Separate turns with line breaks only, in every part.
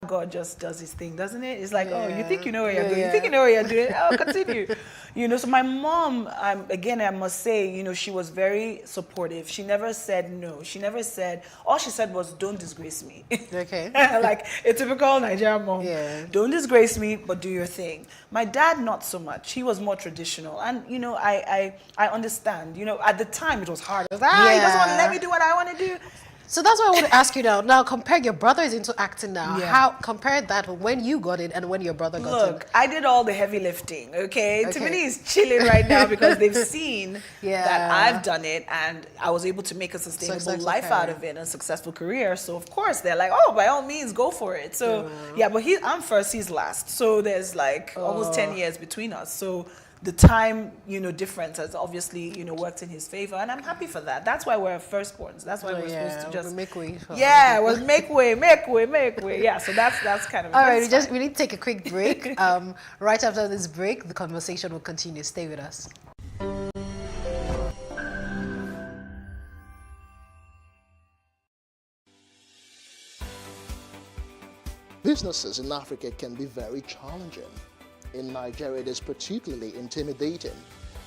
God just does his thing, doesn't it? It's like, oh, you think you know what you're doing. You think you know what you're doing. Oh, continue. So my mom, again, I must say, she was very supportive. She never said no. She never said, all she said was, don't disgrace me.
Okay.
Like a typical Nigerian mom.
Yeah.
Don't disgrace me, but do your thing. My dad, not so much. He was more traditional. And, I understand. At the time, it was hard. I was like, he doesn't want to let me do what I want to do.
So that's what I want to ask you now. Now, compare your brother is into acting now.
Yeah.
Compare that when you got it and when your brother got it.
Look, I did all the heavy lifting, okay? Timothy is chilling right now because they've seen that I've done it and I was able to make a sustainable life out of it and a successful career. So, of course, they're like, oh, by all means, go for it. So, but I'm first, he's last. So there's like almost 10 years between us. So the time, difference has obviously, worked in his favor, and I'm happy for that. That's why we're firstborns. That's why we're supposed to just
make way.
Make way. Yeah, so that's kind of
all right. We need to take a quick break. Right after this break, the conversation will continue. Stay with us.
Businesses in Africa can be very challenging. In Nigeria, it is particularly intimidating,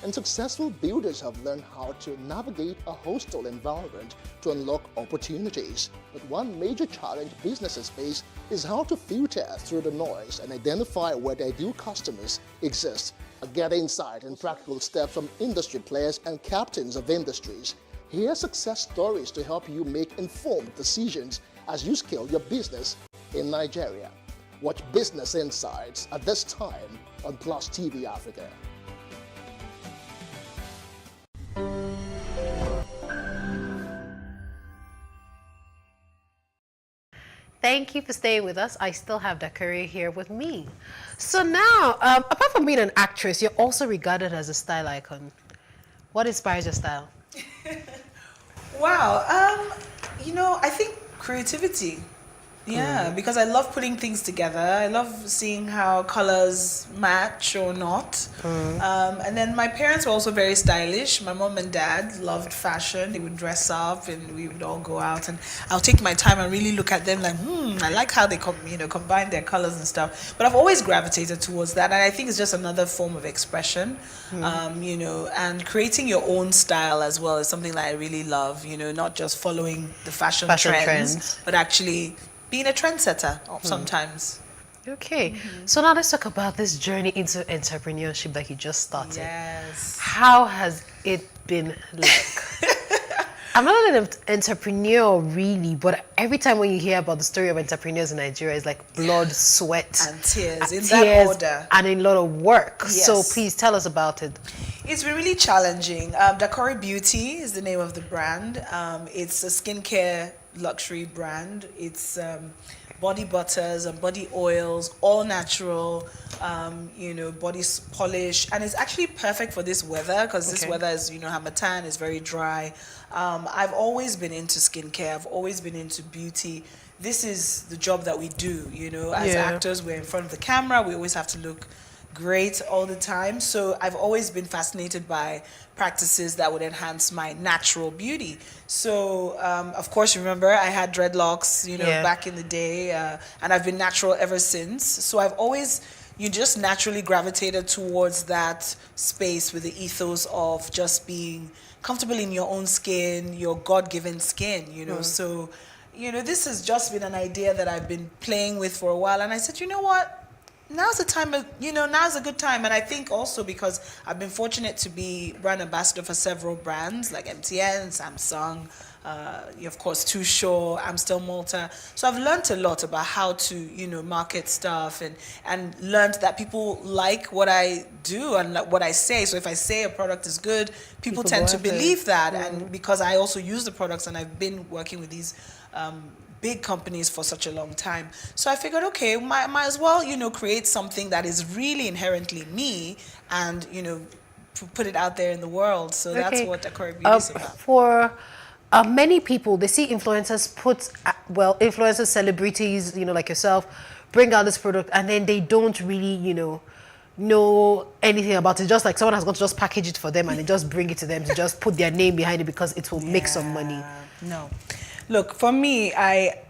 and successful builders have learned how to navigate a hostile environment to unlock opportunities. But one major challenge businesses face is how to filter through the noise and identify where their ideal customers exist. Get insight and practical steps from industry players and captains of industries. Hear success stories to help you make informed decisions as you scale your business in Nigeria. Watch Business Insights at this time on PlusTvAfrica.
Thank you for staying with us. I still have Dakari here with me. So now, apart from being an actress, you're also regarded as a style icon. What inspires your style?
Wow. I think creativity. Yeah, because I love putting things together. I love seeing how colors match or not. And then my parents were also very stylish. My mom and dad loved fashion. They would dress up and we would all go out. And I'll take my time and really look at them like, I like how they combine their colors and stuff. But I've always gravitated towards that. And I think it's just another form of expression, and creating your own style as well is something that I really love, not just following the fashion trends, but actually being a trendsetter sometimes.
Okay, so now let's talk about this journey into entrepreneurship that you just started.
Yes.
How has it been like? I'm not an entrepreneur really, but every time when you hear about the story of entrepreneurs in Nigeria, it's like blood, sweat,
and tears, in that order,
and a lot of work.
Yes.
So please tell us about it.
It's been really challenging. Dakari Beauty is the name of the brand. It's a skincare luxury brand. It's body butters and body oils, all natural, body polish, and it's actually perfect for this weather because this weather is, Hamatan, is very dry. I've always been into skincare. I've always been into beauty. This is the job that we do, as actors. We're in front of the camera. We always have to look great all the time. So I've always been fascinated by practices that would enhance my natural beauty. So, of course, remember, I had dreadlocks, back in the day, and I've been natural ever since. So I've always, just naturally gravitated towards that space with the ethos of just being comfortable in your own skin, your God-given skin, So, this has just been an idea that I've been playing with for a while. And I said, you know what? Now's the time, now's a good time. And I think also because I've been fortunate to be brand ambassador for several brands like MTN, Samsung, of course, Too Sure, Amstel Malta. So I've learned a lot about how to, market stuff and learned that people like what I do and what I say. So if I say a product is good, people tend to believe that. And because I also use the products and I've been working with these big companies for such a long time. So I figured, okay, might as well, create something that is really inherently me and, put it out there in the world. So that's what Dakari Beauty is about.
For many people, they see influencers influencers, celebrities, like yourself, bring out this product and then they don't really, know anything about it. Just like someone has got to just package it for them and they just bring it to them to just put their name behind it because it will make some money.
Look, for me,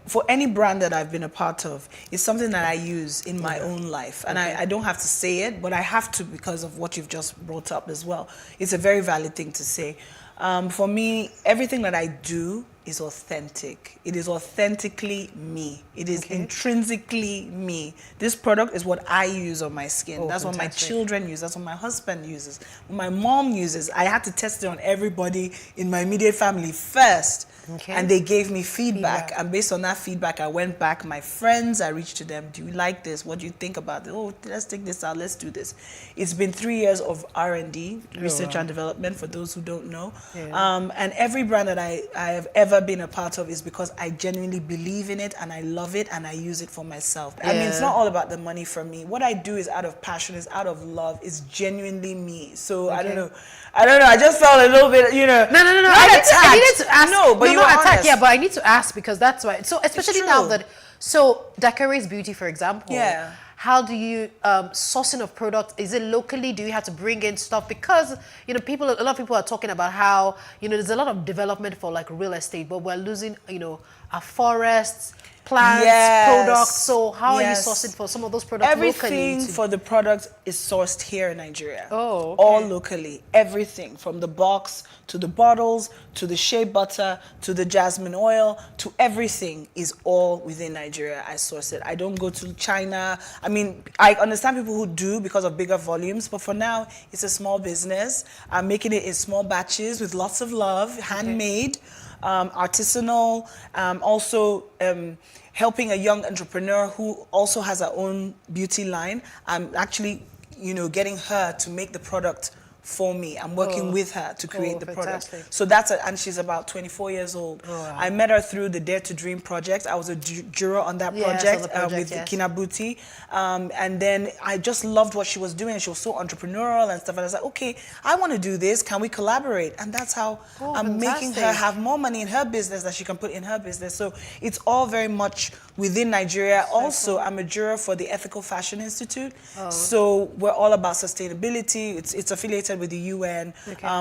for any brand that I've been a part of, it's something that I use in my own life. And I don't have to say it, but I have to because of what you've just brought up as well. It's a very valid thing to say. For me, everything that I do is authentic. It is authentically me. It is intrinsically me. This product is what I use on my skin. That's what my children use. That's what my husband uses. What my mom uses. I had to test it on everybody in my immediate family first. And they gave me feedback. And based on that feedback, I went back. My friends, I reached to them. Do you like this? What do you think about it? Oh, let's take this out. Let's do this. It's been 3 years of R&D, research and development, for those who don't know. And every brand that I have ever been a part of is because I genuinely believe in it and I love it and I use it for myself. I mean, it's not all about the money for me. What I do is out of passion, is out of love, is genuinely me. So I don't know. I just felt a little bit, No.
I needed to ask.
No, but you were honest.
Yeah, but I need to ask because that's why. So especially now that, Dakare's Beauty, for example.
Yeah.
How do you sourcing of product? Is it locally? Do you have to bring in stuff? Because a lot of people are talking about how there's a lot of development for like real estate, but we're losing our forests, plants, products. So how are you sourcing for some of those products locally?
Everything for the product is sourced here in Nigeria.
Oh, okay.
All locally. Everything from the box to the bottles to the shea butter to the jasmine oil to everything is all within Nigeria. I source it. I don't go to China. I mean, I understand people who do because of bigger volumes, but for now, it's a small business. I'm making it in small batches with lots of love, handmade. Artisanal, also helping a young entrepreneur who also has her own beauty line. I'm actually, getting her to make the product for me. I'm working with her to create the product. So and she's about 24 years old. I met her through the Dare to Dream project. I was a juror on that project, with Kinabuti. And then I just loved what she was doing. She was so entrepreneurial and stuff. And I was like, okay, I want to do this. Can we collaborate? And that's how I'm making her have more money in her business that she can put in her business. So it's all very much within Nigeria. Also, I'm a juror for the Ethical Fashion Institute. So we're all about sustainability. It's affiliated with the UN.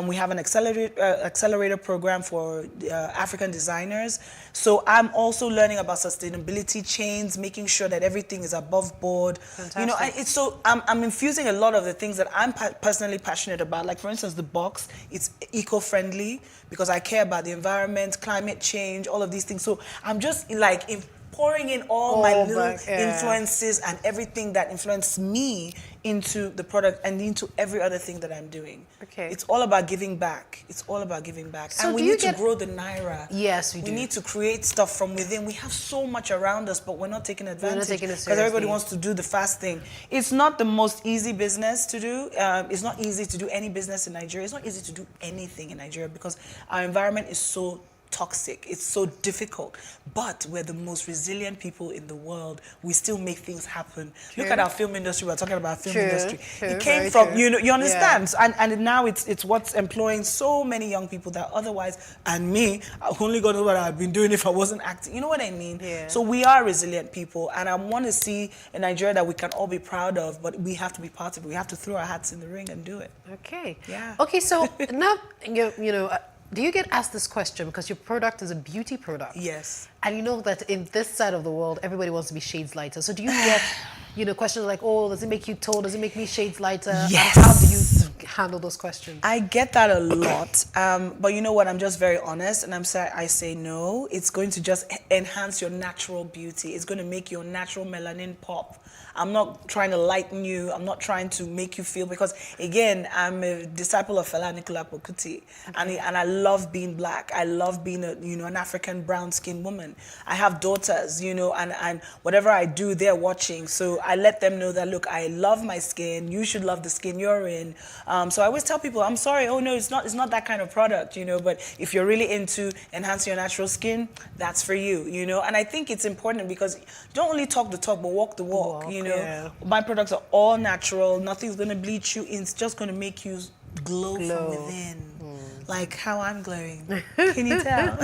We have an accelerator program for African designers. So I'm also learning about sustainability chains, making sure that everything is above board. Fantastic. I'm infusing a lot of the things that I'm personally passionate about. Like, for instance, the box, it's eco-friendly because I care about the environment, climate change, all of these things. So I'm just like pouring in all my little influences and everything that influenced me into the product and into every other thing that I'm doing. It's all about giving back. It's all about giving back. So and we need to grow the Naira.
Yes, we do.
We need to create stuff from within. We have so much around us, but we're not taking advantage.
We're not taking it
because everybody wants to do the fast thing. It's not the most easy business to do. It's not easy to do any business in Nigeria. It's not easy to do anything in Nigeria because our environment is so toxic. It's so difficult, but we're the most resilient people in the world. We still make things happen. Look at our film industry. We're talking about film industry. It came from, you understand? And now it's what's employing so many young people that otherwise, and me, I only got to know what I've been doing if I wasn't acting. You know what I mean? So we are resilient people, and I want to see a Nigeria that we can all be proud of, but we have to be part of it. We have to throw our hats in the ring and do it.
Okay, so now, do you get asked this question because your product is a beauty product?
Yes.
And you know that in this side of the world, everybody wants to be shades lighter. So do you get, questions like, oh, does it make you tall? Does it make me shades lighter?
Yes.
And how do you handle those questions?
I get that a lot. But you know what? I'm just very honest. And I say no. It's going to just enhance your natural beauty. It's going to make your natural melanin pop. I'm not trying to lighten you. I'm not trying to make you feel, because again, I'm a disciple of Fela Nicola Pokuti, and I love being black. I love being an African brown-skinned woman. I have daughters, and whatever I do, they're watching. So I let them know that, look, I love my skin. You should love the skin you're in. So I always tell people, I'm sorry, oh no, it's not that kind of product, but if you're really into enhancing your natural skin, that's for you, And I think it's important because you don't only talk the talk, but walk the walk. My products are all natural. Nothing's going to bleach you. It's just going to make you glow from within. like how I'm glowing. Can you tell?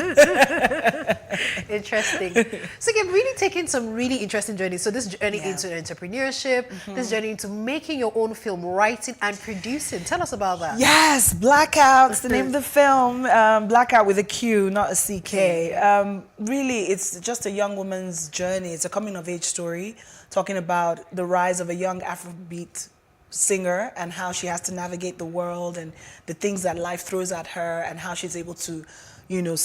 Interesting. So you've really taken some really interesting journeys. So this journey
Yeah.
into entrepreneurship, this journey into making your own film, writing and producing. Tell us about that.
Yes, Blackout's the name of the film. Blackout with a Q, not a CK. Really, it's just a young woman's journey. It's a coming-of-age story talking about the rise of a young Afrobeat singer and how she has to navigate the world and the things that life throws at her and how she's able to, you know,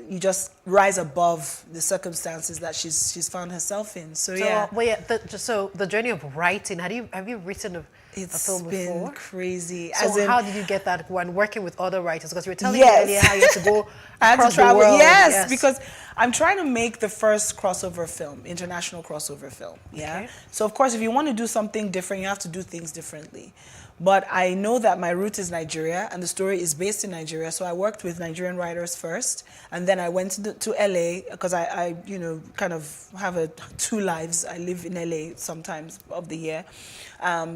you just rise above the circumstances that she's found herself in. So yeah,
Well, yeah. So the journey of writing. Have you written a
it's
film
been
before?
crazy.
So how did you get that when working with other writers? Because you were telling me
Yes.
earlier how you had to go
I had
across
to travel.
the world.
Yes, because I'm trying to make the first crossover film, international crossover film. Yeah.
Okay.
So of course, if you want to do something different, you have to do things differently. But I know that my root is Nigeria, and the story is based in Nigeria. So I worked with Nigerian writers first, and then I went to LA because I you know, kind of have two lives. I live in LA sometimes of the year.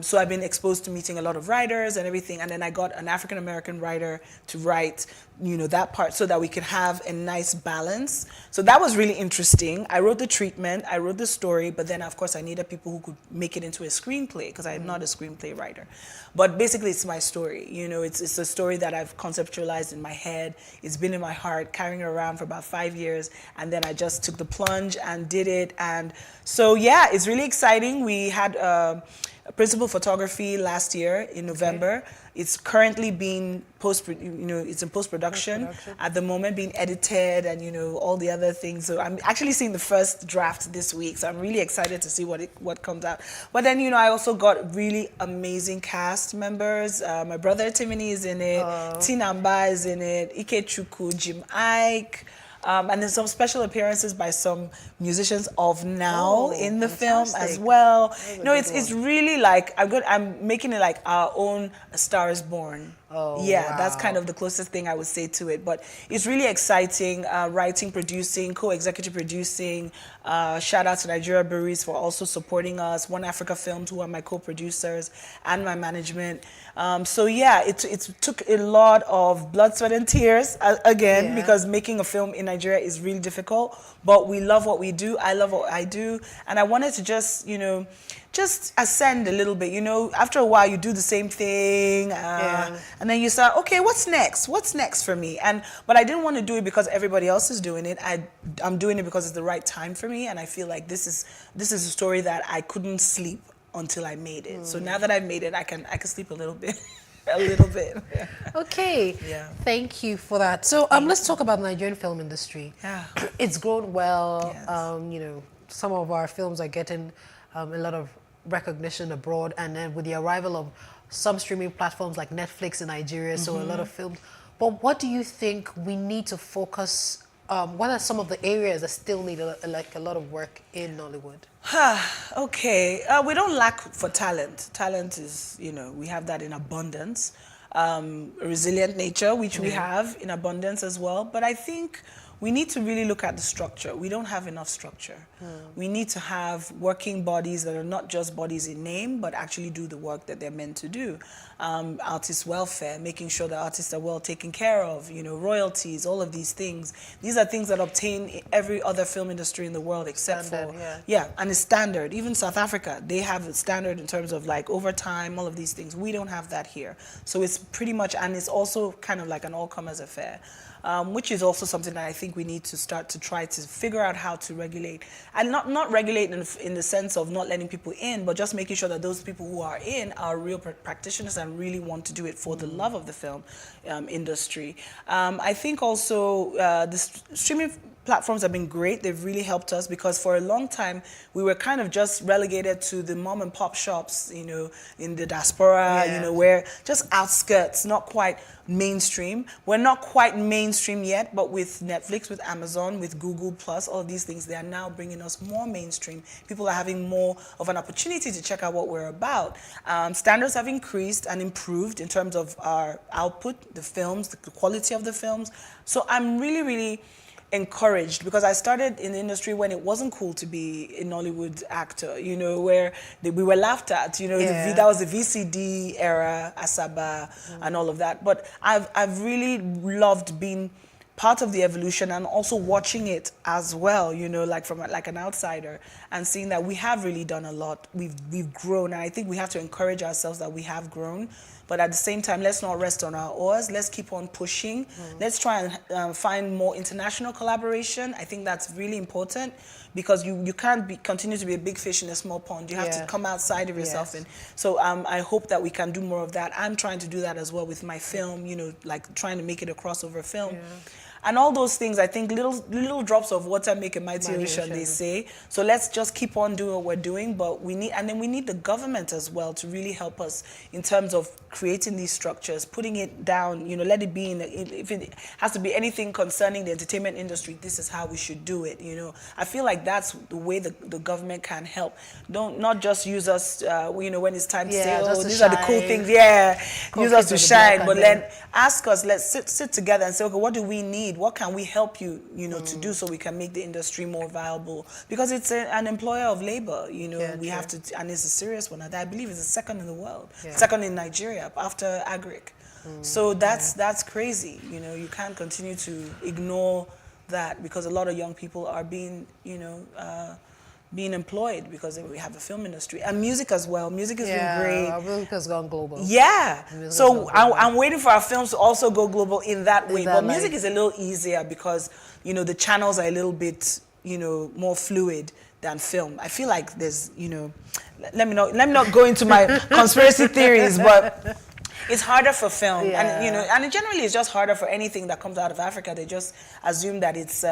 So I've been exposed to meeting a lot of writers and everything, and then I got an African American writer to write, you know, that part so that we could have a nice balance. So that was really interesting. I wrote the treatment, I wrote the story, but then of course I needed people who could make it into a screenplay because I'm not a screenplay writer. But basically it's my story. You know, it's a story that I've conceptualized in my head. It's been in my heart, carrying it around for about 5 years, and then I just took the plunge and did it. And so yeah, it's really exciting. We had principal photography last year in November. It's currently being it's in post-production at the moment, being edited and, you know, all the other things. So I'm actually seeing the first draft this week. So I'm really excited to see what comes out. But then, you know, I also got really amazing cast members. My brother Timini is in it. Tinamba is in it. Ike Chuku, Jim Ike. And there's some special appearances by some musicians of now in the film as well. No, it's really like I'm making it like our own A Star Is Born. Yeah, that's kind of the closest thing I would say to it. But it's really exciting. Writing, producing, co-executive producing. Shout out to Nigeria Breweries for also supporting us. One Africa Films, who are my co-producers, and my management. So yeah, it took a lot of blood, sweat, and tears again, because making a film in Nigeria is really difficult. But we love what we do. I love what I do, and I wanted to just, you know, just ascend a little bit. You know, after a while you do the same thing, and then you start, okay, what's next? What's next for me? But I didn't want to do it because everybody else is doing it. I'm doing it because it's the right time for me, and I feel like this is a story that I couldn't sleep until I made it. So now that I've made it, I can sleep a little bit. A little bit.
Okay.
Yeah.
Thank you for that. So let's talk about the Nigerian film industry.
Yeah.
It's grown well.
Yes.
You know, some of our films are getting a lot of recognition abroad, and then with the arrival of some streaming platforms like Netflix in Nigeria, so a lot of films. But what do you think we need to focus? What are some of the areas that still need a lot of work in Nollywood?
Okay, we don't lack for talent. Talent is, you know, we have that in abundance. Resilient nature, which we have in abundance as well. But I think we need to really look at the structure. We don't have enough structure. We need to have working bodies that are not just bodies in name, but actually do the work that they're meant to do. Artist welfare, making sure that artists are well taken care of, you know, royalties, all of these things. These are things that obtain in every other film industry in the world except
Standard,
for,
yeah.
and it's standard. Even South Africa, they have a standard in terms of like overtime, all of these things. We don't have that here. So it's pretty much, and it's also kind of like an all-comers affair. Which is also something that I think we need to start to try to figure out how to regulate. And not regulate in the sense of not letting people in, but just making sure that those people who are in are real practitioners and really want to do it for the love of the film industry. I think also the streaming platforms have been great. They've really helped us because for a long time we were kind of just relegated to the mom and pop shops, you know, in the diaspora, you know, where just outskirts, not quite mainstream. We're not quite mainstream yet, but with Netflix, with Amazon, with Google Plus, all of these things, they are now bringing us more mainstream. People are having more of an opportunity to check out what we're about. Standards have increased and improved in terms of our output, the films, the quality of the films. So I'm really, really encouraged, because I started in the industry when it wasn't cool to be a Nollywood actor, you know, where we were laughed at, you know, that was the VCD era, Asaba, and all of that. But I've really loved being part of the evolution and also watching it as well, you know, like from like an outsider, and seeing that we have really done a lot. We've grown, and I think we have to encourage ourselves that we have grown. But at the same time, let's not rest on our oars. Let's keep on pushing. Let's try and find more international collaboration. I think that's really important, because you can't continue to be a big fish in a small pond. You have to come outside of yourself. And so I hope that we can do more of that. I'm trying to do that as well with my film, you know, like trying to make it a crossover film. And all those things, I think little drops of water make a mighty ocean, they say. So let's just keep on doing what we're doing, but we need the government as well to really help us in terms of creating these structures, putting it down, you know, let it be if it has to be anything concerning the entertainment industry, this is how we should do it, you know. I feel like that's the way the government can help. Not just use us, you know, when it's time to say, oh, these are the cool things, use us to shine, but then ask us, let's sit together and say, okay, what do we need? What can we help you, you know, to do so we can make the industry more viable? Because it's an employer of labor, you know, we have to, and it's a serious one. I believe it's the second in the world, second in Nigeria after Agric. So that's crazy, you know. You can't continue to ignore that, because a lot of young people are being, you know, being employed because we have a film industry and music as well. Music has been great.
Music has gone global.
So I'm waiting for our films to also go global in that way. But music is a little easier because, you know, the channels are a little bit, you know, more fluid than film. I feel like there's, you know, let me not go into my conspiracy theories, but it's harder for film, and you know, and generally it's just harder for anything that comes out of Africa. They just assume that it's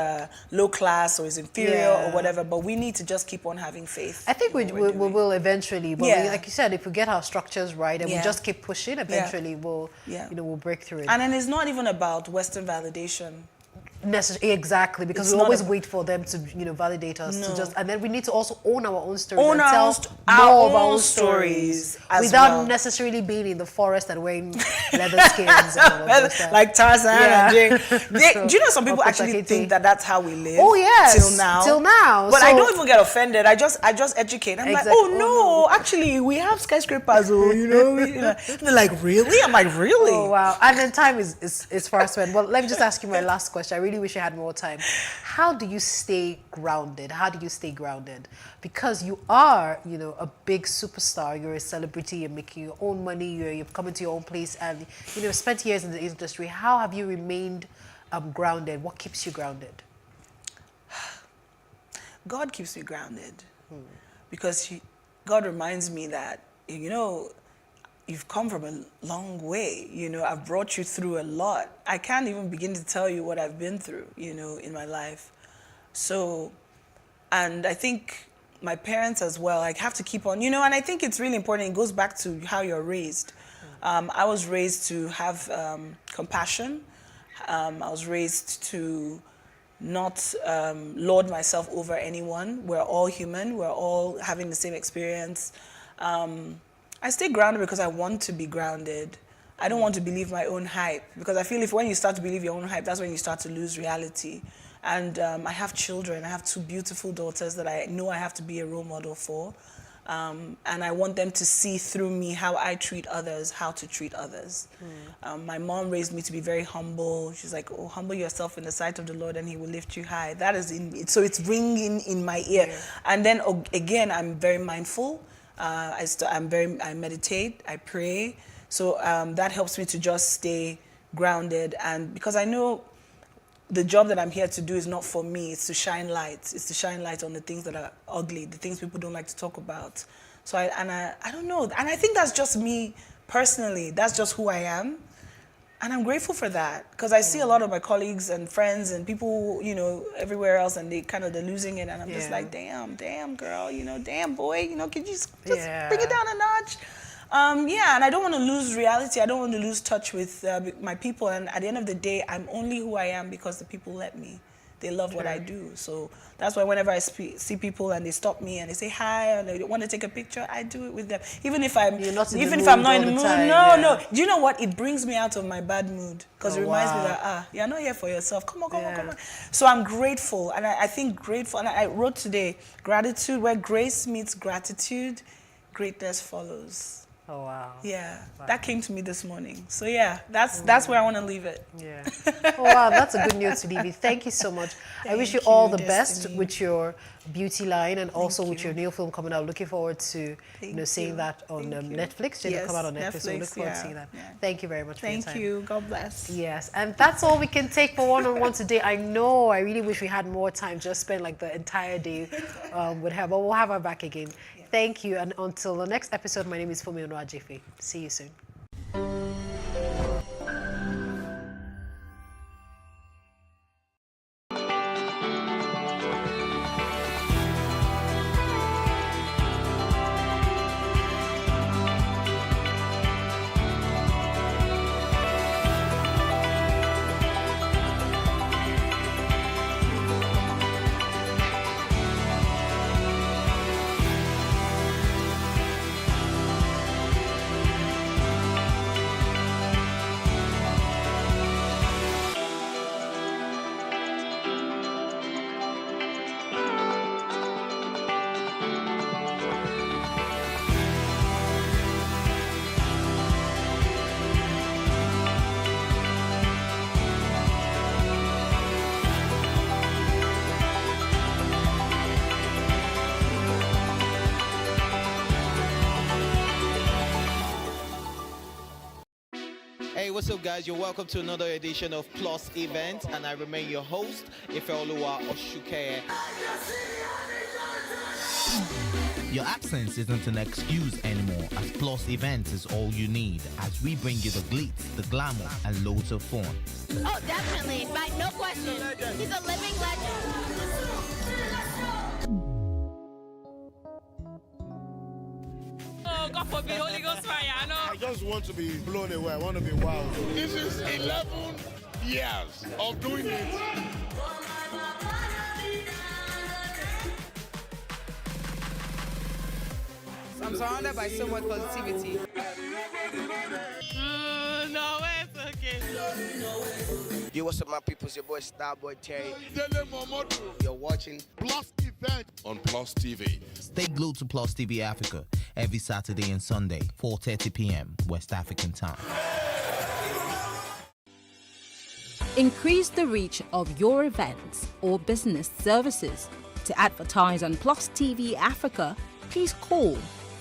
low class or is inferior or whatever. But we need to just keep on having faith.
I think we will eventually. But like you said, if we get our structures right and we just keep pushing, eventually we'll you know, we'll break through it.
And then it's not even about Western validation.
Exactly, because we always wait for them to, you know, validate us to just, and then we need to also own our own stories and tell more of our own stories without necessarily being in the forest and wearing leather skins and all of those stuff.
Like Tarzan and Jane. Do you know some people actually think that that's how we live?
Oh yes,
till now. But
so,
I don't even get offended. I just educate. I'm like, oh no, actually we have skyscrapers. Oh, you know, they're like, really? I'm like, really?
Oh wow. And then time is fast spent. Well, let me just ask you my last question. I really wish I had more time. How do you stay grounded? How do you stay grounded? Because you are, you know, a big superstar. You're a celebrity. You're making your own money. You've come into your own place, and you know, spent years in the industry. How have you remained grounded? What keeps you grounded?
God keeps me grounded, because God reminds me that, you know, you've come from a long way, you know, I've brought you through a lot. I can't even begin to tell you what I've been through, you know, in my life. So, and I think my parents as well, I have to keep on, you know, and I think it's really important. It goes back to how you're raised. I was raised to have compassion. I was raised to not lord myself over anyone. We're all human. We're all having the same experience. I stay grounded because I want to be grounded. I don't want to believe my own hype, because I feel when you start to believe your own hype, that's when you start to lose reality. And I have children. I have 2 beautiful daughters that I know I have to be a role model for. And I want them to see through me how I treat others, how to treat others. My mom raised me to be very humble. She's like, oh, humble yourself in the sight of the Lord and he will lift you high. That is so it's ringing in my ear. And then again, I'm very mindful. I meditate, I pray. So that helps me to just stay grounded. And because I know the job that I'm here to do is not for me, it's to shine light. It's to shine light on the things that are ugly, the things people don't like to talk about. So I don't know. And I think that's just me personally. That's just who I am. And I'm grateful for that, because I see a lot of my colleagues and friends and people, you know, everywhere else, and they're losing it. And I'm just like, damn girl, you know, damn boy, you know, could you just bring it down a notch? And I don't want to lose reality. I don't want to lose touch with my people. And at the end of the day, I'm only who I am because the people let me. they love what I do. So that's why whenever I see people and they stop me and they say hi and they want to take a picture, I do it with them. Even if I'm
You're not in
even
the
if I'm
mood
not in
all
the
the
mood,
time,
no,
yeah.
no. Do you know what? It brings me out of my bad mood because
Oh,
it reminds me
wow.
that you're not here for yourself. Come on, come on,
Yeah.
come on. So I'm grateful, and I think grateful. And I wrote today, gratitude, where grace meets gratitude, greatness follows.
Oh, wow.
Yeah,
Wow.
that came to me this morning. So yeah, that's where I want to leave it.
Yeah. Oh, wow, that's a good note to leave it. Thank you so much. I wish you
Thank
all
you,
the best
Destiny.
with your beauty line and also with
you.
your new film coming out. Looking forward to seeing
you.
that on
Thank you.
Netflix. It's come out on Netflix, so we look
Netflix,
forward to seeing that.
yeah.
Thank you very much for your time.
Thank you. God bless.
Yes, and that's all we can take for one-on-one today. I know, I really wish we had more time, just spend like the entire day with her, but we'll have her back again. Yeah. Thank you, and until the next episode, my name is Fumi Onuajefe. See you soon.
Hey, what's up, guys? You're welcome to another edition of Plus Event, and I remain your host, Ifeoluwa Oshukeye.
Your absence isn't an excuse anymore, as Plus Events is all you need, as we bring you the glitz, the glamour, and loads of fun.
Oh, definitely. Like, no question. He's a living legend.
Oh, God forbid, Holy Ghost fire, I know.
I just want to be blown away. I want to be wild. This is 11 years of doing it.
I'm surrounded by so much positivity. No, it's okay.
Yo, what's up, my people? It's your boy Starboy Terry. You're watching
Plus Event on Plus TV.
Stay glued to Plus TV Africa every Saturday and Sunday, 4:30 p.m. West African time.
Increase the reach of your events or business services. To advertise on Plus TV Africa, please call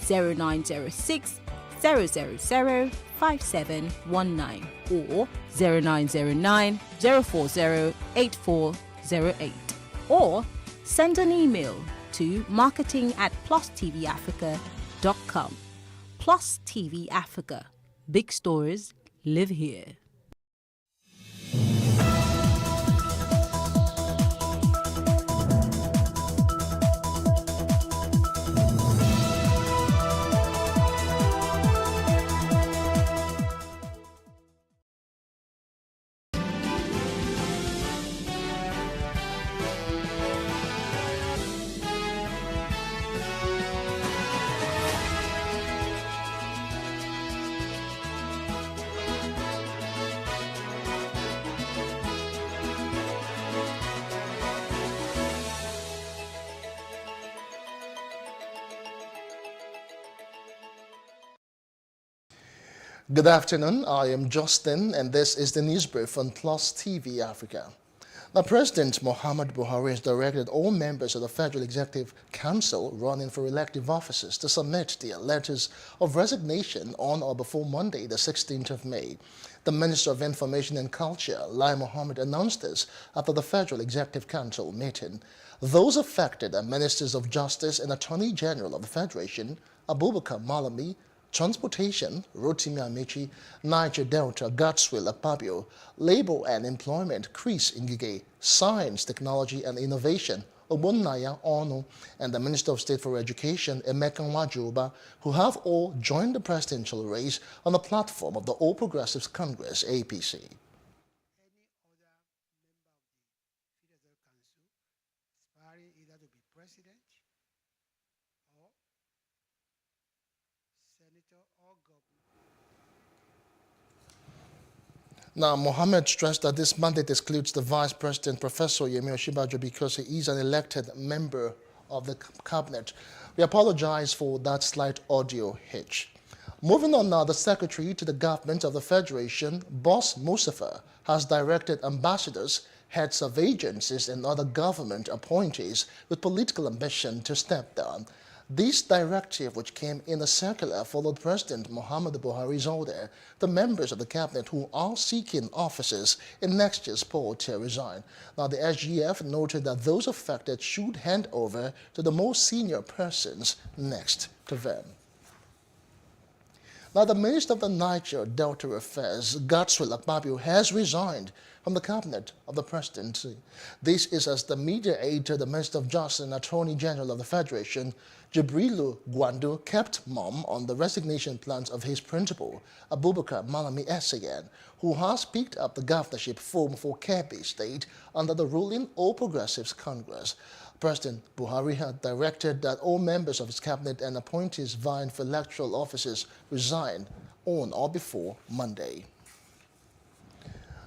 0906 000 5719 or 0909 040 8408, or send an email to marketing@plustvafrica.com. Plus TV Africa. Big stories live here.
Good afternoon, I am Justin, and this is the news brief on Plus TV Africa. Now, President Muhammad Buhari has directed all members of the Federal Executive Council running for elective offices to submit their letters of resignation on or before Monday, the 16th of May. The Minister of Information and Culture, Lai Mohammed, announced this after the Federal Executive Council meeting. Those affected are Ministers of Justice and Attorney General of the Federation, Abubakar Malami, Transportation, Rotimi Amechi, Niger Delta, Godswill Akpabio, Labor and Employment, Chris Ngige, Science, Technology and Innovation, Obunnaya Onu, and the Minister of State for Education, Emeka Nwajoba, who have all joined the presidential race on the platform of the All Progressives Congress, APC. Now, Mohammed stressed that this mandate excludes the Vice President, Professor Yemi Osinbajo, because he is an elected member of the cabinet. We apologize for that slight audio hitch. Moving on now, the Secretary to the Government of the Federation, Boss Mustafa, has directed ambassadors, heads of agencies and other government appointees with political ambition to step down. This directive, which came in a circular, followed President Muhammadu Buhari's order to members of the cabinet who are seeking offices in next year's poll to resign. Now, the SGF noted that those affected should hand over to the most senior persons next to them. Now, the Minister of the Niger Delta Affairs, Gatswil Akpabio, has resigned from the cabinet of the presidency. This is as the media aide to the Minister of Justice and Attorney General of the Federation, Jibrilu Gwandu, kept mum on the resignation plans of his principal, Abubakar Malami Essayan, who has picked up the governorship form for Kebbi State under the ruling All Progressives Congress. President Buhari had directed that all members of his cabinet and appointees vying for electoral offices resign on or before Monday.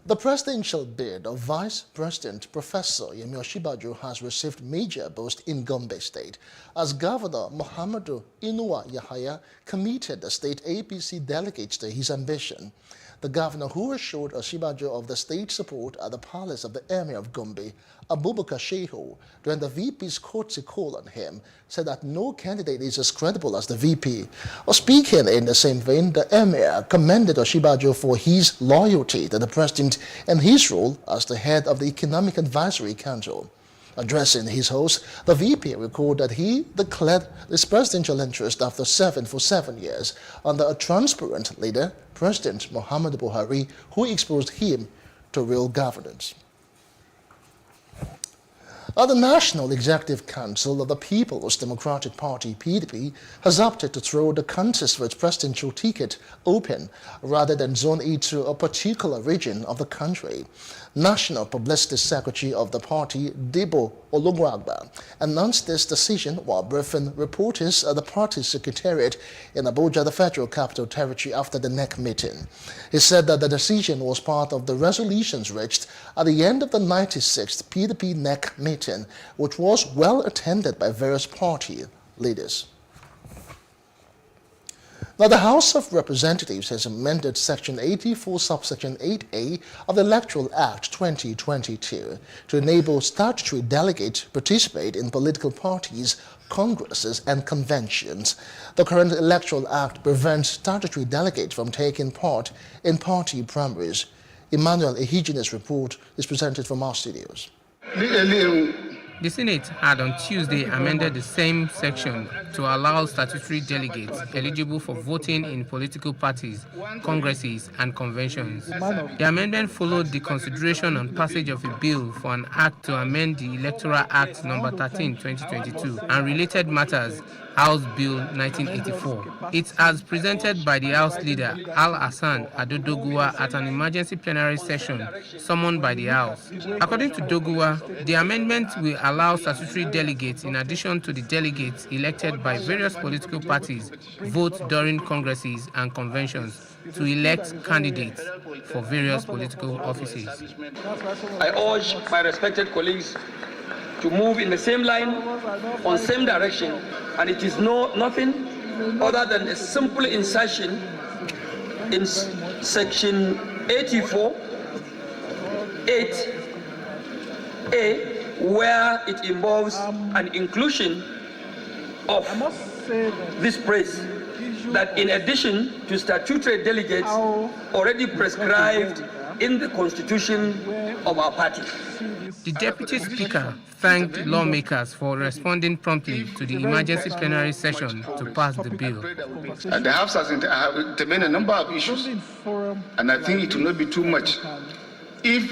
The presidential bid of Vice President Professor Yemi Osinbajo has received major boost in Gombe State as Governor Muhammadu Inuwa Yahaya committed the state APC delegates to his ambition. The governor, who assured Osinbajo of the state support at the palace of the Emir of Gombe, Abubakar Shehu, during the VP's courtesy call on him, said that no candidate is as credible as the VP. Speaking in the same vein, the Emir commended Osinbajo for his loyalty to the president and his role as the head of the Economic Advisory Council. Addressing his host, the VP recalled that he declared his presidential interest after serving for 7 years under a transparent leader, President Muhammadu Buhari, who exposed him to real governance. The National Executive Council of the People's Democratic Party, PDP, has opted to throw the contest for its presidential ticket open rather than zone it to a particular region of the country. National Publicity Secretary of the party, Debo Olugwagba, announced this decision while briefing reporters at the party's secretariat in Abuja, the Federal Capital Territory, after the NEC meeting. He said that the decision was part of the resolutions reached at the end of the 96th PDP NEC meeting, which was well attended by various party leaders. Now, the House of Representatives has amended Section 84, subsection 8A of the Electoral Act 2022 to enable statutory delegates to participate in political parties, congresses, and conventions. The current Electoral Act prevents statutory delegates from taking part in party primaries. Emmanuel Ehigine's report is presented from our studios.
The Senate had on Tuesday amended the same section to allow statutory delegates eligible for voting in political parties, congresses, and conventions. The amendment followed the consideration and passage of a bill for an act to amend the Electoral Act No. 13, 2022, and related matters, House Bill 1984. It's as presented by the House Leader, Al-Hassan Adodogua, at an emergency plenary session summoned by the House. According to Dogua, the amendment will allow statutory delegates, in addition to the delegates elected by various political parties, vote during congresses and conventions to elect candidates for various political offices.
I urge my respected colleagues to move in the same line, on same direction, and it is nothing other than a simple insertion in section 84, 8A, where it involves an inclusion of this phrase, that in addition to statutory delegates already prescribed in the constitution of our party.
The Deputy Speaker thanked lawmakers for responding promptly to the emergency plenary session to pass the bill.
The House has determined a number of issues, and I think it will not be too much if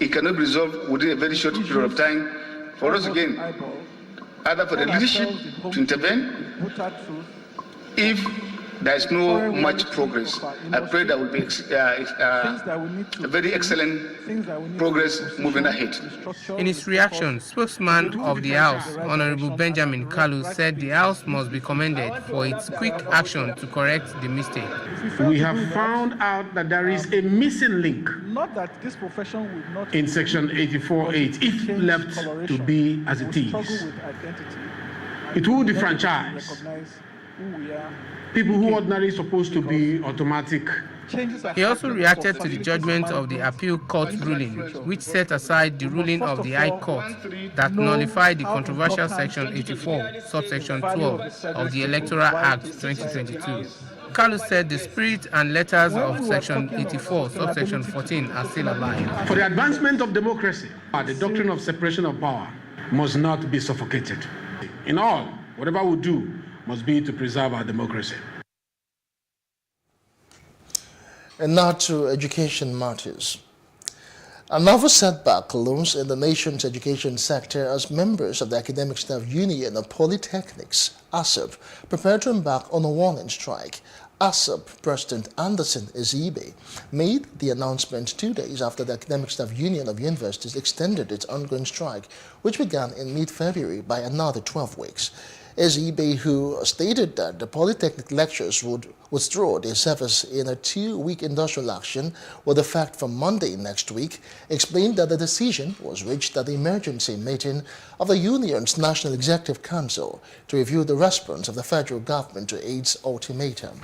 it cannot be resolved within a very short period of time for us again, either for the leadership to intervene, if there is no much progress. I pray there will be a very excellent progress moving ahead.
In his reaction, spokesman of the House, Honorable Benjamin Kalu, said the House must be commended for its quick action to correct the mistake.
We have found out that there is a missing link in Section 84.8 if left to be as it is. It will defranchise people who are ordinarily supposed to be automatic.
He also reacted to the judgment of the appeal court ruling, which set aside the ruling of the High Court that nullified the controversial Section 84, subsection 12 of the Electoral Act 2022. Kalu said the spirit and letters of Section 84, subsection 14 are still alive.
For the advancement of democracy, the doctrine of separation of power must not be suffocated. In all, whatever we do must be to preserve our democracy.
And now to education matters. Another setback looms in the nation's education sector as members of the Academic Staff Union of Polytechnics, ASUP, prepare to embark on a warning strike. ASUP President Anderson Ezibe made the announcement 2 days after the Academic Staff Union of Universities extended its ongoing strike, which began in mid-February, by another 12 weeks. Ezibe, who stated that the Polytechnic lecturers would withdraw their service in a 2-week industrial action with effect from Monday next week, explained that the decision was reached at the emergency meeting of the union's National Executive Council to review the response of the federal government to its ultimatum.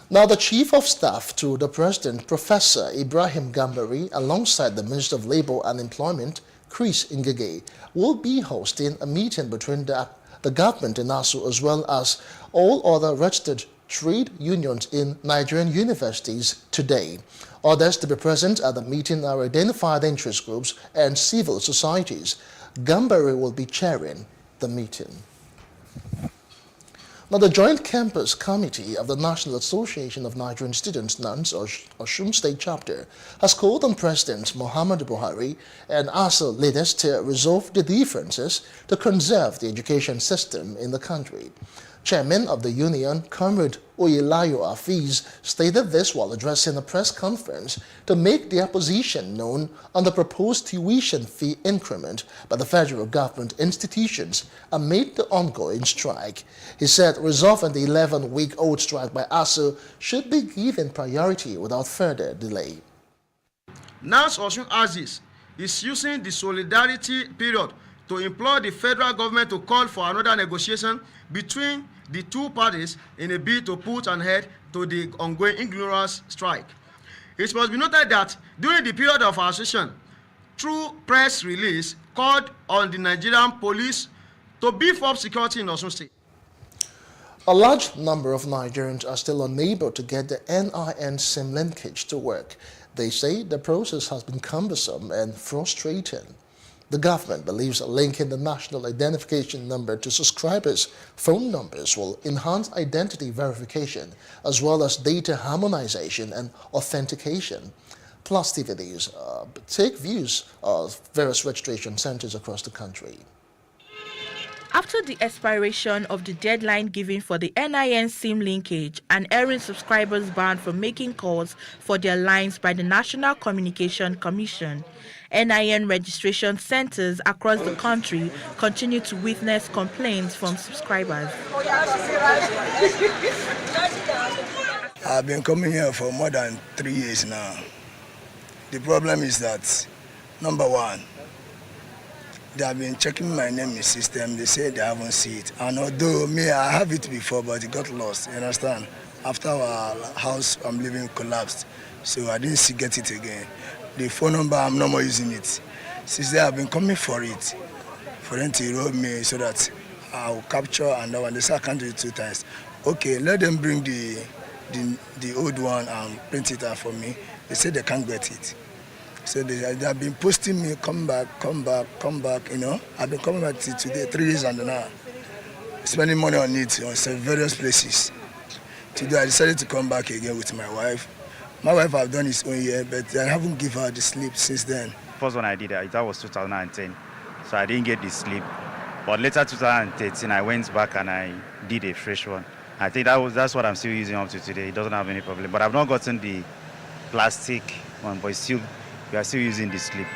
Now, the Chief of Staff to the President, Professor Ibrahim Gambari, alongside the Minister of Labour and Employment, Chris Ngige, will be hosting a meeting between the government and ASU as well as all other registered trade unions in Nigerian universities today. Others to be present at the meeting are identified interest groups and civil societies. Gambari will be chairing the meeting. Now, the Joint Campus Committee of the National Association of Nigerian Students, NANS, or Osun State Chapter, has called on President Muhammadu Buhari and ASU leaders to resolve the differences to conserve the education system in the country. Chairman of the union, Comrade Oyelayo Afiz, stated this while addressing a press conference to make the opposition known on the proposed tuition fee increment by the federal government institutions amid the ongoing strike. He said resolving the 11-week-old strike by ASU should be given priority without further delay.
NAS Osun Aziz is using the solidarity period to implore the federal government to call for another negotiation between the two parties in a bid to put an end to the ongoing ignorance strike. It must be noted that during the period of our session, through press release, called on the Nigerian police to beef up security in Osun State.
A large number of Nigerians are still unable to get the NIN SIM linkage to work. They say the process has been cumbersome and frustrating. The government believes linking the national identification number to subscribers' phone numbers will enhance identity verification as well as data harmonization and authentication. Plus TV News take views of various registration centers across the country.
After the expiration of the deadline given for the NIN SIM linkage and airing subscribers banned from making calls for their lines by the National Communication Commission, NIN registration centers across the country continue to witness complaints from subscribers.
I've been coming here for more than 3 years now. The problem is that, number one, they have been checking my name in the system. They say they haven't seen it. And although me, I have it before, but it got lost, you understand? After our house I'm living collapsed, so I didn't get it again. The phone number, I'm no more using it. Since then, I've been coming for it, for them to enroll me so that I'll capture and that one. They say I can't do it 2 times. Okay, let them bring the old one and print it out for me. They say they can't get it. So they have been posting me, come back, you know. I've been coming back to today, 3 years and now. Spending money on it on various places. Today I decided to come back again with my wife. My wife have done his own year, but I haven't given her the sleep since then.
First one I did, that was 2010, so I didn't get the sleep. But later 2013, I went back and I did a fresh one. I think that's what I'm still using up to today. It doesn't have any problem. But I've not gotten the plastic one, but we are still using the slip.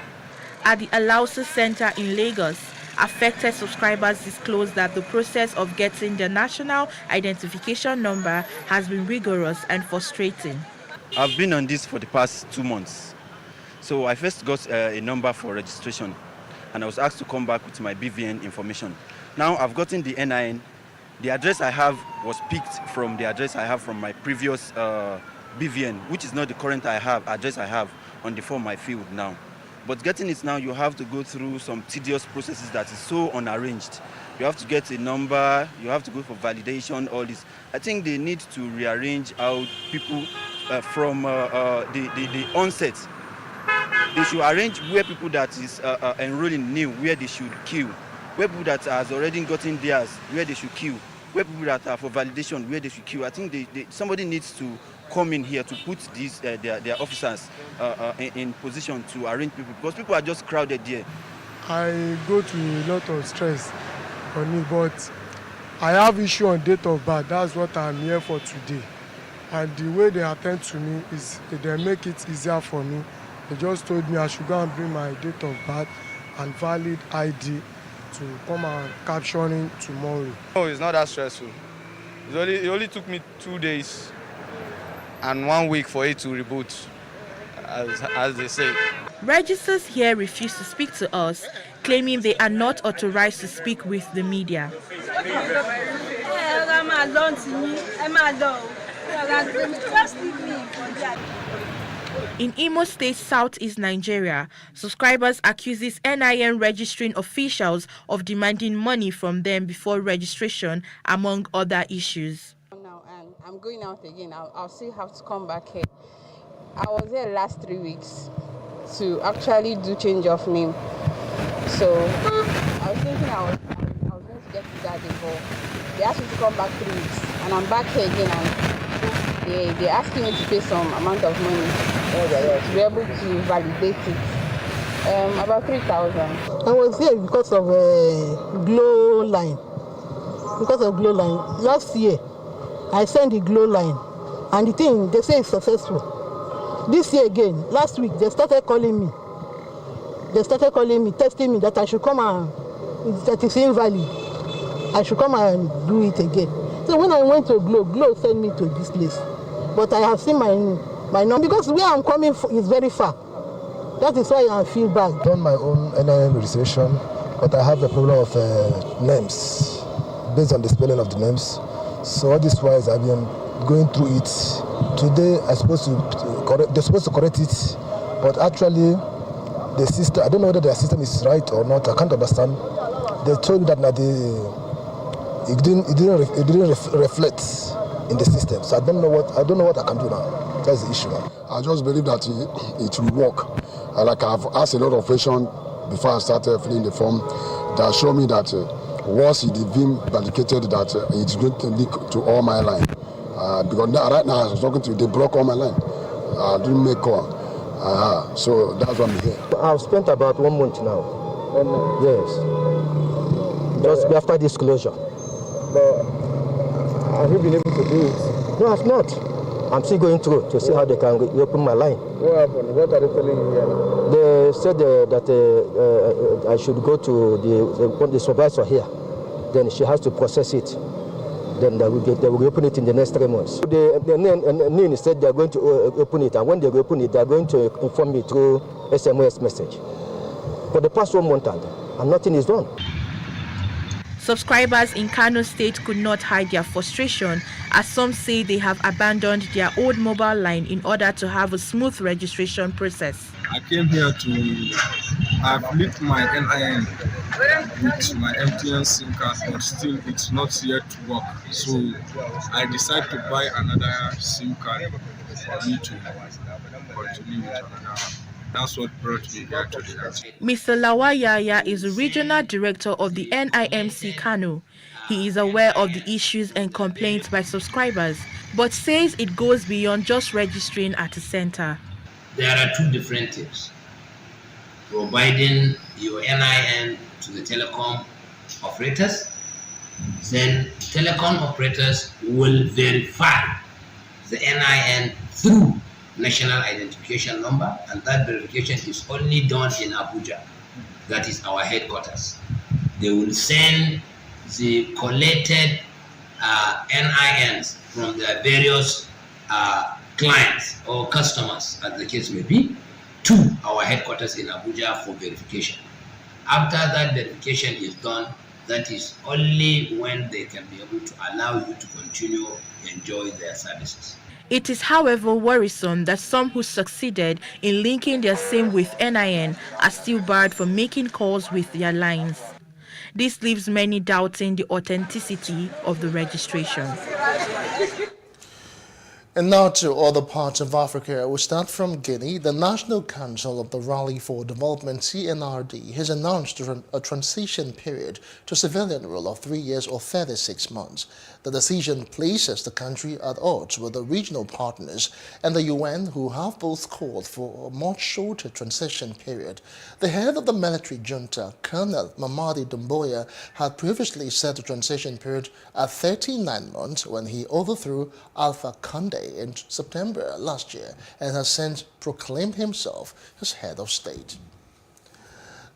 At the Alausa Center in Lagos, affected subscribers disclosed that the process of getting the national identification number has been rigorous and frustrating.
I've been on this for the past 2 months. So I first got a number for registration, and I was asked to come back with my BVN information. Now I've gotten the NIN. The address I have was picked from the address I have from my previous BVN, which is not the current address I have on the form I filled now. But getting it now, you have to go through some tedious processes that is so unarranged. You have to get a number, you have to go for validation, all this. I think they need to rearrange how people from the onset. They should arrange where people that is enrolling new, where they should queue, where people that has already gotten theirs, where they should queue, where people that are for validation, where they should queue. I think somebody needs to come in here to put these their officers in position to arrange people, because people are just crowded here.
I go to a lot of stress on it, but I have issue on date of birth. That's what I'm here for today. And the way they attend to me is they make it easier for me. They just told me I should go and bring my date of birth and valid ID to come and capturing tomorrow.
No, it's not that stressful. It only took me 2 days and 1 week for it to reboot, as they say.
Registers here refuse to speak to us, claiming they are not authorized to speak with the media. In Imo State, Southeast Nigeria, subscribers accuse these NIN registering officials of demanding money from them before registration, among other issues.
Now, and I'm going out again. I'll still have to come back here. I was here last 3 weeks to actually do change of name. So I was thinking I was going to get to that before. They asked me to come back 3 weeks, and I'm back here again, and they're asking me to pay some amount of money to be able to validate it. About 3,000.
I was here because of Glow Line. Because of Glow Line. Last year, I sent the Glow Line, and the thing, they say it's successful. This year again, last week, they started calling me. They started calling me, testing me that I should come and, that it's invalid. I should come and do it again. So when I went to Glow sent me to this place. But I have seen my number, because where I'm coming from is very far. That is why I feel bad.
I've done my own NIN registration, but I have a problem of names, based on the spelling of the names. So all this wise, I've been going through it. Today, they're supposed to correct it, but actually, the system, I don't know whether their system is right or not. I can't understand. They told me that it didn't reflect in the system. So I don't know what I can do now. That's the issue.
I just believe that it will work. Like I've asked a lot of questions before I started filling the form that show me that once it is being validated that it's going to link to all my line. Because right now I was talking to you, they block all my line. I didn't make call. So that's why I'm here.
I've spent about 1 month now. 1 month? Yes. Just after disclosure. But have you been able to do it? No, I've not. I'm still going through to see how they can reopen my line. What happened? What are they telling you here? They said that I should go to the supervisor here. Then she has to process it. Then they will open it in the next 3 months. The NIN said they are going to open it, and when they open it, they are going to inform me through SMS message. For the past 1 month, and nothing is done.
Subscribers in Kano State could not hide their frustration, as some say they have abandoned their old mobile line in order to have a smooth registration process.
I came here I've linked my NIN with my MTN SIM card, but still it's not yet to work. So I decided to buy another SIM card for me to continue with another. That's what brought me here today.
Mr. Lawayaya is the regional director of the NIMC Kano. He is aware of the issues and complaints by subscribers, but says it goes beyond just registering at a center.
There are two different things: providing your NIN to the telecom operators then telecom operators will verify the NIN through national identification number, and that verification is only done in Abuja. That is our headquarters. They will send the collected NINs from their various clients or customers, as the case may be, to our headquarters in Abuja for verification. After that verification is done, that is only when they can be able to allow you to continue to enjoy their services.
It is, however, worrisome that some who succeeded in linking their SIM with NIN are still barred from making calls with their lines. This leaves many doubting the authenticity of the registration.
And now to other parts of Africa. We start from Guinea. The National Council of the Rally for Development, CNRD, has announced a transition period to civilian rule of 3 years or 36 months. The decision places the country at odds with the regional partners and the UN, who have both called for a much shorter transition period. The head of the military junta, Colonel Mamadi Doumbouya, had previously set the transition period at 39 months when he overthrew Alpha Condé in September last year and has since proclaimed himself as head of state.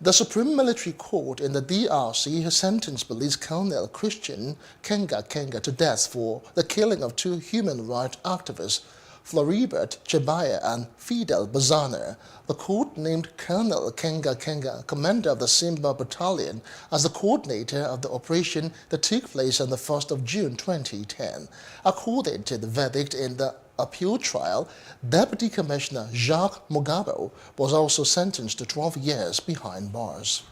The Supreme Military Court in the DRC has sentenced Police Colonel Christian Kenga to death for the killing of 2 human rights activists, Floribert Chebaye and Fidel Bazana. The court named Colonel Kenga commander of the Simba Battalion as the coordinator of the operation that took place on the 1st of June 2010. According to the verdict in the appeal trial, Deputy Commissioner Jacques Mugabo was also sentenced to 12 years behind bars.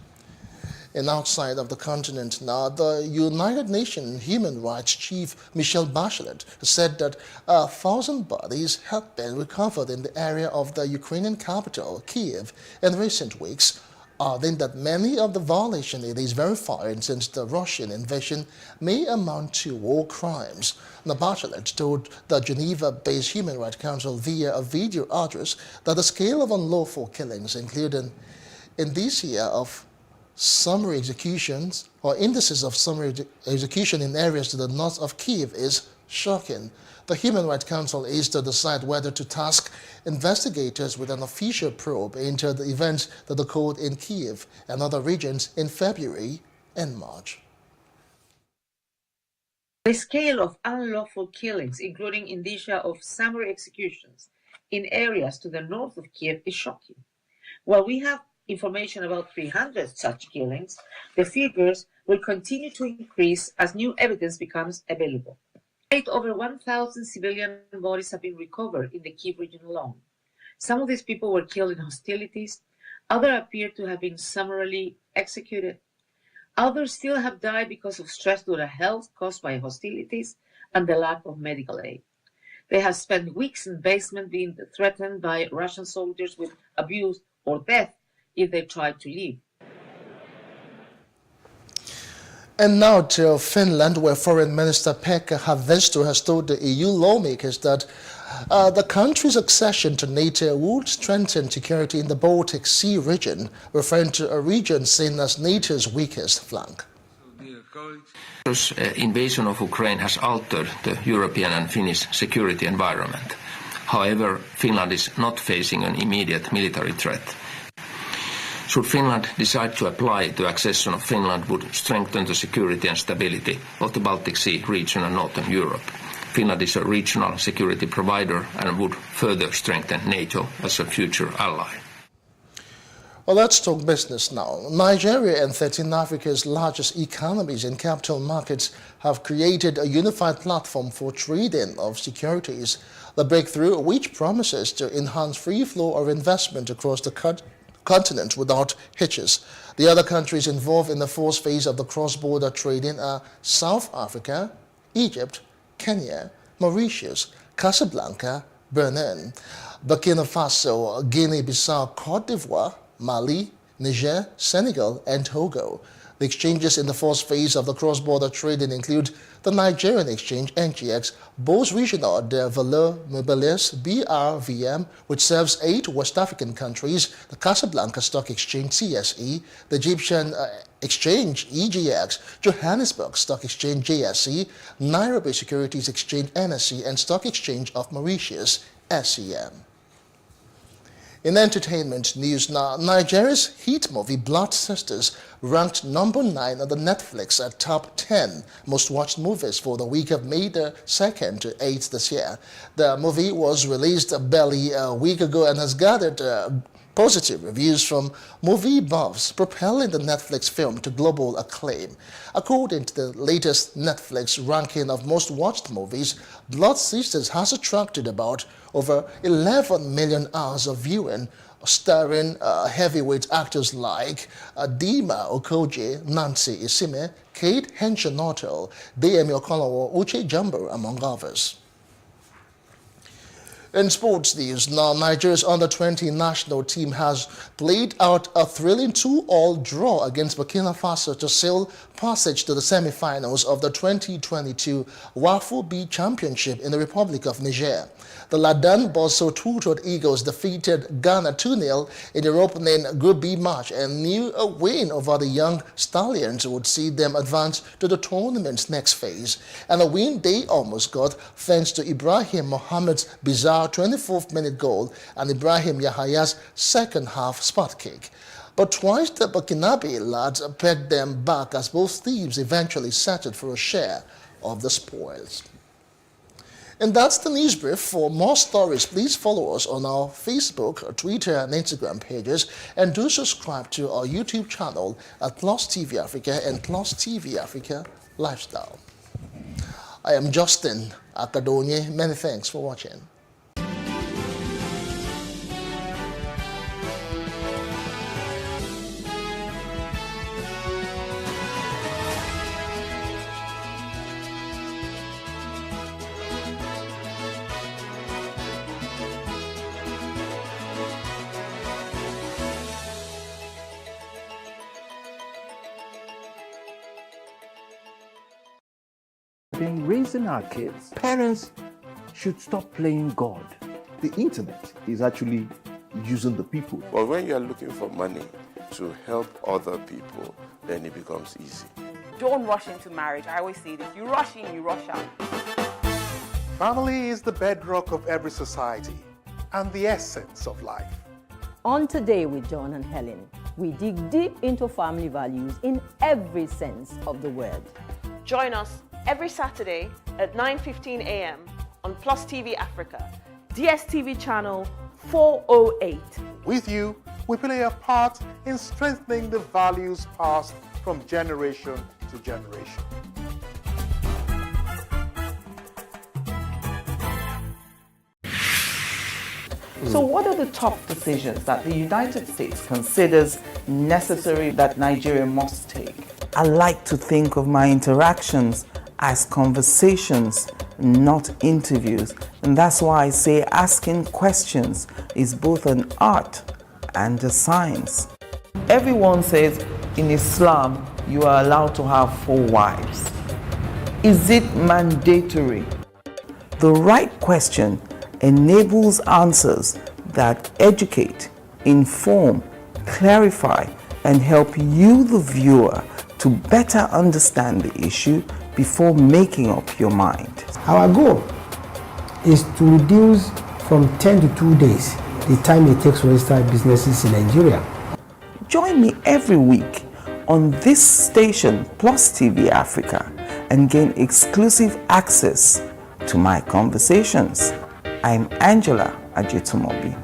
And outside of the continent now, the United Nations Human Rights Chief Michelle Bachelet said that 1,000 bodies have been recovered in the area of the Ukrainian capital, Kyiv, in recent weeks, adding that many of the violations it is verifying since the Russian invasion may amount to war crimes. Now, Bachelet told the Geneva-based Human Rights Council via a video address that the scale of unlawful killings, including in this year of summary executions or indices of summary execution in areas to the north of Kyiv, is shocking. The Human Rights Council is to decide whether to task investigators with an official probe into the events that occurred in Kyiv and other regions in February and March.
The scale of unlawful killings, including indicia of summary executions in areas to the north of Kyiv, is shocking. While we have information about 300 such killings, the figures will continue to increase as new evidence becomes available. Over 1,000 civilian bodies have been recovered in the Kyiv region alone. Some of these people were killed in hostilities, others appear to have been summarily executed. Others still have died because of stress to their health caused by hostilities and the lack of medical aid. They have spent weeks in basements being threatened by Russian soldiers with abuse or death if they tried to leave.
And now to Finland, where Foreign Minister Pekka Haavisto has told the EU lawmakers that the country's accession to NATO would strengthen security in the Baltic Sea region, referring to a region seen as NATO's weakest flank.
Russia's invasion of Ukraine has altered the European and Finnish security environment. However, Finland is not facing an immediate military threat. Should Finland decide to apply, the accession of Finland would strengthen the security and stability of the Baltic Sea region and Northern Europe. Finland is a regional security provider and would further strengthen NATO as a future ally.
Well, let's talk business now. Nigeria and 13 Africa's largest economies and capital markets have created a unified platform for trading of securities. The breakthrough, which promises to enhance free flow of investment across the continent without hitches. The other countries involved in the fourth phase of the cross-border trading are South Africa, Egypt, Kenya, Mauritius, Casablanca, Benin, Burkina Faso, Guinea-Bissau, Cote d'Ivoire, Mali, Niger, Senegal, and Togo. The exchanges in the first phase of the cross-border trading include the Nigerian exchange NGX, Bourse Regional de Valeurs Mobiliers BRVM, which serves 8 West African countries, the Casablanca Stock Exchange CSE, the Egyptian Exchange EGX, Johannesburg Stock Exchange JSE, Nairobi Securities Exchange NSE, and Stock Exchange of Mauritius SEM. In entertainment news now, Nigeria's hit movie Blood Sisters ranked number 9 on the Netflix top 10 most watched movies for the week of May the 2nd to 8th this year. The movie was released barely a week ago and has gathered positive reviews from movie buffs, propelling the Netflix film to global acclaim. According to the latest Netflix ranking of most watched movies, Blood Sisters has attracted about over 11 million hours of viewing, starring heavyweight actors like Dima Okoje, Nancy Isime, Kate Henshaw-Nortel, Deyemi Okonlawon, Uche Jumbo, among others. In sports news, now Nigeria's under-20 national team has played out a thrilling 2-2 draw against Burkina Faso to seal passage to the semi-finals of the 2022 WAFU B Championship in the Republic of Niger. The Ladan Bosso tutored Eagles defeated Ghana 2-0 in their opening Group B match and knew a win over the young Stallions would see them advance to the tournament's next phase. And a win they almost got thanks to Ibrahim Mohamed's bizarre 24th-minute goal and Ibrahim Yahaya's second-half spot kick. But twice the Burkinabe lads pegged them back as both teams eventually settled for a share of the spoils. And that's the news brief. For more stories, please follow us on our Facebook, Twitter, and Instagram pages, and do subscribe to our YouTube channel at PlusTvAfrica and PlusTvAfrica Lifestyle. I am Justin Akadonye. Many thanks for watching.
In raising our kids, parents should stop playing God.
The internet is actually using the people.
But when you are looking for money to help other people, then it becomes easy.
Don't rush into marriage. I always say this. You rush in, you rush out.
Family is the bedrock of every society and the essence of life.
On Today with John and Helen, we dig deep into family values in every sense of the word.
Join us every Saturday at 9:15 a.m. on PlusTvAfrica, DSTV channel 408.
With you, we play a part in strengthening the values passed from generation to generation.
So what are the top decisions that the United States considers necessary that Nigeria must take? I like to think of my interactions as conversations, not interviews. And that's why I say asking questions is both an art and a science. Everyone says in Islam, you are allowed to have 4 wives. Is it mandatory? The right question enables answers that educate, inform, clarify, and help you, the viewer, to better understand the issue before making up your mind.
Our goal is to reduce from 10 to 2 days the time it takes to register businesses in Nigeria.
Join me every week on this station, PlusTvAfrica, and gain exclusive access to my conversations. I'm Angela Ajetumobi.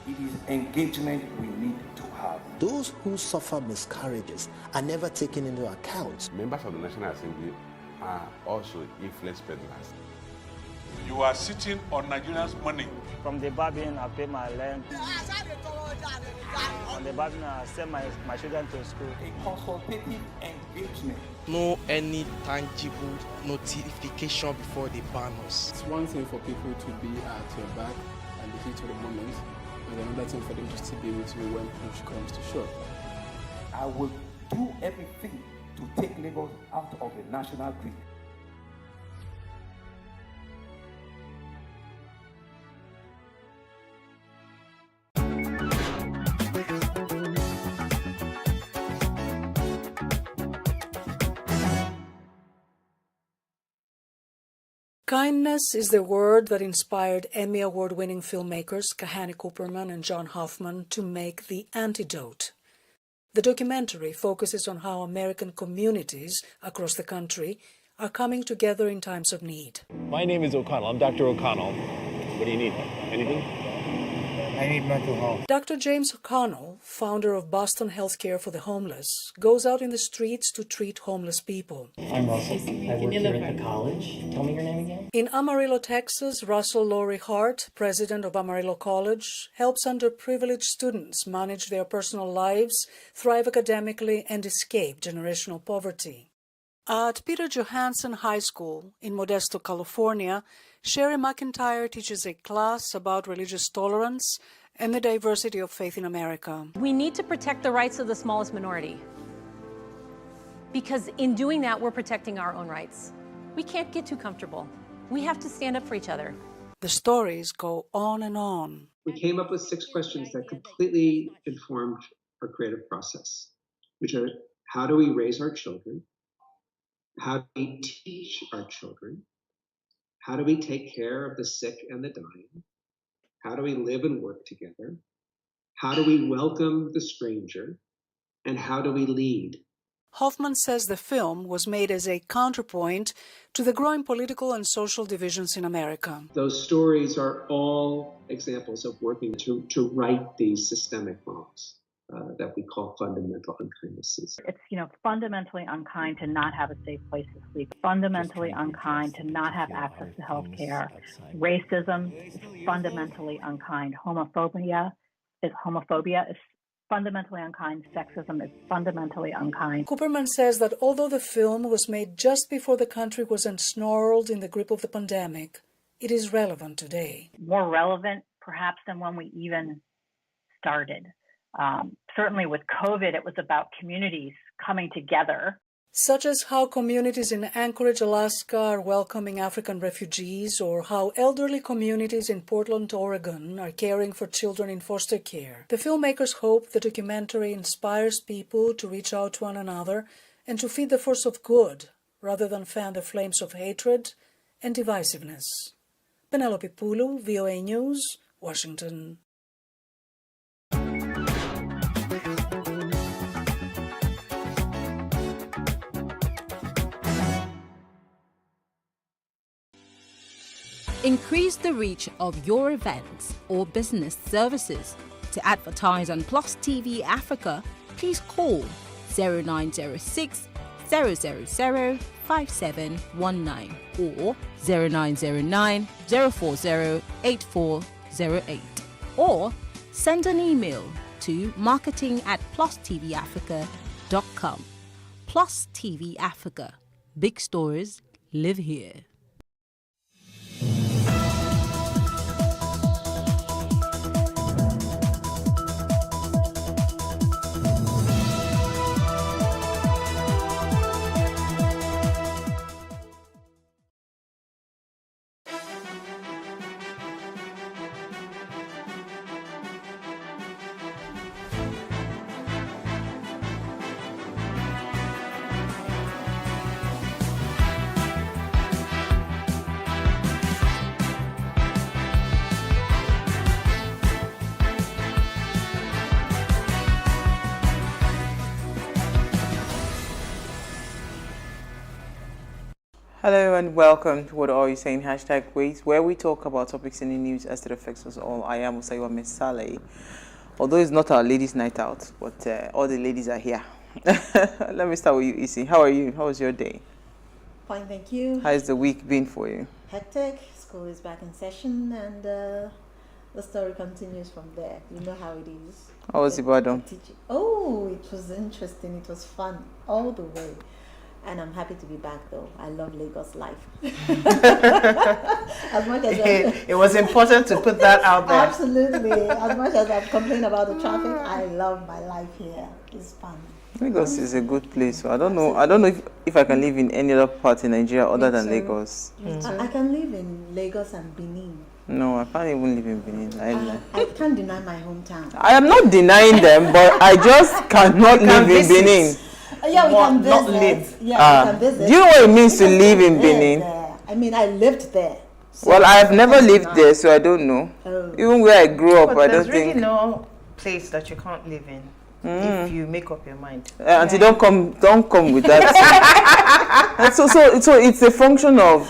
It is engagement we need to have.
Those who suffer miscarriages are never taken into account.
Members of the National Assembly are also influence peddlers.
You are sitting on Nigerians' money.
From the barbing, I pay my rent.
I'm about to send my children to school.
A consultative engagement.
No any tangible notification before they ban us.
It's one thing for people to be at your back and the heat of the moment, and another thing for them to still be with you when push comes to shove.
I will do everything to take Lagos out of the national grid.
Kindness is the word that inspired Emmy Award-winning filmmakers Kahani Cooperman and John Hoffman to make The Antidote. The documentary focuses on how American communities across the country are coming together in times of need.
My name is O'Connell. I'm Dr. O'Connell. What do you need? Anything? I need mental health.
Dr. James O'Connell, founder of Boston Healthcare for the Homeless, goes out in the streets to treat homeless people.
I'm Russell. I work here at the college. Tell me your name again.
In Amarillo, Texas, Russell Laurie Hart, president of Amarillo College, helps underprivileged students manage their personal lives, thrive academically, and escape generational poverty. At Peter Johansen High School in Modesto, California, Sherry McIntyre teaches a class about religious tolerance and the diversity of faith in America.
We need to protect the rights of the smallest minority, because in doing that, we're protecting our own rights. We can't get too comfortable. We have to stand up for each other.
The stories go on and on.
We came up with 6 questions that completely informed our creative process, which are: how do we raise our children? How do we teach our children? How do we take care of the sick and the dying? How do we live and work together? How do we welcome the stranger? And how do we lead?
Hoffman says the film was made as a counterpoint to the growing political and social divisions in America.
Those stories are all examples of working to right these systemic wrongs that we call fundamental unkindnesses.
It's, fundamentally unkind to not have a safe place to sleep. Fundamentally unkind to not have access to health care. Racism is fundamentally unkind. Homophobia is fundamentally unkind. Sexism is fundamentally unkind.
Cooperman says that although the film was made just before the country was ensnarled in the grip of the pandemic, it is relevant today.
More relevant, perhaps, than when we even started. Certainly with COVID, it was about communities coming together.
Such as how communities in Anchorage, Alaska are welcoming African refugees, or how elderly communities in Portland, Oregon are caring for children in foster care. The filmmakers hope the documentary inspires people to reach out to one another and to feed the force of good rather than fan the flames of hatred and divisiveness. Penelope Pulu, VOA News, Washington.
Increase the reach of your events or business services. To advertise on Plus TV Africa, please call 0906 000 5719 or 0909 040 8408, or send an email to marketing@plustvafrica.com. Plus TV Africa. Big stories live here.
Hello and welcome to What Are You Saying? #Ways, where we talk about topics in the news as it affects us all. I am Usaiwa Miss Saleh. Although it's not our ladies' night out, but all the ladies are here. Let me start with you, Isi. How are you? How was your day?
Fine, thank you.
How's the week been for you?
Hectic. School is back in session, and
the story continues from there. You know how it is.
How was Ibadan?
Oh, it was interesting. It was fun all the way. And I'm happy to be back, though. I love Lagos life. As much as
it was important to put that out there.
Absolutely. As much as I've complained about the traffic, I love my life here. It's fun.
Lagos is a good place. So I don't know if I can live in any other part in Nigeria other than Lagos.
I can live in Lagos and Benin.
No, I can't even live in Benin.
I can't deny my hometown.
I am not denying them, but I just cannot live in Benin.
Yeah, we can visit. Not live. Yeah, we can visit.
Do you know what it means to live in Benin?
I mean, I lived there.
So well, I have never lived there, so I don't know. Oh. Even where I grew up, I don't think.
There's really no place that you can't live in if you make up your mind.
Auntie, don't come with that. so it's a function of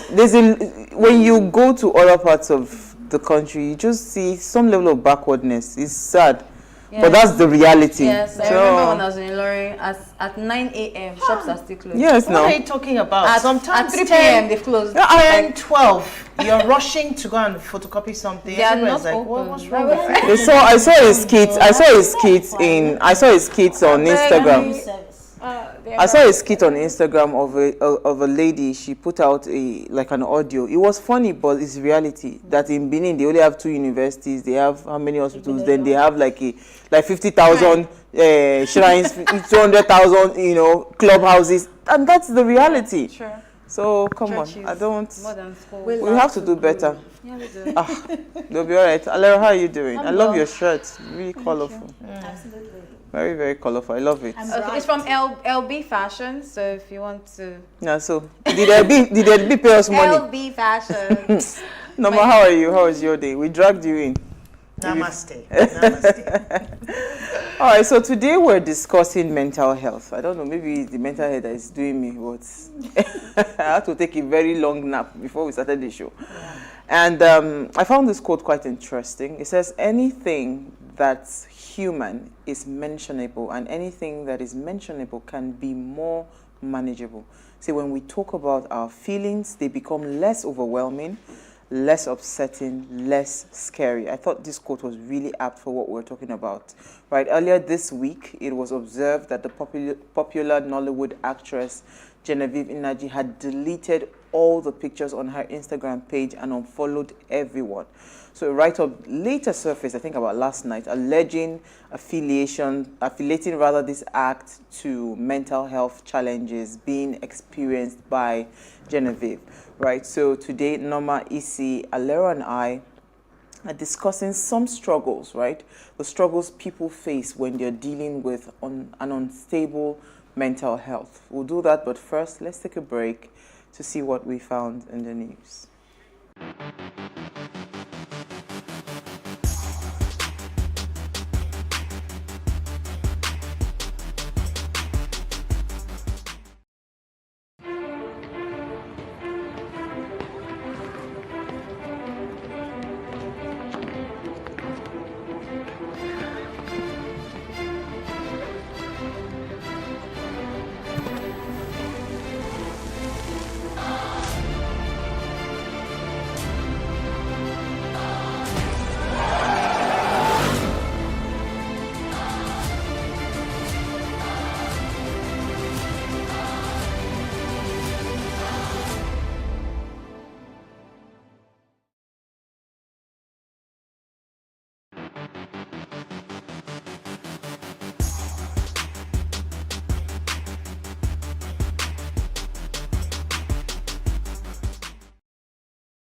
when you go to other parts of the country, you just see some level of backwardness. It's sad. Yes. But that's the reality.
Yes, I remember when I was in Ilorin, at 9 a.m. shops are still closed.
Yes,
what are you talking about?
Sometimes at 3 p.m. they've closed.
Yeah, 12. You're rushing to go and photocopy something.
They are not
like,
open.
What's wrong with you?
I saw his skits. I saw his skits on Instagram. I saw a skit on Instagram of a lady. She put out an audio. It was funny, but it's reality that in Benin they only have 2 universities. They have how many hospitals? Then they have like 50,000 shrines, 200,000 clubhouses, and that's the reality.
Sure.
So come
Churches,
on, I don't.
Modern school.
We have to do better.
Yeah, we do.
They'll be all right. Alera, how are you doing? I love your shirt. Really
Thank
colorful.
Absolutely.
Very, very colorful. I love it.
It's from LB Fashion, so if you want to.
Yeah, so did LB pay us money?
LB Fashion.
Norma, how are you? How was your day? We dragged you in.
Namaste. Namaste.
All right, so today we're discussing mental health. I don't know, maybe it's the mental health that is doing me, but I had to take a very long nap before we started the show. Yeah. And I found this quote quite interesting. It says, anything that's human is mentionable, and anything that is mentionable can be more manageable. See, when we talk about our feelings, they become less overwhelming, less upsetting, less scary. I thought this quote was really apt for what we're talking about. Right, earlier this week, it was observed that the popular Nollywood actress Genevieve Inaji had deleted all the pictures on her Instagram page and unfollowed everyone. So a write-up later surfaced, I think about last night, affiliating this act to mental health challenges being experienced by Genevieve. Right, so today Norma, Isi, Alera and I are discussing some struggles, right? The struggles people face when they're dealing with an unstable mental health. We'll do that, but first, let's take a break to see what we found in the news.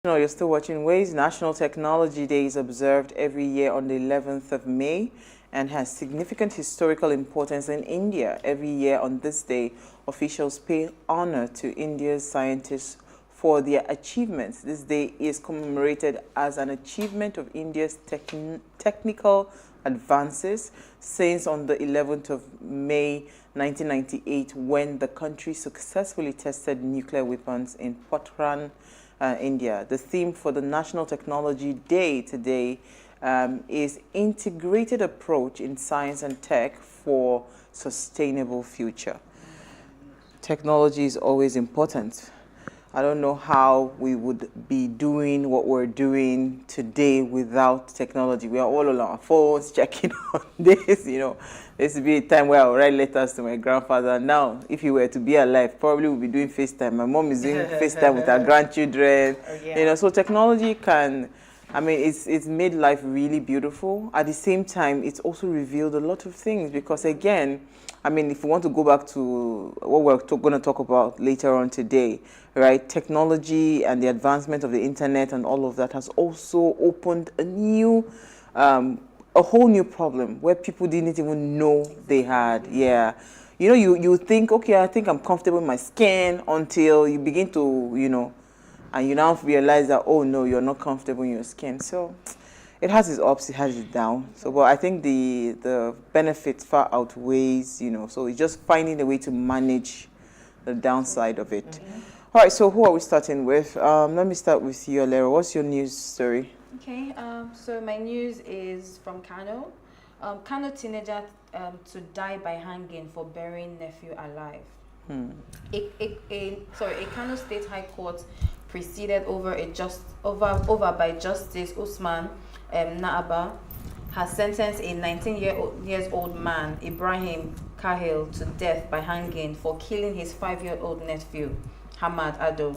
You're still watching Ways. National Technology Day is observed every year on the 11th of May and has significant historical importance in India. Every year on this day, officials pay honor to India's scientists for their achievements. This day is commemorated as an achievement of India's technical advances since on the 11th of May 1998, when the country successfully tested nuclear weapons in Pokhran, India. The theme for the National Technology Day today is Integrated Approach in Science and Tech for Sustainable Future. Technology is always important. I don't know how we would be doing what we're doing today without technology. We are all on our phones checking on this, you know. There used to be a time where I would write letters to my grandfather. Now, if he were to be alive, probably we'll be doing FaceTime. My mom is doing FaceTime with her grandchildren. You know, so technology can, I mean, it's made life really beautiful. At the same time, it's also revealed a lot of things because, again, I mean, if we want to go back to what we're going to talk about later on today, right? Technology and the advancement of the internet and all of that has also opened a new, a whole new problem where people didn't even know they had. Yeah. You know, you think, okay, I think I'm comfortable in my skin until you begin to, you know, and you now realize that, oh, no, you're not comfortable in your skin. So it has its ups, it has its downs. So, but I think the benefits far outweighs, you know, so it's just finding a way to manage the downside of it. All right, so who are we starting with? Let me start with you, Alera. What's your news story?
Okay, so my news is from Kano. Kano teenager to die by hanging for burying nephew alive. A Kano State High Court proceeded over by Justice Usman Naaba has sentenced a 19-year-old man, Ibrahim Kahil, to death by hanging for killing his 5-year-old nephew, Hamad Ado.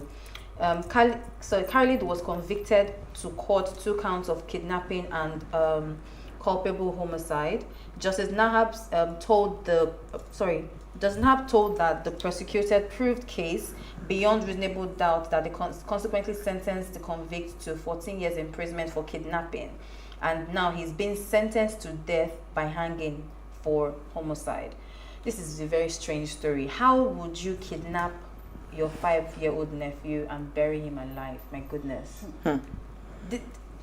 Khalid was convicted to court 2 counts of kidnapping and culpable homicide. Justice Nahab told that the prosecuted proved case beyond reasonable doubt that they consequently sentenced the convict to 14 years imprisonment for kidnapping, and now he's been sentenced to death by hanging for homicide. This is a very strange story. How would you kidnap your 5-year-old nephew and bury him alive? My goodness.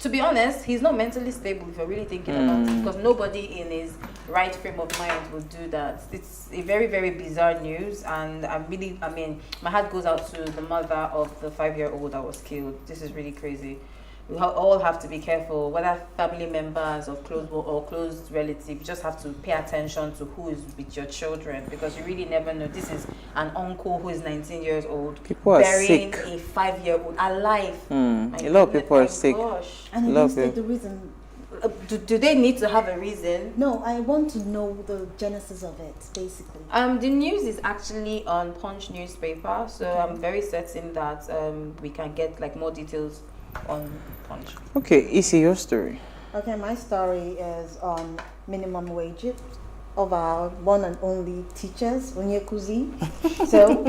To be honest, he's not mentally stable if you're really thinking about it, because nobody in his right frame of mind would do that. It's a very, very bizarre news, and my heart goes out to the mother of the 5-year-old that was killed. This is really crazy. We all have to be careful, whether family members or close relatives. You just have to pay attention to who is with your children, because you really never know. This is an uncle who is 19 years old
People are
burying
sick.
a 5-year-old alive.
A lot of people are sick.
Gosh.
And I state the reason.
Do they need to have a reason?
No, I want to know the genesis of it, basically.
The news is actually on Punch newspaper, so I'm very certain that we can get like more details on Punch.
Okay, Isi, your story.
Okay, my story is on minimum wage of our one and only teachers, Onyekuzi. So,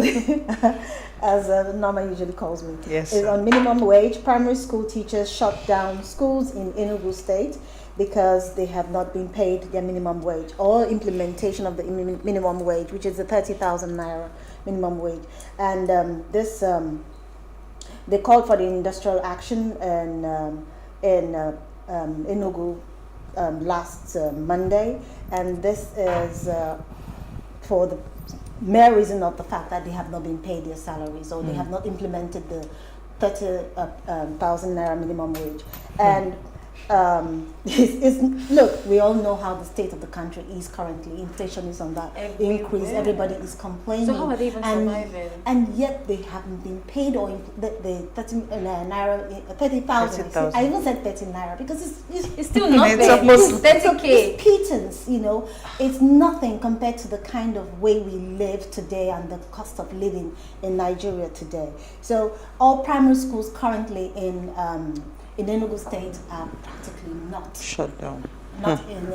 as Norma usually calls me.
Yes.
Is on minimum wage. Primary school teachers shut down schools in Enugu State because they have not been paid their minimum wage, or implementation of the minimum wage, which is the 30,000 naira minimum wage. And they called for the industrial action in Enugu last Monday, and this is for the mere reason of the fact that they have not been paid their salaries, or they have not implemented the 30,000 naira minimum wage. And look, we all know how the state of the country is currently. Inflation is on that increase. Everybody is complaining.
So how are they even surviving?
And yet they haven't been paid, or the 30,000. I even said 30 naira because
it's still not big. It's 30K.
It's pittance, you know. It's nothing compared to the kind of way we live today and the cost of living in Nigeria today. So all primary schools currently in Enugu State are practically not
shut down.
Not in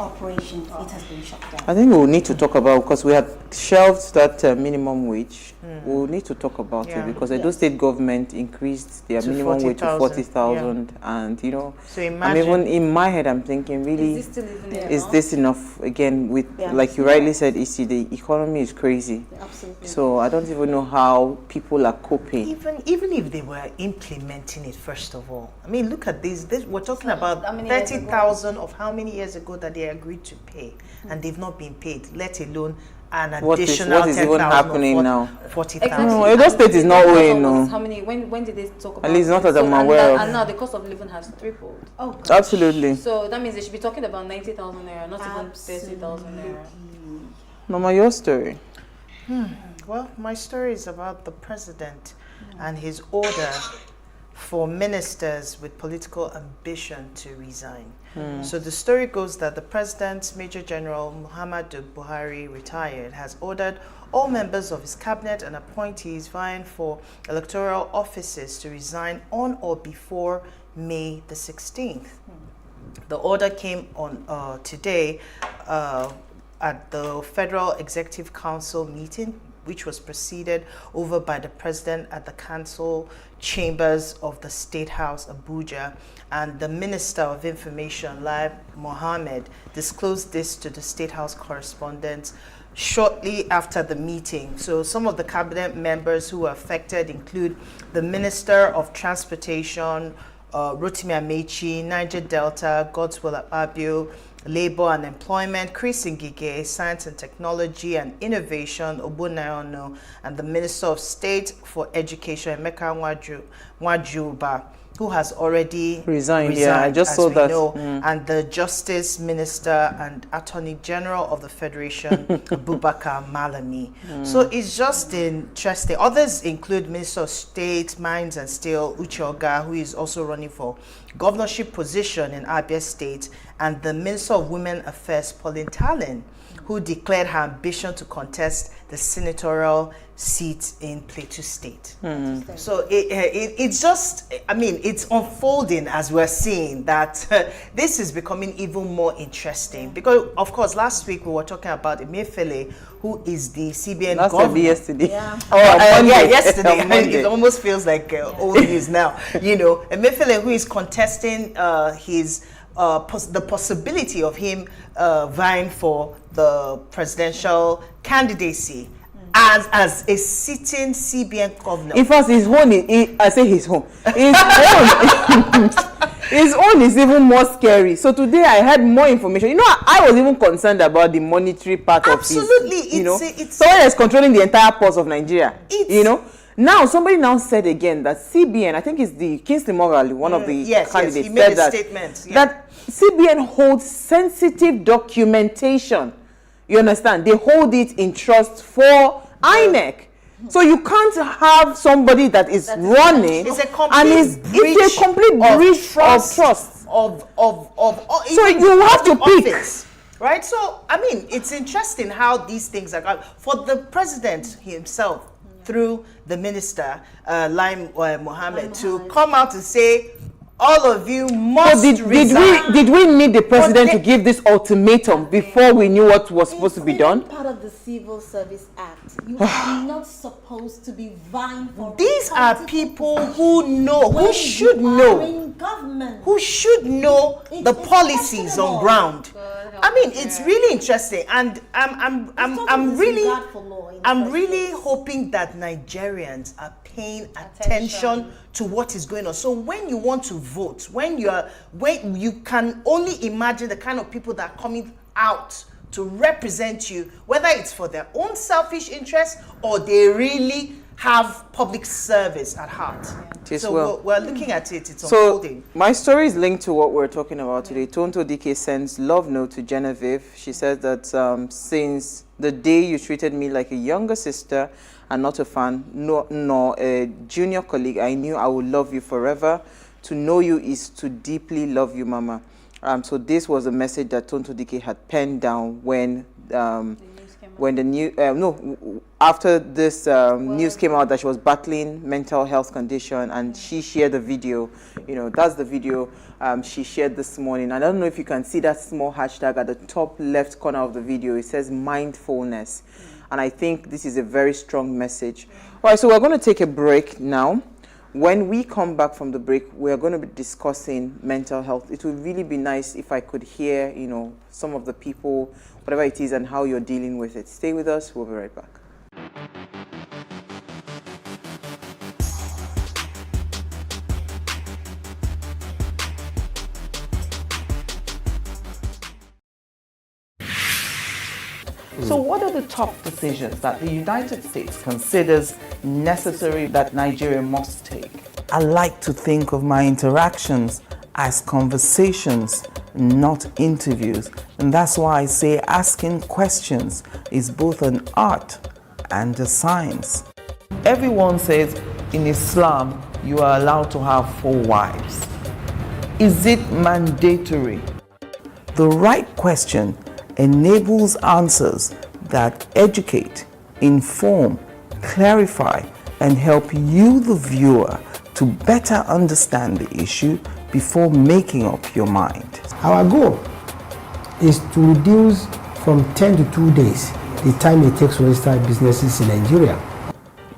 operation. It has been shut down.
I think we'll need to talk about, because we had shelved that minimum wage. We'll need to talk about it, because the Edo State government increased their minimum wage to 40,000, and you know,
so imagine,
even in my head, I'm thinking, really, is this enough? Again, with like you rightly said, Isi, the economy is crazy.
Absolutely.
So I don't even know how people are coping.
Even if they were implementing it, first of all, I mean, look at this. We're talking about 30,000 of how many years ago that they agreed to pay, and they've not been paid, let alone an additional
what is even happening now?
40,000.
No, Edo State is not owing. No.
How many? When did they talk about?
At least not
it?
as I'm aware of.
And now the cost of living has tripled.
Oh, gosh.
Absolutely.
So that means they should be talking about 90,000 naira, not even 30,000 naira.
Norma, your story.
Well, my story is about the president. and his order for ministers with political ambition to resign. So the story goes that the president, Major General Muhammadu Buhari, retired, has ordered all members of his cabinet and appointees vying for electoral offices to resign on or before May the 16th. The order came on today at the Federal Executive Council meeting, which was presided over by the president at the council chambers of the State House, Abuja. And the Minister of Information, Lai Mohammed, disclosed this to the State House correspondents shortly after the meeting. So some of the cabinet members who were affected include the Minister of Transportation, Rotimi Amechi, Niger Delta, Godswill Akpabio, Labour and Employment, Chris Ngige, Science and Technology and Innovation, Obunayono, and the Minister of State for Education, Emeka Nwajuba, who has already resigned.
Yeah, I just saw that.
And the Justice Minister and Attorney General of the Federation, Abubakar Malami. So it's just interesting. Others include Minister of State, Mines and Steel, Uche Oga, who is also running for governorship position in Abia State, and the Minister of Women Affairs, Pauline Tallen, who declared her ambition to contest the senatorial seat in Plateau State. So it's just, I mean, it's unfolding as we're seeing that this is becoming even more interesting. Because, of course, last week we were talking about Emefiele, who is the CBN governor.
Yesterday.
Yesterday. It almost feels like old news now. You know, Emefiele, who is contesting the possibility of him vying for the presidential candidacy as a sitting CBN governor.
In fact, his own, I say his own. His own is even more scary. So today I had more information. You know, I was even concerned about the monetary part of his.
Absolutely.
You know, someone is controlling the entire purse of Nigeria. You know. Now, somebody now said again that CBN, I think it's the Kingsley Moghalu, one of the candidates,
he made a statement.
That CBN holds sensitive documentation. You understand? They hold it in trust for INEC. So you can't have somebody that is running
it's a complete
and it's a complete breach of trust.
So
you have to pick.
Right? So, I mean, it's interesting how these things are going. For the president himself, through the minister, Lai Mohammed, to come out and say, all of you must resign.
Did we need the president to give this ultimatum before we knew what was supposed to be done?
Part of the Civil Service Act, you are not supposed to be vying for.
These are people who know, who should know, the policies on ground. I mean, it's really interesting, and I'm really hoping that Nigerians are paying attention to what is going on. So when you want to vote, when you can only imagine the kind of people that are coming out to represent you, whether it's for their own selfish interests or they really have public service at heart. So we're looking at it, it's unfolding.
My story is linked to what we're talking about today. Tonto Dike sends love note to Genevieve. She says that since the day you treated me like a younger sister and not a fan, nor a junior colleague, I knew I would love you forever. To know you is to deeply love you, Mama. So this was a message that Tonto Dike had penned down when after this news came out that she was battling mental health condition, and she shared the video. You know, that's the video she shared this morning. I don't know if you can see that small hashtag at the top left corner of the video. It says mindfulness. And I think this is a very strong message. All right, so we're going to take a break now. When we come back from the break, we're going to be discussing mental health. It would really be nice if I could hear, you know, some of the people, whatever it is, and how you're dealing with it. Stay with us. We'll be right back. So what are the top decisions that the United States considers necessary that Nigeria must take? I like to think of my interactions as conversations, not interviews. And that's why I say asking questions is both an art and a science. Everyone says, in Islam, you are allowed to have 4 wives. Is it mandatory? The right question enables answers that educate, inform, clarify, and help you, the viewer, to better understand the issue before making up your mind.
Our goal is to reduce from 10 to 2 days the time it takes to register businesses in Nigeria.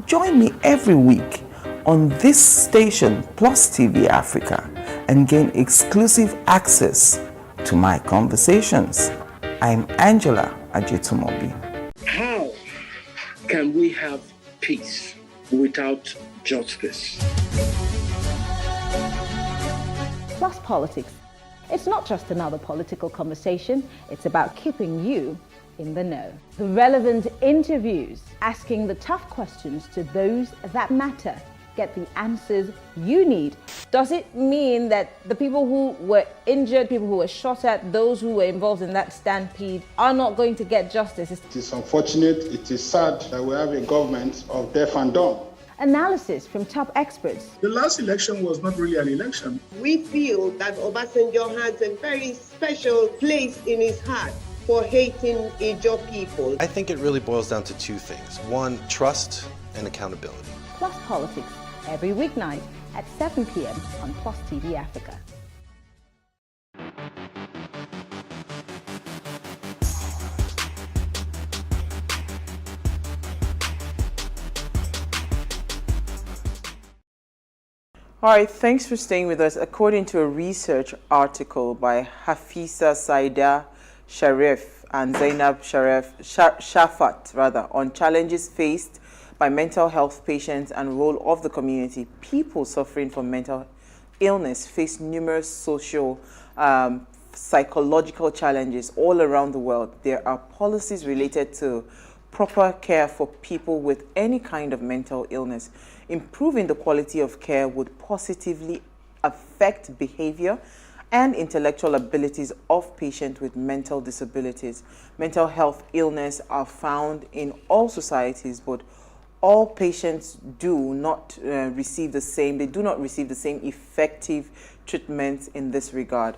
Join me every week on this station, PlusTvAfrica, and gain exclusive access to my conversations. I'm Angela Ajetumobi.
How can we have peace without justice?
Plus Politics. It's not just another political conversation, it's about keeping you in the know. The relevant interviews, asking the tough questions to those that matter. Get the answers you need. Does it mean that the people who were injured, people who were shot at, those who were involved in that stampede are not going to get justice?
It is unfortunate, it is sad that we have a government of deaf and dumb.
Analysis from top experts.
The last election was not really an election.
We feel that Obasanjo has a very special place in his heart for hating Ijaw people.
I think it really boils down to 2 things. 1, trust and accountability.
Plus Politics, every weeknight at 7 p.m. on Plus TV Africa.
All right, thanks for staying with us. According to a research article by Hafisa Saida Sharif and Zainab Shafat on challenges faced by mental health patients and role of the community, people suffering from mental illness face numerous social, psychological challenges all around the world. There are policies related to proper care for people with any kind of mental illness. Improving the quality of care would positively affect behavior and intellectual abilities of patients with mental disabilities. Mental health illness are found in all societies, but all patients do not receive the same effective treatment in this regard.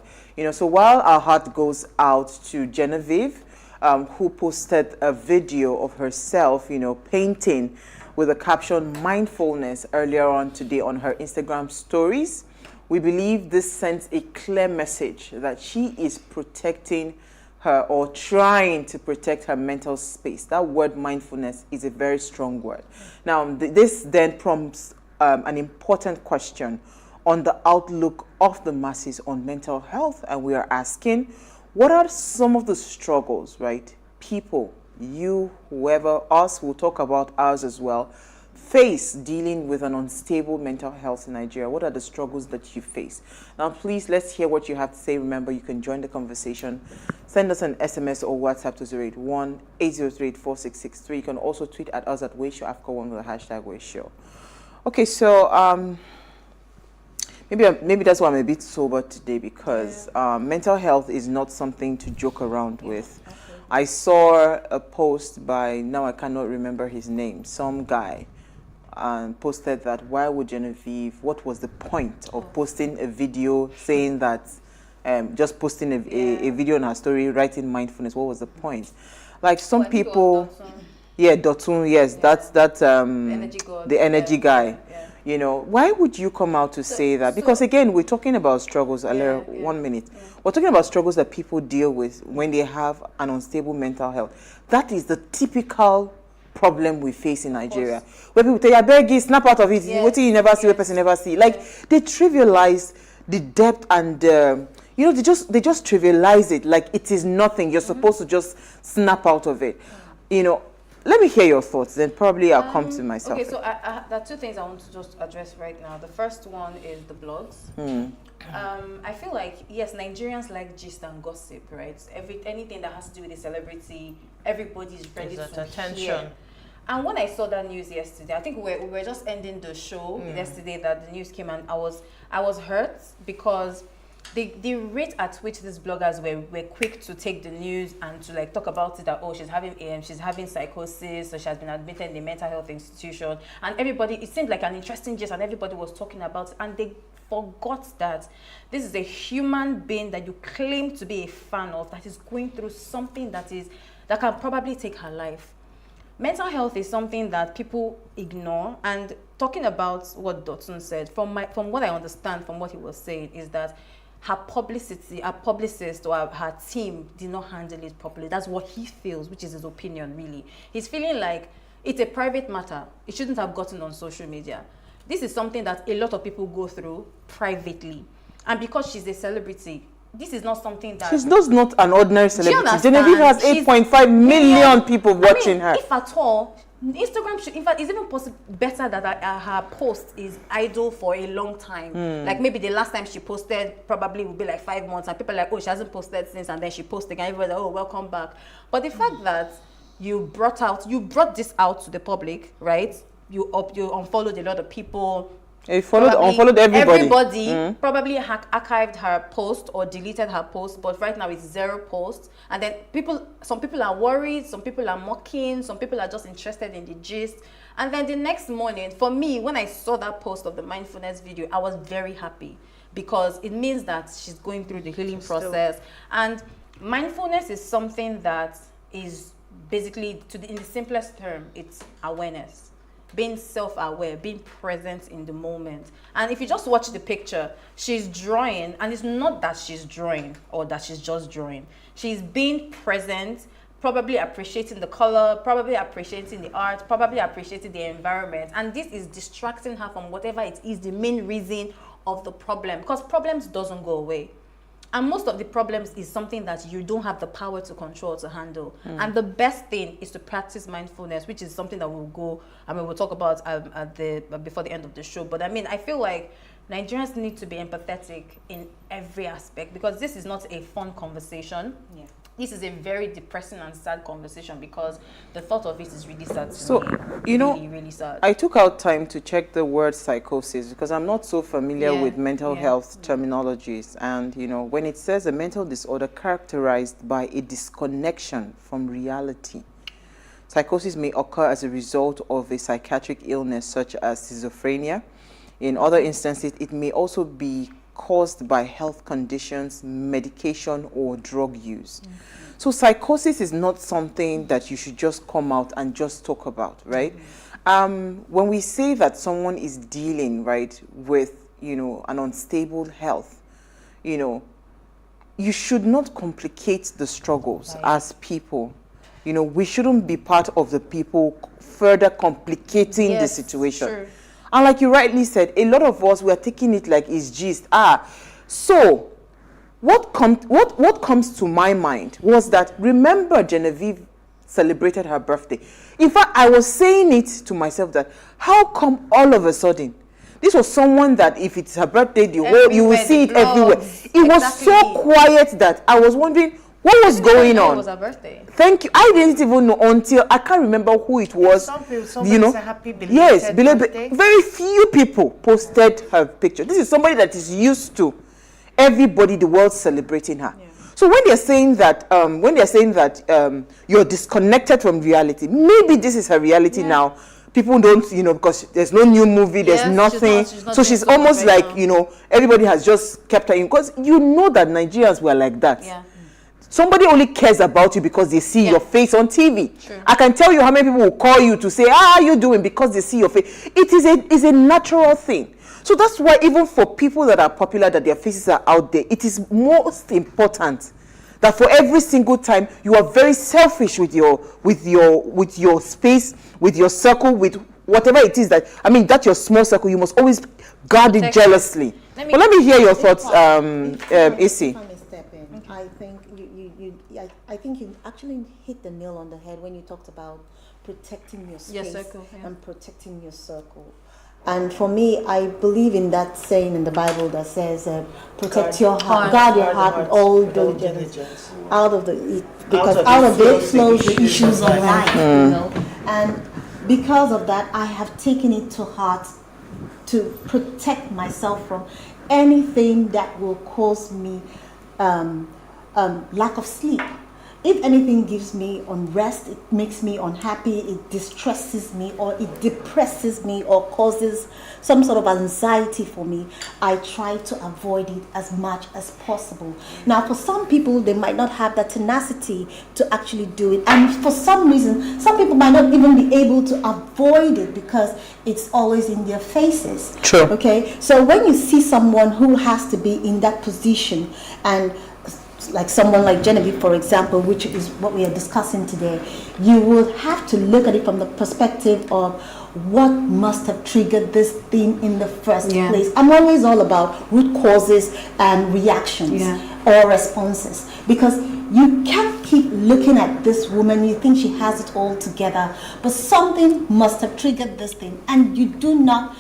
So while our heart goes out to Genevieve, who posted a video of herself, painting with the caption mindfulness earlier on today on her Instagram stories, we believe this sends a clear message that she is protecting her or trying to protect her mental space. That word mindfulness is a very strong word. Now, this then prompts an important question on the outlook of the masses on mental health, and we are asking, what are some of the struggles, right? People, you, whoever, us, we'll talk about ours as well, face dealing with an unstable mental health in Nigeria. What are the struggles that you face? Now, please, let's hear what you have to say. Remember, you can join the conversation. Send us an SMS or WhatsApp to 081-803-4663. You can also tweet at us at WaysHowAfrica1 with the hashtag WaysShow. Okay, so maybe that's why I'm a bit sober today, because mental health is not something to joke around with. Okay. I saw a post by, now I cannot remember his name, some guy, posted that, why would Genevieve, what was the point of posting a video saying that, just posting a video on her story, writing mindfulness, what was the point? Like some people, Dotun, yes, that's the energy guy. Why would you come out to say that? Because again, we're talking about struggles. 1 minute. We're talking about struggles that people deal with when they have an unstable mental health. That is the typical problem we face in Nigeria. Where people say, I beg you, snap out of it. What do you never see, what person never see? Like, they trivialize the depth and, they just trivialize it like it is nothing. You're supposed to just snap out of it. Let me hear your thoughts, then probably I'll come to myself.
Okay, so there are 2 things I want to just address right now. The first one is the blogs. I feel like, yes, Nigerians like gist and gossip, right? Anything that has to do with a celebrity, everybody's ready to attention. Hear. And when I saw that news yesterday, I think we were just ending the show yesterday that the news came, and I was hurt because the rate at which these bloggers were quick to take the news and to like talk about it, that she's having psychosis, so she has been admitted in a mental health institution, and everybody, it seemed like an interesting gist, and everybody was talking about it, and they forgot that this is a human being that you claim to be a fan of, that is going through something that can probably take her life. Mental health is something that people ignore, and talking about what Dotun said, from what I understand from what he was saying, is that her publicist or her team did not handle it properly. That's what he feels, which is his opinion, really. He's feeling like it's a private matter. It shouldn't have gotten on social media. This is something that a lot of people go through privately. And because she's a celebrity, this is not something that...
She's not an ordinary celebrity. Genevieve has 8.5 million people watching her.
If at all, Instagram should, in fact, it's even better that her post is idle for a long time. Like maybe the last time she posted probably would be like 5 months, and people are like, oh, she hasn't posted since, and then she posted again. Everybody's like, oh, welcome back. But the fact that you brought this out to the public, right? You unfollowed a lot of people.
You unfollowed everybody.
Everybody probably archived her post or deleted her post, but right now it's 0 posts. And then some people are worried, some people are mocking, some people are just interested in the gist. And then the next morning, for me, when I saw that post of the mindfulness video, I was very happy, because it means that she's going through the healing process. And mindfulness is something that is basically, in the simplest term, it's awareness. Being self-aware, being present in the moment. And if you just watch the picture, she's drawing, and it's not that she's drawing or that she's just drawing. She's being present, probably appreciating the color, probably appreciating the art, probably appreciating the environment. And this is distracting her from whatever it is the main reason of the problem, because problems doesn't go away. And most of the problems is something that you don't have the power to control, to handle. And the best thing is to practice mindfulness, which is something that we'll talk about before the end of the show. But I mean, I feel like Nigerians need to be empathetic in every aspect, because this is not a fun conversation. Yeah. This is a very depressing and sad conversation, because the thought of it is really sad to me. Really, really sad.
I took out time to check the word psychosis, because I'm not so familiar with mental health terminologies. And, when it says a mental disorder characterized by a disconnection from reality, psychosis may occur as a result of a psychiatric illness such as schizophrenia. In other instances, it may also be caused by health conditions, medication, or drug use. So psychosis is not something that you should just come out and just talk about, right? When we say that someone is dealing, right, with, an unstable health, you should not complicate the struggles as people. We shouldn't be part of the people further complicating the situation. True. And like you rightly said, a lot of us, we are taking it like it's gist. So what comes to my mind was that, remember, Genevieve celebrated her birthday. In fact, I was saying it to myself that, how come all of a sudden, this was someone that if it's her birthday, you will see it everywhere. It was so quiet that I was wondering, what was going on? It was her birthday. Thank you. I didn't even know until I can't remember who it was.
Somebody said happy belated birthday.
Very few people posted her picture. This is somebody that is used to everybody, the world celebrating her. Yeah. So when they're saying that, you're disconnected from reality, maybe this is her reality now. People don't, because there's no new movie, there's nothing. She's almost like, everybody has just kept her in, because that Nigerians were like that. Yeah. Somebody only cares about you because they see your face on TV. True. I can tell you how many people will call you to say, how are you doing, because they see your face. It is a natural thing. So that's why even for people that are popular, that their faces are out there, it is most important that for every single time you are very selfish with your space, with your circle, with whatever it is that your small circle, you must always guard it jealously. Let me hear your thoughts, Issy.
I think you actually hit the nail on the head when you talked about protecting your space and protecting your circle. And for me, I believe in that saying in the Bible that says, protect your heart, guard your heart with all diligence. Because out of it flows the issues of life, And because of that, I have taken it to heart to protect myself from anything that will cause me lack of sleep. If anything gives me unrest, it makes me unhappy, it distresses me, or it depresses me, or causes some sort of anxiety for me, I try to avoid it as much as possible. Now, for some people, they might not have the tenacity to actually do it. And for some reason, some people might not even be able to avoid it because it's always in their faces.
True.
Okay? So when you see someone who has to be in that position, and like someone like Genevieve, for example, which is what we are discussing today, you will have to look at it from the perspective of what must have triggered this thing in the first place. I'm always all about root causes and reactions or responses, because you can't keep looking at this woman, you think she has it all together, but something must have triggered this thing, and you do not,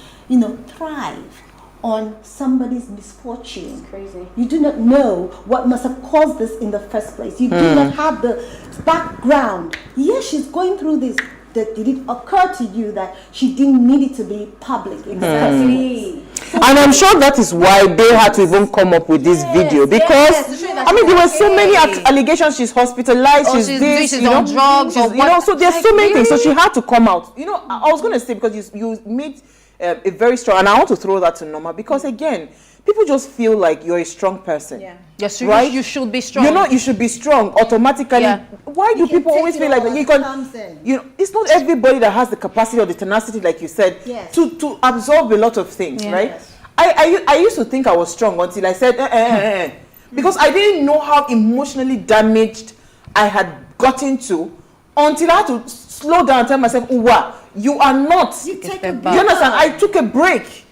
thrive on somebody's misfortune.
It's crazy.
You do not know what must have caused this in the first place. You do not have the background. Yes, she's going through this. Did it occur to you that she didn't need it to be public in the first place?
And I'm sure that is why they had to even come up with this video, because there were so many allegations. She's hospitalized, she's
on drugs,
so there's so many things. So she had to come out. I was going to say, because you made a very strong, and I want to throw that to Norma, because again, people just feel like you're a strong person.
Yes,
right?
You should be strong.
You should be strong automatically. Why do people always feel like that? It's not everybody that has the capacity or the tenacity, like you said, to absorb a lot of things, right? Yes. I used to think I was strong until I said, because I didn't know how emotionally damaged I had gotten to, until I had to slow down and tell myself, wow, you are not. You understand? I took a break.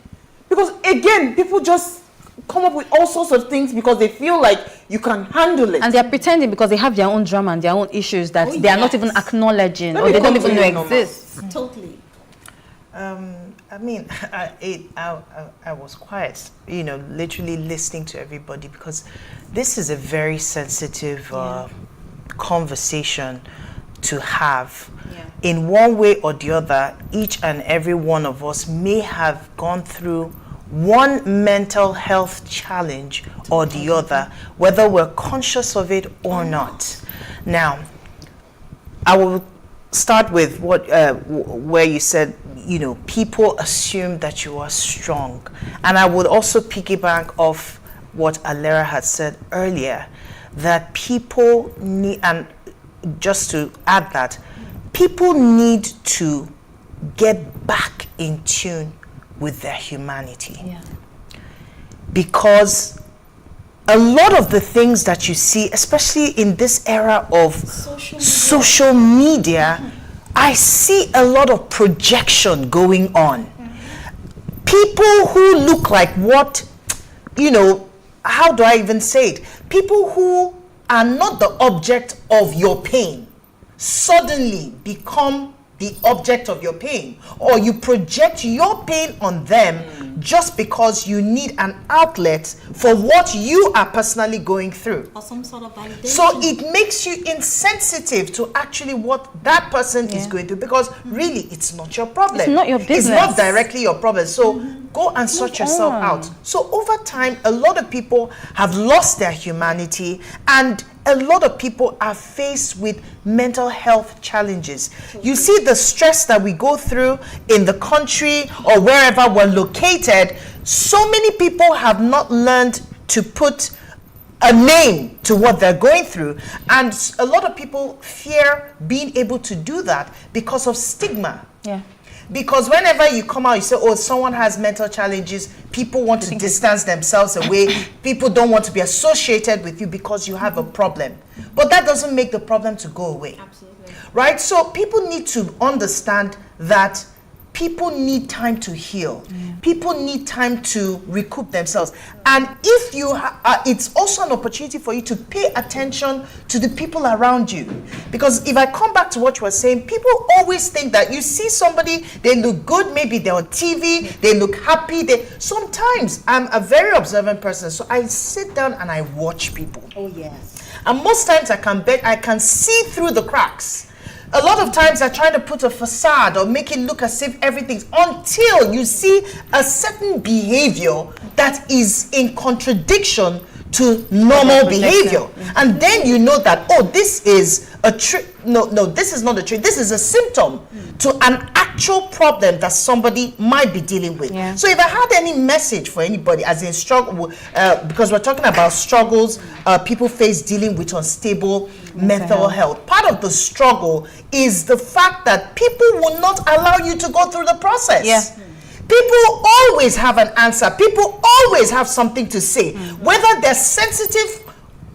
Because again, people just come up with all sorts of things because they feel like you can handle it.
And they're pretending because they have their own drama and their own issues that they are not even acknowledging, or they don't even know exist.
Totally.
I was quiet, literally listening to everybody, because this is a very sensitive conversation to have. In one way or the other, each and every one of us may have gone through one mental health challenge or the other, whether we're conscious of it or not. Now, I will start with where you said, people assume that you are strong. And I would also piggyback off what Alera had said earlier, that people need, and just to add that, people need to get back in tune with their humanity. Because a lot of the things that you see, especially in this era of social media, I see a lot of projection going on. People who look like what, how do I even say it? People who are not the object of your pain suddenly become the object of your pain, or you project your pain on them just because you need an outlet for what you are personally going through.
Or some sort of validation.
So it makes you insensitive to actually what that person is going through, because really it's not your problem.
It's not your business.
It's not directly your problem. So go and sort yourself out. So over time, a lot of people have lost their humanity, and a lot of people are faced with mental health challenges. You see the stress that we go through in the country or wherever we're located. So many people have not learned to put a name to what they're going through. And a lot of people fear being able to do that because of stigma. Because whenever you come out, you say, oh, someone has mental challenges, people want to distance themselves away. People don't want to be associated with you because you have a problem. But that doesn't make the problem to go away.
Absolutely.
Right? So people need to understand that people need time to heal. People need time to recoup themselves. And if you it's also an opportunity for you to pay attention to the people around you. Because if I come back to what you were saying, people always think that you see somebody, they look good, maybe they're on TV, they look happy. Sometimes I'm a very observant person, so I sit down and I watch people.
Oh yes.
And most times I can see through the cracks. A lot of times they're trying to put a facade or make it look as if everything's, until you see a certain behavior that is in contradiction to normal behavior. And then you know that, oh, this is a this is not a trait, this is a symptom to an actual problem that somebody might be dealing with. So if I had any message for anybody as in struggle, because we're talking about struggles people face dealing with unstable mental health, part of the struggle is the fact that people will not allow you to go through the process. People always have an answer. People always have something to say, whether they're sensitive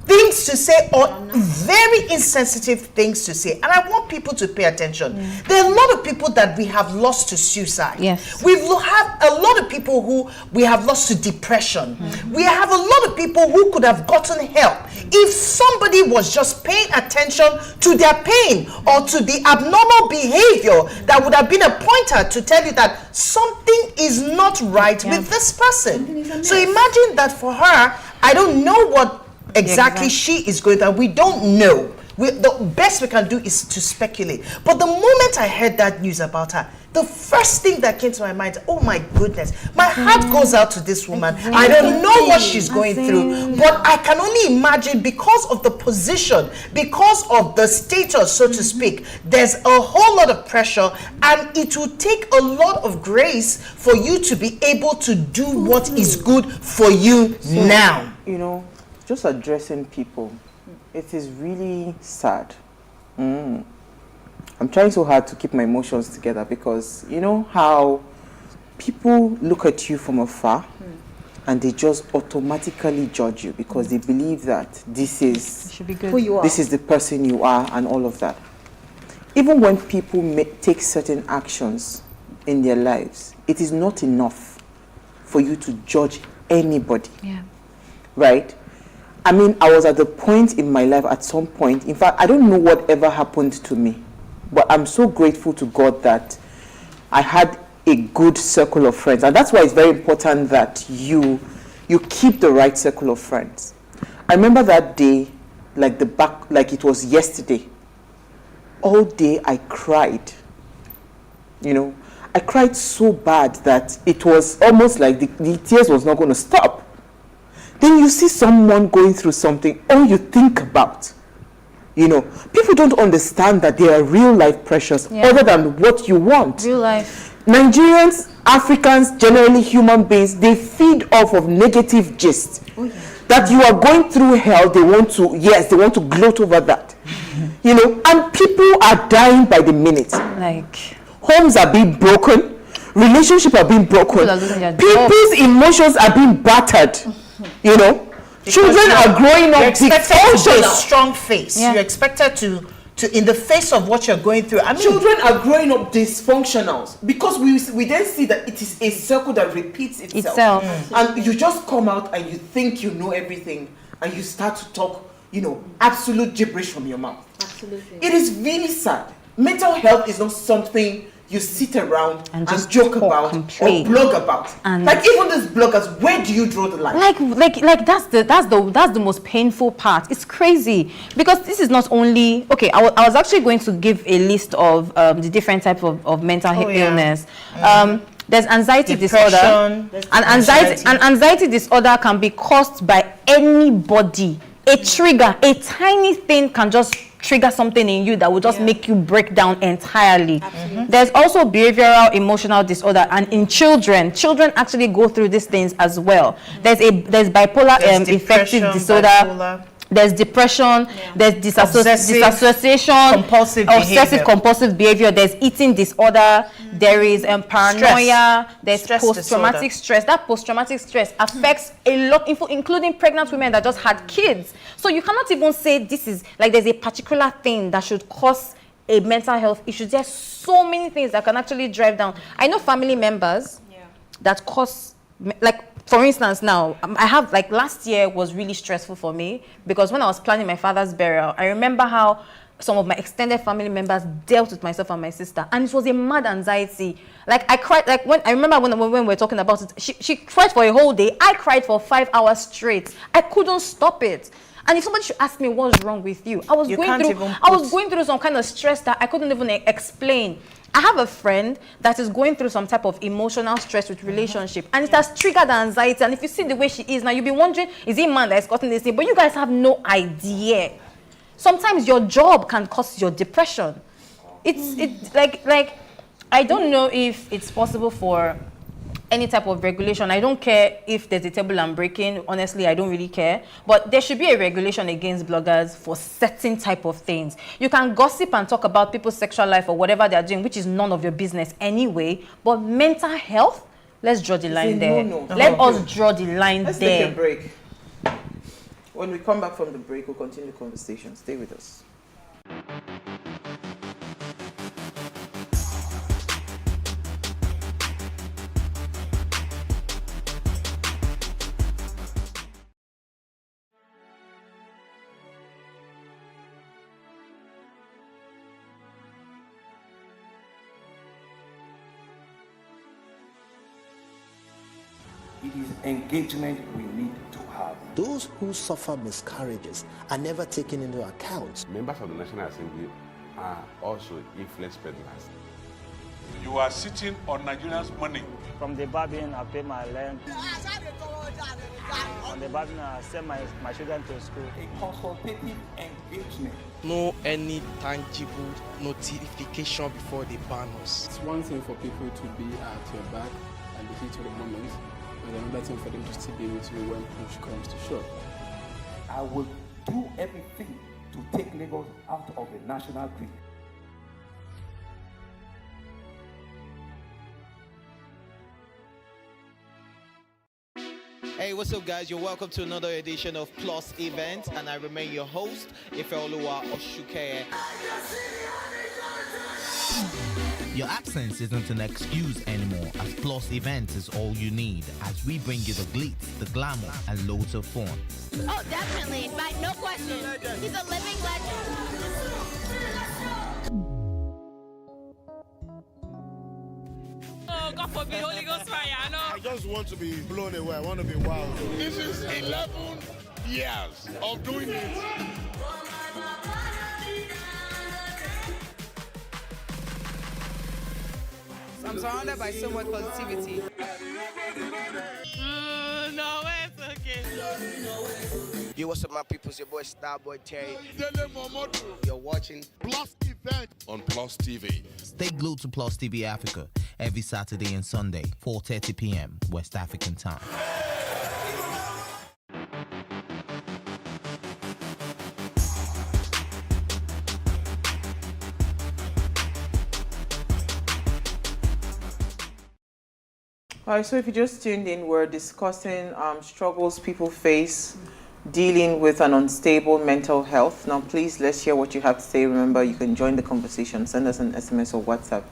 things to say or very insensitive things to say. And I want people to pay attention. There are a lot of people that we have lost to suicide. We have a lot of people who we have lost to depression. We have a lot of people who could have gotten help if somebody was just paying attention to their pain or to the abnormal behavior that would have been a pointer to tell you that something is not right with this person. So imagine that for her, I don't know what exactly she is going through. We don't know. The best we can do is to speculate. But the moment I heard that news about her, the first thing that came to my mind, oh my goodness, my heart goes out to this woman. I don't know what she's going through, but I can only imagine, because of the position, because of the status, so to speak, there's a whole lot of pressure, and it will take a lot of grace for you to be able to do what is good for you now.
You know, just addressing people, it is really sad. I'm trying so hard to keep my emotions together, because you know how people look at you from afar and they just automatically judge you because they believe that this is
who you are.
This is the person you are and all of that. Even when people take certain actions in their lives, it is not enough for you to judge anybody. Right? I mean, I was at the point in my life at some point, in fact, I don't know what ever happened to me, but I'm so grateful to God that I had a good circle of friends. And that's why it's very important that you keep the right circle of friends. I remember that day, like it was yesterday. All day I cried. You know, I cried so bad that it was almost like the tears was not going to stop. Then you see someone going through something, all you think about, you know, people don't understand that there are real life pressures other than what you want.
Real life.
Nigerians, Africans, generally human beings, they feed off of negative gist. That you are going through hell, they want to gloat over that. You know, and people are dying by the minute.
Like,
homes are being broken, relationships are being broken, people's emotions are being battered. You know, children are growing up dysfunctional.
A strong face. You're expected to in the face of what you're going through. I mean,
children are growing up dysfunctional because we then see that it is a circle that repeats itself. And you just come out and you think you know everything, and you start to talk, you know, absolute gibberish from your mouth.
Absolutely.
It is really sad. Mental health is not something you sit around and just joke about or blog about. And like even these bloggers, where do you draw the line?
Like that's the most painful part. It's crazy because this is not only I was actually going to give a list of the different types of mental illness. There's anxiety disorder, and anxiety disorder can be caused by anybody. A trigger, a tiny thing can just trigger something in you that will just make you break down entirely. There's also behavioral emotional disorder, and in children actually go through these things as well. There's bipolar affective disorder. Bipolar. There's depression, there's disassociation, obsessive compulsive behavior, there's eating disorder, there is paranoia, there's post-traumatic stress. That post-traumatic stress affects a lot, including pregnant women that just had kids. So you cannot even say this is, like there's a particular thing that should cause a mental health issue. There's so many things that can actually drive down. I know family members that cause, like, for instance, now, I have, like, last year was really stressful for me because when I was planning my father's burial, I remember how some of my extended family members dealt with myself and my sister, and it was a mad anxiety. Like, I cried, like, I remember when we were talking about it, she cried for a whole day. I cried for 5 hours straight. I couldn't stop it. And if somebody should ask me what's wrong with you, I was going through some kind of stress that I couldn't even explain. I have a friend that is going through some type of emotional stress with relationship, and it has triggered anxiety. And if you see the way she is now, you'll be wondering, is it a man that is causing this thing? But you guys have no idea. Sometimes your job can cause your depression. It's like I don't know if it's possible for any type of regulation. I don't care if there's a table I'm breaking. Honestly, I don't really care. But there should be a regulation against bloggers for certain type of things. You can gossip and talk about people's sexual life or whatever they're doing, which is none of your business anyway. But mental health, let's draw the line there. Let us draw the line there.
Let's take a break. When we come back from the break, we'll continue the conversation. Stay with us.
It is engagement we need to have.
Those who suffer miscarriages are never taken into account.
Members of the National Assembly are also influence peddlers.
You are sitting on Nigerians' money. From the barbing, I pay my rent. From the barbing, I send my children to school.
A consultative engagement.
No any tangible notification before they ban us.
It's one thing for people to be at your back and the heat of the moment. There's another thing for them to still be with you when push comes to shove.
I will do everything to take Lagos out of the national grid.
Hey, what's up, guys? You're welcome to another edition of Plus Event, and I remain your host, Ifeoluwa Oshukeye. Your absence isn't an excuse anymore, as Plus Events is all you need, as we bring you the glitz, the glamour, and loads of fun.
Oh, definitely. No question. He's a living legend.
Oh, God forbid, Holy Ghost fire, I know.
I just want to be blown away. I want to be wild.
This is 11 years of doing it.
I'm surrounded by so much positivity. No, it's okay.
Yo, what's up, my people? It's your boy Starboy Terry. You're watching
Plus Event on Plus TV.
Stay glued to Plus TV Africa every Saturday and Sunday, 4:30 p.m. West African time.
All right, so if you just tuned in, we're discussing struggles people face dealing with an unstable mental health. Now, please, let's hear what you have to say. Remember, you can join the conversation. Send us an SMS or WhatsApp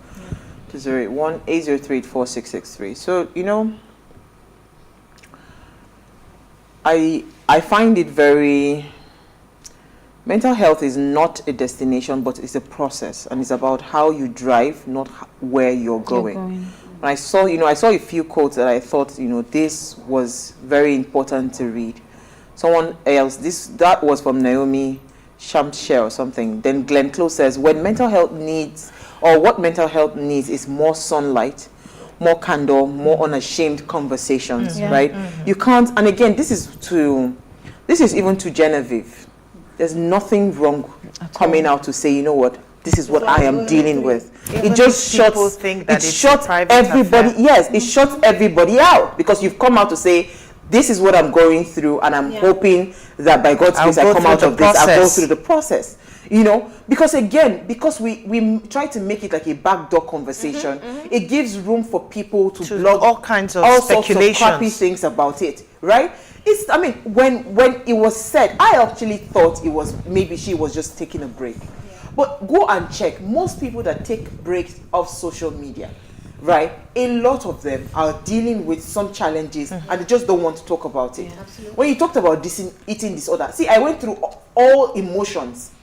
to 081-803-4663. So, you know, I find it very... Mental health is not a destination, but it's a process, and it's about how you drive, not where you're going. I saw a few quotes that I thought, this was very important to read. Someone else, that was from Naomi Shamshire or something. Then Glenn Close says, what mental health needs is more sunlight, more candor, more unashamed conversations, right? You can't, and again, this is even to Genevieve. There's nothing wrong coming out to say, you know what, this is what I am dealing with. It just shuts everybody. Yes, it shuts everybody out because you've come out to say, this is what I'm going through, and I'm hoping that by God's grace I come out of this. I'll go through the process. Because we try to make it like a backdoor conversation. It gives room for people to blog
all kinds of
sorts
speculations,
of crappy things about it, right? When it was said, I actually thought maybe she was just taking a break. But go and check. Most people that take breaks off social media, right? A lot of them are dealing with some challenges and they just don't want to talk about it. When you talked about eating disorder, see, I went through all emotions,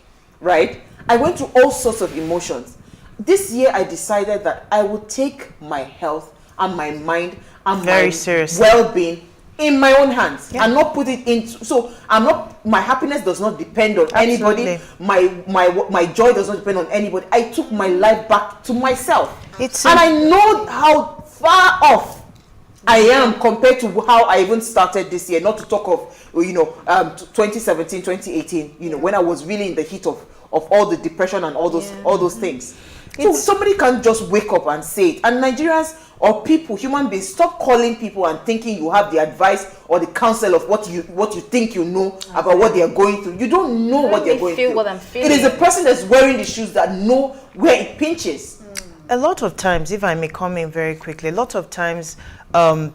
right? I went through all sorts of emotions. This year, I decided that I would take my health and my mind and my well-being in my own hands and not put it into. So my happiness does not depend on anybody. My joy does not depend on anybody. I took my life back to myself, and I know how far off I am compared to how I even started this year. Not to talk of 2017, 2018. When I was really in the heat of all the depression and all those things. So somebody can't just wake up and say it. And Nigerians or people, human beings, stop calling people and thinking you have the advice or the counsel of what you think you know about what they are going through. You don't know what they're going through.
What I'm feeling.
It is the person that's wearing the shoes that know where it pinches.
A lot of times, if I may come in very quickly, a lot of times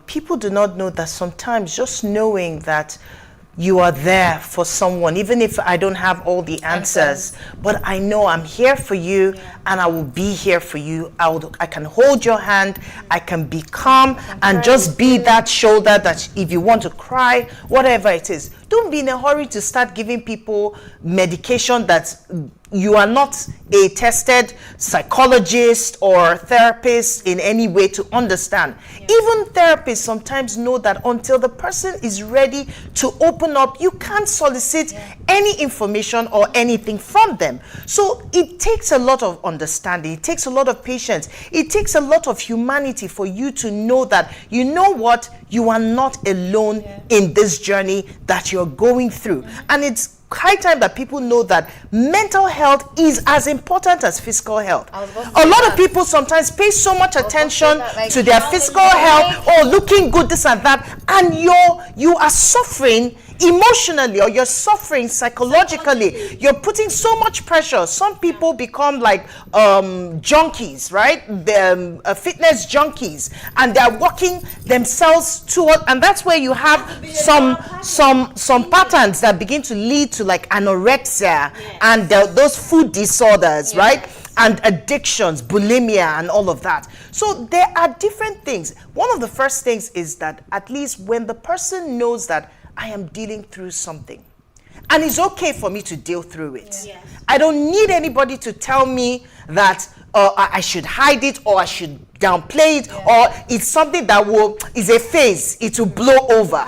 people do not know that sometimes just knowing that you are there for someone, even if I don't have all the answers, but I know I'm here for you and I will be here for you. I can hold your hand, I can be calm and just be that shoulder that if you want to cry, whatever it is, don't be in a hurry to start giving people medication that you are not a tested psychologist or therapist in any way to understand. Even therapists sometimes know that until the person is ready to open up, you can't solicit any information or anything from them. So it takes a lot of understanding. It takes a lot of patience. It takes a lot of humanity for you to know that, you know what, you are not alone in this journey that you're going through. And it's high time that people know that mental health is as important as physical health. A lot of people sometimes pay so much attention to their physical health, or looking good, this and that, and you are suffering emotionally, or you're suffering psychologically. You're putting so much pressure. Some people become like junkies, right? They're fitness junkies, and they're walking themselves toward, and that's where you have some patterns that begin to lead to like anorexia and those food disorders, right? And addictions, bulimia and all of that. So there are different things. One of the first things is that at least when the person knows that I am dealing through something, and it's okay for me to deal through it. I don't need anybody to tell me that I should hide it, or I should downplay it, or it's something that is a phase, it will blow over.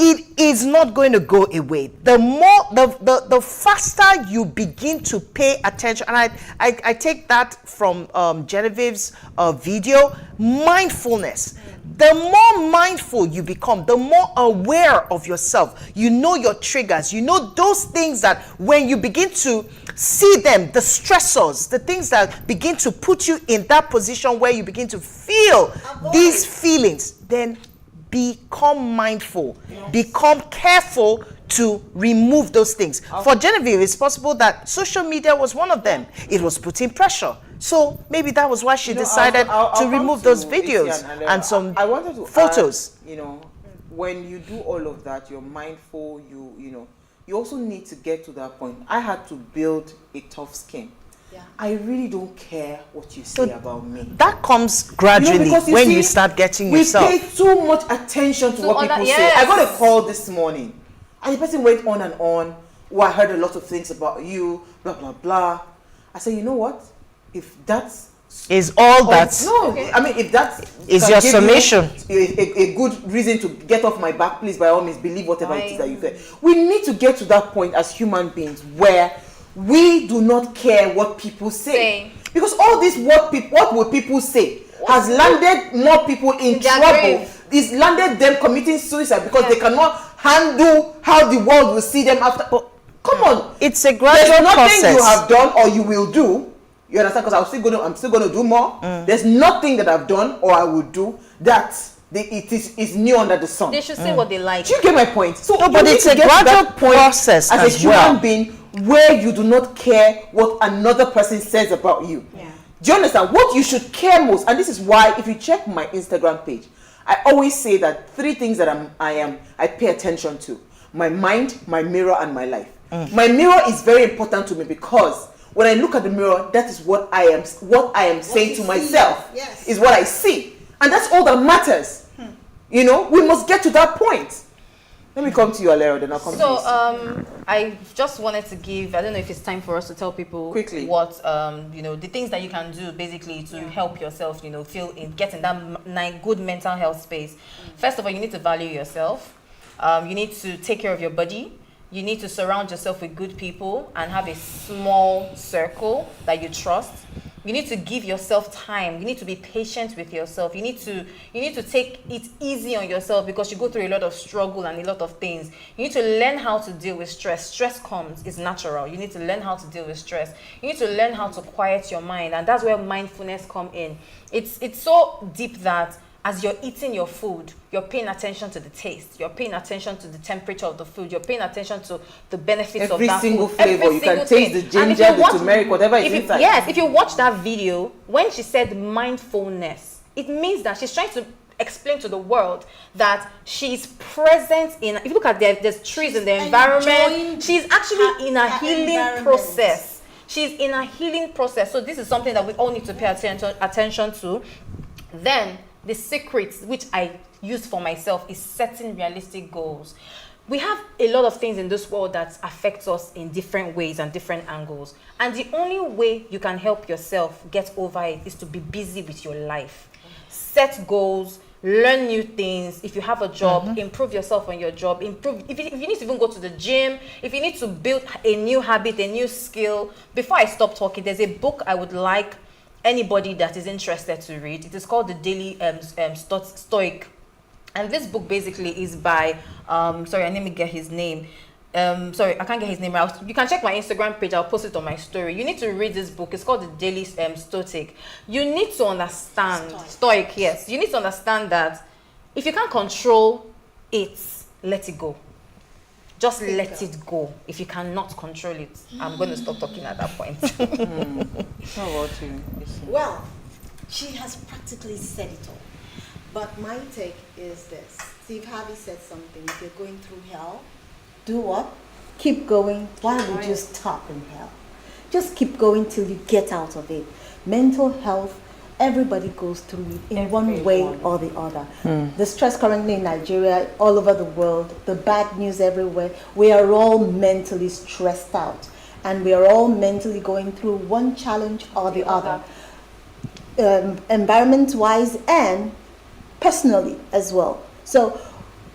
It is not going to go away. The faster you begin to pay attention, and I take that from Genevieve's video, mindfulness. The more mindful you become, the more aware of yourself. You know your triggers. You know those things that when you begin to see them, the stressors, the things that begin to put you in that position where you begin to feel these feelings, then become mindful, become careful to remove those things. For Genevieve, it's possible that social media was one of them. It was putting pressure. So maybe that was why she decided to remove those videos and some
I wanted to
photos.
Add, when you do all of that, you're mindful, you also need to get to that point. I had to build a tough skin. I really don't care what you say about me.
That comes gradually when you start getting yourself.
We pay too much attention to what people say. I got a call this morning, and the person went on and on. Oh, I heard a lot of things about you, blah, blah, blah. I said, you know what? If that's
is all that.
No, I mean, if that
is your summation,
a good reason to get off my back, please, by all means, believe whatever it is that you say. We need to get to that point as human beings where we do not care what people say. Because all this what will people say has landed more people in trouble. It's landed them committing suicide because they cannot handle how the world will see them after. But come on,
it's a gradual process.
There's nothing you have done or you will do. You understand? Because I'm still going to do more. There's nothing that I've done or I will do that it is new under the sun.
They should say what they like.
Do you get my point? So,
but it's a gradual process
as a human being where you do not care what another person says about you. Do you understand? What you should care most, and this is why if you check my Instagram page, I always say that 3 things that I pay attention to: my mind, my mirror, and my life. My mirror is very important to me because when I look at the mirror, that is what I am saying to myself. Is what I see, and that's all that matters. We must get to that point. Let me come to you, Alero, then I'll come to you.
So, I just wanted to give, I don't know if it's time for us to tell people
quickly
what, the things that you can do basically to help yourself, get in that good mental health space. First of all, you need to value yourself. You need to take care of your body. You need to surround yourself with good people and have a small circle that you trust. You need to give yourself time. You need to be patient with yourself. You need to take it easy on yourself because you go through a lot of struggle and a lot of things. You need to learn how to deal with stress. Stress comes, it's natural. You need to learn how to deal with stress. You need to learn how to quiet your mind, and that's where mindfulness come in. It's so deep that as you're eating your food, you're paying attention to the taste. You're paying attention to the temperature of the food. You're paying attention to the benefits of that food.
Every single flavor. You can taste the ginger, the turmeric, whatever is inside.
Yes, if you watch that video, when she said mindfulness, it means that she's trying to explain to the world that she's present in, if you look at there's trees in the environment, she's actually in a healing process. She's in a healing process. So this is something that we all need to pay attention to. Then, the secrets which I use for myself is setting realistic goals. We have a lot of things in this world that affect us in different ways and different angles. And the only way you can help yourself get over it is to be busy with your life. Set goals, learn new things. If you have a job, improve yourself on your job. If you need to even go to the gym, if you need to build a new habit, a new skill. Before I stop talking, there's a book I would like anybody that is interested to read. It is called The Daily Stoic, and this book basically is by let me get his name. I can't get his name out. You can check my Instagram page. I'll post it on my story. You need to read this book. It's called The Daily Stoic. You need to understand Stoic. Yes, you need to understand that if you can't control it, let it go. Just let it go. If you cannot control it, I'm going to stop talking at that point.
How about you?
Well, she has practically said it all. But my take is this. Steve Harvey said something. If you're going through hell, do what? Keep going. Why would you stop in hell? Just keep going till you get out of it. Mental health, everybody goes through it in one way or the other. The stress currently in Nigeria, all over the world, the bad news everywhere, we are all mentally stressed out. And we are all mentally going through one challenge or the other. Environment-wise and personally as well. So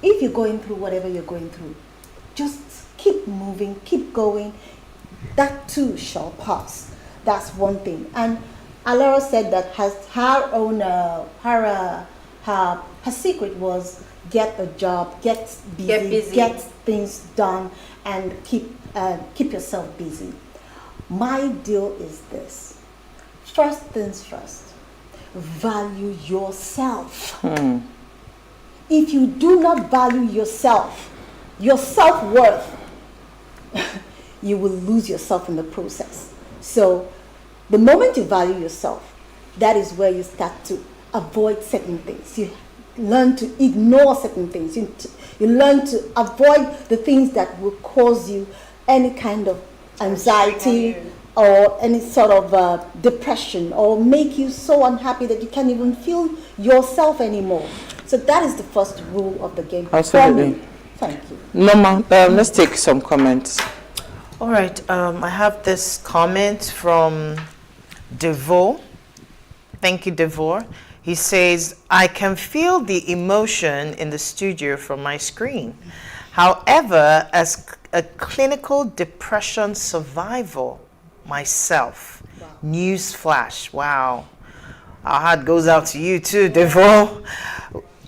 if you're going through whatever you're going through, just keep moving, keep going. That too shall pass. That's one thing. And Alera said that her secret was get a job, get busy, get things done, and keep yourself busy. My deal is this. First things first, value yourself. If you do not value yourself, your self-worth, you will lose yourself in the process. So the moment you value yourself, that is where you start to avoid certain things. You learn to ignore certain things. You learn to avoid the things that will cause you any kind of anxiety or any sort of depression or make you so unhappy that you can't even feel yourself anymore. So that is the first rule of the game.
Absolutely.
Thank you.
Norma, let's take some comments.
All right, I have this comment from Devor. Thank you, Devor. He says, I can feel the emotion in the studio from my screen. However, as a clinical depression survivor myself, newsflash, wow. Our heart goes out to you too, Devor.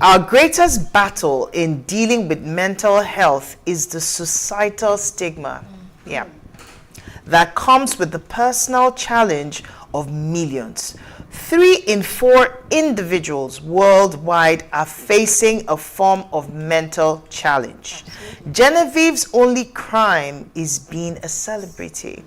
Our greatest battle in dealing with mental health is the societal stigma. Yeah. That comes with the personal challenge of millions. 3 in 4 individuals worldwide are facing a form of mental challenge. Genevieve's only crime is being a celebrity.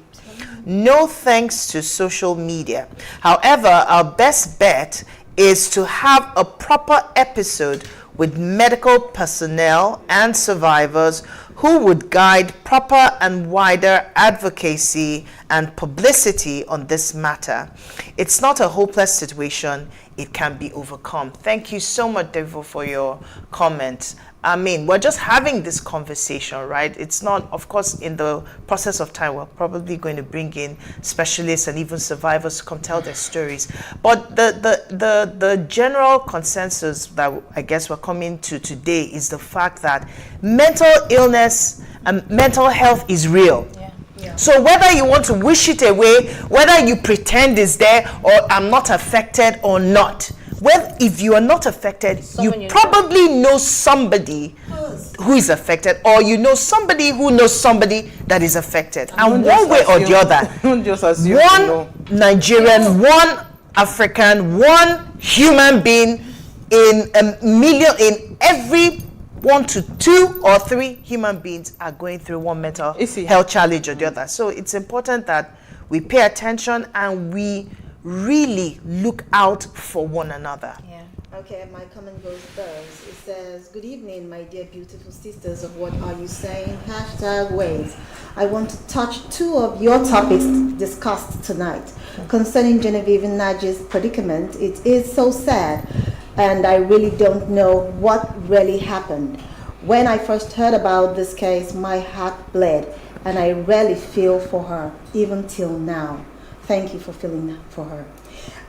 No thanks to social media. However, our best bet is to have a proper episode with medical personnel and survivors who would guide proper and wider advocacy and publicity on this matter. It's not a hopeless situation. It can be overcome. Thank you so much, Devo, for your comments. I mean, we're just having this conversation, right? It's not, of course, in the process of time, we're probably going to bring in specialists and even survivors to come tell their stories. But the general consensus that I guess we're coming to today is the fact that mental illness and mental health is real.
Yeah.
So whether you want to wish it away, whether you pretend it's there, or I'm not affected or not, well, if you are not affected, you probably know somebody who is affected, or you know somebody who knows somebody that is affected. And one way or the other, one Nigerian, one African, one human being in a million, in every 1 to 2 or 3 human beings are going through one mental health challenge or the other. So it's important that we pay attention and we really look out for one another.
Yeah. Okay, my comment goes thus. It says, good evening, my dear beautiful sisters of What Are You Saying? #ways. I want to touch 2 of your topics discussed tonight. Concerning Genevieve Najee's predicament, it is so sad, and I really don't know what really happened. When I first heard about this case, my heart bled, and I really feel for her, even till now. Thank you for feeling for her.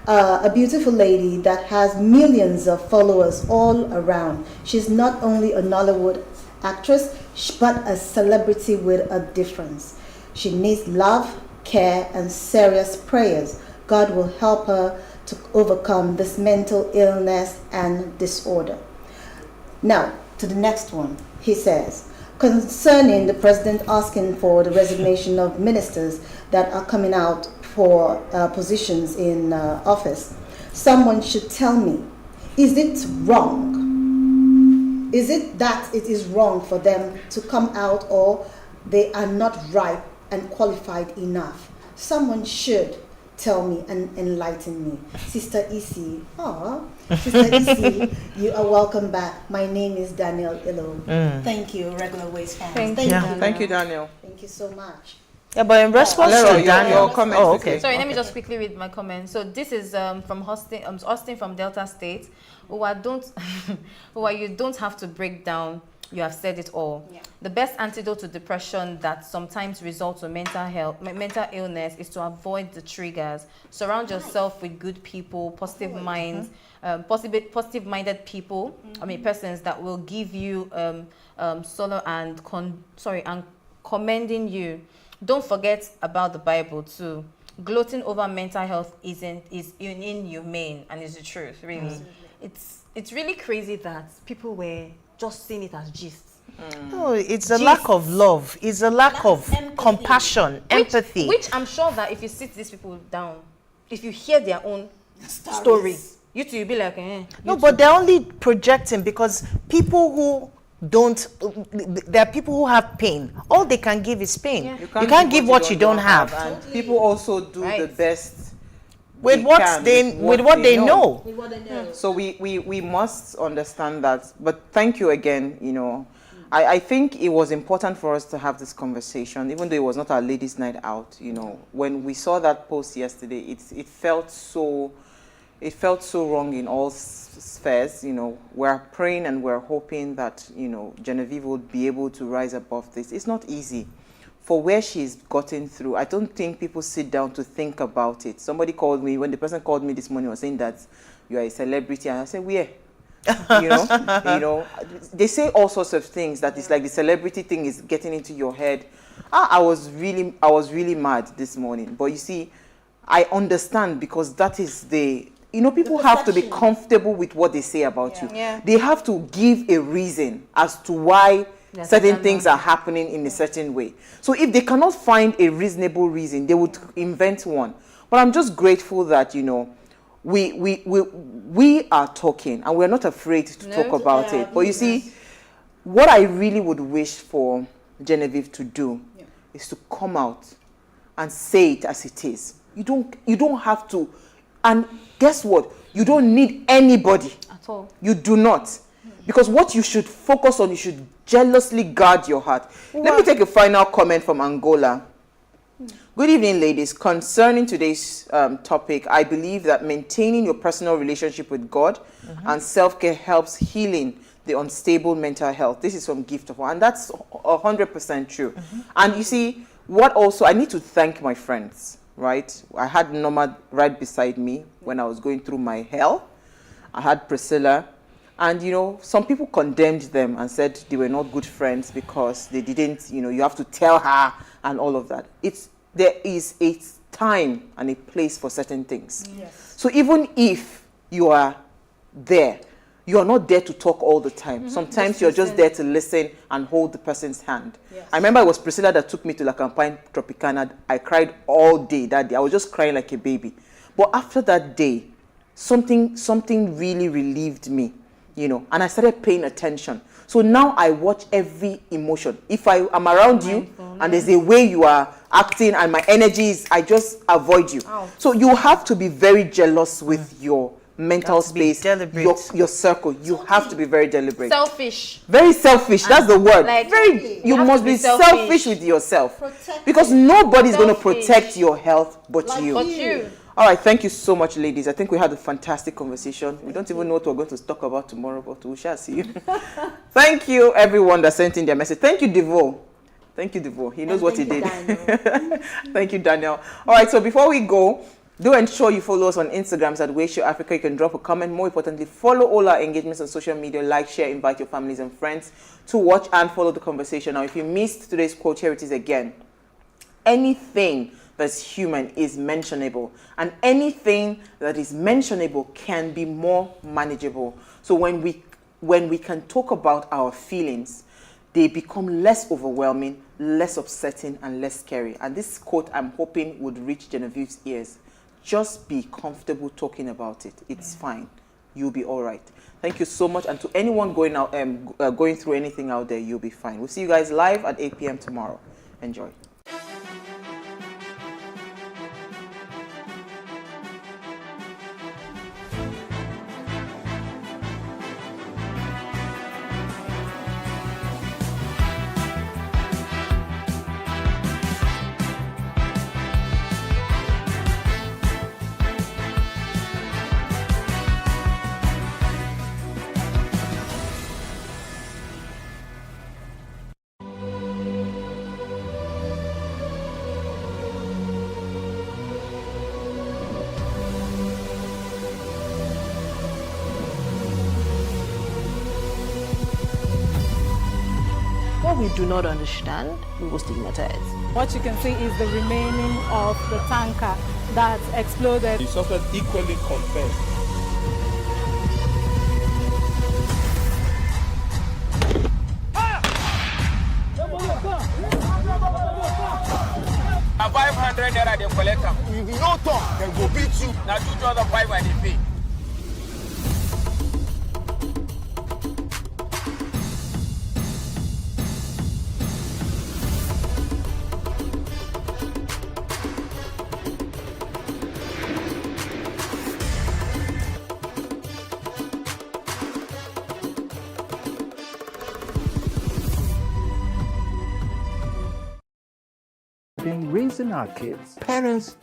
A beautiful lady that has millions of followers all around. She's not only a Nollywood actress, but a celebrity with a difference. She needs love, care, and serious prayers. God will help her to overcome this mental illness and disorder. Now, to the next one. He says, concerning the president asking for the resignation of ministers that are coming out for positions in office, someone should tell me, is it wrong? Is it that it is wrong for them to come out, or they are not ripe and qualified enough? Someone should tell me and enlighten me. Sister Isi, Sister Isi, you are welcome back. My name is Daniel Illo. Thank you, Regular Ways fans.
Thank you, Daniel.
Thank you so much.
Yeah, but in response to Daniel,
okay. Sorry, let me just quickly read my comment. So this is from Austin from Delta State. You don't have to break down. You have said it all. Yeah. The best antidote to depression that sometimes results in mental illness is to avoid the triggers. Surround yourself with good people, positive minds, positive-minded people. I mean, persons that will give you solace and commending you. Don't forget about the Bible too. Gloating over mental health is inhumane, and is the truth. Really, it's really crazy that people were just seeing it as gist.
No, it's a lack of love. It's a lack of compassion, empathy.
Which I'm sure that if you sit these people down, if you hear their own story, you too, you'll be like,
No, but they're only projecting, because people who don't, there are people who have pain. All they can give is pain. Yeah.
You can't give what you don't have. And people also do the best
with what they know.
So we must understand that. But thank you again. You know, I think it was important for us to have this conversation, even though it was not our ladies' night out. You know, when we saw that post yesterday, it felt so wrong in all spheres. You know, we're praying and we're hoping that, you know, Genevieve will be able to rise above this. It's not easy. For where she's gotten through, I don't think people sit down to think about it. Somebody called me, when the person called me this morning, was saying that you are a celebrity, and I said, where? you know, they say all sorts of things that it's like the celebrity thing is getting into your head. I was really mad this morning. But you see, I understand, because that is people have to be comfortable with what they say about you. Yeah. They have to give a reason as to why certain things are happening in a certain way. So if they cannot find a reasonable reason, they would invent one. But I'm just grateful that, you know, we are talking, and we're not afraid to talk about it. But you see, what I really would wish for Genevieve to do is to come out and say it as it is. You don't have to. And guess what? You don't need anybody.
At all.
You do not. Because what you should focus on, you should jealously guard your heart. Let me take a final comment from Angola. Good evening, ladies. Concerning today's topic, I believe that maintaining your personal relationship with God and self-care helps healing the unstable mental health. This is from Gift of War, and that's 100% true. And you see, what also, I need to thank my friends, right? I had Norma right beside me when I was going through my hell. I had Priscilla, and you know, some people condemned them and said they were not good friends because they didn't, you know, you have to tell her and all of that. There is a time and a place for certain things.
Yes.
So even if you are there, you are not there to talk all the time. Sometimes you're just there to listen and hold the person's hand.
Yes.
I remember it was Priscilla that took me to La Campagne Tropicana. I cried all day that day. I was just crying like a baby. But after that day, something really relieved me, you know, and I started paying attention. So now I watch every emotion. If I am around you and there's a way you are acting and my energy is, I just avoid you. So you have to be very jealous with your mental space, your circle. You have to be very deliberate.
Selfish.
Very selfish. That's the word.
Like,
you must be selfish with yourself. Because nobody's going to protect your health but you. All right, thank you so much, ladies. I think we had a fantastic conversation. We don't even know what we're going to talk about tomorrow, but we shall see. Thank you, everyone that sent in their message. Thank you, Devo. Thank you, Devo. He knows what he did. Thank you, Daniel. All right, so before we go, do ensure you follow us on Instagram at PlusTvAfrica. You can drop a comment. More importantly, follow all our engagements on social media. Like, share, invite your families and friends to watch and follow the conversation. Now, if you missed today's quote, here it is again. Anything that's human is mentionable, and anything that is mentionable can be more manageable. So when we can talk about our feelings, they become less overwhelming, less upsetting, and less scary. And this quote, I'm hoping, would reach Genevieve's ears. Just be comfortable talking about it. It's fine. You'll be all right. Thank you so much. And to anyone going through anything out there, you'll be fine. We'll see you guys live at 8 p.m. tomorrow. Enjoy.
What we do not understand, we will stigmatize.
What you can see is the remaining of the tanker that exploded.
He suffered equally confessed.
A 500 naira they collect them. If you no talk, they go beat you. Now 2,500 and they pay.
In raising our kids, parents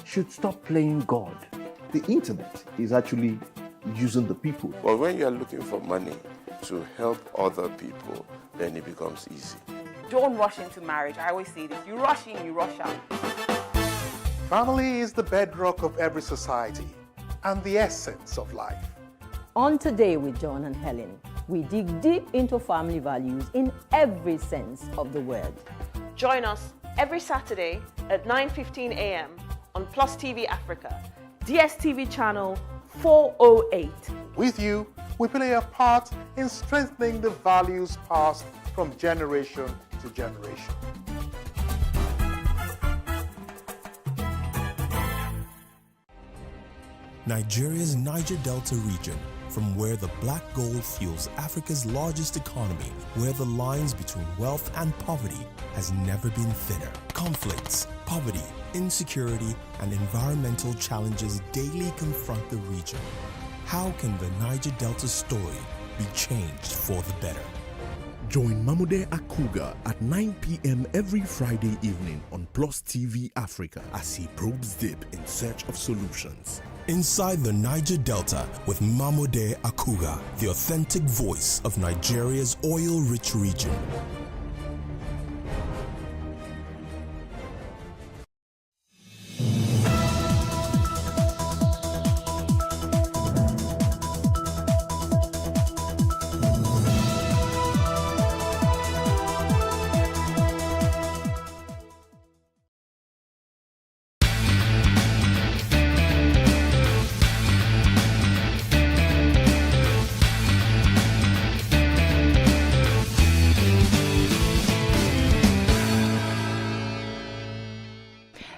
should stop playing God.
The internet is actually using the people.
But when you are looking for money to help other people, then it becomes easy.
Don't rush into marriage. I always say this. You rush in, you rush out.
Family is the bedrock of every society and the essence of life.
On Today with John and Helen, we dig deep into family values in every sense of the word.
Join us every Saturday at 9:15 a.m. on PlusTvAfrica, DSTV channel 408.
With you, we play a part in strengthening the values passed from generation to generation.
Nigeria's Niger Delta region, from where the black gold fuels Africa's largest economy, where the lines between wealth and poverty has never been thinner. Conflicts, poverty, insecurity, and environmental challenges daily confront the region. How can the Niger Delta story be changed for the better?
Join Mamude Akuga at 9 p.m. every Friday evening on PlusTvAfrica as he probes deep in search of solutions.
Inside the Niger Delta with Mamode Akuga, the authentic voice of Nigeria's oil-rich region.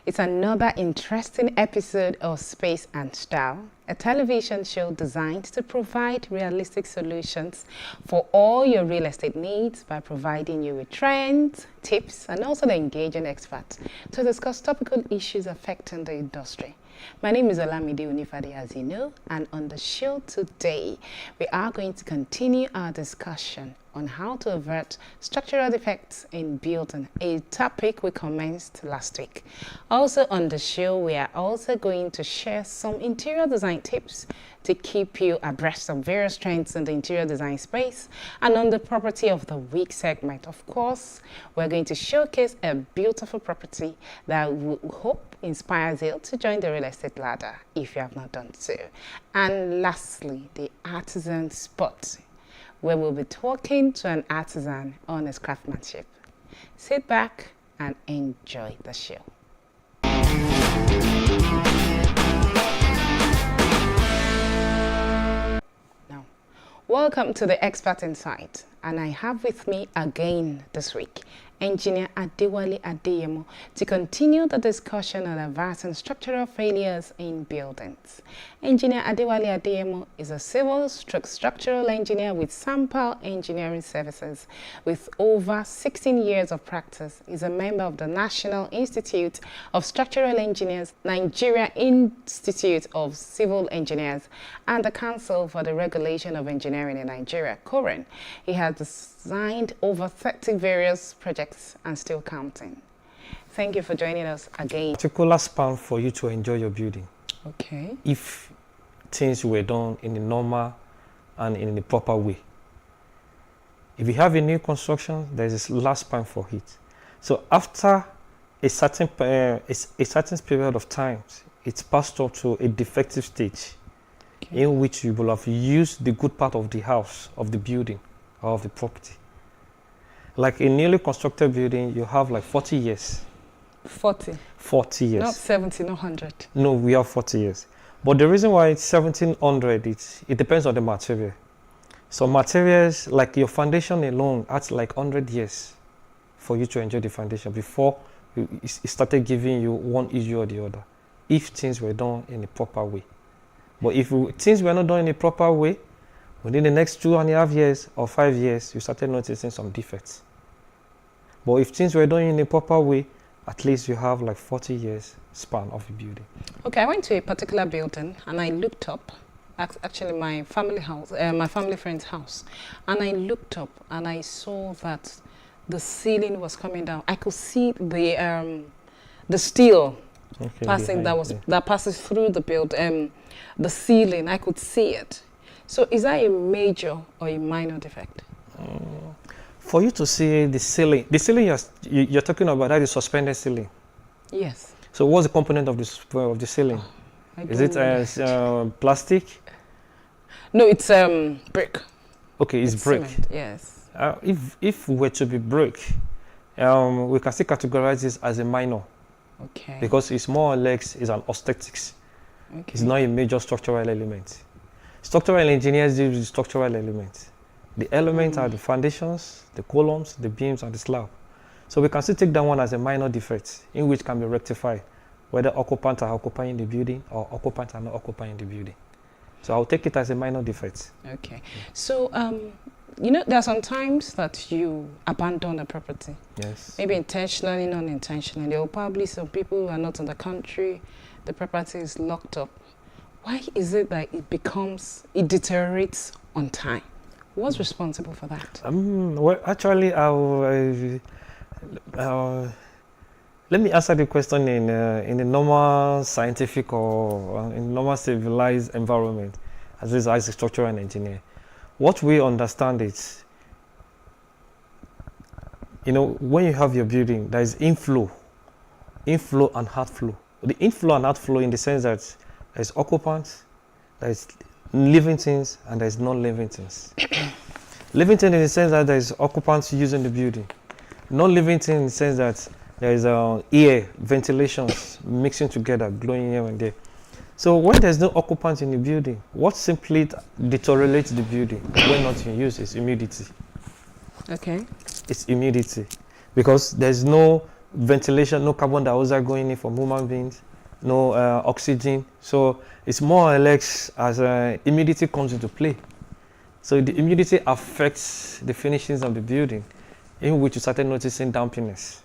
It's another interesting episode of Space and Style, a television show designed to provide realistic solutions for all your real estate needs by providing you with trends, tips, and also the engaging experts to discuss topical issues affecting the industry. My name is Olamide Unifade, as you know, and on the show today, we are going to continue our discussion on how to avert structural defects in building, a topic we commenced last week. Also on the show, we are also going to share some interior design tips to keep you abreast of various trends in the interior design space. And on the property of the week segment, of course, we're going to showcase a beautiful property that we hope inspires you to join the real estate ladder if you have not done so. And lastly, the artisan spot, where we'll be talking to an artisan on his craftsmanship. Sit back and enjoy the show. Now, welcome to the Expert Insight, and I have with me again this week Engineer Adewale Adeyemo to continue the discussion on averting structural failures in buildings. Engineer Adewale Adeyemo is a civil/structural engineer with Sample Engineering Services. With over 16 years of practice, he is a member of the National Institute of Structural Engineers, Nigeria Institute of Civil Engineers, and the Council for the Regulation of Engineering in Nigeria, COREN. He has designed over 30 various projects and still counting. Thank you for joining us again.
Particular span for you to enjoy your building.
Okay.
If things were done in a normal and in the proper way. If you have a new construction, there is a last span for it. So after a certain period of time, it's passed up to a defective stage, okay, in which you will have used the good part of the house, of the building, or of the property. Like a newly constructed building, you have like 40 years.
40?
40 years.
Not 70, not 100.
No, we have 40 years. But the reason why it's 1700, it depends on the material. So materials, like your foundation alone, adds like 100 years for you to enjoy the foundation before it started giving you one issue or the other, if things were done in a proper way. But if things were not done in a proper way, within the next 2.5 years or 5 years, you started noticing some defects. But if things were done in a proper way, at least you have like 40 years span of a building.
Okay, I went to a particular building and I looked up, actually my family house, my family friend's house, and I looked up and I saw that the ceiling was coming down. I could see the steel passing that passes through the building, the ceiling. I could see it. So is that a major or a minor defect?
For you to see the ceiling you're talking about, that is suspended ceiling.
Yes.
So what's the component of the ceiling? Is it plastic?
No, it's brick.
Okay, it's brick.
Cement, yes.
If we were to be brick, we can still categorize this as a minor.
Okay.
Because it's more or less is an aesthetics. Okay. It's not a major structural element. Structural engineers deal with structural elements. The elements are the foundations, the columns, the beams, and the slab. So we can still take that one as a minor defect, in which can be rectified, whether occupants are occupying the building or occupants are not occupying the building. So I'll take it as a minor defect.
Okay. So, you know, there are some times that you abandon a property.
Yes.
Maybe intentionally, non-intentionally. There will probably some people who are not in the country, the property is locked up. Why is it that it deteriorates on time? What's responsible for that?
Well, actually, Let me answer the question in a normal scientific or in normal civilized environment, as a structural engineer. What we understand is, when you have your building, there is inflow and outflow. The inflow and outflow in the sense that there is occupants, there is living things, and there is non-living things. Living things in the sense that there is occupants using the building. Non-living things in the sense that there is air, ventilations mixing together, blowing here and there. So when there's no occupants in the building, what simply deteriorates the building when not in use is humidity.
Okay.
It's humidity. Because there's no ventilation, no carbon dioxide going in from human beings, no oxygen. So it's more or less as humidity comes into play. So the humidity affects the finishings of the building, in which you started noticing dampiness.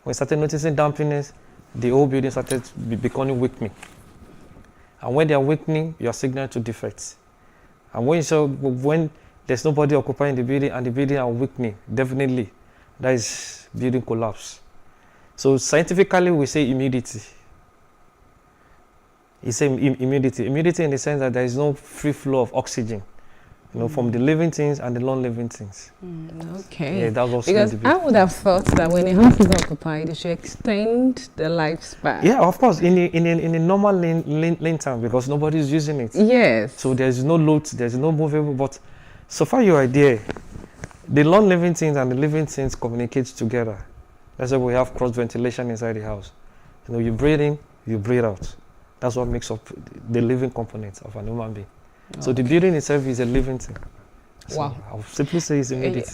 When you started noticing dampiness, the whole building started becoming weakening. And when they are weakening, you are signaling to defects. And when there's nobody occupying the building and the building are weakening, definitely that is building collapse. So scientifically, we say humidity. It's humidity. Humidity in the sense that there is no free flow of oxygen, from the living things and the non-living things.
Okay.
Yeah, that was
because I would have thought that when a house is occupied, it should extend the lifespan.
Yeah, of course, in a normal lane time, because nobody is using it.
Yes.
So there's no load, there's no movable. But so far you are there, the non-living things and the living things communicate together. That's why we have cross ventilation inside the house. You breathe in, you breathe out. That's what makes up the living component of an human being. Okay. So the building itself is a living thing. So
wow.
I'll simply say it's humidity.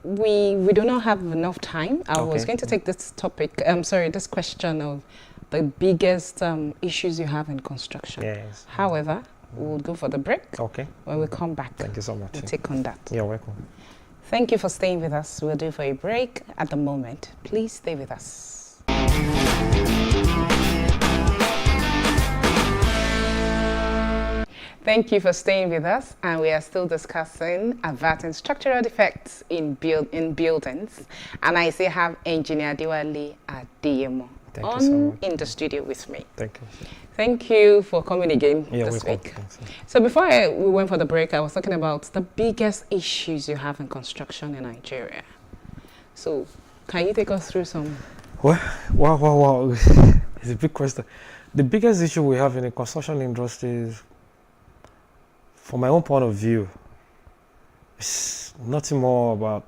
We do not have enough time. I was going to take this topic, this question of the biggest issues you have in construction.
Yes.
However, we'll go for the break.
Okay.
When we come back,
thank you so much.
We'll take on that.
You're welcome.
Thank you for staying with us. We'll do for a break at the moment. Please stay with us. Thank you for staying with us, and we are still discussing averting structural defects in buildings. And I still have Engineer Diwali Adeyemo in the studio with me.
Thank you.
Thank you for coming again this
welcome.
week. So before we went for the break, I was talking about the biggest issues you have in construction in Nigeria. So can you take us through some?
Wow. It's a big question. The biggest issue we have in the construction industry is, from my own point of view, it's nothing more about,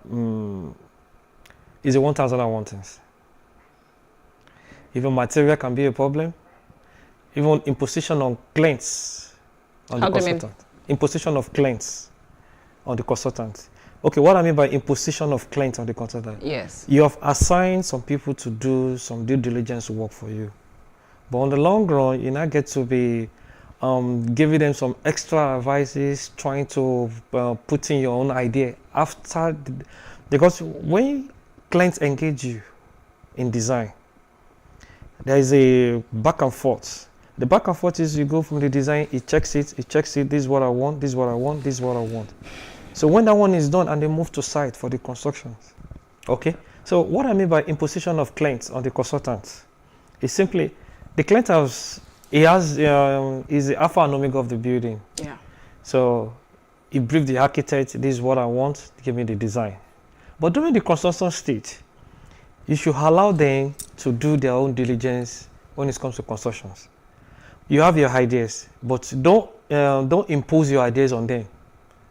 it's a 1001 things. Even material can be a problem. Even imposition on clients on the consultant. Imposition of clients on the consultant. Okay, what I mean by imposition of clients on the consultant?
Yes.
You have assigned some people to do some due diligence work for you. But on the long run, you now get to be giving them some extra advices, trying to put in your own idea because when clients engage you in design, there is a back and forth. The back and forth is you go from the design, he checks it, this is what I want, this is what I want, this is what I want. So when that one is done and they move to site for the constructions, okay? So what I mean by imposition of clients on the consultants is simply, the client is the alpha and omega of the building.
Yeah.
So he briefed the architect, this is what I want, give me the design. But during the construction stage, you should allow them to do their own diligence when it comes to constructions. You have your ideas, but don't impose your ideas on them.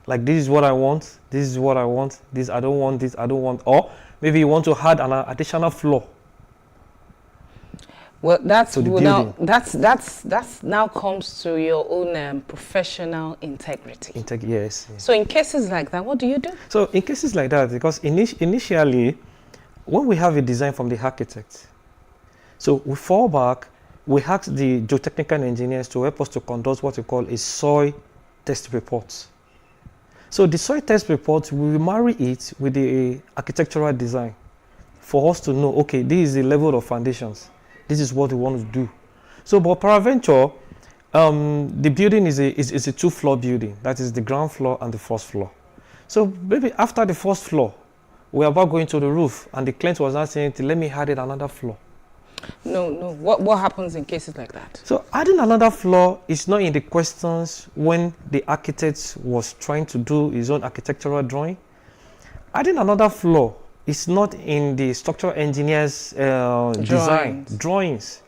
Like, this is what I want, this is what I want, this I don't want, this I don't want. Or maybe you want to add an additional floor.
Well, that's now comes to your own professional integrity.
Yes.
So in cases like that, what do you do?
So in cases like that, because initially, when we have a design from the architect, so we fall back, we ask the geotechnical engineers to help us to conduct what we call a soil test report. So the soil test report, we will marry it with the architectural design for us to know, okay, this is the level of foundations. This is what we want to do. So, but peradventure, the building is a two-floor building. That is the ground floor and the first floor. So maybe after the first floor, we're about going to the roof, and the client was not saying, let me add in another floor.
No. What happens in cases like that?
So adding another floor is not in the questions when the architect was trying to do his own architectural drawing. Adding another floor is not in the structural engineer's drawings.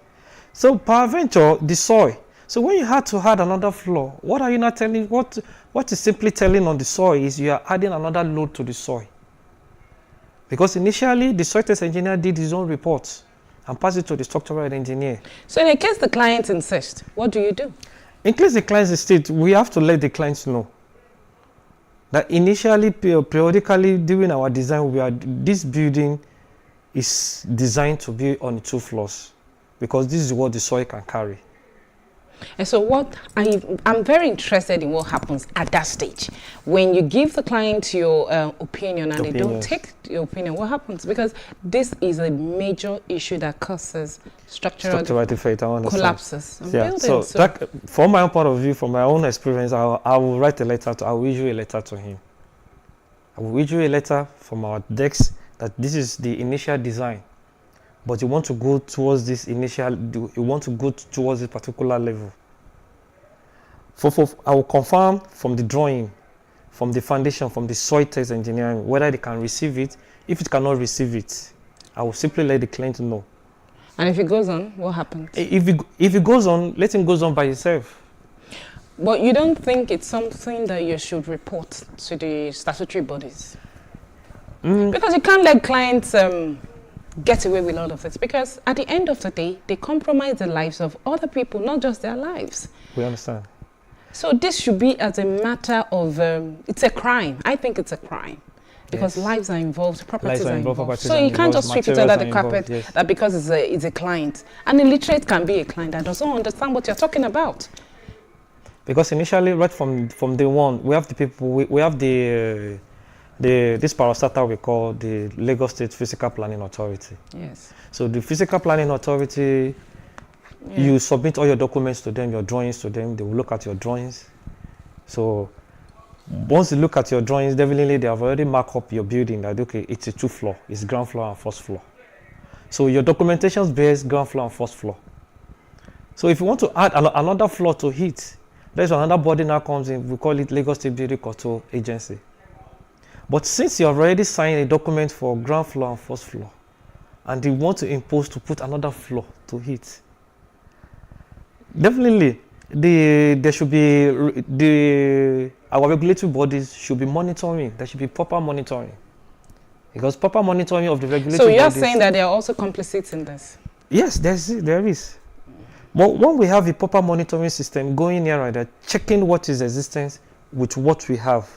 So peradventure, the soil. So when you had to add another floor, what are you not telling? What is simply telling on the soil is you are adding another load to the soil. Because initially the soil test engineer did his own reports and passed it to the structural engineer.
So in case the client insists, what do you do?
In case the client insists, we have to let the clients know that initially, periodically during our design, this building is designed to be on 2 floors because this is what the soil can carry.
And so I'm very interested in what happens at that stage. When you give the client your opinion and they don't take your opinion, what happens? Because this is a major issue that causes structural defect, collapses.
Yeah. So that, from my own point of view, from my own experience, I will write a letter I will issue a letter to him. I will issue a letter from our decks that this is the initial design. But you want to go towards this towards this particular level. I will confirm from the drawing, from the foundation, from the soil test engineering, whether they can receive it. If it cannot receive it, I will simply let the client know.
And if it goes on, what happens?
If it goes on, let him go on by himself.
But you don't think it's something that you should report to the statutory bodies? Because you can't let clients get away with all of this, because at the end of the day, they compromise the lives of other people, not just their lives.
We understand.
So this should be as a matter of, it's a crime. I think it's a crime. Because lives are involved, properties are involved. So you can't just sweep it under the carpet that because it's a client. An illiterate can be a client that doesn't understand what you're talking about.
Because initially, right from day one, we have the people, we have this parastatal we call the Lagos State Physical Planning Authority.
Yes.
So the Physical Planning Authority, you submit all your documents to them, your drawings to them, they will look at your drawings. So once they look at your drawings, definitely they have already marked up your building that, okay, it's a 2-floor, it's ground floor and first floor. So your documentation is based ground floor and first floor. So if you want to add another floor to it, there's another body now comes in, we call it Lagos State Building Control Agency. But since you have already signed a document for ground floor and first floor, and they want to impose to put another floor to it, definitely there should be our regulatory bodies should be monitoring. There should be proper monitoring, because proper monitoring of the regulatory bodies.
So you're saying that they are also complicit in this?
Yes, there is. But when we have a proper monitoring system going here and there, checking what is existence with what we have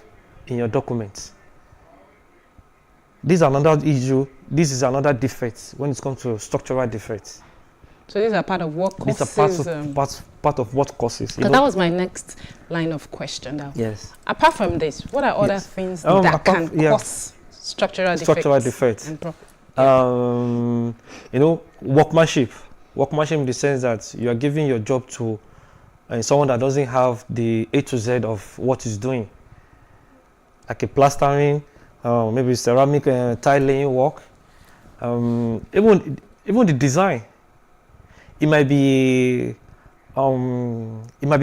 in your documents. This is another issue. This is another defect when it comes to structural defects.
So these are part of what causes...
These are part of what causes.
That was my next line of question now.
Yes.
Apart from this, what are other things that can cause structural defects?
Workmanship. Workmanship in the sense that you are giving your job to someone that doesn't have the A to Z of what he's doing. Like a plastering, maybe ceramic tile laying work. Even the design. It might be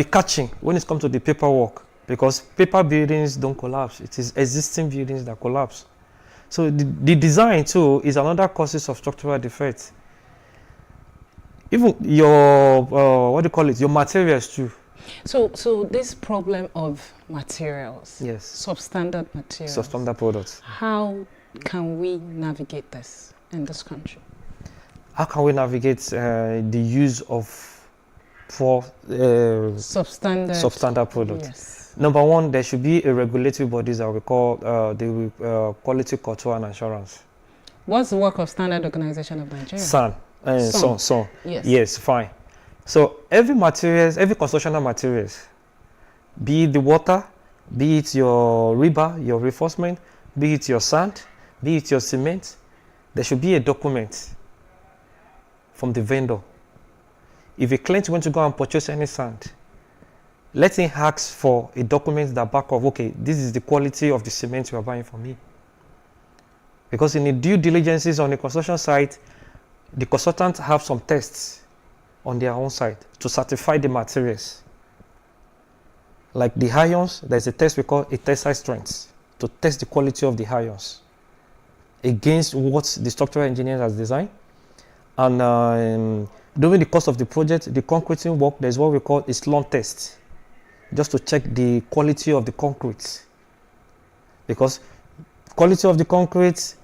catching when it comes to the paperwork, because paper buildings don't collapse. It is existing buildings that collapse. So the design too is another causes of structural defects. Even your your materials too.
So this problem of materials,
yes,
substandard materials,
substandard products.
How can we navigate this in this country?
How can we navigate the use of poor substandard products?
Yes.
Number one, there should be a regulatory bodies that we call the Quality Control and Assurance.
What's the work of Standard Organization of Nigeria?
SAN.
SAN.
Yes, fine. So every constructional materials, be it the water, be it your rebar, your reinforcement, be it your sand, be it your cement, there should be a document from the vendor. If a client wants to go and purchase any sand, let him ask for a document that back of, okay, this is the quality of the cement you are buying from me. Because in the due diligences on the construction site, the consultants have some tests on their own side to certify the materials. Like the ions, there's a test we call a tensile strength to test the quality of the ions against what the structural engineer has designed. And during the course of the project, the concreting work, there's what we call a slump test, just to check the quality of the concrete. Because quality of the concrete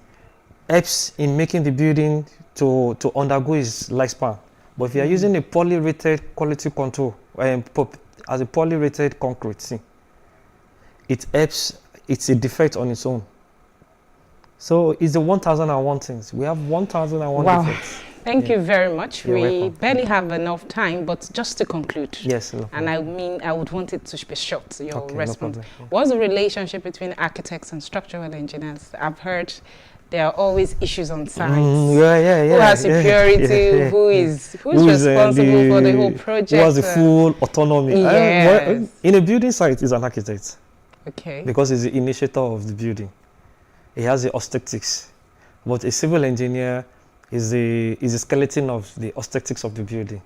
helps in making the building to undergo its lifespan. But if you are using a poorly rated quality control, as a poorly rated concrete, it helps, it's a defect on its own. So it's the 1001 things. We have 1001 defects.
Thank you very much.
You're
we
welcome.
barely have enough time, but just to conclude.
Yes. No
and I mean, I would want it to be short, your
okay,
response.
No problem.
What's the relationship between architects and structural engineers? I've heard there are always issues on site. Who has security? Who's responsible for the whole project?
Who has the full autonomy?
Yes.
In a building site, is an architect.
Okay.
Because he's the initiator of the building. He has the aesthetics. But a civil engineer is the skeleton of the aesthetics of the building.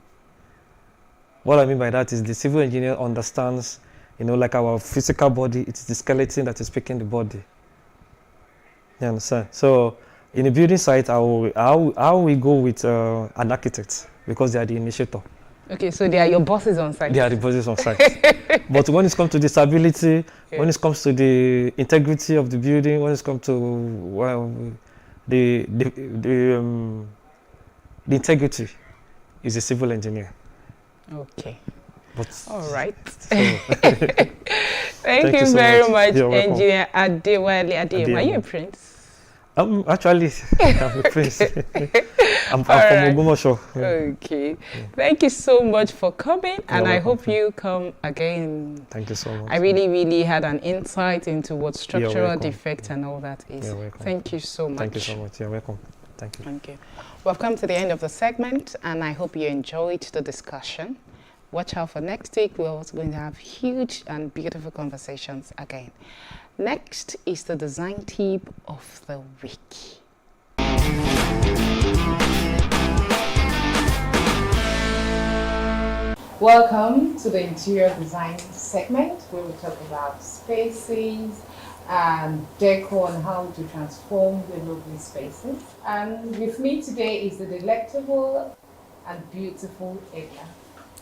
What I mean by that is the civil engineer understands, like our physical body, it's the skeleton that is picking the body. You understand? So in a building site, I will go with an architect because they are the initiator.
Okay, so they are your bosses on site.
They are the bosses on site. But when it comes to the stability, when it comes to the integrity of the building, when it comes to the integrity, is a civil engineer.
Okay.
But
all right.
So
Thank you so very much, Engineer Adewale Adeyemo. Are you a prince?
Actually, I'm a prince. I'm from Ogumosho.
Okay. Yeah. Thank you so much for coming, and I hope you come again.
Thank you so much.
I really had an insight into what structural defect and all that is.
You're welcome.
Thank you so much.
Thank you so much. You're welcome. Thank you.
Thank you. We've come to the end of the segment, and I hope you enjoyed the discussion. Watch out for next week. We're also going to have huge and beautiful conversations again. Next is the design tip of the week. Welcome to the interior design segment where we talk about spaces and decor and how to transform the lovely spaces. And with me today is the delectable and beautiful Edna.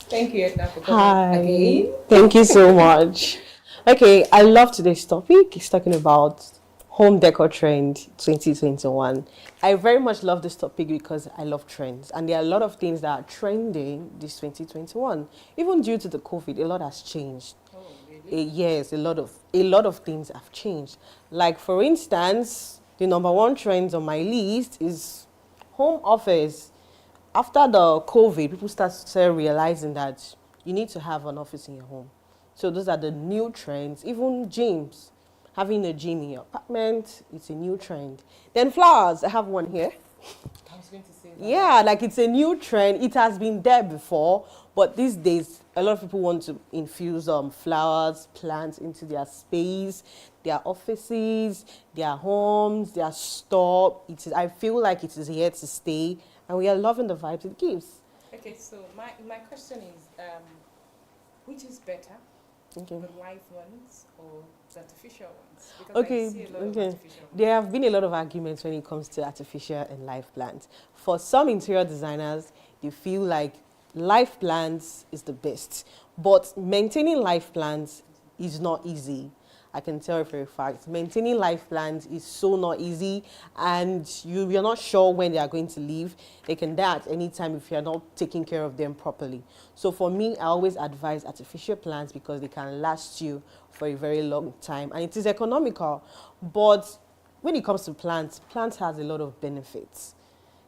Thank you, Edna, for coming again.
Thank you so much. Okay, I love today's topic. It's talking about home decor trend 2021. I very much love this topic because I love trends, and there are a lot of things that are trending this 2021. Even due to the COVID, a lot has changed. Oh, really? Yes, a lot of things have changed. Like for instance, the number one trend on my list is home office. After the COVID, people started realizing that you need to have an office in your home. So those are the new trends. Even gyms, having a gym in your apartment, it's a new trend. Then flowers, I have one here.
I was going to say that.
Yeah, like it's a new trend. It has been there before, but these days, a lot of people want to infuse flowers, plants into their space, their offices, their homes, their store. I feel like it is here to stay, and we are loving the vibes it gives.
Okay, so my question is, which is better, the live ones or the artificial ones? Because I see a lot of artificial ones.
There have been a lot of arguments when it comes to artificial and live plants. For some interior designers, they feel like live plants is the best, but maintaining live plants is not easy. I can tell you for a fact. Maintaining live plants is so not easy, and you're not sure when they are going to leave. They can die at any time if you're not taking care of them properly. So for me, I always advise artificial plants because they can last you for a very long time, and it is economical. But when it comes to plants has a lot of benefits.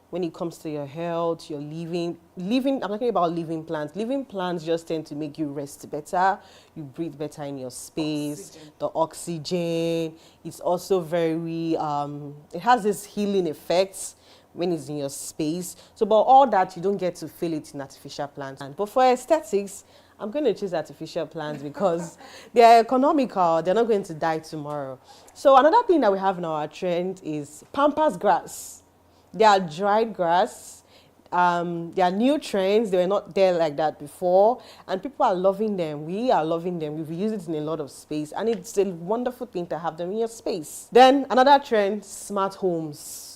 When it comes to your health, your living, I'm talking about living plants. Living plants just tend to make you rest better. You breathe better in your space. The oxygen. It's also very, it has this healing effects when it's in your space. So, but all that, you don't get to feel it in artificial plants. But for aesthetics, I'm going to choose artificial plants because they're economical. They're not going to die tomorrow. So another thing that we have in our trend is pampas grass. They are dried grass. They are new trends. They were not there like that before. And people are loving them. We are loving them. We've used it in a lot of space. And it's a wonderful thing to have them in your space. Then another trend, smart homes.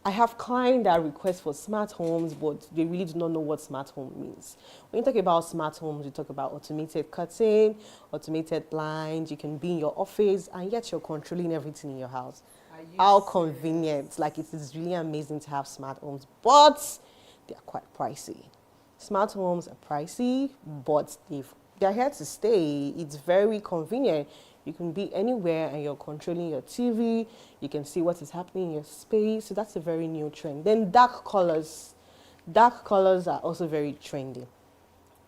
I have clients that request for smart homes, but they really do not know what smart home means. When you talk about smart homes, you talk about automated curtain, automated blinds. You can be in your office, and yet you're controlling everything in your house. How convenient. Like, it is really amazing to have smart homes, but they're quite pricey. Smart homes are pricey, but they're here to stay. It's very convenient. You can be anywhere and you're controlling your TV. You can see what is happening in your space. So that's a very new trend. Then dark colors. Dark colors are also very trendy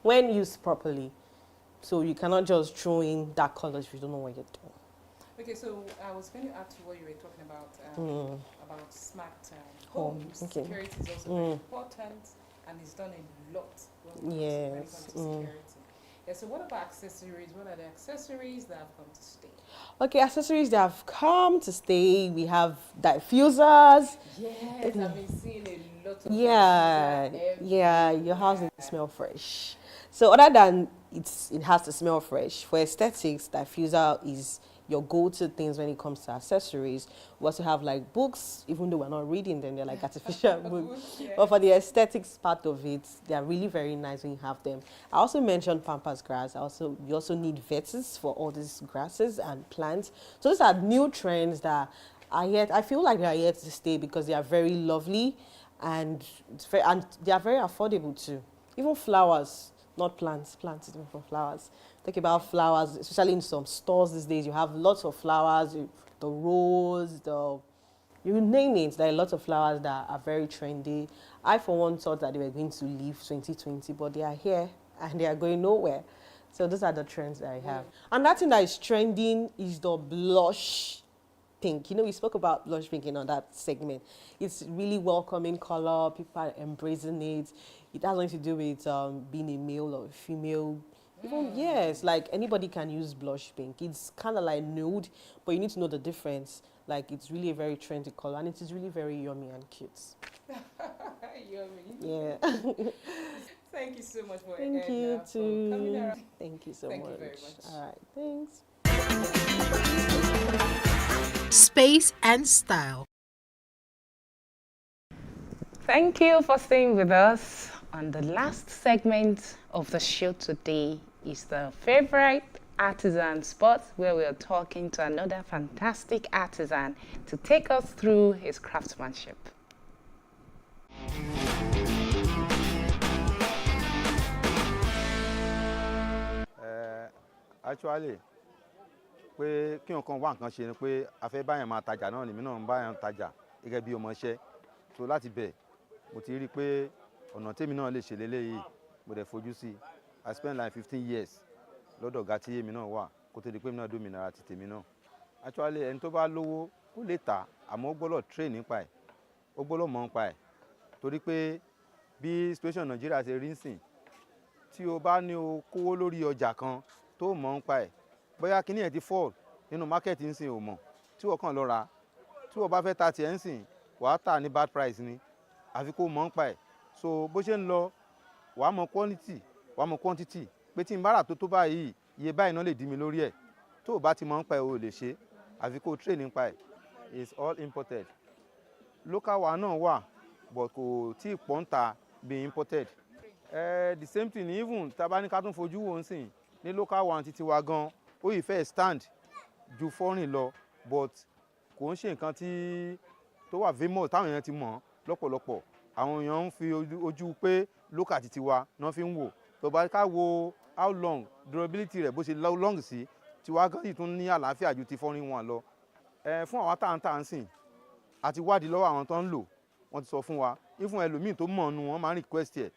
when used properly. So you cannot just throw in dark colors if you don't know what you're doing.
Okay, so I was going to ask you what you were talking about smart homes.
Okay.
Security is also very important, and it's done a lot when it comes to security. Yeah, so what about accessories? What are the accessories that have come to stay? Okay, accessories that have come to stay. We have diffusers.
Yes, I've been seeing a lot of
your house needs to smell fresh. So other than it has to smell fresh, for aesthetics, diffuser is your go-to things when it comes to accessories. We also have like books, even though we're not reading them, they're like artificial books. Yeah. But for the aesthetics part of it, they're really very nice when you have them. I also mentioned pampas grass. We also need vets for all these grasses and plants. So these are new trends that I feel like they are here to stay because they are very lovely and they are very affordable too. Even flowers. Not plants is different from flowers. Talk about flowers, especially in some stores these days, you have lots of flowers, the rose, you name it, there are lots of flowers that are very trendy. I, for one, thought that they were going to leave 2020, but they are here and they are going nowhere. So those are the trends that I have. And that thing that is trending is the blush pink. You know, we spoke about blush pink in that segment. It's really welcoming color. People are embracing it. It has nothing to do with being a male or a female. Even, yes, like anybody can use blush pink. It's kind of like nude, but you need to know the difference. Like, it's really a very trendy color, and it is really very yummy and cute.
Yummy.
Yeah.
Thank you so much for
Thank you too.
coming around.
Thank you so
Thank
much.
you very much.
All right, thanks.
Space and Style. Thank you for staying with us. On the last segment of the show today is the favorite artisan spot, where we are talking to another fantastic artisan to take us through his craftsmanship.
Actually, pé kí nǹkan wá nǹkan ṣe ni pé a fẹ́ báyàn máa tajà náà ni mí náà ń báyàn tajà gẹ́gẹ́ bí ọmọọṣẹ́. So láti bẹ̀ mo ti rí pé ọ̀nà tèmi náà lè ṣe léléyìí mo dẹ̀ fojú sí. I spent like 15 years lọ́dọ̀ ọ̀gá tí èmi náà wà kó tó di pé mi náà dómìnira ti tèmi náà. Actually, ẹni tó bá lówó ó lè tà, àmọ́ ó gbọ́dọ̀ train nípa ẹ̀, ó gbọ́dọ̀ mọ̀ nípa ẹ̀. Torí pé bí situation Nàìjíríà ṣe rí nsìn, tí o bá ní o kówó lórí ọjà kan tó mọ̀ nípa ẹ̀, bóyá kíní ẹ̀ ti fall nínú market nsìn ò mọ̀, tí wọ́n kàn lọ rà, tí wọ́n bá fẹ́ ta tiẹ̀ nsìn, wàá tà ní bad price ni, àfi kó mọ̀ nípa ẹ̀. So bó ṣe ń lọ, wàá mọ̀ quality, wàá mọ̀ quantity, pé tí n bá rà tó báyìí, iye báyìí náà lè dí mi lórí ẹ̀. Tó o bá ti mọ̀ nípa ẹ̀ o lè ṣe, àfi kó train nípa ẹ̀. It's all imported. Local wa náà wà, but kò tí ì pọ̀ ń ta bí imported. The same thing, even tá bá ní ká tún fojú wo nsìn, ní local one títí wa gan, ó yìí fẹ́ stand ju foreign lọ, but kò ń ṣe nǹkan tí tó wà famous táwọn èèyàn ti mọ̀ lọ́pọ̀lọpọ̀. Àwọn èèyàn ń fi ojú pé local títí wa náà fi ń wò. Tó bá ká wo how long durability rẹ̀ bó ṣe long sí, tí wa gan sì tún ní àlàáfíà ju ti foreign one lọ. Fún àwọn táǹtà ń sìn, àti wádìí lọ́wọ́ àwọn tó ń lò, wọ́n ti sọ fún wa. Even ẹlòmíì tó mọ̀ ọ́nù wọn máa ń request ẹ̀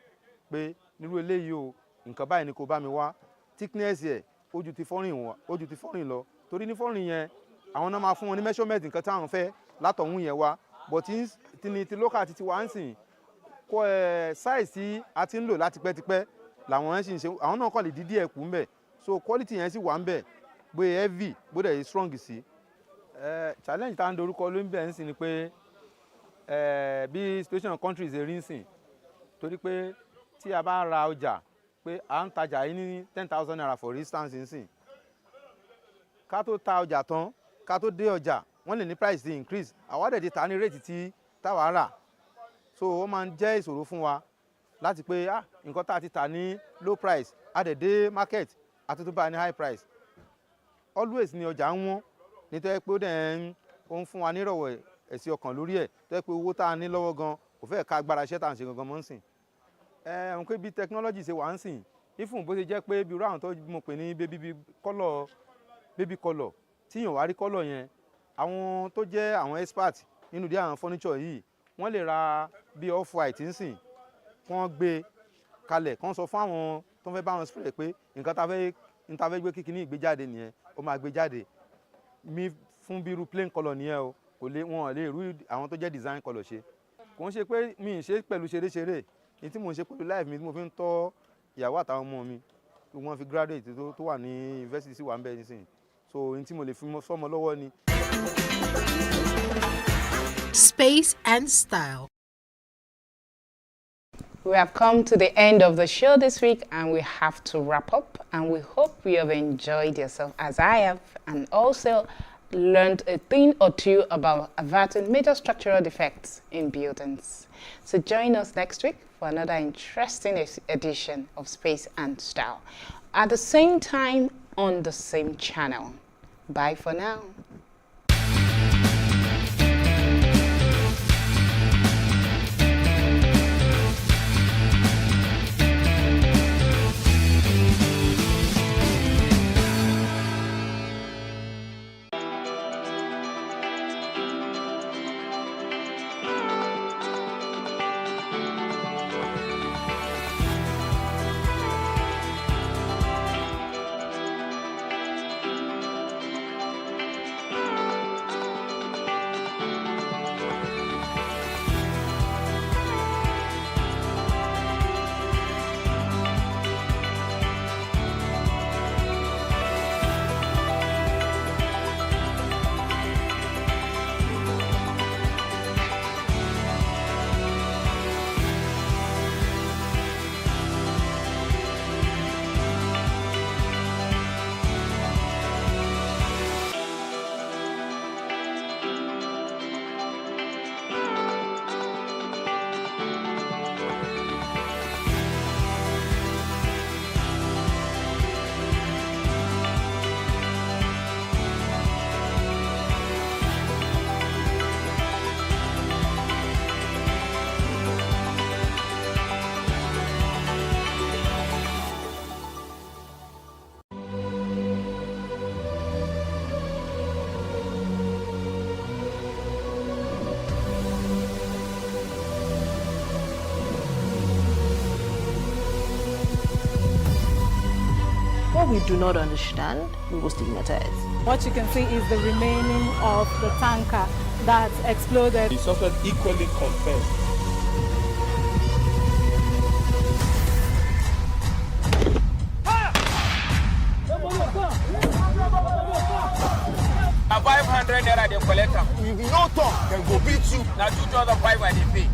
pé nírú eléyìí o, nǹkan báyìí ni kò bá mi wá. Thickness ẹ̀ ó ju ti foreign lọ. Torí ní foreign yẹn, àwọn náà máa fún wọn ní measurement nǹkan táwọn fẹ́ látọ̀hún yẹn wá. But ti local títí wa ń sìn, size tí a ti ń lò láti pẹ́tipẹ́, làwọn yẹn sì ń ṣe àwọn náà kọ́ lè dídí ẹ̀ kú ń bẹ̀ so quality yẹn sì wà ń bẹ̀ bóyá heavy bóyá yìí strong sí. Challenge tá à ń dorúkọ ló ń bẹ̀ ń sìn ni pé bí situation countries rí ń sìn torí pé tí a bá ra ọjà pé à ń tajà yìí ní 10,000 naira for instance ń sìn ká tó ta ọjà tán ká tó dé ọjà wọ́n lè ní price ti increase àwa dẹ̀ ti ta ní rate tí táwa rà so ó máa ń jẹ́ ìṣòro fún wa láti pé nǹkan tá a ti tà ní low price a dẹ̀ dé market a tún bá ní high price always ni ọjà ń wọ́n nítorí pé ó dẹ̀ ń fún wa nírọ̀wọ̀ ẹ̀sìn ọkàn lórí ẹ̀ tó yẹ pé owó tá a ní lọ́wọ́ gan kò fẹ́ ká agbára iṣẹ́ tá à ń ṣe gangan mọ́ ń sìn àwọn pé bí technology ṣe wà ń sìn ifun bó ṣe jẹ́ pé bí irú àwọn tó mo pè ní baby color tí yàn wá rí color yẹn àwọn tó jẹ́ àwọn expert nínú dí àwọn furniture yìí wọ́n lè ra bí off white ń sìn wọ́n gbé kalẹ̀ kán sọ fún àwọn tó ń fẹ́ bá wọn spray pé nǹkan tá a fẹ́ gbé kíkiní ìgbéjáde nìyẹn ó máa gbé jáde mi fún bí irú plain color nìyẹn o kò lè wọn lè rú àwọn tó jẹ́ design color ṣe kò ń ṣe pé mi ì ṣe pẹ̀lú ṣeréṣeré ní tí mo ń ṣe pẹ̀lú life mi tí mo fi ń tọ́ ìyàwó àtàwọn ọmọ mi tí wọ́n fi graduate tó wà ní university sí wà ń bẹ̀ nísìnyí so ní tí mo lè fi sọ́mọ lọ́wọ́ ni.
Space and style.
We have come to the end of the show this week and we have to wrap up, and we hope you have enjoyed yourself as I have and also learned a thing or two about averting major structural defects in buildings. So join us next week for another interesting edition of Space and Style at the same time on the same channel. Bye for now.
What we do not understand, we will stigmatize.
What you can see is the remaining of the tanker that exploded.
He suffered equally confessed.
A 500 naira they collect am. If you no talk, dem go beat you. Na 2,500 they pay.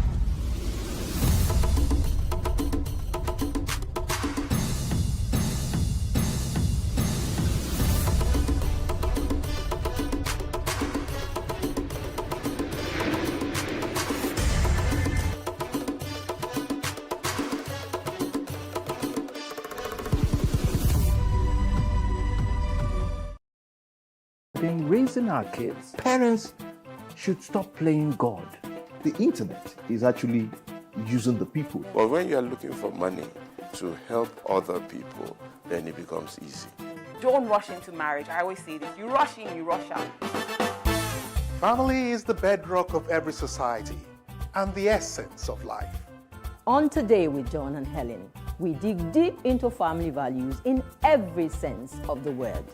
In raising our kids, parents should stop playing God.
The internet is actually using the people.
But when you are looking for money to help other people, then it becomes easy.
Don't rush into marriage. I always say this. You rush in, you rush out.
Family is the bedrock of every society and the essence of life.
On Today with John and Helen, we dig deep into family values in every sense of the word.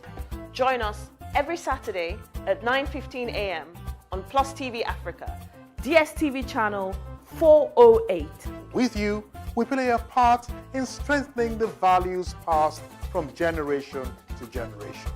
Join us every Saturday at 9:15 a.m. on PlusTvAfrica, DSTV channel 408.
With you we play a part in strengthening the values passed from generation to generation.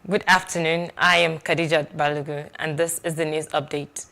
Good afternoon. I am Khadijat Balogu, and this is the news update.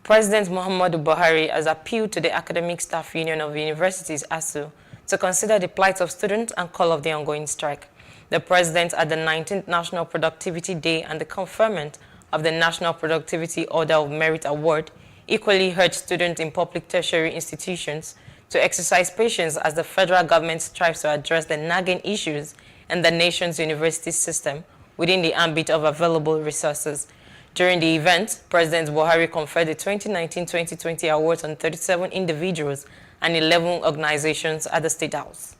President Muhammadu Buhari has appealed to the Academic Staff Union of Universities, ASU, to consider the plight of students and call off the ongoing strike. The president at the 19th National Productivity Day and the conferment of the National Productivity Order of Merit Award equally urged students in public tertiary institutions to exercise patience as the federal government strives to address the nagging issues in the nation's university system within the ambit of available resources. During the event, President Buhari conferred the 2019-2020 awards on 37 individuals and 11 organizations at the State House.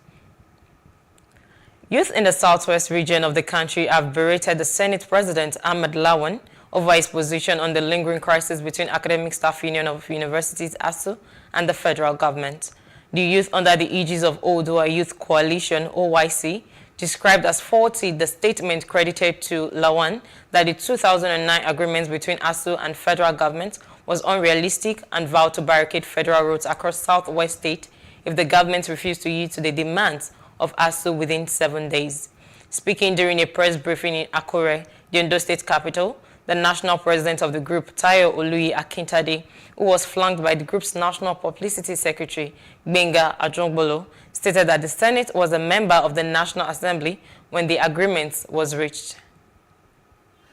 Youth in the southwest region of the country have berated the Senate President Ahmed Lawan over his position on the lingering crisis between Academic Staff Union of Universities, ASU, and the federal government. The youth under the aegis of Oodua Youth Coalition, OYC, described as faulty the statement credited to Lawan that the 2009 agreement between ASU and federal government was unrealistic and vowed to barricade federal roads across southwest state if the government refused to yield to the demands of ASU within 7 days. Speaking during a press briefing in Akure, the Ondo State capital, the national president of the group, Tayo Oluyi Akintade, who was flanked by the group's national publicity secretary, Gbenga Ajongbolo, stated that the Senate was a member of the National Assembly when the agreement was reached.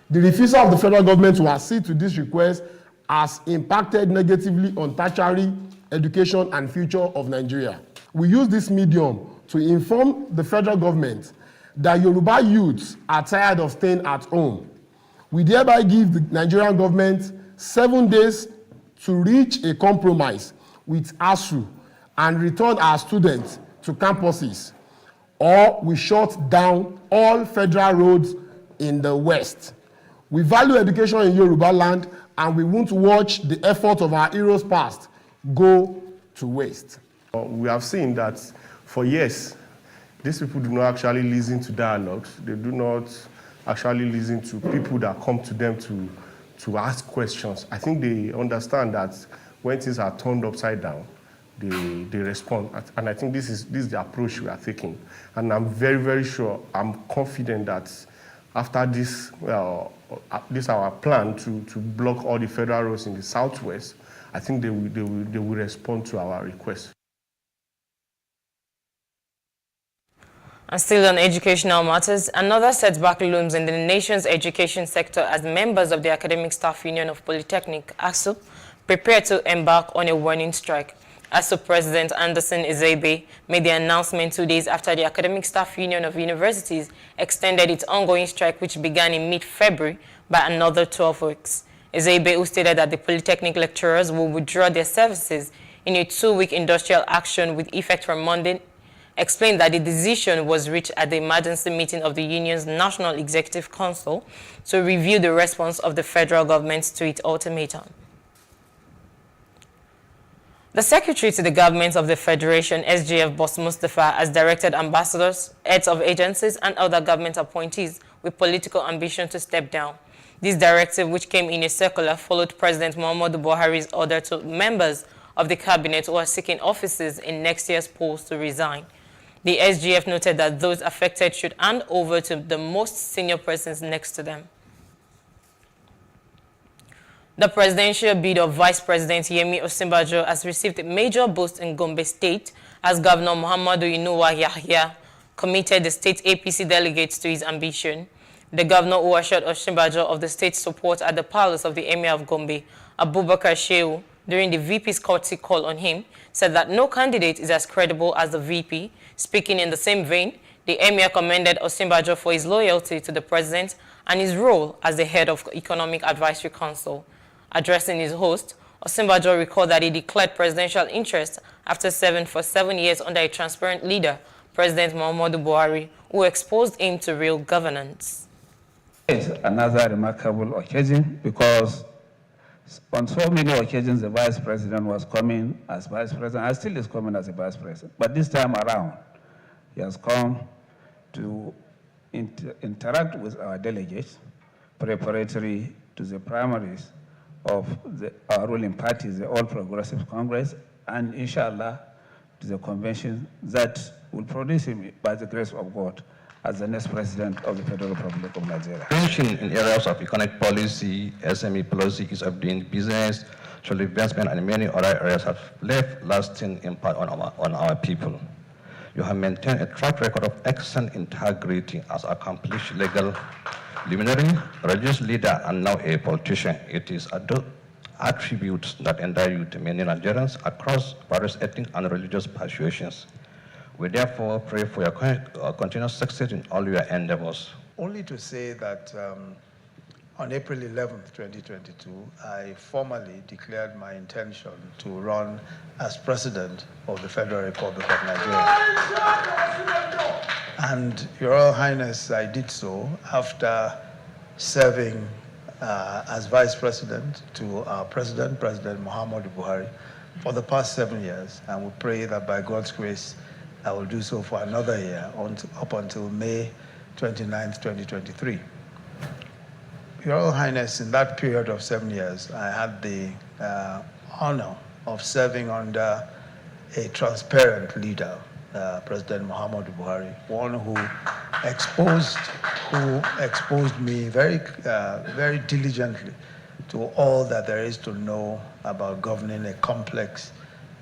The refusal of the federal government to accede to this request has impacted negatively on tertiary education and future of Nigeria. We use this medium to inform the federal government that Yoruba youths are tired of staying at home. We thereby give the Nigerian government 7 days to reach a compromise with ASU and return our students to campuses, or we shut down all federal roads in the West. We value education in Yoruba land, and we won't watch the effort of our heroes past go to waste.
We have seen that for years, these people do not actually listen to dialogues. They do not actually listen to people that come to them to ask questions. I think they understand that when things are turned upside down, they respond. And I think this is the approach we are taking. And I'm very, very sure, I'm confident that after this, this our plan to block all the federal roads in the southwest, I think they will respond to our request.
And still on educational matters, another setback looms in the nation's education sector as members of the Academic Staff Union of Polytechnic, ASU, prepare to embark on a warning strike. ASU President Anderson Ezeibe made the announcement 2 days after the Academic Staff Union of Universities extended its ongoing strike, which began in mid-February, by another 12 weeks. Ezeibe, who stated that the Polytechnic lecturers will withdraw their services in a 2-week industrial action with effect from Monday, explained that the decision was reached at the emergency meeting of the union's National Executive Council to review the response of the federal government to its ultimatum. The Secretary to the Government of the Federation, SGF Boss Mustafa, has directed ambassadors, heads of agencies, and other government appointees with political ambition to step down. This directive, which came in a circular, followed President Muhammadu Buhari's order to members of the cabinet who are seeking offices in next year's polls to resign. The SGF noted that those affected should hand over to the most senior persons next to them. The presidential bid of Vice President Yemi Osinbajo has received a major boost in Gombe State as Governor Muhammadu Inuwa Yahya committed the state APC delegates to his ambition. The governor who assured Osinbajo of the state's support at the palace of the Emir of Gombe, Abubakar Shehu, during the VP's courtesy call on him, said that no candidate is as credible as the VP. Speaking in the same vein, the Emir commended Osinbajo for his loyalty to the president and his role as the head of Economic Advisory Council. Addressing his host, Osinbajo recalled that he declared presidential interest after serving for 7 years under a transparent leader, President Muhammadu Buhari, who exposed him to real governance.
It's another remarkable occasion because on so many occasions the vice president was coming as vice president and still is coming as a vice president. But this time around, he has come to interact with our delegates preparatory to the primaries of our ruling parties, the All Progressive Congress, and inshallah to the convention that will produce him by the grace of God as the next president of the Federal Republic of Nigeria.
Attention in areas of economic policy, SME policy, ease of doing business, social investment, and many other areas have left lasting impact on our people. You have maintained a track record of excellent integrity as accomplished legal luminary, religious leader, and now a politician. It is attributes that endear you to many Nigerians across various ethnic and religious persuasions. We therefore pray for your continuous success in all your endeavors.
Only to say that on April 11th, 2022, I formally declared my intention to run as President of the Federal Republic of Nigeria. And Your Royal Highness, I did so after serving as Vice President to our President Muhammadu Buhari, for the past 7 years. And we pray that by God's grace, I will do so for another year, up until May 29th, 2023. Your Royal Highness, in that period of 7 years, I had the honor of serving under a transparent leader, President Muhammadu Buhari, one who exposed me very diligently to all that there is to know about governing a complex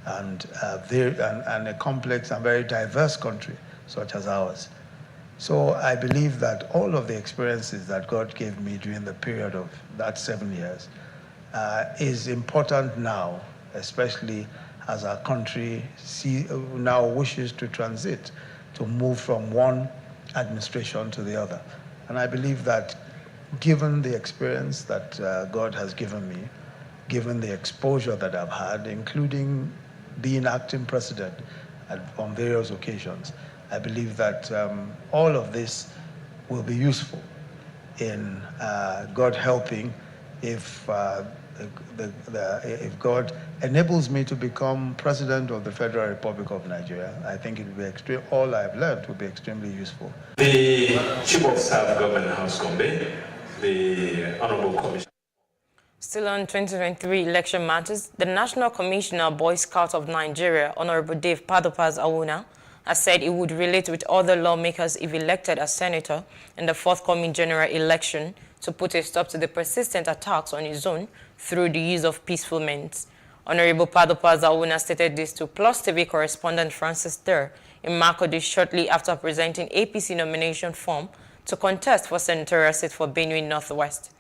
and a complex and very diverse country such as ours. So I believe that all of the experiences that God gave me during the period of that 7 years is important now, especially as our country now wishes to transit, to move from one administration to the other. And I believe that given the experience that God has given me, given the exposure that I've had, including being acting president on various occasions, I believe that all of this will be useful in God helping if God enables me to become president of the Federal Republic of Nigeria. I think it will be all I've learned will be extremely useful.
The Chief of Staff, Governor House Gombe, the Honorable Commissioner.
Still on 2023 election matters, the National Commissioner, Boy Scouts of Nigeria, Honorable Dave Padopaz Awuna, has said he would relate with other lawmakers if elected as senator in the forthcoming general election to put a stop to the persistent attacks on his zone through the use of peaceful means. Honorable Padopaz Awuna stated this to PlusTV correspondent Francis Ter in Makurdi shortly after presenting APC nomination form to contest for senatorial seat for Benue Northwest.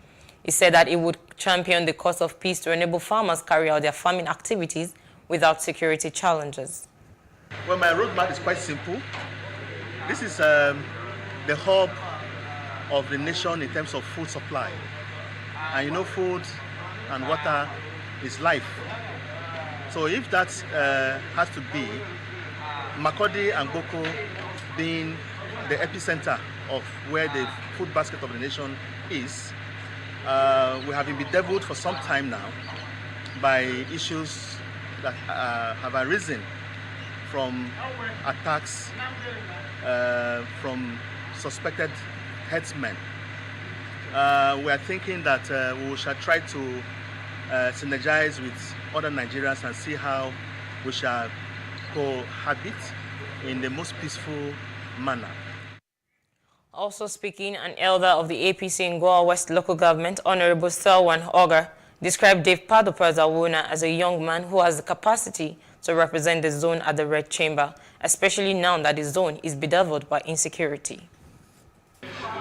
He said that he would champion the cause of peace to enable farmers carry out their farming activities without security challenges.
Well, my roadmap is quite simple. This is the hub of the nation in terms of food supply. And you know, food and water is life. So if that has to be, Makurdi and Boko being the epicenter of where the food basket of the nation is, we have been bedeviled for some time now by issues that have arisen from attacks from suspected herdsmen. We are thinking that we shall try to synergize with other Nigerians and see how we shall cohabit in the most peaceful manner.
Also speaking, an elder of the APC in Goa West local government, Honorable Selwan Ogar, described Dave Padopazawuna as a young man who has the capacity to represent the zone at the Red Chamber, especially now that the zone is bedeviled by insecurity.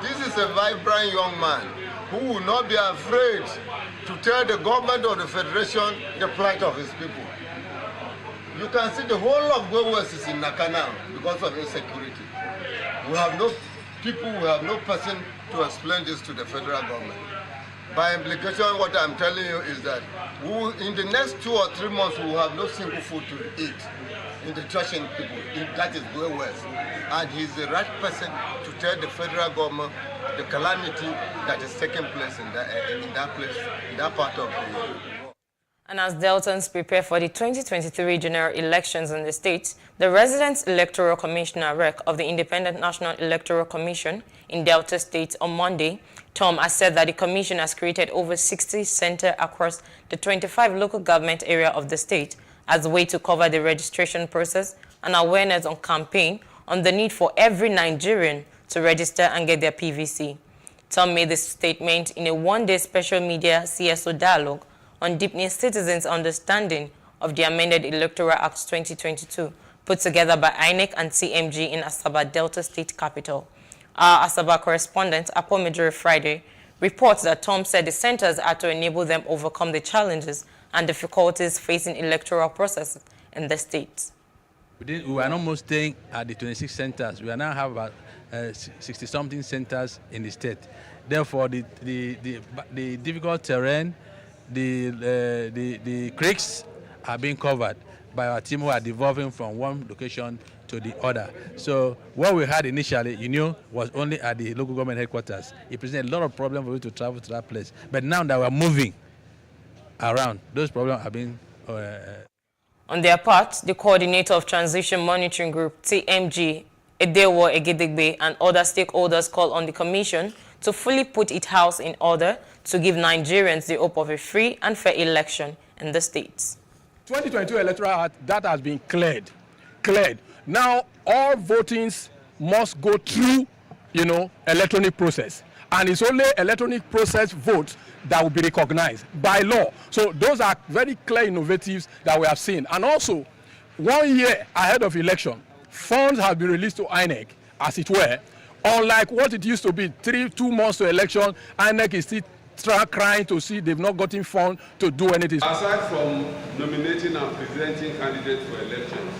This is a vibrant young man who will not be afraid to tell the government of the Federation the plight of his people. You can see the whole of Goa West is in Naka now because of insecurity. We have no people, we have no person to explain this to the federal government. By implication, what I'm telling you is that in the next 2 or 3 months, we will have no single food to eat in the Trashing people. That is Goa West. And he's the right person to tell the federal government the calamity that is taking place in that part of the world.
And as Deltans prepare for the 2023 general elections in the state, the Resident Electoral Commissioner (REC) of the Independent National Electoral Commission in Delta State on Monday, Tom, has said that the commission has created over 60 centers across the 25 local government area of the state as a way to cover the registration process and awareness on campaign on the need for every Nigerian to register and get their PVC. Tom made this statement in a one-day special media CSO dialogue on deepening citizens' understanding of the amended Electoral Act 2022, put together by INEC and CMG in Asaba, Delta State Capital. Our Asaba correspondent, Apomidore Friday, reports that Tom said the centers are to enable them overcome the challenges and difficulties facing electoral processes in the state.
We are almost staying at the 26 centers. We now have about 60-something centers in the state. Therefore, the difficult terrain, the creeks are being covered by our team who are devolving from one location to the other. So what we had initially, was only at the local government headquarters. It presented a lot of problems for you to travel to that place. But now that we're moving around, those problems have been...
On their part, the coordinator of Transition Monitoring Group, TMG, Edewo Egedegbe, and other stakeholders called on the commission to fully put its house in order to give Nigerians the hope of a free and fair election in the states.
2022 Electoral Act, that has been cleared. Now, all votings must go through, electronic process. And it's only electronic process votes that will be recognized by law. So those are very clear innovatives that we have seen. And also, 1 year ahead of election, funds have been released to INEC, as it were. Unlike what it used to be, 2 months to election, INEC is still crying to see they've not gotten funds to do anything.
Aside from nominating and presenting candidates for elections,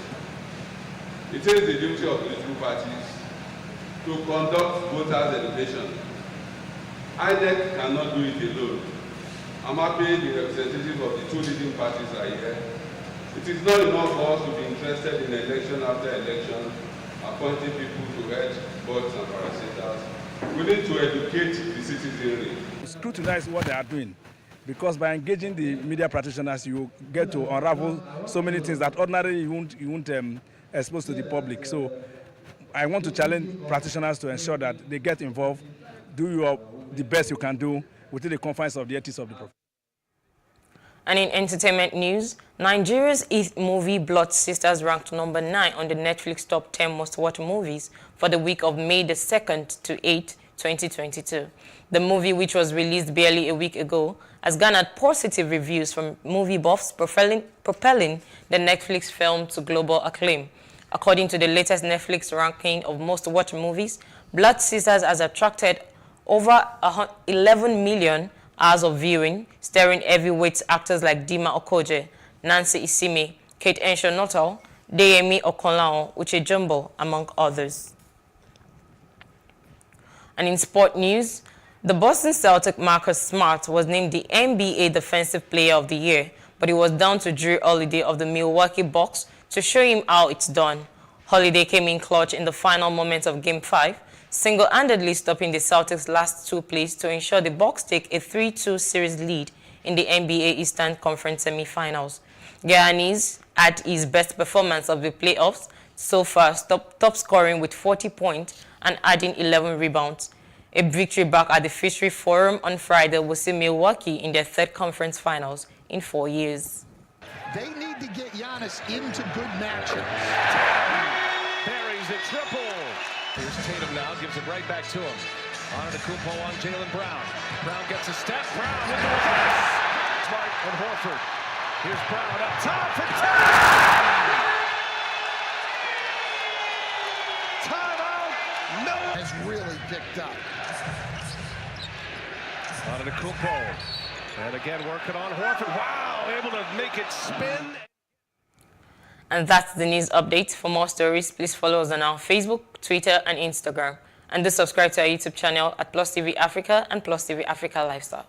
it is the duty of political parties to conduct voters' education. INEC cannot do it alone. I'm happy the representatives of the 2 leading parties are here. It is not enough for us to be interested in election after election, appointing people to head boards and parasitas. We need to educate the citizenry.
Scrutinize what they are doing, because by engaging the media practitioners, you get to unravel so many things that ordinarily you won't expose to the public. So I want to challenge practitioners to ensure that they get involved, do the best you can do within the confines of the ethics of the profession.
And in entertainment news, Nigeria's hit movie Blood Sisters ranked number 9 on the Netflix top 10 most watched movies for the week of May the 2nd to 8th, 2022. The movie, which was released barely a week ago, has garnered positive reviews from movie buffs, propelling the Netflix film to global acclaim. According to the latest Netflix ranking of most watched movies, Blood Sisters has attracted over 11 million hours of viewing, starring heavyweight actors like Dima Okoje, Nancy Isime, Kate Henshaw-Nuttall, Deyemi Okonlawon, Uche Jumbo, among others. And in sport news, the Boston Celtic Marcus Smart was named the NBA Defensive Player of the Year, but it was down to Drew Holiday of the Milwaukee Bucks to show him how it's done. Holiday came in clutch in the final moments of Game 5, single-handedly stopping the Celtics' last 2 plays to ensure the Bucks take a 3-2 series lead in the NBA Eastern Conference semifinals. Giannis had his best performance of the playoffs so far, top scoring with 40 points and adding 11 rebounds. A victory back at the Fishery Forum on Friday will see Milwaukee in their 3rd conference finals in 4 years.
They need to get Giannis into good matchups.
Buries a triple. Here's Tatum now, gives it right back to him. Antetokounmpo on Jaylen Brown. Brown gets a step. Brown with the reverse. Smart and Horford. Here's Brown up top for Tatum. Timeout. No.
Has really picked up.
Antetokounmpo. And again, working on Horford. Wow, able to make it spin.
And that's the news update. For more stories, please follow us on our Facebook, Twitter, and Instagram. And do subscribe to our YouTube channel at PlusTvAfrica and PlusTvAfrica Lifestyle.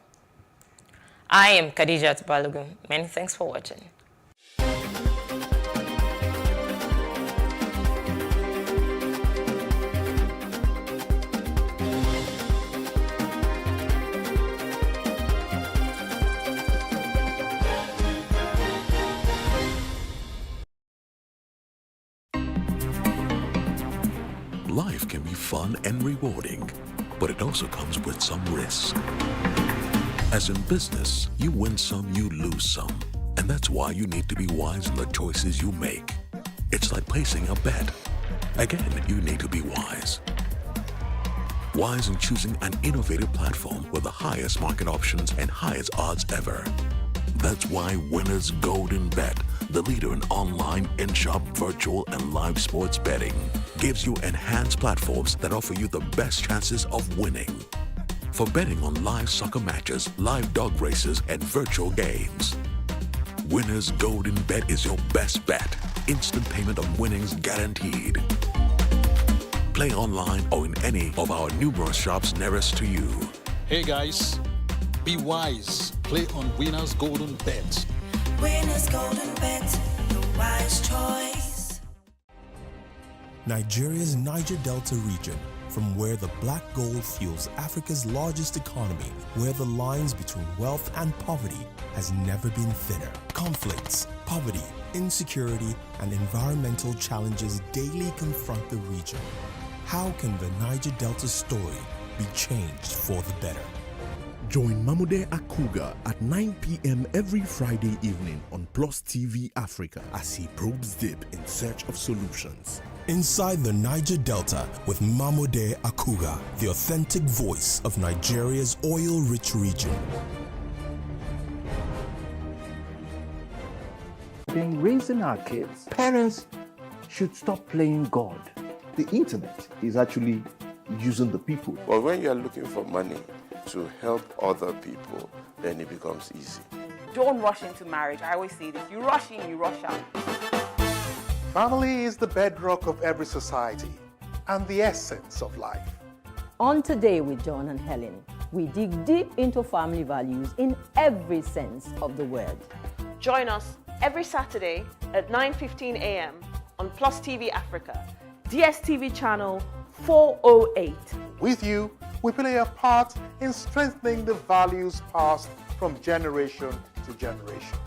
I am Khadijat Balogun. Many thanks for watching.
Life can be fun and rewarding, but it also comes with some risk. As in business, you win some, you lose some. And that's why you need to be wise in the choices you make. It's like placing a bet. Again, you need to be wise. Wise in choosing an innovative platform with the highest market options and highest odds ever. That's why Winners Golden Bet, the leader in online, in-shop, virtual, and live sports betting, gives you enhanced platforms that offer you the best chances of winning. For betting on live soccer matches, live dog races, and virtual games. Winners Golden Bet is your best bet. Instant payment of winnings guaranteed. Play online or in any of our numerous shops nearest to you.
Hey guys, be wise. Play on Winners Golden Bet.
Winners Golden Bet, the wise choice.
Nigeria's Niger Delta region, from where the black gold fuels Africa's largest economy, where the lines between wealth and poverty has never been thinner. Conflicts, poverty, insecurity, and environmental challenges daily confront the region. How can the Niger Delta story be changed for the better?
Join Mamude Akuga at 9 p.m. every Friday evening on PlusTvAfrica as he probes deep in search of solutions.
Inside the Niger Delta with Mamude Akuga, the authentic voice of Nigeria's oil-rich region.
In raising our kids, parents should stop playing God.
The internet is actually using the people.
But when you are looking for money to help other people, then it becomes easy.
Don't rush into marriage. I always say this. You rush in, you rush out.
Family is the bedrock of every society and the essence of life.
On Today with John and Helen, we dig deep into family values in every sense of the word.
Join us every Saturday at 9:15 a.m. on PlusTvAfrica, DSTV channel 408.
With you, we play a part in strengthening the values passed from generation to generation.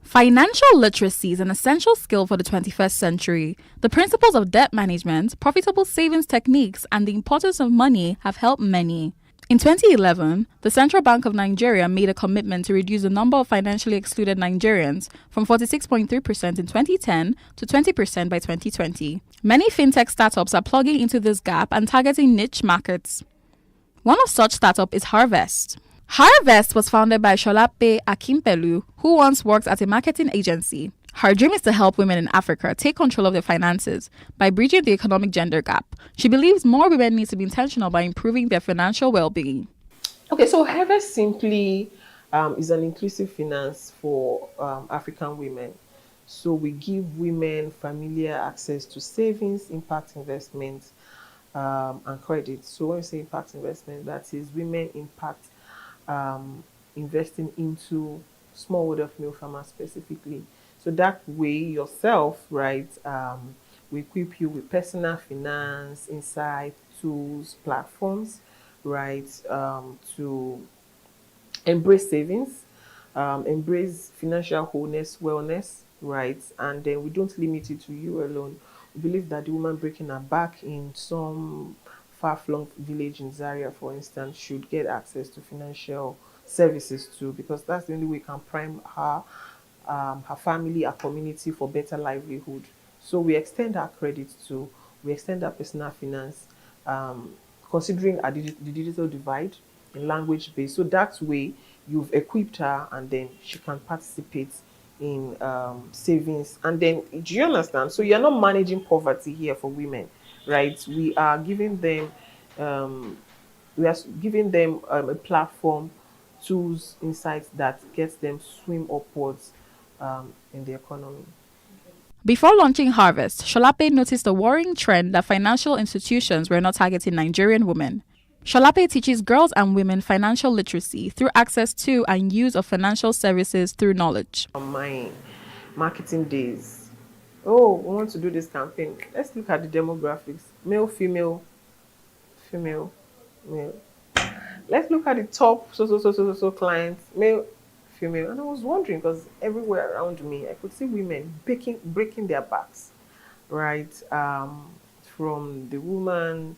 Financial literacy is an essential skill for the 21st century. The principles of debt management, profitable savings techniques, and the importance of money have helped many. In 2011, the Central Bank of Nigeria made a commitment to reduce the number of financially excluded Nigerians from 46.3% in 2010 to 20% by 2020. Many fintech startups are plugging into this gap and targeting niche markets. One of such startups is Harvest. Harvest was founded by Sholape Akimpelu, who once worked at a marketing agency. Her dream is to help women in Africa take control of their finances by bridging the economic gender gap. She believes more women need to be intentional by improving their financial well-being.
Okay, so Harvest simply is an inclusive finance for African women. So we give women familiar access to savings, impact investments, and credit. So when we say impact investment, that is women impact investing into smallholder female farmers specifically. So that way yourself, right, we equip you with personal finance, insight, tools, platforms, right, to embrace savings, embrace financial wholeness, wellness, right? And then we don't limit it to you alone. We believe that the woman breaking her back in some far-flung village in Zaria, for instance, should get access to financial services too, because that's the only way we can prime her family, her community for better livelihood. So we extend our credit to, we extend our personal finance, um, considering the digital divide in language base. So that way you've equipped her and then she can participate in savings. And then, do you understand? So you're not managing poverty here for women, right? We are giving them, um, a platform, tools, insights that gets them swim upwards in the economy.
Before launching Harvest, Sholape noticed a worrying trend that financial institutions were not targeting Nigerian women. Sholape teaches girls and women financial literacy through access to and use of financial services through knowledge.
On my marketing days, oh, we want to do this campaign. Let's look at the demographics: male, female, female, male. Let's look at the top so clients, male, female. And I was wondering, because everywhere around me I could see women breaking their backs, right? From the woman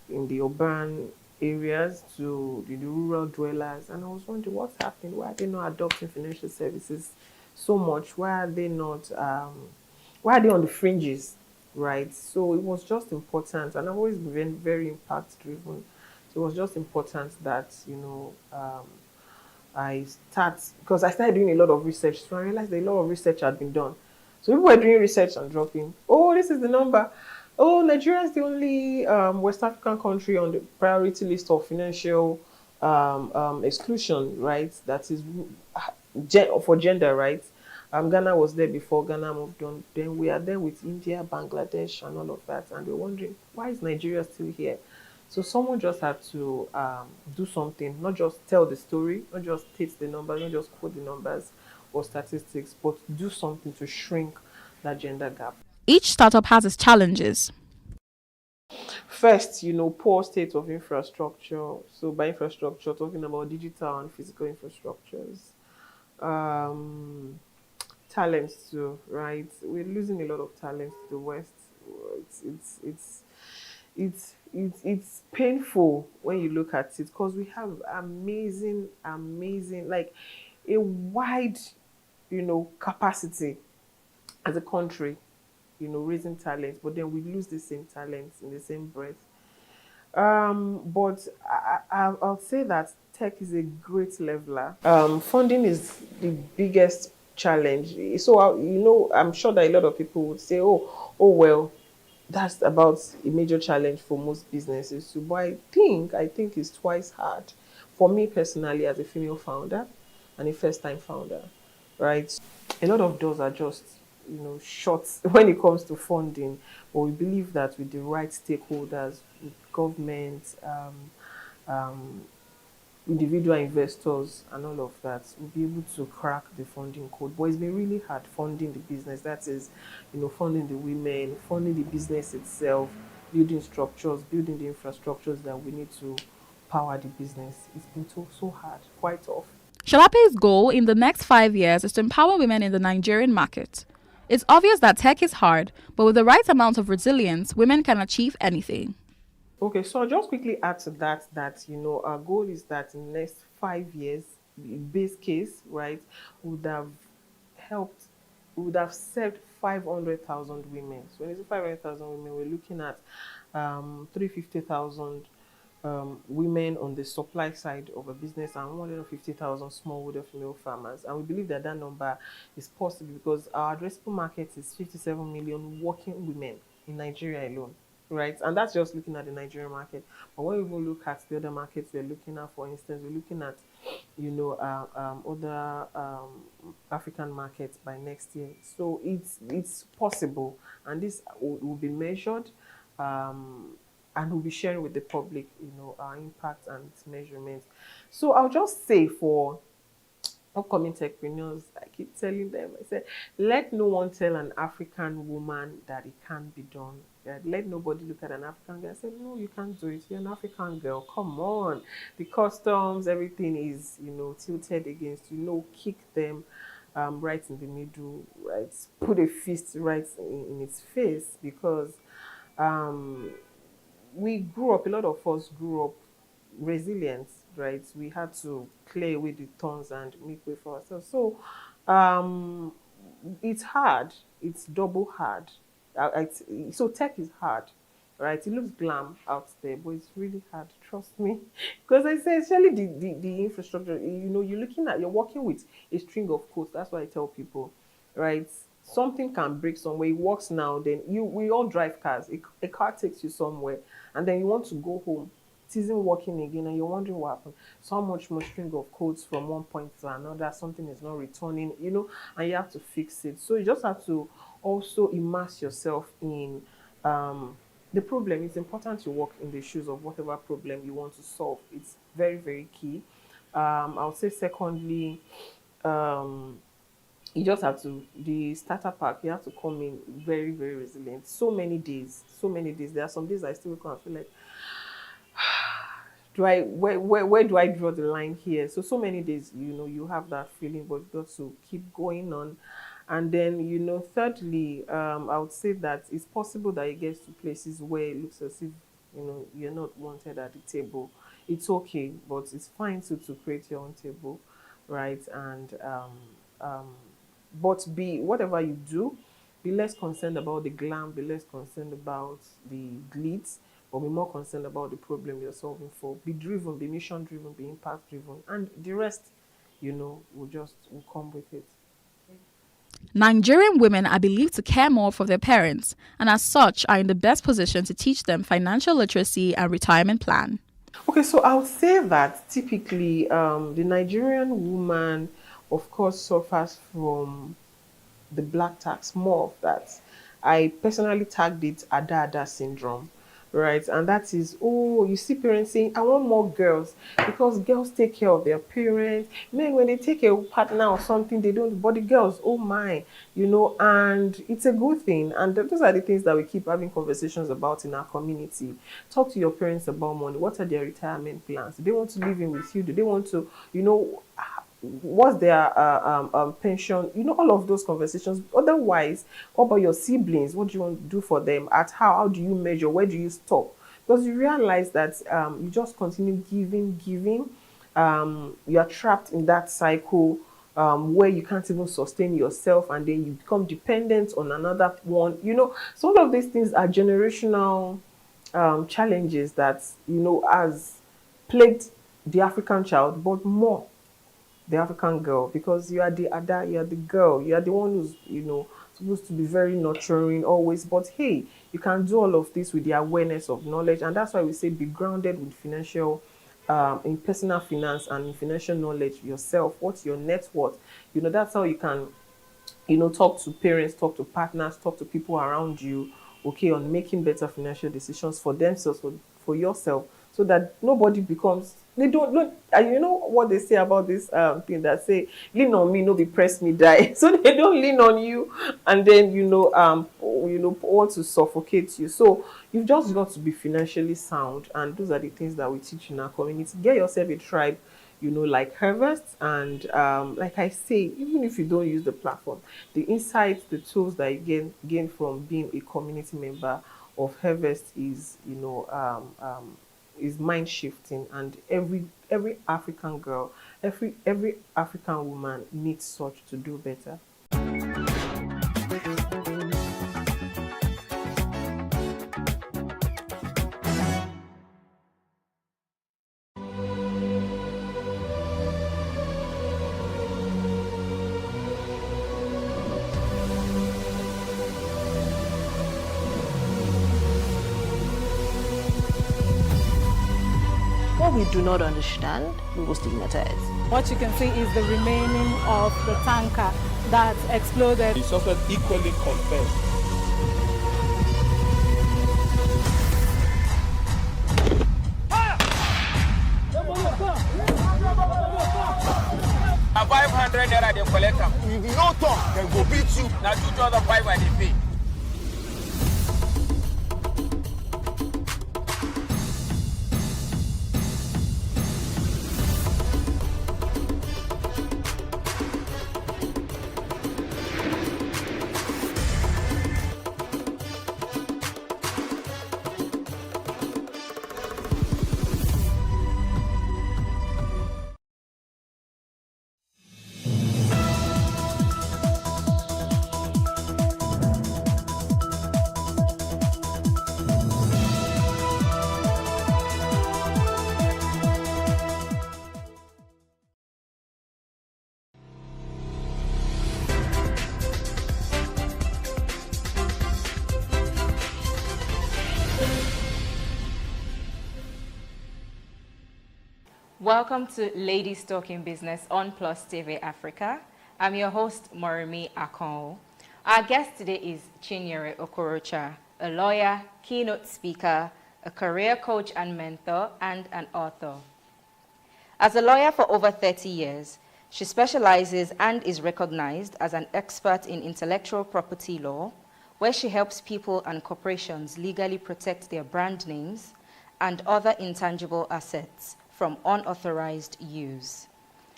in the urban areas to the rural dwellers. And I was wondering what's happening. Why are they not adopting financial services so much? Why are they not why are they on the fringes, right? So it was just important, and I've always been very impact driven. So it was just important that, I start, because I started doing a lot of research. So I realized a lot of research had been done. So people were doing research and dropping, oh, this is the number. Oh, Nigeria is the only West African country on the priority list of financial exclusion, right? That is for gender, right? Ghana was there before Ghana moved on. Then we are there with India, Bangladesh, and all of that. And we're wondering, why is Nigeria still here? So someone just had to do something, not just tell the story, not just state the numbers, not just quote the numbers or statistics, but do something to shrink that gender gap.
Each startup has its challenges.
First, poor state of infrastructure. So by infrastructure, talking about digital and physical infrastructures. Talents too, right? We're losing a lot of talents to the West. It's painful when you look at it, because we have amazing, like a wide, capacity as a country, raising talent, but then we lose the same talents in the same breath. But I'll say that tech is a great leveler. Funding is the biggest challenge. So, I'm sure that a lot of people would say, oh, well, that's about a major challenge for most businesses. So, but I think it's twice hard for me personally as a female founder and a first-time founder, right? A lot of doors are just, shut when it comes to funding, but we believe that with the right stakeholders, with government, individual investors, and all of that, we'll be able to crack the funding code. But it's been really hard funding the business. That is, funding the women, funding the business itself, building structures, building the infrastructures that we need to power the business. It's been so hard, quite tough.
Sholape's goal in the next 5 years is to empower women in the Nigerian market. It's obvious that tech is hard, but with the right amount of resilience, women can achieve anything.
Okay, so I'll just quickly add to that, our goal is that in the next 5 years, base case, right, would have served 500,000 women. So when it's 500,000 women, we're looking at 350,000 women on the supply side of a business and 150,000 smallholder female farmers. And we believe that number is possible because our addressable market is 57 million working women in Nigeria alone. Right, and that's just looking at the Nigerian market. But when we look at the other markets we're looking at, for instance, we're looking at, other African markets by next year. So it's possible, and this will be measured, and we'll be sharing with the public, our impact and its measurements. So I'll just say for upcoming techpreneurs, I keep telling them, I said, let no one tell an African woman that it can't be done. Let nobody look at an African girl and say, no, you can't do it. You're an African girl. Come on. The customs, everything is, tilted against, kick them right in the middle, right? Put a fist right in its face, because we grew up, a lot of us grew up resilient, right? We had to clear away the thorns and make way for ourselves. So it's hard. It's double hard. So tech is hard, right? It looks glam out there, but it's really hard. Trust me, because I say, especially the infrastructure. You're working with a string of codes. That's why I tell people, right? Something can break somewhere. It works now. Then we all drive cars. A car takes you somewhere, and then you want to go home. It isn't working again, and you're wondering what happened. So much more string of codes from one point to another. Something is not returning, and you have to fix it. So you just have to also immerse yourself in the problem. It's important to walk in the shoes of whatever problem you want to solve. It's very, very key. I would say secondly, you just have to, the starter pack, you have to come in very, very resilient. So many days. There are some days I still wake up and feel like, where do I draw the line here? So many days, you have that feeling, but you've got to keep going on. And then, thirdly, I would say that it's possible that you get to places where it looks as if, you're not wanted at the table. It's okay, but it's fine to create your own table, right? And but whatever you do, be less concerned about the glam, be less concerned about the glitz, but be more concerned about the problem you're solving for. Be driven, be mission driven, be impact driven, and the rest, will come with it.
Nigerian women are believed to care more for their parents, and as such are in the best position to teach them financial literacy and retirement plan.
Okay, so I would say that typically the Nigerian woman, of course, suffers from the black tax, more of that. I personally tagged it Ada syndrome, right? And that is, you see parents saying, I want more girls, because girls take care of their parents. Men, when they take a partner or something, they don't, but the girls, oh my, and it's a good thing. And those are the things that we keep having conversations about in our community. Talk to your parents about money. What are their retirement plans? Do they want to live in with you? Do they want to, what's their pension? All of those conversations. Otherwise, what about your siblings? What do you want to do for them? How do you measure? Where do you stop? Because you realize that you just continue giving. You are trapped in that cycle where you can't even sustain yourself, and then you become dependent on another one. So all of these things are generational challenges that has plagued the African child, but more the African girl, because you are the Ada, you are the girl, you are the one who's supposed to be very nurturing always. But hey, you can do all of this with the awareness of knowledge, and that's why we say be grounded with financial in personal finance and in financial knowledge yourself. What's your net worth? That's how you can talk to parents, talk to partners, talk to people around you, okay, on making better financial decisions for themselves, for yourself, so that nobody becomes, they don't look, you know what they say about this thing that say, lean on me, no be press me die. So they don't lean on you, and then want to suffocate you. So you've just got to be financially sound, and those are the things that we teach in our community. Get yourself a tribe, like Harvest, and like I say, even if you don't use the platform, the insights, the tools that you gain from being a community member of Harvest is is mind shifting, and every African girl, every African woman needs such to do better.
What we do not understand, we will stigmatize.
What you can see is the remaining of the tanker that exploded.
It's also equally confessed.
A 500 naira they collect them.
If you no talk, they go beat you.
Now 2,500 they pay.
Welcome to Ladies Talking Business on PlusTvAfrica. I'm your host, Morimi Akon. Our guest today is Chinyere Okorocha, a lawyer, keynote speaker, a career coach and mentor, and an author. As a lawyer for over 30 years, she specializes and is recognized as an expert in intellectual property law, where she helps people and corporations legally protect their brand names and other intangible assets from unauthorized use.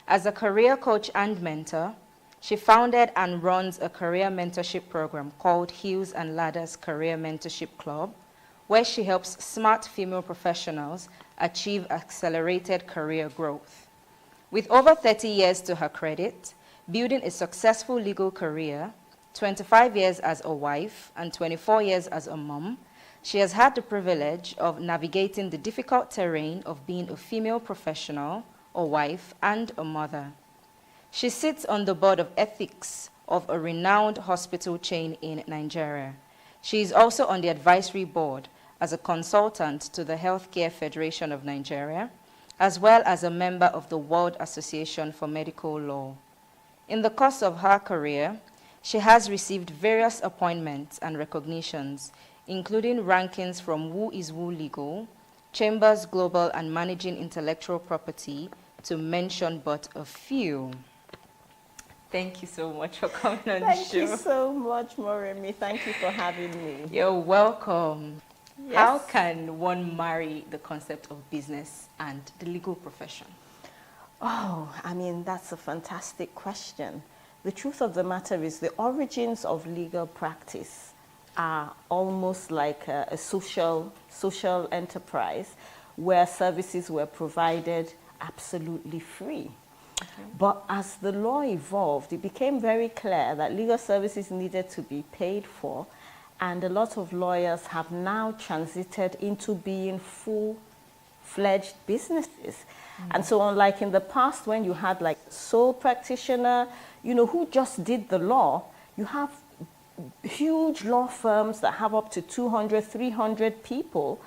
As a career coach and mentor, she founded and runs a career mentorship program called Hills and Ladders Career Mentorship Club, where she helps smart female professionals achieve accelerated career growth. With over 30 years to her credit, building a successful legal career, 25 years as a wife and 24 years as a mom, she has had the privilege of navigating the difficult terrain of being a female professional, a wife, and a mother. She sits on the board of ethics of a renowned hospital chain in Nigeria. She is also on the advisory board as a consultant to the Healthcare Federation of Nigeria, as well as a member of the World Association for Medical Law. In the course of her career, she has received various appointments and recognitions, including rankings from Who is Who Legal, Chambers Global and Managing Intellectual Property, to mention but a few. Thank you so much for coming on the show.
Thank you so much, Moremi. Thank you for having me.
You're welcome.
Yes.
How can one marry the concept of business and the legal profession?
Oh, I mean, that's a fantastic question. The truth of the matter is the origins of legal practice are almost like a social enterprise where services were provided absolutely free. Okay. But as the law evolved, it became very clear that legal services needed to be paid for, and a lot of lawyers have now transited into being full-fledged businesses. And so unlike in the past when you had like a sole practitioner, you know, who just did the law, you have huge law firms that have up to 200, 300 people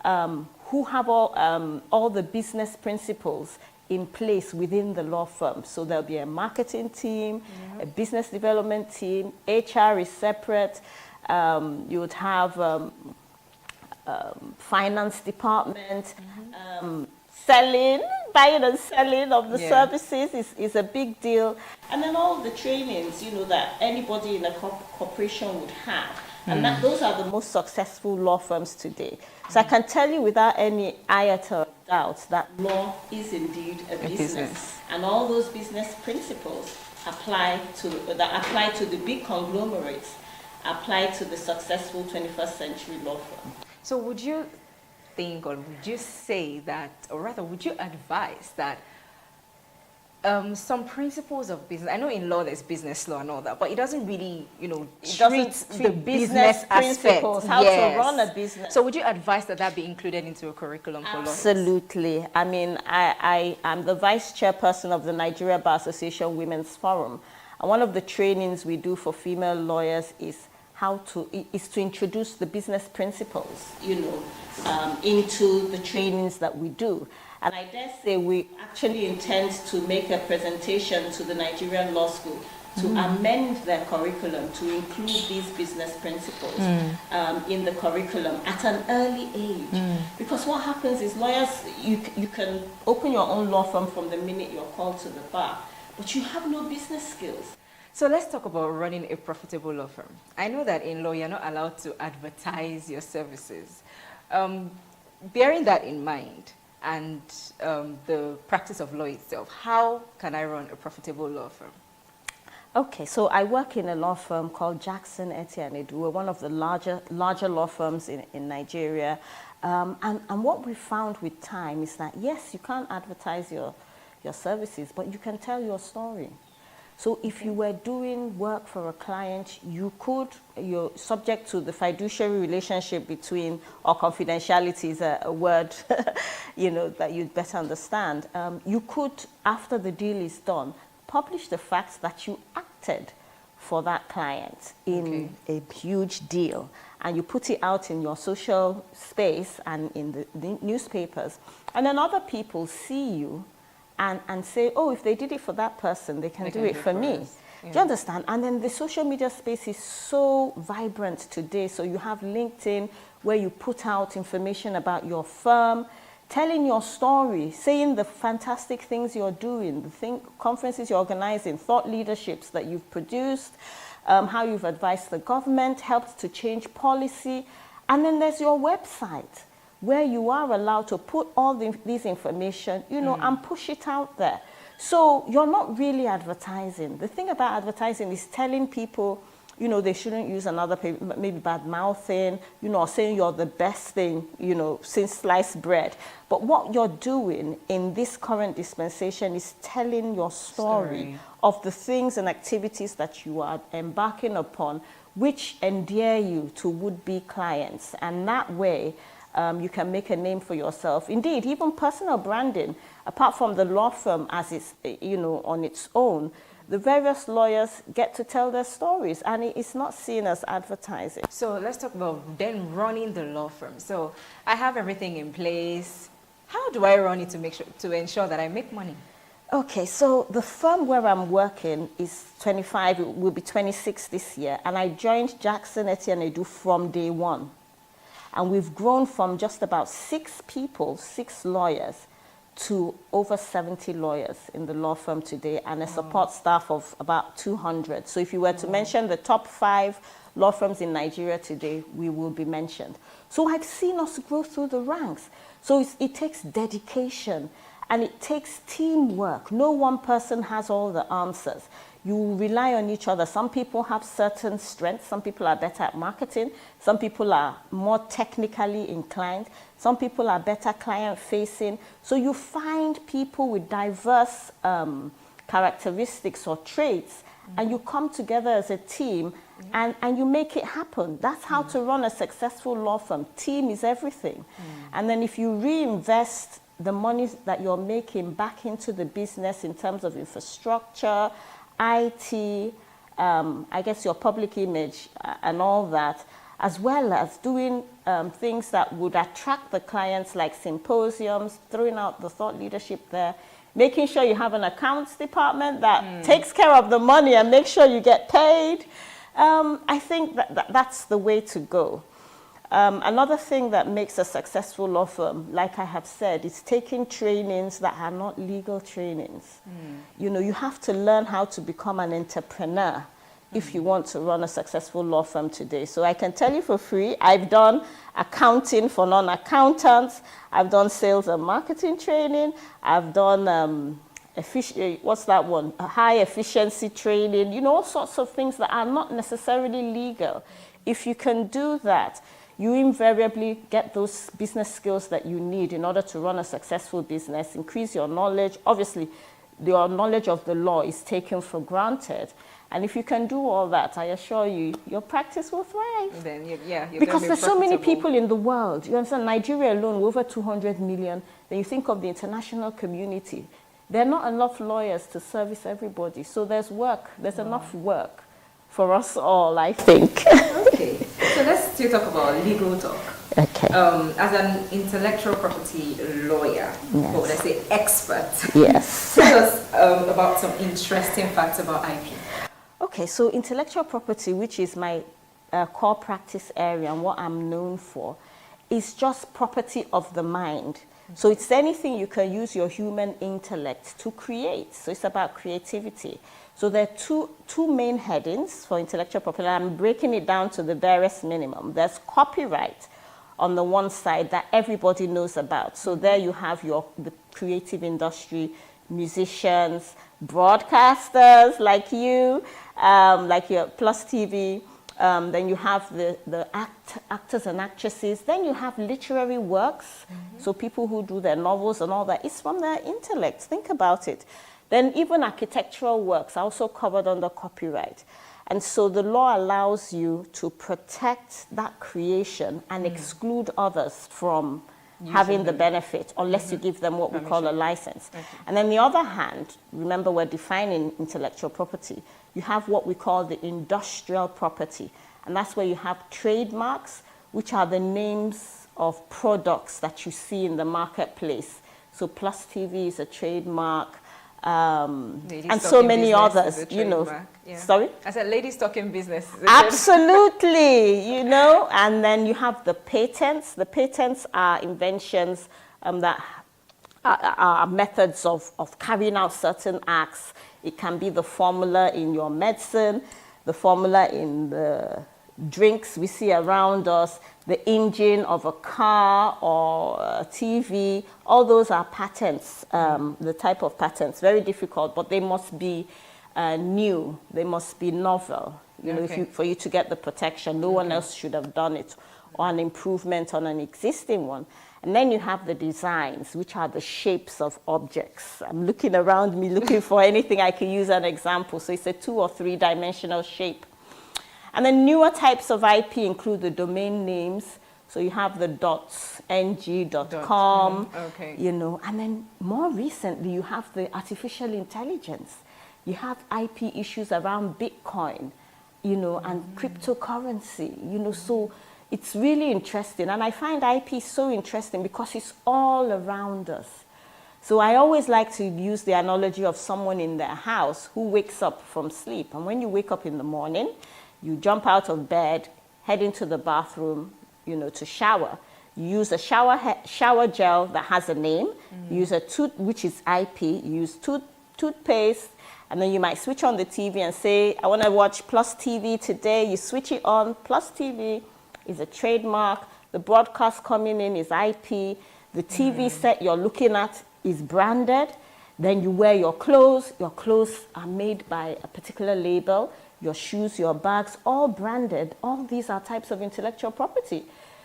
who have all the business principles in place within the law firm. So there'll be a marketing team, a business development team, HR is separate, you would have finance department, buying and selling of the services is a big deal. And then all the trainings, you know, that anybody in a corporation would have. And those are the most successful law firms today. So I can tell you without any iota of doubt that law is indeed a business. And all those business principles apply to the big conglomerates, apply to the successful 21st century law firm.
So would you think, or would you say that, or rather would you advise that some principles of business, I know in law there's business law and all that, but it doesn't really, you know, treat the business
principles, how to run a business.
So would you advise that that be included into a curriculum for lawyers?
Absolutely. I mean, I am the vice chairperson of the Nigeria Bar Association Women's Forum. And one of the trainings we do for female lawyers is to introduce the business principles, you know, into the trainings that we do. And I dare say we actually intend to make a presentation to the Nigerian Law School to amend their curriculum to include these business principles in the curriculum at an early age. Because what happens is lawyers, you can open your own law firm from the minute you're called to the bar, but you have no business skills.
So let's talk about running a profitable law firm. I know that in law, you're not allowed to advertise your services. Bearing that in mind, and the practice of law itself, how can I run a profitable law firm?
Okay, so I work in a law firm called Jackson, Etienne. We're one of the larger law firms in Nigeria. And what we found with time is that, yes, you can't advertise your services, but you can tell your story. So if you were doing work for a client, you're subject to the fiduciary relationship between, or confidentiality is a word, you know, that you'd better understand. You could, after the deal is done, publish the facts that you acted for that client in a huge deal. and you put it out in your social space and in the newspapers, and then other people see you and say, oh, if they did it for that person, they can do it for me. Yeah. Do you understand? And then the social media space is so vibrant today. So you have LinkedIn, where you put out information about your firm, telling your story, saying the fantastic things you're doing, the conferences you're organizing, thought leaderships that you've produced, how you've advised the government, helped to change policy. And then there's your website, where you are allowed to put all these information, you know, and push it out there. So you're not really advertising. The thing about advertising is telling people, you know, they shouldn't use another, maybe bad mouthing, you know, or saying you're the best thing, you know, since sliced bread. But what you're doing in this current dispensation is telling your story of the things and activities that you are embarking upon, which endear you to would-be clients. And that way, you can make a name for yourself. Indeed, even personal branding, apart from the law firm as it's, you know, on its own, the various lawyers get to tell their stories, and it's not seen as advertising.
So let's talk about then running the law firm. So I have everything in place. How do I run it to ensure that I make money?
Okay, so the firm where I'm working is 25, it will be 26 this year, and I joined Jackson Etienne Edu from day one. And we've grown from just about 6 people, 6 lawyers, to over 70 lawyers in the law firm today, and a support staff of about 200. So if you were to mention the top 5 law firms in Nigeria today, we will be mentioned. So I've seen us grow through the ranks. So it takes dedication, and it takes teamwork. No one person has all the answers. You rely on each other. Some people have certain strengths. Some people are better at marketing. Some people are more technically inclined. Some people are better client-facing. So you find people with diverse characteristics or traits, and you come together as a team, and you make it happen. That's how to run a successful law firm. Team is everything. And then if you reinvest the money that you're making back into the business in terms of infrastructure, IT, I guess your public image and all that, as well as doing things that would attract the clients, like symposiums, throwing out the thought leadership there, making sure you have an accounts department that takes care of the money and makes sure you get paid. I think that's the way to go. Another thing that makes a successful law firm, like I have said, is taking trainings that are not legal trainings. You know, you have to learn how to become an entrepreneur if you want to run a successful law firm today. So I can tell you for free, I've done accounting for non-accountants, I've done sales and marketing training, I've done what's that one? High efficiency training, you know, all sorts of things that are not necessarily legal. If you can do that, you invariably get those business skills that you need in order to run a successful business, increase your knowledge. Obviously, your knowledge of the law is taken for granted. And if you can do all that, I assure you, your practice will thrive.
Then, yeah,
because there's so many people in the world. You understand, Nigeria alone, over 200 million. Then you think of the international community. There are not enough lawyers to service everybody. So there's work. There's enough work for us all, I think.
Okay, so let's still talk about legal talk.
Okay.
As an intellectual property lawyer, or let's say expert,
yes.
tell us about some interesting facts about IP.
Okay, so intellectual property, which is my core practice area and what I'm known for, is just property of the mind. So it's anything you can use your human intellect to create. So it's about creativity. So there are two main headings for intellectual property. I'm breaking it down to the barest minimum. There's copyright on the one side that everybody knows about. So there you have the creative industry, musicians, broadcasters like you, like your Plus TV. Then you have the actors and actresses. Then you have literary works. So people who do their novels and all that, it's from their intellect. Think about it. Then even architectural works are also covered under copyright. And so the law allows you to protect that creation and exclude others from having the benefit, unless you give them what we call a license. And then the other hand, remember we're defining intellectual property, you have what we call the industrial property. And that's where you have trademarks, which are the names of products that you see in the marketplace. So Plus TV is a trademark, and so many others, you know.
Yeah.
Sorry?
I said ladies talking business.
Absolutely, you know. And then you have the patents. The patents are inventions that are methods of carrying out certain acts. It can be the formula in your medicine, the formula in the drinks we see around us, the engine of a car or a TV. All those are patents, the type of patents. Very difficult, but they must be new. They must be novel. You know, for you to get the protection, no one else should have done it, or an improvement on an existing one. And then you have the designs, which are the shapes of objects. I'm looking around me, looking for anything I can use an example. So it's a 2 or 3 dimensional shape. And then newer types of IP include the domain names. So you have the .ng.com, you know, and then more recently you have the artificial intelligence. You have IP issues around Bitcoin, you know, and cryptocurrency, you know, so it's really interesting. And I find IP so interesting because it's all around us. So I always like to use the analogy of someone in their house who wakes up from sleep. And when you wake up in the morning, you jump out of bed, head into the bathroom, you know, to shower. You use a shower gel that has a name. You use a which is IP. You use toothpaste, and then you might switch on the TV and say, I want to watch Plus TV today. You switch it on. Plus TV is a trademark. The broadcast coming in is IP. The TV set you're looking at is branded. Then you wear your clothes. Your clothes are made by a particular label. Your shoes, your bags, all branded. All these are types of intellectual property.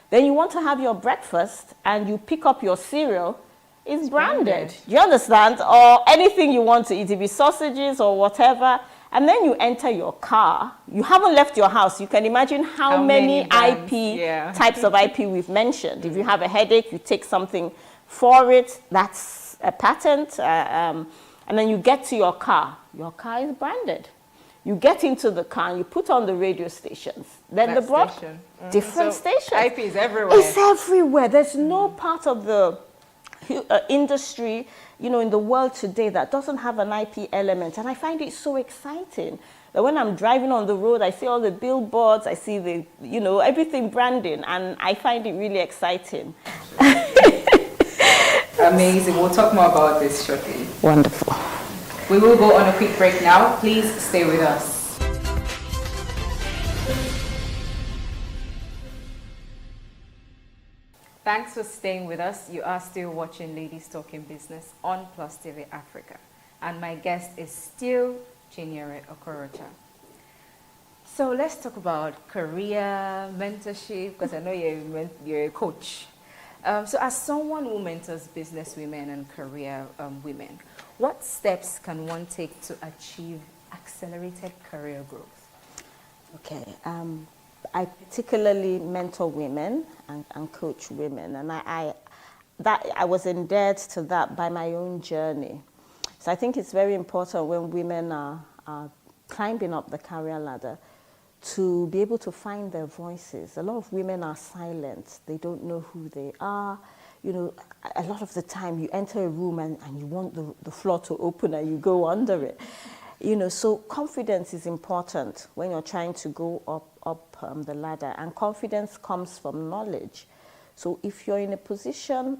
Then you want to have your breakfast and you pick up your cereal, it's branded. Do you understand? Or anything you want to eat, if it's sausages or whatever. And then you enter your car. You haven't left your house. You can imagine how many IP, types of IP we've mentioned. If you have a headache, you take something for it. That's a patent. And then you get to your car. Your car is branded. You get into the car and you put on the radio stations. Then the different stations.
IP is everywhere.
It's everywhere. There's no part of the industry, you know, in the world today that doesn't have an IP element. And I find it so exciting that when I'm driving on the road, I see all the billboards, I see the, you know, everything branding, and I find it really exciting.
Amazing. We'll talk more about this shortly.
Wonderful.
We will go on a quick break now. Please stay with us. Thanks for staying with us. You are still watching Ladies Talking Business on PlusTvAfrica. And my guest is still Chinyere Okorocha. So let's talk about career, mentorship, because I know you're a coach. So as someone who mentors business women and career women, what steps can one take to achieve accelerated career growth?
Okay, I particularly mentor women and coach women, and I was indebted to that by my own journey. So I think it's very important when women are climbing up the career ladder to be able to find their voices. A lot of women are silent. They don't know who they are. You know, a lot of the time you enter a room and you want the floor to open and you go under it. You know, so confidence is important when you're trying to go up the ladder. And confidence comes from knowledge. So if you're in a position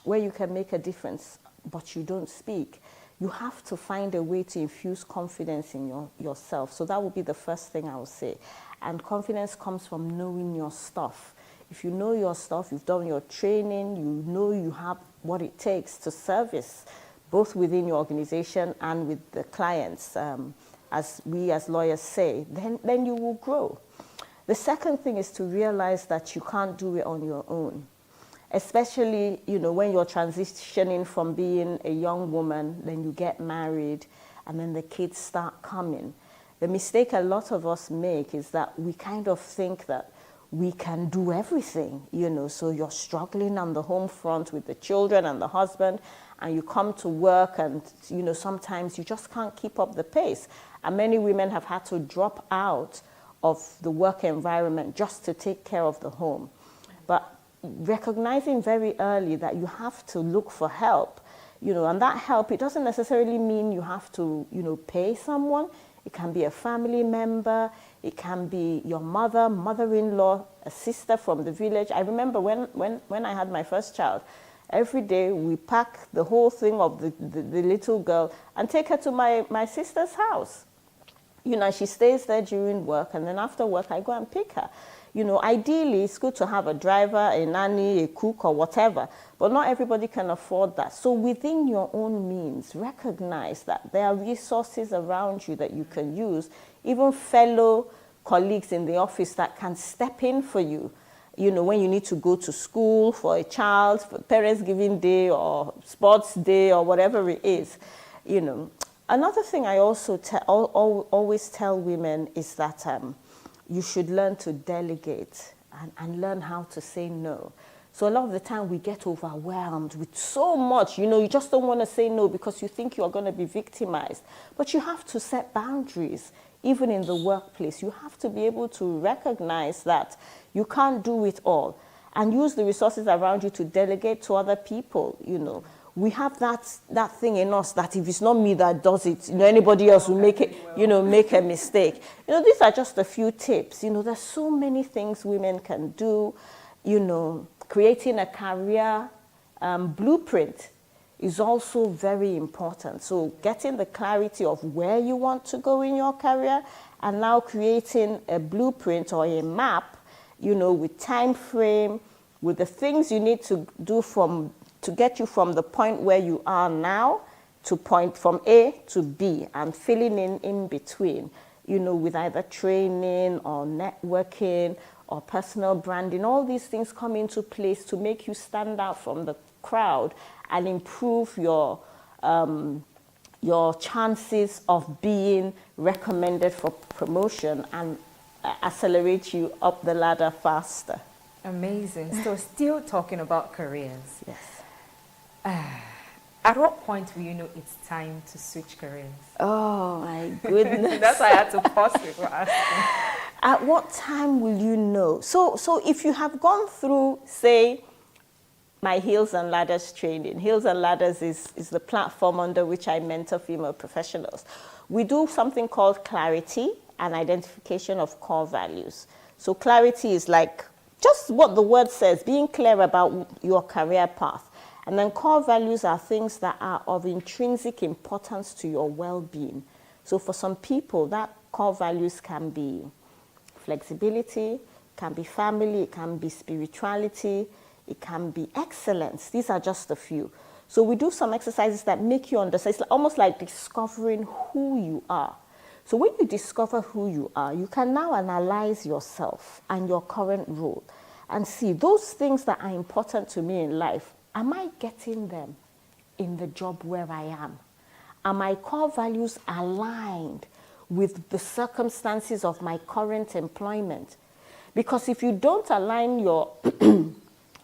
where you can make a difference, but you don't speak, you have to find a way to infuse confidence in yourself. So that would be the first thing I would say. And confidence comes from knowing your stuff. If you know your stuff, you've done your training, you know you have what it takes to service, both within your organization and with the clients, as we as lawyers say, then you will grow. The second thing is to realize that you can't do it on your own. Especially, you know, when you're transitioning from being a young woman, then you get married, and then the kids start coming. The mistake a lot of us make is that we kind of think that we can do everything, you know, so you're struggling on the home front with the children and the husband, and you come to work and, you know, sometimes you just can't keep up the pace. And many women have had to drop out of the work environment just to take care of the home. But recognizing very early that you have to look for help, and that help, it doesn't necessarily mean you have to, pay someone. It can be a family member, it can be your mother, mother-in-law, a sister from the village. I remember when I had my first child, every day we pack the whole thing of the little girl and take her to my sister's house. She stays there during work, and then after work I go and pick her. Ideally, it's good to have a driver, a nanny, a cook, or whatever, but not everybody can afford that. So within your own means, recognize that there are resources around you that you can use, even fellow colleagues in the office that can step in for you, when you need to go to school for a child, for Parents' Giving Day or Sports Day or whatever it is, Another thing I also always tell women is that you should learn to delegate and learn how to say no. So a lot of the time we get overwhelmed with so much, you just don't want to say no because you think you're going to be victimized. But you have to set boundaries, even in the workplace. You have to be able to recognize that you can't do it all and use the resources around you to delegate to other people, We have that thing in us that if it's not me that does it, anybody else will make it, make a mistake. These are just a few tips. There's so many things women can do. Creating a career blueprint is also very important. So getting the clarity of where you want to go in your career and now creating a blueprint or a map, with time frame, with the things you need to do to get you from the point where you are now to point from A to B and filling in between, with either training or networking or personal branding. All these things come into place to make you stand out from the crowd and improve your chances of being recommended for promotion and accelerate you up the ladder faster.
Amazing. So still talking about careers.
Yes.
At what point will you know it's time to switch careers?
Oh my goodness.
That's why I had to pause before asking.
At what time will you know? So if you have gone through, say, my Heels and Ladders training. Heels and Ladders is the platform under which I mentor female professionals. We do something called clarity and identification of core values. So clarity is like just what the word says, being clear about your career path. And then core values are things that are of intrinsic importance to your well-being. So for some people, that core values can be flexibility, can be family, it can be spirituality, it can be excellence. These are just a few. So we do some exercises that make you understand. It's almost like discovering who you are. So when you discover who you are, you can now analyze yourself and your current role and see those things that are important to me in life. Am I getting them in the job where I am? Are my core values aligned with the circumstances of my current employment? Because if you don't align your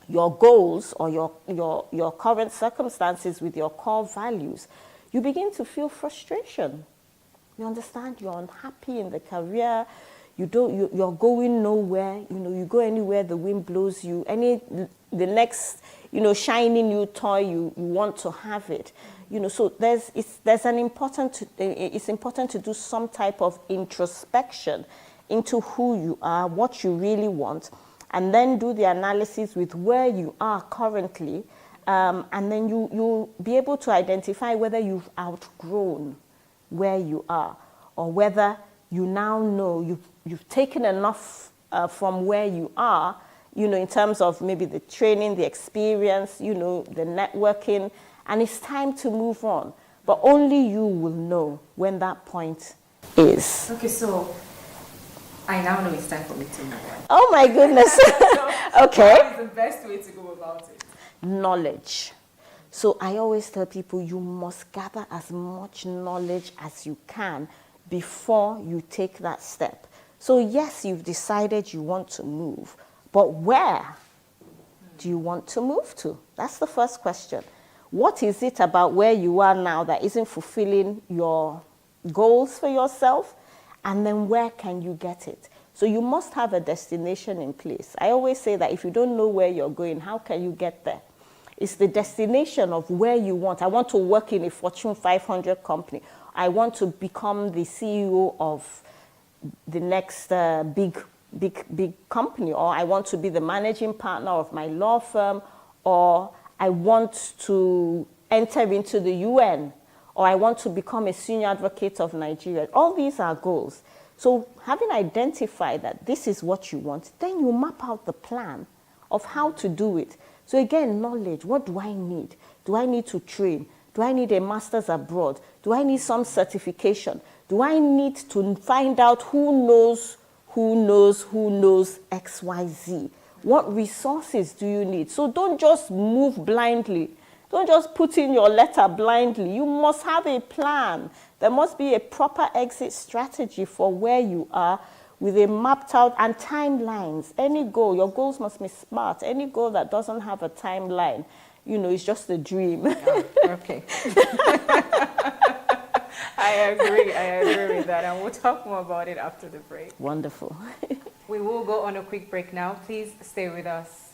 your goals or your current circumstances with your core values, you begin to feel frustration. You understand? You're unhappy in the career. You're going nowhere. You go anywhere the wind blows you. The next shiny new toy, you want to have it. So it's important to do some type of introspection into who you are, what you really want, and then do the analysis with where you are currently, and then you'll be able to identify whether you've outgrown where you are, or whether you now know you've taken enough from where you are, in terms of maybe the training, the experience, the networking, and it's time to move on. But only you will know when that point is.
Okay, so I now know it's time for me to move on.
Oh my goodness. Okay.
What is the best way to go about it?
Knowledge. So I always tell people you must gather as much knowledge as you can before you take that step. So yes, you've decided you want to move, but where do you want to move to? That's the first question. What is it about where you are now that isn't fulfilling your goals for yourself? And then where can you get it? So you must have a destination in place. I always say that if you don't know where you're going, how can you get there? It's the destination of where you want. I want to work in a Fortune 500 company. I want to become the CEO of the next big company, or I want to be the managing partner of my law firm, or I want to enter into the UN, or I want to become a senior advocate of Nigeria. All these are goals. So having identified that this is what you want, then you map out the plan of how to do it. So again, knowledge. What do I need? Do I need to train? Do I need a master's abroad? Do I need some certification? Do I need to find out who knows XYZ? What resources do you need? So don't just move blindly. Don't just put in your letter blindly. You must have a plan. There must be a proper exit strategy for where you are, with a mapped out and timelines. Any goal, your goals must be smart. Any goal that doesn't have a timeline, it's just a dream.
Oh, okay. I agree with that, and we'll talk more about it after the break.
Wonderful.
We will go on a quick break now. Please stay with us.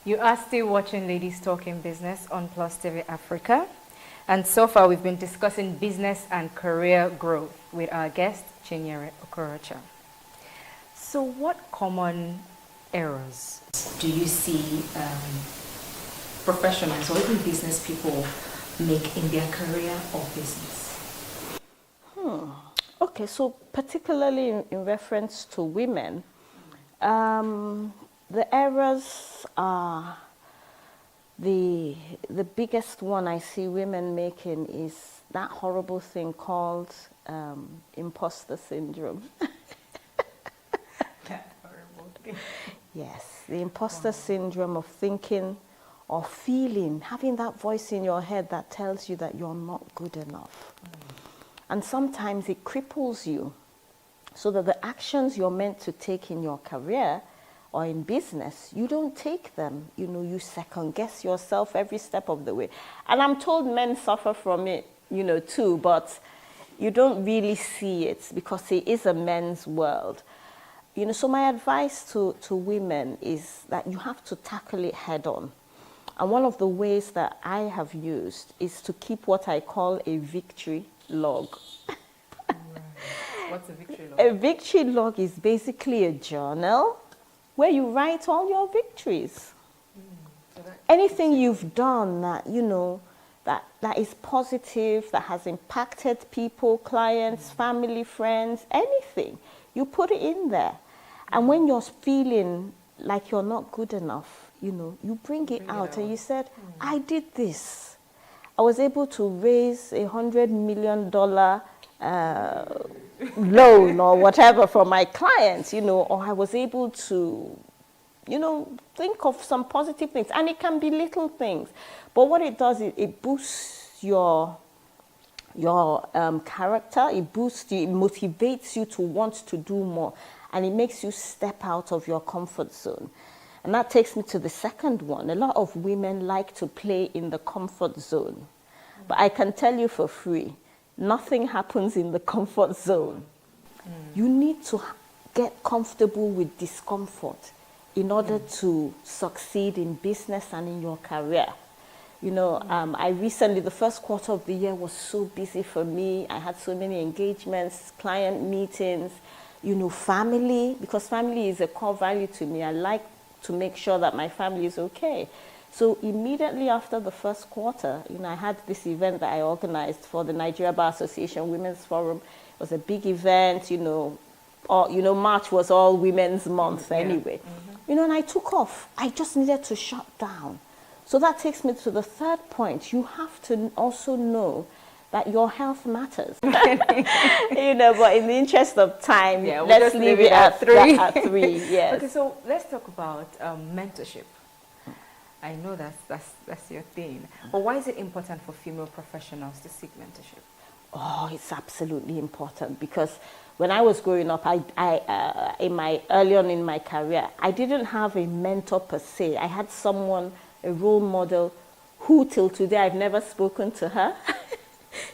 You are still watching Ladies Talking Business on PlusTvAfrica. And so far, we've been discussing business and career growth with our guest, Chinyere Okorocha. So what common errors do you see professionals or even business people make in their career or business?
Okay, so particularly in reference to women, the errors are the biggest one I see women making is that horrible thing called imposter syndrome.
That horrible thing.
Yes, the imposter syndrome of thinking or feeling, having that voice in your head that tells you that you're not good enough. And sometimes it cripples you, so that the actions you're meant to take in your career or in business, you don't take them. You second guess yourself every step of the way. And I'm told men suffer from it, too, but you don't really see it because it is a men's world. So my advice to women is that you have to tackle it head on. And one of the ways that I have used is to keep what I call a victory log.
What's a victory log?
A victory log is basically a journal where you write all your victories. Anything you've done that, that is positive, that has impacted people, clients, family, friends, anything, you put it in there. And when you're feeling like you're not good enough, you bring it out and you said, I did this. I was able to raise $100 million loan or whatever for my clients, or I was able to, think of some positive things. And it can be little things. But what it does is it boosts your character, it boosts you, it motivates you to want to do more. And it makes you step out of your comfort zone. And that takes me to the second one. A lot of women like to play in the comfort zone. But I can tell you for free, nothing happens in the comfort zone. You need to get comfortable with discomfort in order to succeed in business and in your career. I recently, the first quarter of the year was so busy for me. I had so many engagements, client meetings, family, because family is a core value to me. I like to make sure that my family is okay. So immediately after the first quarter, I had this event that I organized for the Nigeria Bar Association Women's Forum. It was a big event, March was all Women's Month anyway. And I took off. I just needed to shut down. So that takes me to the third point. You have to also know that your health matters. But in the interest of time, let's leave it at 3. Yes.
Okay, so let's talk about mentorship. I know that's your thing. But why is it important for female professionals to seek mentorship?
Oh, it's absolutely important because when I was growing up, early on in my career, I didn't have a mentor per se. I had someone, a role model, who till today I've never spoken to her.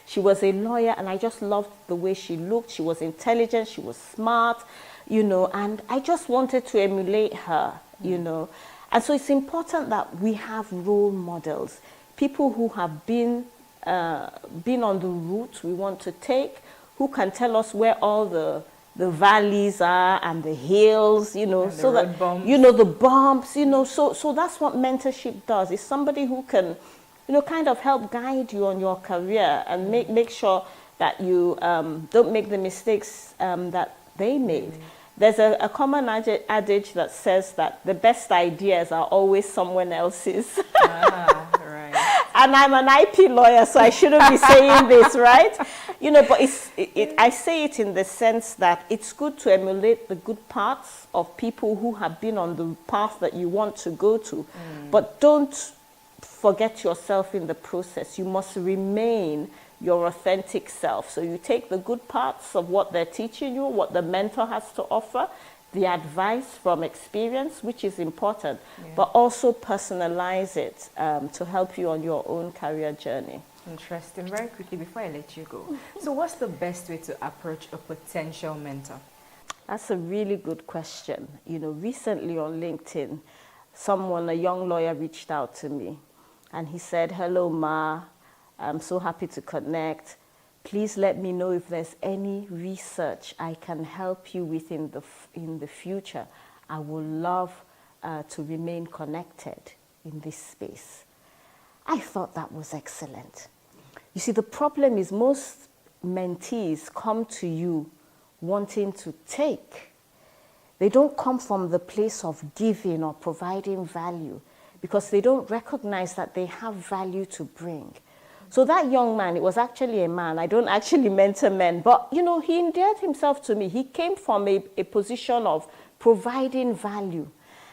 She was a lawyer, and I just loved the way she looked. She was intelligent, she was smart, you know, and I just wanted to emulate her, you know. And so it's important that we have role models, people who have been on the route we want to take, who can tell us where all the valleys are and the hills, you know, so that, you know, the bumps, you know, so that's what mentorship does. It's somebody who can, you know, kind of help guide you on your career and make sure that you don't make the mistakes that they made. There's a common adage that says that the best ideas are always someone else's.
Right.
And I'm an IP lawyer, so I shouldn't be saying this, right? You know, but I say it in the sense that it's good to emulate the good parts of people who have been on the path that you want to go to. But don't forget yourself in the process. You must remain your authentic self. So you take the good parts of what they're teaching you, what the mentor has to offer, the advice from experience, which is important, but also personalize it to help you on your own career journey.
Interesting. Very quickly, before I let you go, so what's the best way to approach a potential mentor?
That's a really good question. You know, recently on LinkedIn, a young lawyer reached out to me, and he said, "Hello, Ma. I'm so happy to connect. Please let me know if there's any research I can help you with in the future. I would love to remain connected in this space." I thought that was excellent. You see, the problem is most mentees come to you wanting to take. They don't come from the place of giving or providing value because they don't recognize that they have value to bring. So that young man, it was actually a man. I don't actually mentor men, but you know, he endeared himself to me. He came from a position of providing value.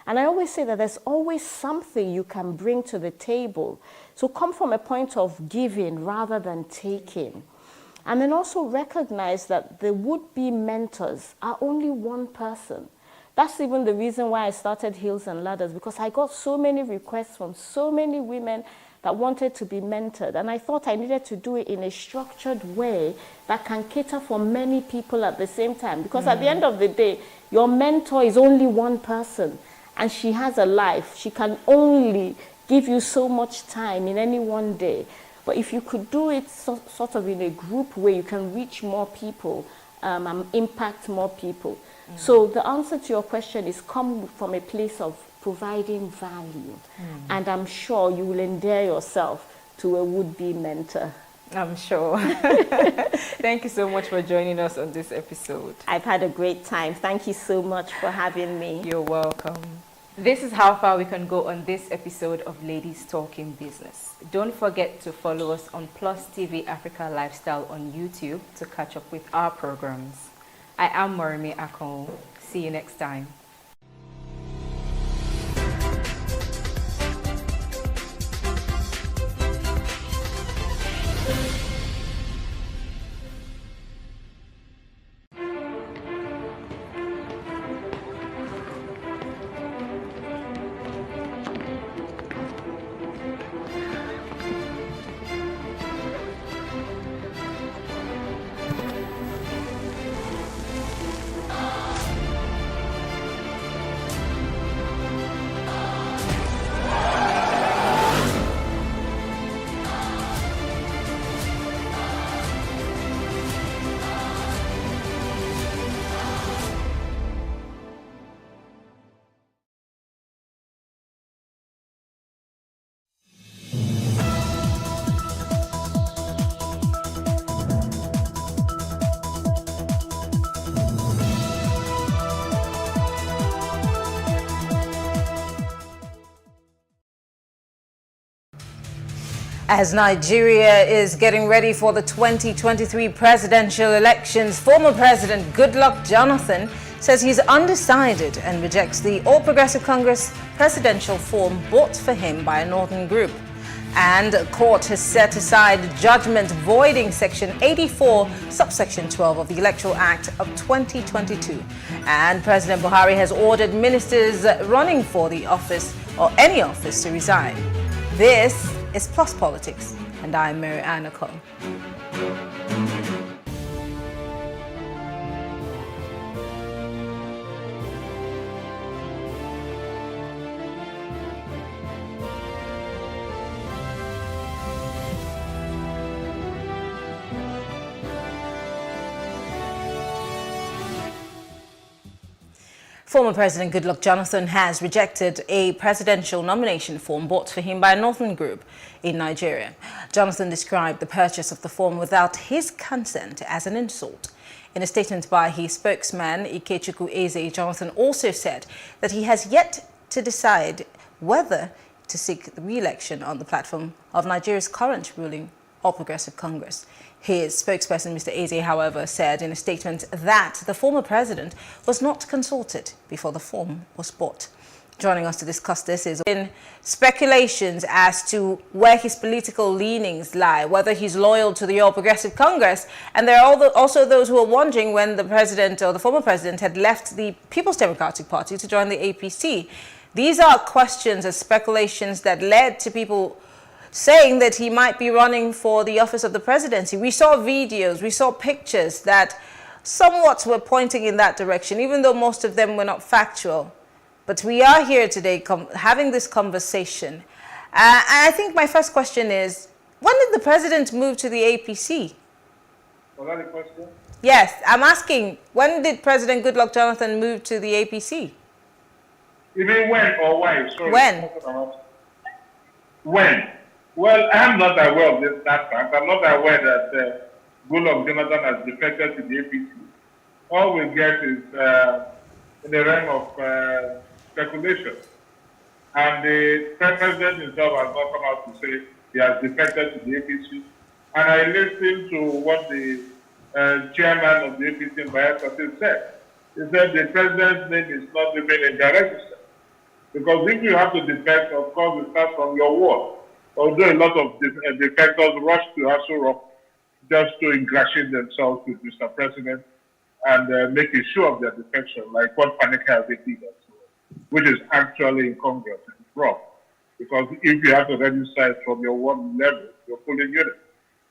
And I always say that there's always something you can bring to the table. So come from a point of giving rather than taking. And then also recognize that the would-be mentors are only one person. That's even the reason why I started Hills and Ladders, because I got so many requests from so many women that wanted to be mentored. And I thought I needed to do it in a structured way that can cater for many people at the same time. Because at the end of the day, your mentor is only one person, and she has a life. She can only give you so much time in any one day. But if you could do it sort of in a group way, you can reach more people and impact more people. So the answer to your question is come from a place of providing value. And I'm sure you will endear yourself to a would-be mentor.
I'm sure. Thank you so much for joining us on this episode.
I've had a great time. Thank you so much for having me.
You're welcome. This is how far we can go on this episode of Ladies Talking Business. Don't forget to follow us on PlusTvAfrica Lifestyle on YouTube to catch up with our programs. I am Morimi Akon. See you next time. As Nigeria is getting ready for the 2023 presidential elections, former President Goodluck Jonathan says he's undecided and rejects the All Progressive Congress presidential form bought for him by a northern group. And a court has set aside judgment voiding Section 84, subsection 12 of the Electoral Act of 2022. And President Buhari has ordered ministers running for the office or any office to resign. This is Plus Politics, and I'm Mary Anna Cole.
Former President Goodluck Jonathan has rejected a presidential nomination form bought for him by a northern group in Nigeria. Jonathan described the purchase of the form without his consent as an insult. In a statement by his spokesman, Ikechukwu Eze, Jonathan also said that he has yet to decide whether to seek the re-election on the platform of Nigeria's current ruling All Progressive Congress. His spokesperson, Mr. Eze, however, said in a statement that the former president was not consulted before the form was bought. Joining us to discuss this is in speculations as to where his political leanings lie, whether he's loyal to the All Progressive Congress, and there are also those who are wondering when the president or the former president had left the People's Democratic Party to join the APC. These are questions and speculations that led to people saying that he might be running for the office of the presidency. We saw videos, we saw pictures that somewhat were pointing in that direction, even though most of them were not factual. But we are here today having this conversation. And I think my first question is, when did the president move to the APC?
Was that the question?
Yes, I'm asking, when did President Goodluck Jonathan move to the APC?
You mean when or why? Sorry.
When?
When? Well, I'm not aware of that fact. I'm not aware that Goodluck Jonathan has defected to the APC. All we get is in the realm of speculation. And the president himself has not come out to say he has defected to the APC. And I listened to what the chairman of the APC in Bayelsa said. He said the president's name is not even in their register. Because if you have to defect, of course, it starts from your ward. Although a lot of defectors rush to Aso Rock just to ingratiate themselves with Mr. President and make a show of their defection, like what Panika did, which is actually incongruous and wrong. Because if you have to register it from your ward level, your polling unit.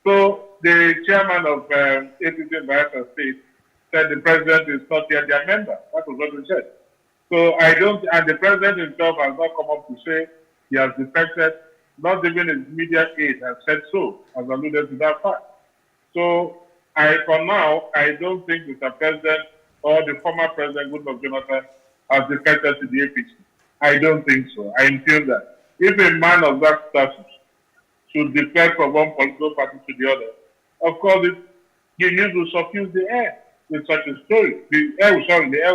So the chairman of APC in Bayelsa State said the president is not yet their member. That was what he said. So and the president himself has not come up to say he has defected. Not even his media aide has said so, has alluded to that fact. So for now, I don't think Mr. President or the former President Goodluck Jonathan has defected to the APC. I don't think so. I feel that if a man of that status should defect from one political party to the other, of course, you need to suffuse the air with such a story. The air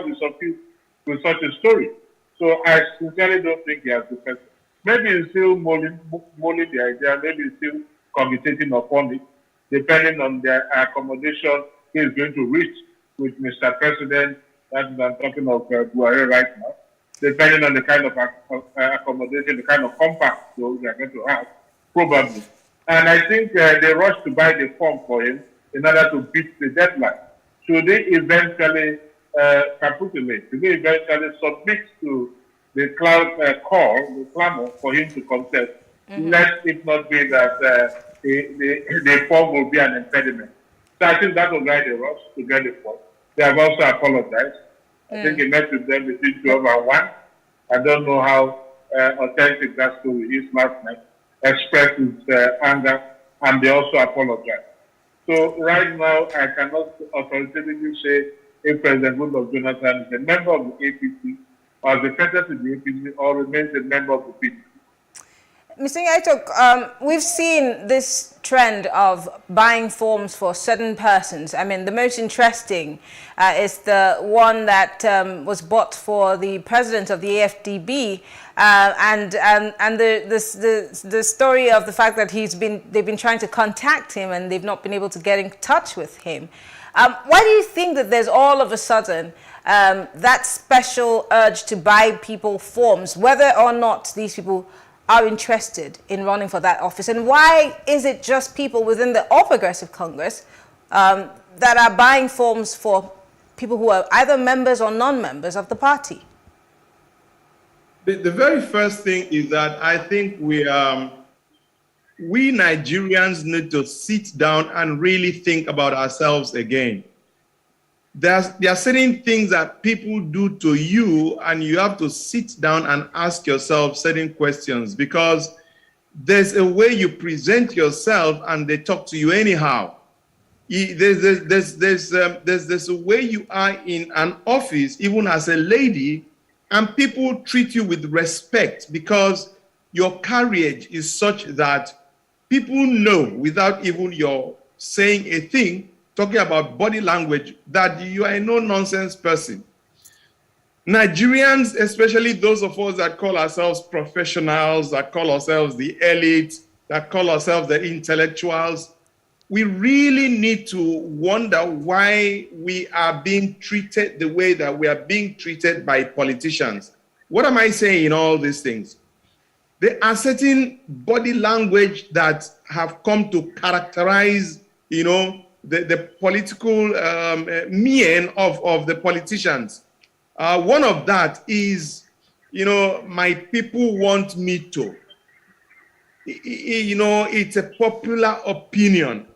will be suffused with such a story. So I sincerely don't think he has defected. Maybe he's still mulling the idea, maybe he's still communicating upon it, depending on the accommodation he's going to reach with Mr. President, that is, I'm talking of Buhari right now, depending on the kind of accommodation, the kind of compact they are going to have, probably. And I think they rushed to buy the form for him in order to beat the deadline. Should they eventually capitulate, should they eventually submit to the clamor for him to contest, let it not be that the form will be an impediment. So I think that was why they rushed to get the form. They have also apologized. I think he met with them between 12 and 1. I don't know how authentic that story is last night. Expressed his anger, and they also apologized. So right now, I cannot authoritatively say if President Goodluck Jonathan is a member of the APC, or defected to the APC, or remains a member of the PDP.
Mr. Ngaitok, we've seen this trend of buying forms for certain persons. I mean, the most interesting is the one that was bought for the president of the AFDB, and the story of the fact that they've been trying to contact him and they've not been able to get in touch with him. Why do you think that there's all of a sudden that special urge to buy people forms, whether or not these people are interested in running for that office? And why is it just people within the All Progressive Congress that are buying forms for people who are either members or non-members of the party?
The very first thing is that I think we Nigerians need to sit down and really think about ourselves again. There are certain things that people do to you, and you have to sit down and ask yourself certain questions, because there's a way you present yourself and they talk to you anyhow. there's a way you are in an office, even as a lady, and people treat you with respect because your carriage is such that people know without even your saying a thing, talking about body language, that you are a no-nonsense person. Nigerians, especially those of us that call ourselves professionals, that call ourselves the elite, that call ourselves the intellectuals, we really need to wonder why we are being treated the way that we are being treated by politicians. What am I saying in all these things? There are certain body language that have come to characterize, the political mien of the politicians. One of that is, my people want me to. It's a popular opinion.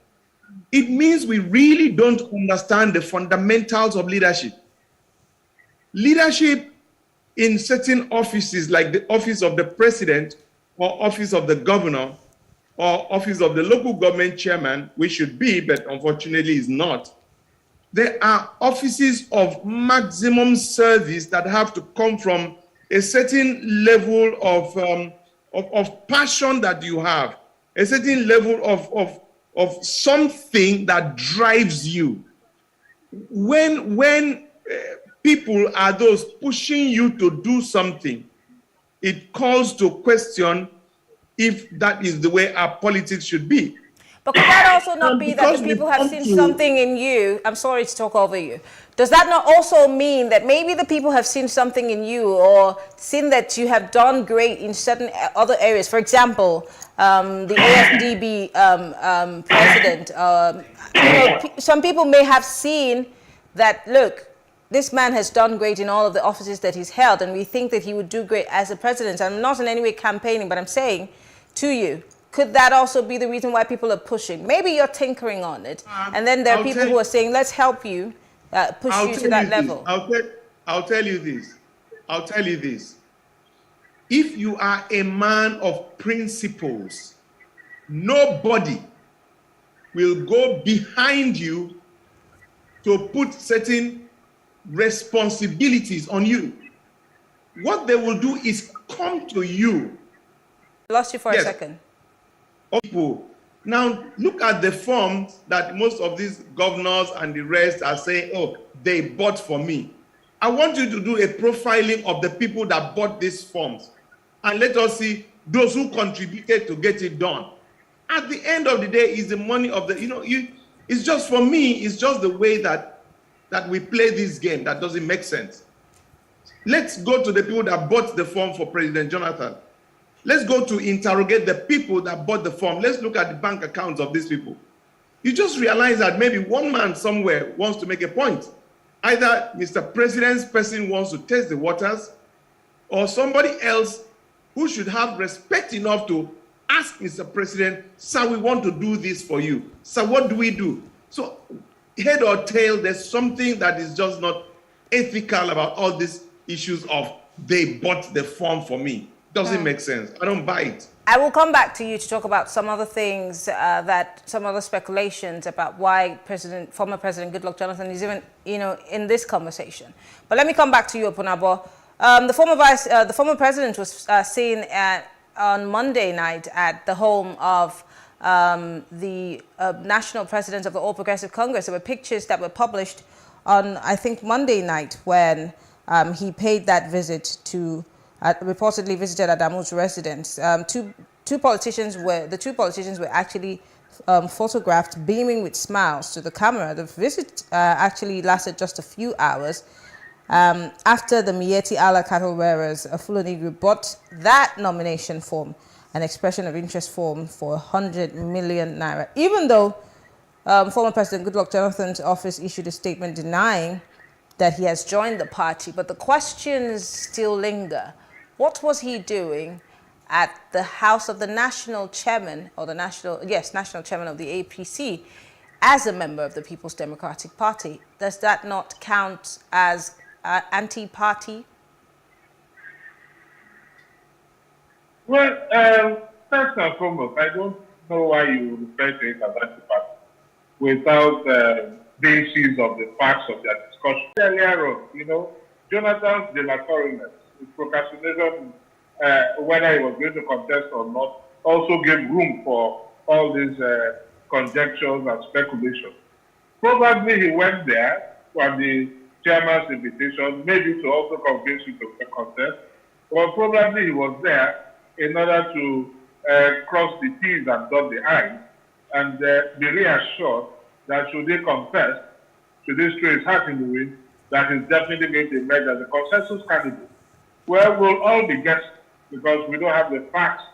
It means we really don't understand the fundamentals of leadership. Leadership in certain offices, like the office of the president, or office of the governor, or office of the local government chairman, which should be, but unfortunately is not. There are offices of maximum service that have to come from a certain level of passion that you have, a certain level of something that drives you. When people are those pushing you to do something, it calls to question if that is the way our politics should be.
But could that also not be that the people have seen something in you? I'm sorry to talk over you. Does that not also mean that maybe the people have seen something in you, or seen that you have done great in certain other areas? For example, the AFDB president, some people may have seen that, look, this man has done great in all of the offices that he's held, and we think that he would do great as a president. I'm not in any way campaigning, but I'm saying to you, could that also be the reason why people are pushing? Maybe you're tinkering on it, and then there are people who are saying, let's help you, push you to that level.
I'll tell you this. I'll tell you this. If you are a man of principles, nobody will go behind you to put certain responsibilities on you. What they will do is come to you.
Lost you for a second.
People. Now, look at the forms that most of these governors and the rest are saying, oh, they bought for me. I want you to do a profiling of the people that bought these forms, and let us see those who contributed to get it done. At the end of the day, is the money of the, it's just, for me, it's just the way that we play this game that doesn't make sense. Let's go to the people that bought the form for President Jonathan. Let's go to interrogate the people that bought the form. Let's look at the bank accounts of these people. You just realize that maybe one man somewhere wants to make a point. Either Mr. President's person wants to test the waters, or somebody else who should have respect enough to ask Mr. President, sir, we want to do this for you. Sir, what do we do? So, head or tail, there's something that is just not ethical about all these issues of they bought the form for me. Doesn't make sense. I don't buy it.
I will come back to you to talk about some other things, some other speculations about why former President Goodluck Jonathan is even, in this conversation. But let me come back to you, Opunabo. The former president was seen on Monday night at the home of the national president of the All Progressive Congress. There were pictures that were published on, I think, Monday night when he paid that visit to. Reportedly visited Adamu's residence. The two politicians were actually photographed beaming with smiles to the camera. The visit actually lasted just a few hours after the Miyetti Allah cattle wearers, a Fulani group, bought that nomination form, an expression of interest form, for 100 million naira. Even though former President Goodluck Jonathan's office issued a statement denying that he has joined the party, but the questions still linger. What was he doing at the house of the national chairman, or national chairman of the APC, as a member of the People's Democratic Party? Does that not count as anti-party?
Well, first and foremost, I don't know why you refer to it as anti-party. without being seized of the facts of their discussion. Earlier on, Jonathan's dilatoriness, his procrastination, whether he was going to contest or not, also gave room for all these conjectures and speculations. Probably he went there on the chairman's invitation, maybe to also convince you to contest, or probably he was there in order to cross the T's and dot the I's and be reassured that should he contest, should he throw his hat in the ring, that he's definitely going to emerge as a consensus candidate. Well, we'll all be guessing because we don't have the facts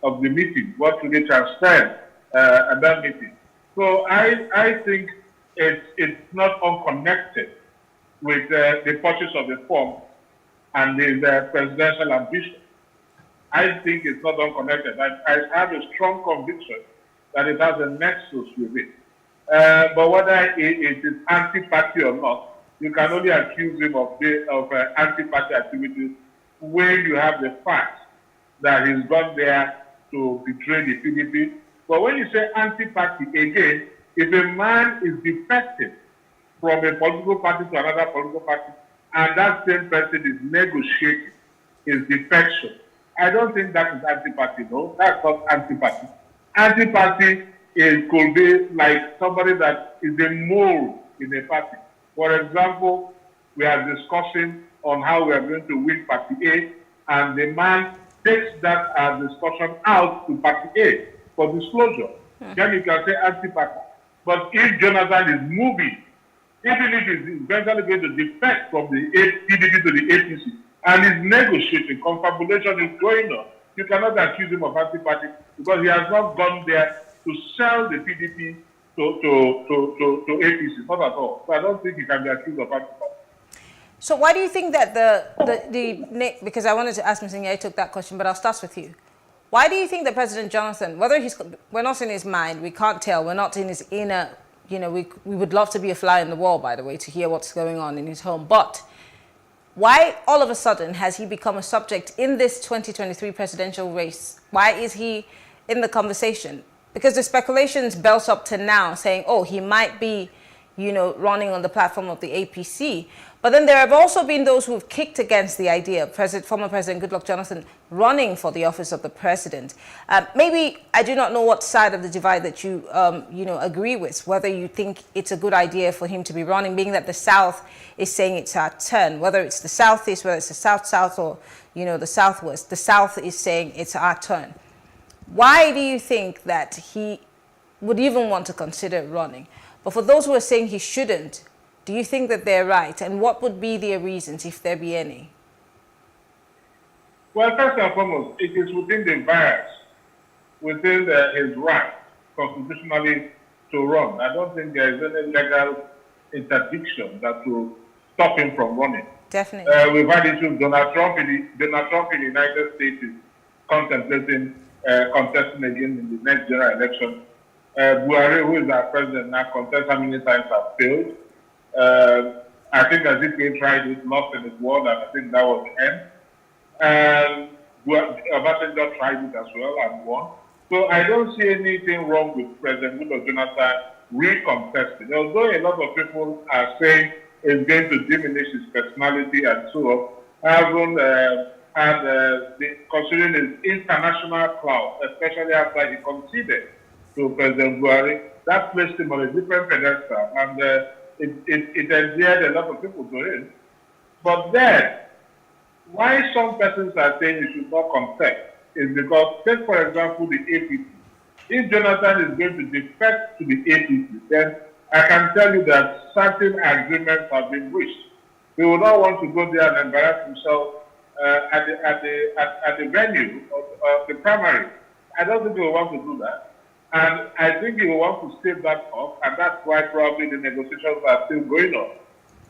of the meeting, what really transpired at that meeting. So I think it's not unconnected with the purchase of the form and his presidential ambition. I think it's not unconnected. I have a strong conviction that it has a nexus with it. But whether it is anti-party or not, you can only accuse him of anti-party activities when you have the facts that he's gone there to betray the PDP. But when you say anti-party, again, if a man is defected from a political party to another political party, and that same person is negotiating his defection, I don't think that is anti-party, no. That's not anti-party. Anti-party could be like somebody that is a mole in a party. For example, we are discussing on how we are going to win Party A, and the man takes that discussion out to Party A for disclosure. Then you can say anti-party. But if Jonathan is moving, even if he's eventually going to defect from the PDP to the APC, and is negotiating, confabulation is going on, you cannot accuse him of anti-party because he has not gone there to sell the PDP to APC, not at all. So I don't think he can be accused of anti-party.
So why do you think that because I wanted to ask Mr. Nyai took that question, but I'll start with you. Why do you think that President Jonathan, we're not in his mind, we can't tell, we're not in his inner, we would love to be a fly in the wall, by the way, to hear what's going on in his home, but why all of a sudden has he become a subject in this 2023 presidential race? Why is he in the conversation? Because the speculations built up to now saying, oh, he might be, running on the platform of the APC. But then there have also been those who have kicked against the idea of former President Goodluck Jonathan running for the office of the president. Maybe I do not know what side of the divide that you, agree with, whether you think it's a good idea for him to be running, being that the South is saying it's our turn, whether it's the Southeast, whether it's the South-South or, the Southwest. The South is saying it's our turn. Why do you think that he would even want to consider running? But for those who are saying he shouldn't, do you think that they're right? And what would be their reasons, if there be any?
Well, first and foremost, it is within the bias, within his right, constitutionally, to run. I don't think there is any legal interdiction that will stop him from running.
Definitely.
We've had issues. Donald Trump in the United States is contemplating contesting again in the next general election. Buhari, who is our president now, contests how many times have failed. I think Azikiwe tried it, lost in his ward, and I think that was the end. And Obasanjo tried it as well and won. So I don't see anything wrong with President Goodluck Jonathan recontesting. Although a lot of people are saying it's going to diminish his personality and so on, considering his international clout, especially after he conceded to President Buhari, that placed him on a different pedestal, and it endeared a lot of people to him. But then, why some persons are saying he should not contest is because, take for example, the APC. If Jonathan is going to defect to the APC, then I can tell you that certain agreements have been reached. He will not want to go there and embarrass himself at the venue of the primary. I don't think he will want to do that. And I think he will want to stave that off, and that's why probably the negotiations are still going on.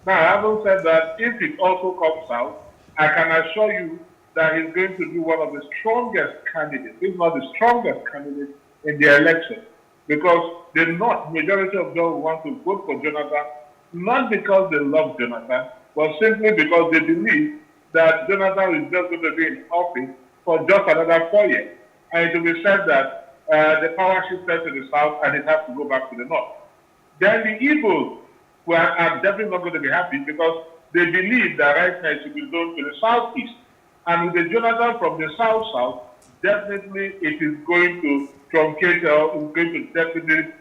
Now, having said that, if it also comes out, I can assure you that he's going to be one of the strongest candidates, if not the strongest candidate in the election. Because the majority of them want to vote for Jonathan, not because they love Jonathan, but simply because they believe that Jonathan is just going to be in office for just another 4 years. And it will be said that the power shifted to the south and it has to go back to the north. then the Igbos are definitely not going to be happy because they believe that right now it should be done to the southeast. And with the Jonathan from the south, definitely it is going to truncate or it's going to definitely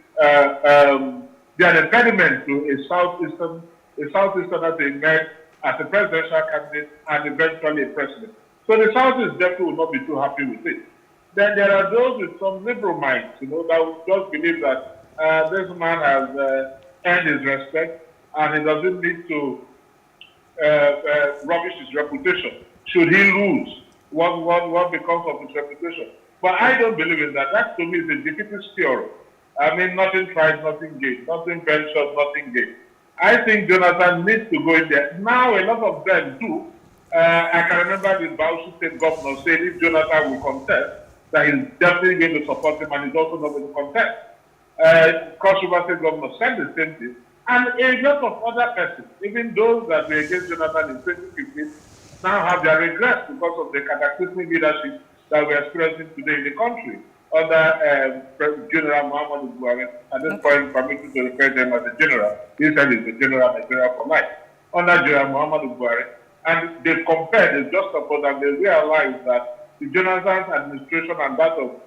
be an impediment to a southeasterner to emerge as a presidential candidate and eventually a president. So the Southeast definitely will not be too happy with it. Then there are those with some liberal minds, that will just believe that this man has earned his respect and he doesn't need to rubbish his reputation. Should he lose, what becomes of his reputation? But I don't believe in that. That to me is a defeatist theory. I mean, nothing tried, nothing gained. Nothing ventured, nothing gained. I think Jonathan needs to go in there. Now, a lot of them do. I can remember the Bauchi State governor saying if Jonathan will contest, that he's definitely going to support him and he's also not going to contest. Cross River State governor said the same thing. And a lot of other persons, even those that were against Jonathan in 2015, now have their regrets because of the cataclysmic leadership that we're experiencing today in the country under General Muhammadu Buhari. At this point, permitted to refer to him as a general. He said he's a general for life. Under General Muhammadu Buhari. And they compared, they juxtaposed, and they realized that the Jonathan's administration and that of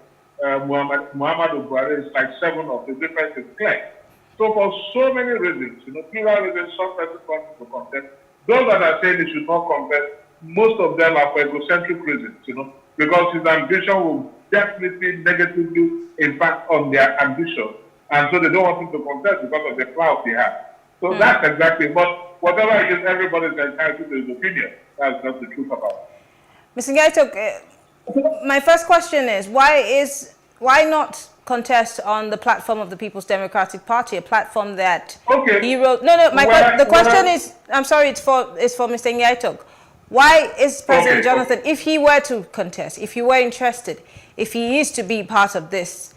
Muhammadu Buhari is like 7 of the difference is clear. So for so many reasons, plural reasons, some persons want to contest. Those that are saying he should not contest, most of them are for egocentric reasons, because his ambition will definitely negatively impact on their ambition. And so they don't want him to contest because of the clout he has. So that's exactly, but whatever it is, everybody's entitled to his opinion. That's just the truth about it.
Mr. Ngaitok, my first question is why not contest on the platform of the People's Democratic Party, a platform that he wrote? The question is, I'm sorry, it's for Mr. Ngaitok. Why is President Jonathan, if he were to contest, if he were interested, if he is to be part of this,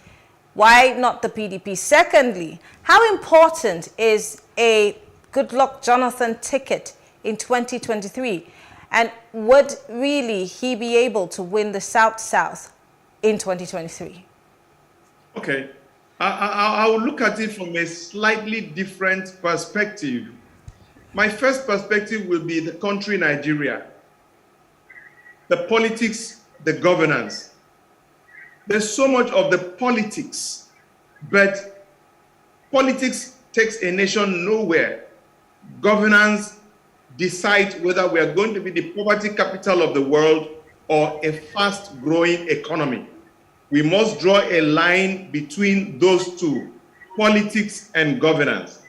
why not the PDP? Secondly, how important is a Goodluck Jonathan ticket in 2023? And would really he be able to win the South-South in 2023?
Okay. I will look at it from a slightly different perspective. My first perspective will be the country Nigeria, the politics, the governance. There's so much of the politics, but politics takes a nation nowhere. Governance decides whether we are going to be the poverty capital of the world or a fast-growing economy. We must draw a line between those two, politics and governance.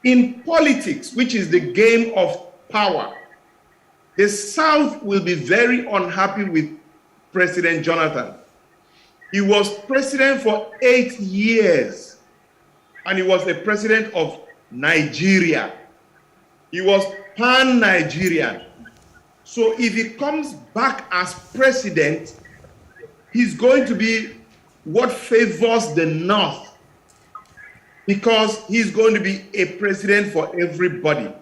In politics, which is the game of power, the South will be very unhappy with President Jonathan. He was president for 8 years, and he was the president of Nigeria. He was pan-Nigerian. So if he comes back as president, he's going to be what favors the North, because he's going to be a president for everybody.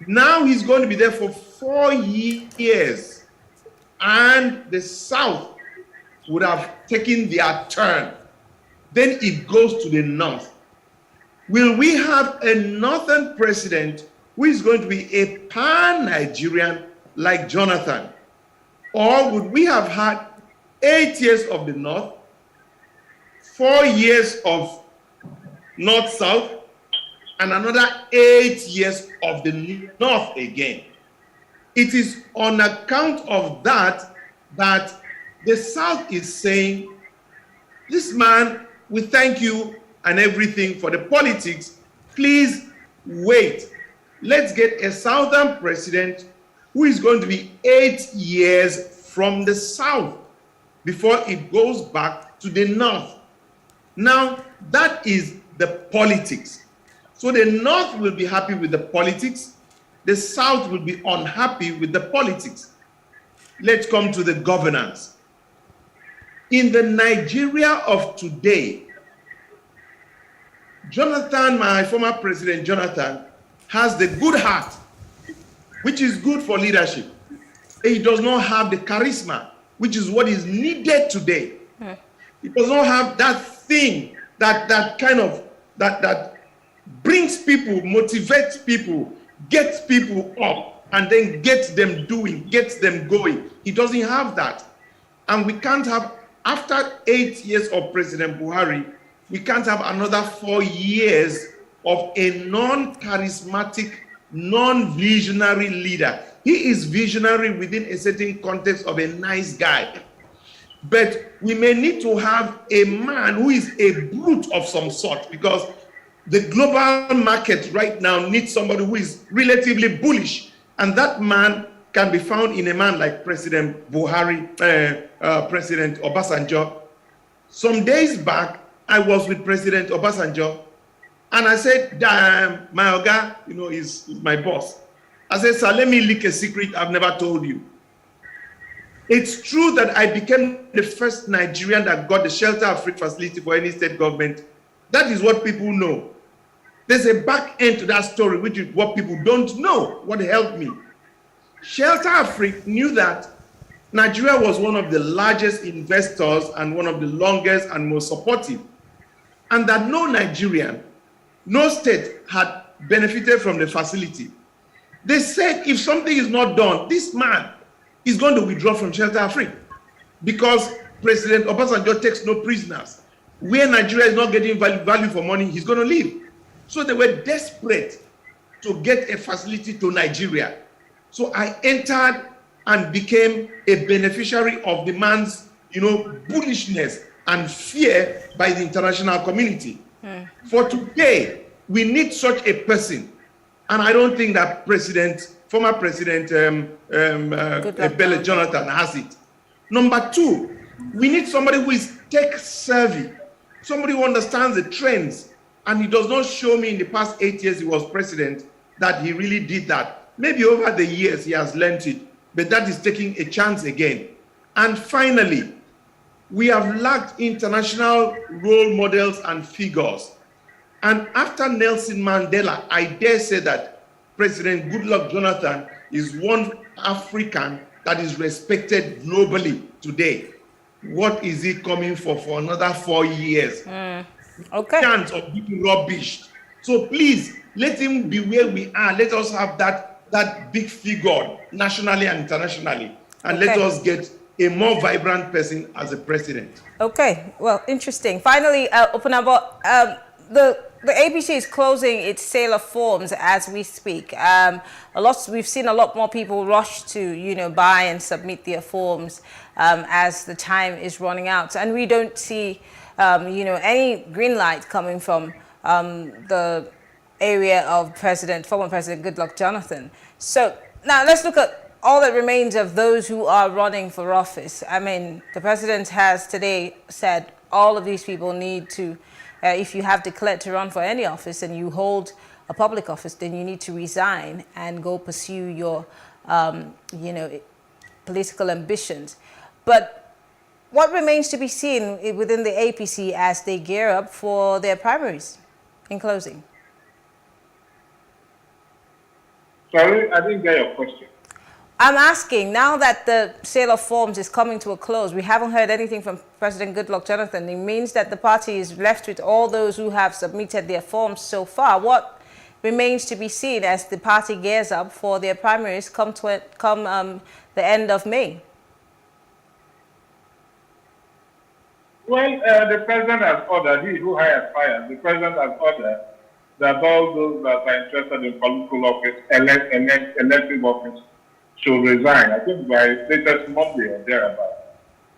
Now he's going to be there for 4 years, and the South would have taken their turn. Then it goes to the North. Will we have a Northern president who is going to be a pan-Nigerian like Jonathan? Or would we have had 8 years of the North, 4 years of North-South, and another 8 years of the North again? It is on account of that that the South is saying, this man, we thank you and everything for the politics. Please wait. Let's get a Southern president who is going to be 8 years from the South before it goes back to the North. Now, that is the politics. So the North will be happy with the politics. The South will be unhappy with the politics. Let's come to the governance. In the Nigeria of today, Jonathan, my former president Jonathan, has the good heart, which is good for leadership. He does not have the charisma, which is what is needed today. He does not have that thing, that brings people, motivates people, gets people up, and then gets them doing, gets them going. He doesn't have that. And we can't have, after 8 years of President Buhari, we can't have another 4 years of a non-charismatic, non-visionary leader. He is visionary within a certain context of a nice guy. But we may need to have a man who is a brute of some sort, because the global market right now needs somebody who is relatively bullish. And that man can be found in a man like President Buhari, President Obasanjo. Some days back, I was with President Obasanjo, and I said, my Oga, is my boss. I said, sir, let me leak a secret I've never told you. It's true that I became the first Nigerian that got the shelter of free facility for any state government. That is what people know. There's a back end to that story, which is what people don't know, what helped me. Shelter Africa knew that Nigeria was one of the largest investors and one of the longest and most supportive, and that no Nigerian, no state had benefited from the facility. They said if something is not done, this man is going to withdraw from Shelter Africa because President Obasanjo takes no prisoners. Where Nigeria is not getting value for money, he's going to leave. So they were desperate to get a facility to Nigeria. So I entered and became a beneficiary of the man's, bullishness and fear by the international community. For today, we need such a person. And I don't think that former President Ebele Jonathan has it. Number two, we need somebody who is tech-savvy, somebody who understands the trends. And he does not show me in the past 8 years he was president that he really did that. Maybe over the years he has learned it, but that is taking a chance again. And finally, we have lacked international role models and figures. And after Nelson Mandela, I dare say that President Goodluck Jonathan is one African that is respected globally today. What is he coming for another 4 years?
Okay.
Chance of being rubbish. So please, let him be where we are. Let us have that big figure nationally and internationally. And let us get a more vibrant person as a president.
Okay, well, interesting. Finally, the APC is closing its sale of forms as we speak. We've seen a lot more people rush to, buy and submit their forms as the time is running out. And we don't see, any green light coming from the area of former President Goodluck Jonathan. So now let's look at all that remains of those who are running for office. I mean, the president has today said all of these people need to, if you have declared to run for any office and you hold a public office, then you need to resign and go pursue your, political ambitions. But what remains to be seen within the APC as they gear up for their primaries? In closing.
Sorry, I didn't get your question.
I'm asking, now that the sale of forms is coming to a close, we haven't heard anything from President Goodluck Jonathan. It means that the party is left with all those who have submitted their forms so far. What remains to be seen as the party gears up for their primaries come the end of May?
Well, the president has ordered, he who hires fires, the president has ordered that all those that are interested in political office, elective office, should resign. I think by latest Monday or thereabouts.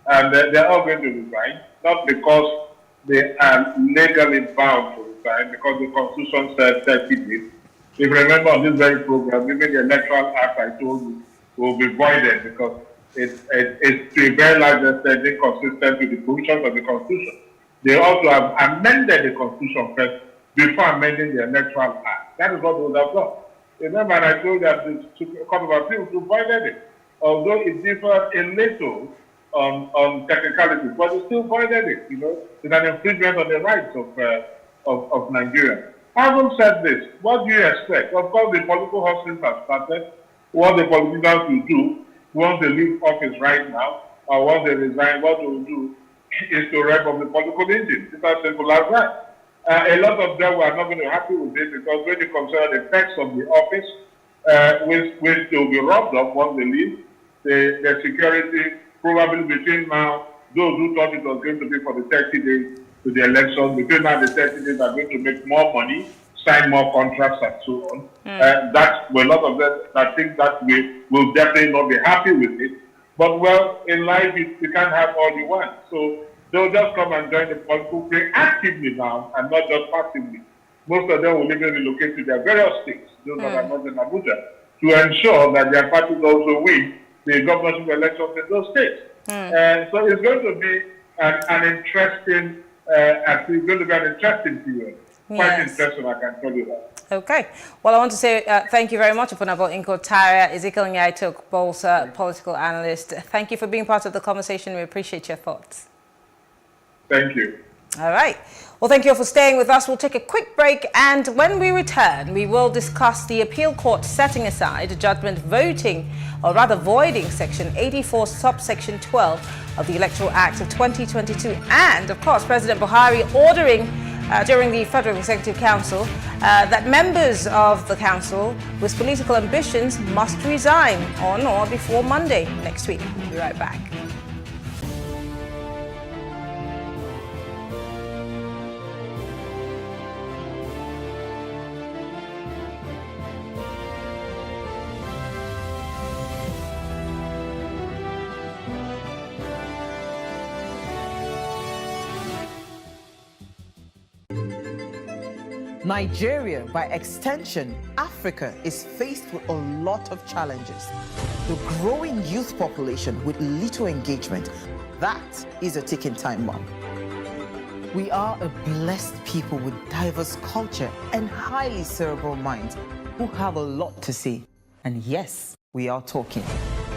And they're all going to resign, not because they are legally bound to resign, because the Constitution says 30 days. If you remember on this very program, even the Electoral Act I told you will be voided because it's to a very large extent inconsistent with the provisions of the Constitution. They also have amended the Constitution first before amending the Electoral Act. That is what they would have done. Remember, I told you that a couple of people to voided it. Although it differed a little on technicalities, but it still voided it. It's an infringement on the rights of Nigeria. Having said this, what do you expect? Of course, the political hustling has started. What the politicians will do once they leave office right now, or once they resign, what they will do is to rev up the political engine. It's as simple as that. A lot of them were not going to be happy with it because when you consider the effects of the office, which they will be robbed of once they leave, the security probably between now, those who thought it was going to be for the 30 days to the election, between now and the 30 days are going to make more money, sign more contracts and so on. That's a lot of them, I think that we will definitely not be happy with it. But well, in life, you can't have all you want. So they'll just come and join the political play actively now and not just passively. Most of them will even relocate to their various states, those that are not in Abuja, to ensure that their parties also win the governorship elections in those states. So it's going to be an interesting, actually going to be an interesting period. Quite interesting, I can tell you that.
Okay. Well, I want to say thank you very much, Opunabo Inko Tara, Ezekiel Nyaitok, Bolsa, political analyst. Thank you for being part of the conversation. We appreciate your thoughts.
Thank you.
All right. Well, thank you all for staying with us. We'll take a quick break, and when we return, we will discuss the appeal court setting aside a judgment voting, or rather voiding Section 84, subsection 12 of the Electoral Act of 2022, and, of course, President Buhari ordering during the Federal Executive Council that members of the council with political ambitions must resign on or before Monday next week. We'll be right back.
Nigeria, by extension, Africa, is faced with a lot of challenges. The growing youth population with little engagement, that is a ticking time bomb. We are a blessed people with diverse culture and highly cerebral minds who have a lot to say. And yes, we are talking.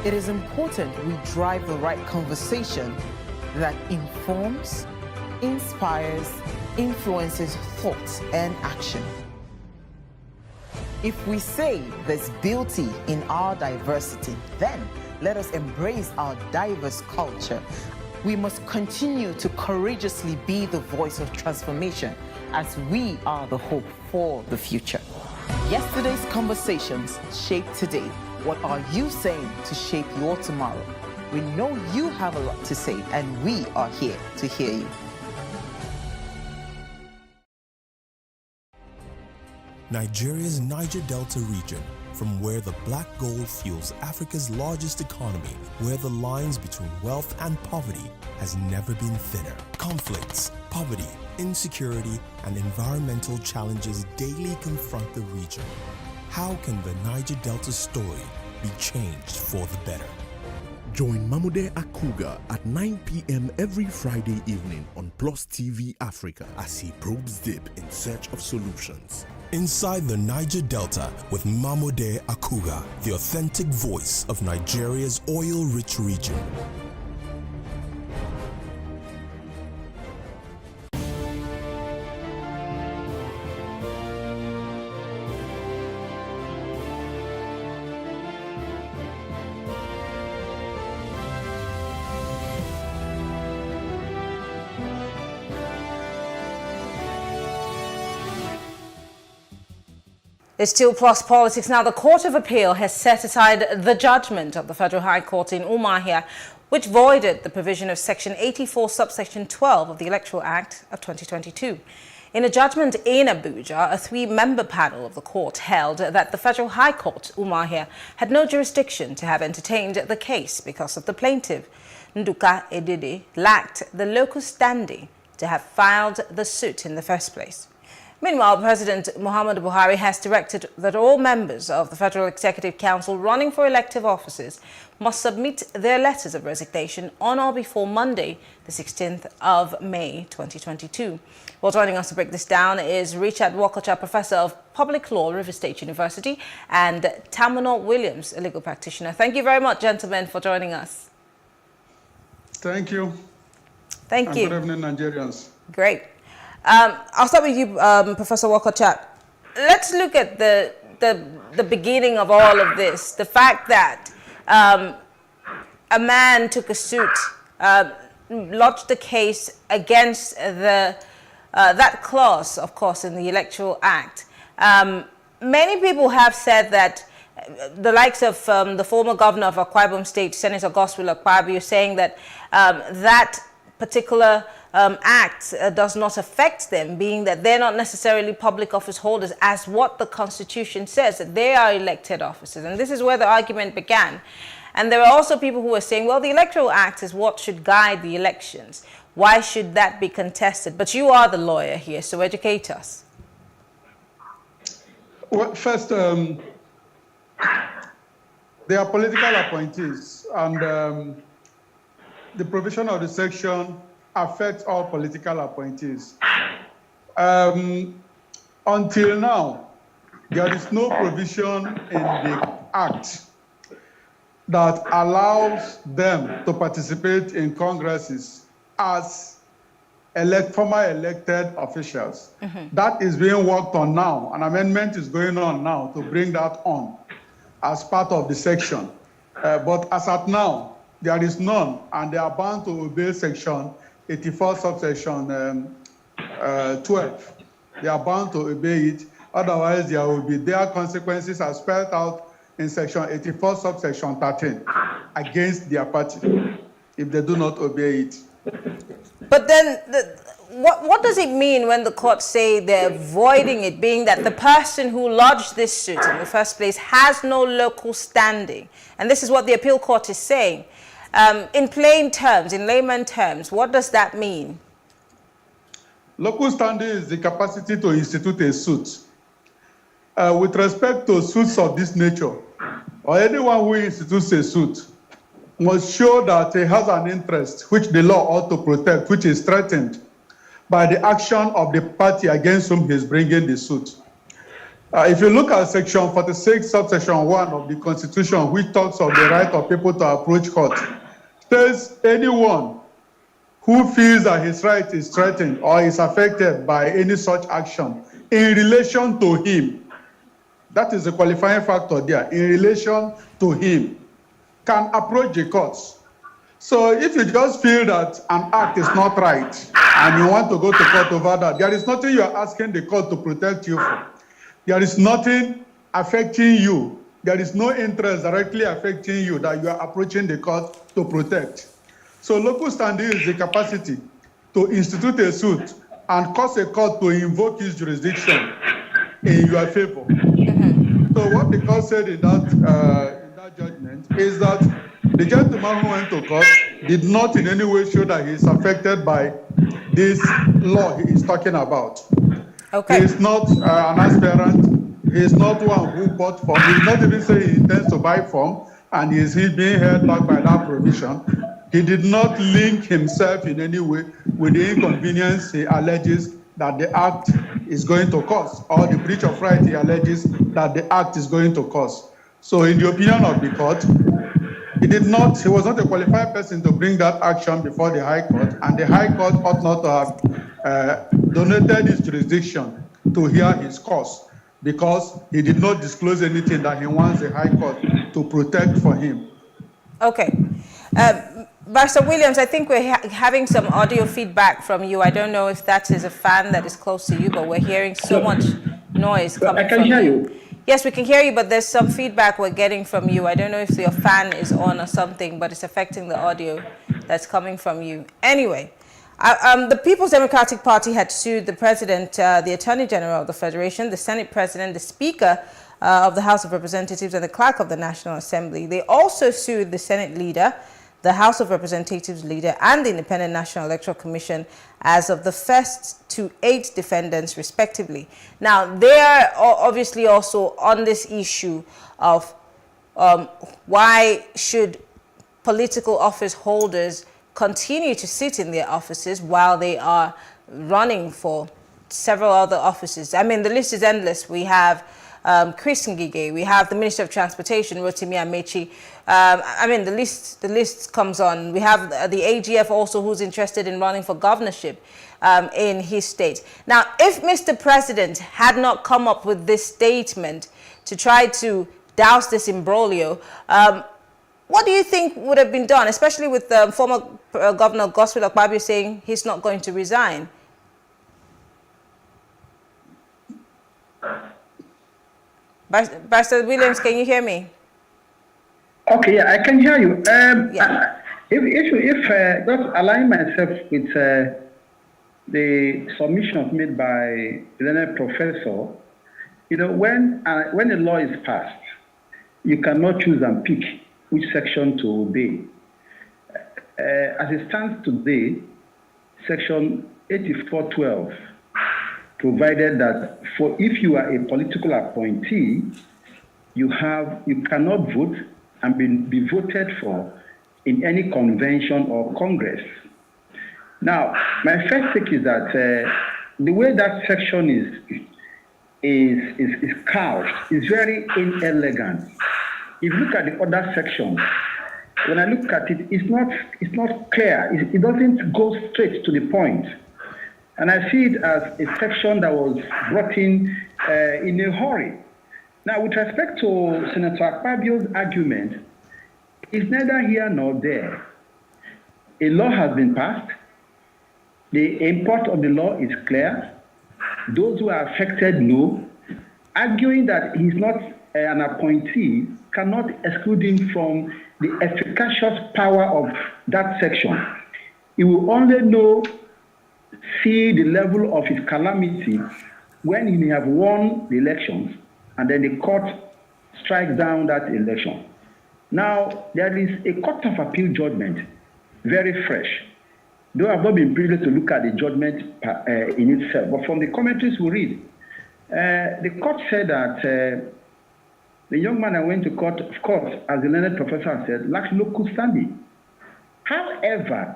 It is important we drive the right conversation that informs, inspires, influences thoughts and action. If we say there's beauty in our diversity, then let us embrace our diverse culture. We must continue to courageously be the voice of transformation as we are the hope for the future. Yesterday's conversations shape today. What are you saying to shape your tomorrow? We know you have a lot to say, and we are here to hear you.
Nigeria's Niger Delta region, from where the black gold fuels Africa's largest economy, where the lines between wealth and poverty has never been thinner. Conflicts, poverty, insecurity, and environmental challenges daily confront the region. How can the Niger Delta story be changed for the better?
Join Mamude Akuga at 9 p.m. every Friday evening on PlusTvAfrica as he probes deep in search of solutions.
Inside the Niger Delta with Mamude Akuga, the authentic voice of Nigeria's oil-rich region.
It's still Plus Politics. Now, the Court of Appeal has set aside the judgment of the Federal High Court in Umuahia, which voided the provision of Section 84, subsection 12 of the Electoral Act of 2022. In a judgment in Abuja, a three-member panel of the court held that the Federal High Court, Umuahia, had no jurisdiction to have entertained the case because of the plaintiff, Nduka Edede, lacked the local standing to have filed the suit in the first place. Meanwhile, President Muhammadu Buhari has directed that all members of the Federal Executive Council running for elective offices must submit their letters of resignation on or before Monday, the 16th of May, 2022. Well, joining us to break this down is Richard Wokocha, Professor of Public Law, River State University, and Tamuno Williams, a legal practitioner. Thank you very much, gentlemen, for joining us.
Thank you.
Thank you.
Good evening, Nigerians.
Great. I'll start with you, Professor Wokocha. Let's look at the beginning of all of this. The fact that a man took a suit, lodged the case against the that clause, of course, in the Electoral Act, many people have said that the likes of the former governor of Akwa Ibom State, Senator Godswill Akpabio, saying that that particular act does not affect them, being that they're not necessarily public office holders, as what the Constitution says, that they are elected officers. And this is where the argument began. And there are also people who are saying, well, the Electoral Act is what should guide the elections. Why should that be contested? But you are the lawyer here, so educate us.
Well, first, they are political appointees, and the provision of the section affects all political appointees. Until now, there is no provision in the Act that allows them to participate in congresses as former elected officials. That is being worked on now. An amendment is going on now to bring that on as part of the section. But as at now, there is none, and they are bound to obey section 84 subsection 12. They are bound to obey it. Otherwise, there will be their consequences as spelled out in section 84 subsection 13 against their party if they do not obey it.
But then, what does it mean when the courts say they're avoiding it, being that the person who lodged this suit in the first place has no local standing? And this is what the appeal court is saying. In plain terms, in layman terms, what does that mean?
Local standing is the capacity to institute a suit. With respect to suits of this nature, or anyone who institutes a suit must show that he has an interest which the law ought to protect, which is threatened by the action of the party against whom he is bringing the suit. If you look at section 46, subsection 1 of the Constitution, which talks of the right of people to approach court, says anyone who feels that his right is threatened or is affected by any such action in relation to him, that is the qualifying factor there, in relation to him, can approach the courts. So if you just feel that an act is not right and you want to go to court over that, there is nothing you are asking the court to protect you for. There is nothing affecting you. There is no interest directly affecting you that you are approaching the court to protect. So local standing is the capacity to institute a suit and cause a court to invoke his jurisdiction in your favor. So what the court said in that judgment is that the gentleman who went to court did not in any way show that he is affected by this law he is talking about. Okay. He is not an aspirant. He is not one who bought form. He did not even say he intends to buy form, and he being held back by that provision. He did not link himself in any way with the inconvenience he alleges that the act is going to cause, or the breach of right he alleges that the act is going to cause. So in the opinion of the court, he was not a qualified person to bring that action before the High Court, and the High Court ought not to have donated his jurisdiction to hear his cause, because he did not disclose anything that he wants the High Court to protect for him.
Okay. Barrister Williams, I think we're having some audio feedback from you. I don't know if that is a fan that is close to you, but we're hearing so much noise coming from you. I can hear you. Yes, we can hear you, but there's some feedback we're getting from you. I don't know if your fan is on or something, but it's affecting the audio that's coming from you. Anyway, the People's Democratic Party had sued the President, the Attorney General of the Federation, the Senate President, the Speaker of the House of Representatives, and the Clerk of the National Assembly. They also sued the Senate Leader, the House of Representatives Leader, and the Independent National Electoral Commission as of the first to 8 defendants, respectively. Now, they are obviously also on this issue of why should political office holders continue to sit in their offices while they are running for several other offices. I mean, the list is endless. We have Chris Ngige, we have the Minister of Transportation, Rotimi Amechi. I mean, the list comes on. We have the AGF also, who's interested in running for governorship in his state. Now, if Mr. President had not come up with this statement to try to douse this imbroglio, what do you think would have been done, especially with former Governor Godswill Akpabio saying he's not going to resign? Barrister Williams, can you hear me?
Okay, yeah, I can hear you. If just align myself with the submissions made by the learned professor, you know, when a law is passed, you cannot choose and pick which section to obey. As it stands today, Section 8412 provided that if you are a political appointee, you cannot vote and be voted for in any convention or congress. Now, my first take is that the way that section is couched is very inelegant. If you look at the other sections, when I look at it, it's not clear. It doesn't go straight to the point. And I see it as a section that was brought in a hurry. Now, with respect to Senator Akpabio's argument, it's neither here nor there. A law has been passed. The import of the law is clear. Those who are affected know. Arguing that he's not an appointee cannot exclude him from the efficacious power of that section. He will only see the level of his calamity when he may have won the elections and then the court strikes down that election. Now, there is a Court of Appeal judgment, very fresh. Though I've not been privileged to look at the judgment in itself, but from the commentaries we read, the court said that the young man that went to court, of course, as the learned professor said, lacks local standing. However,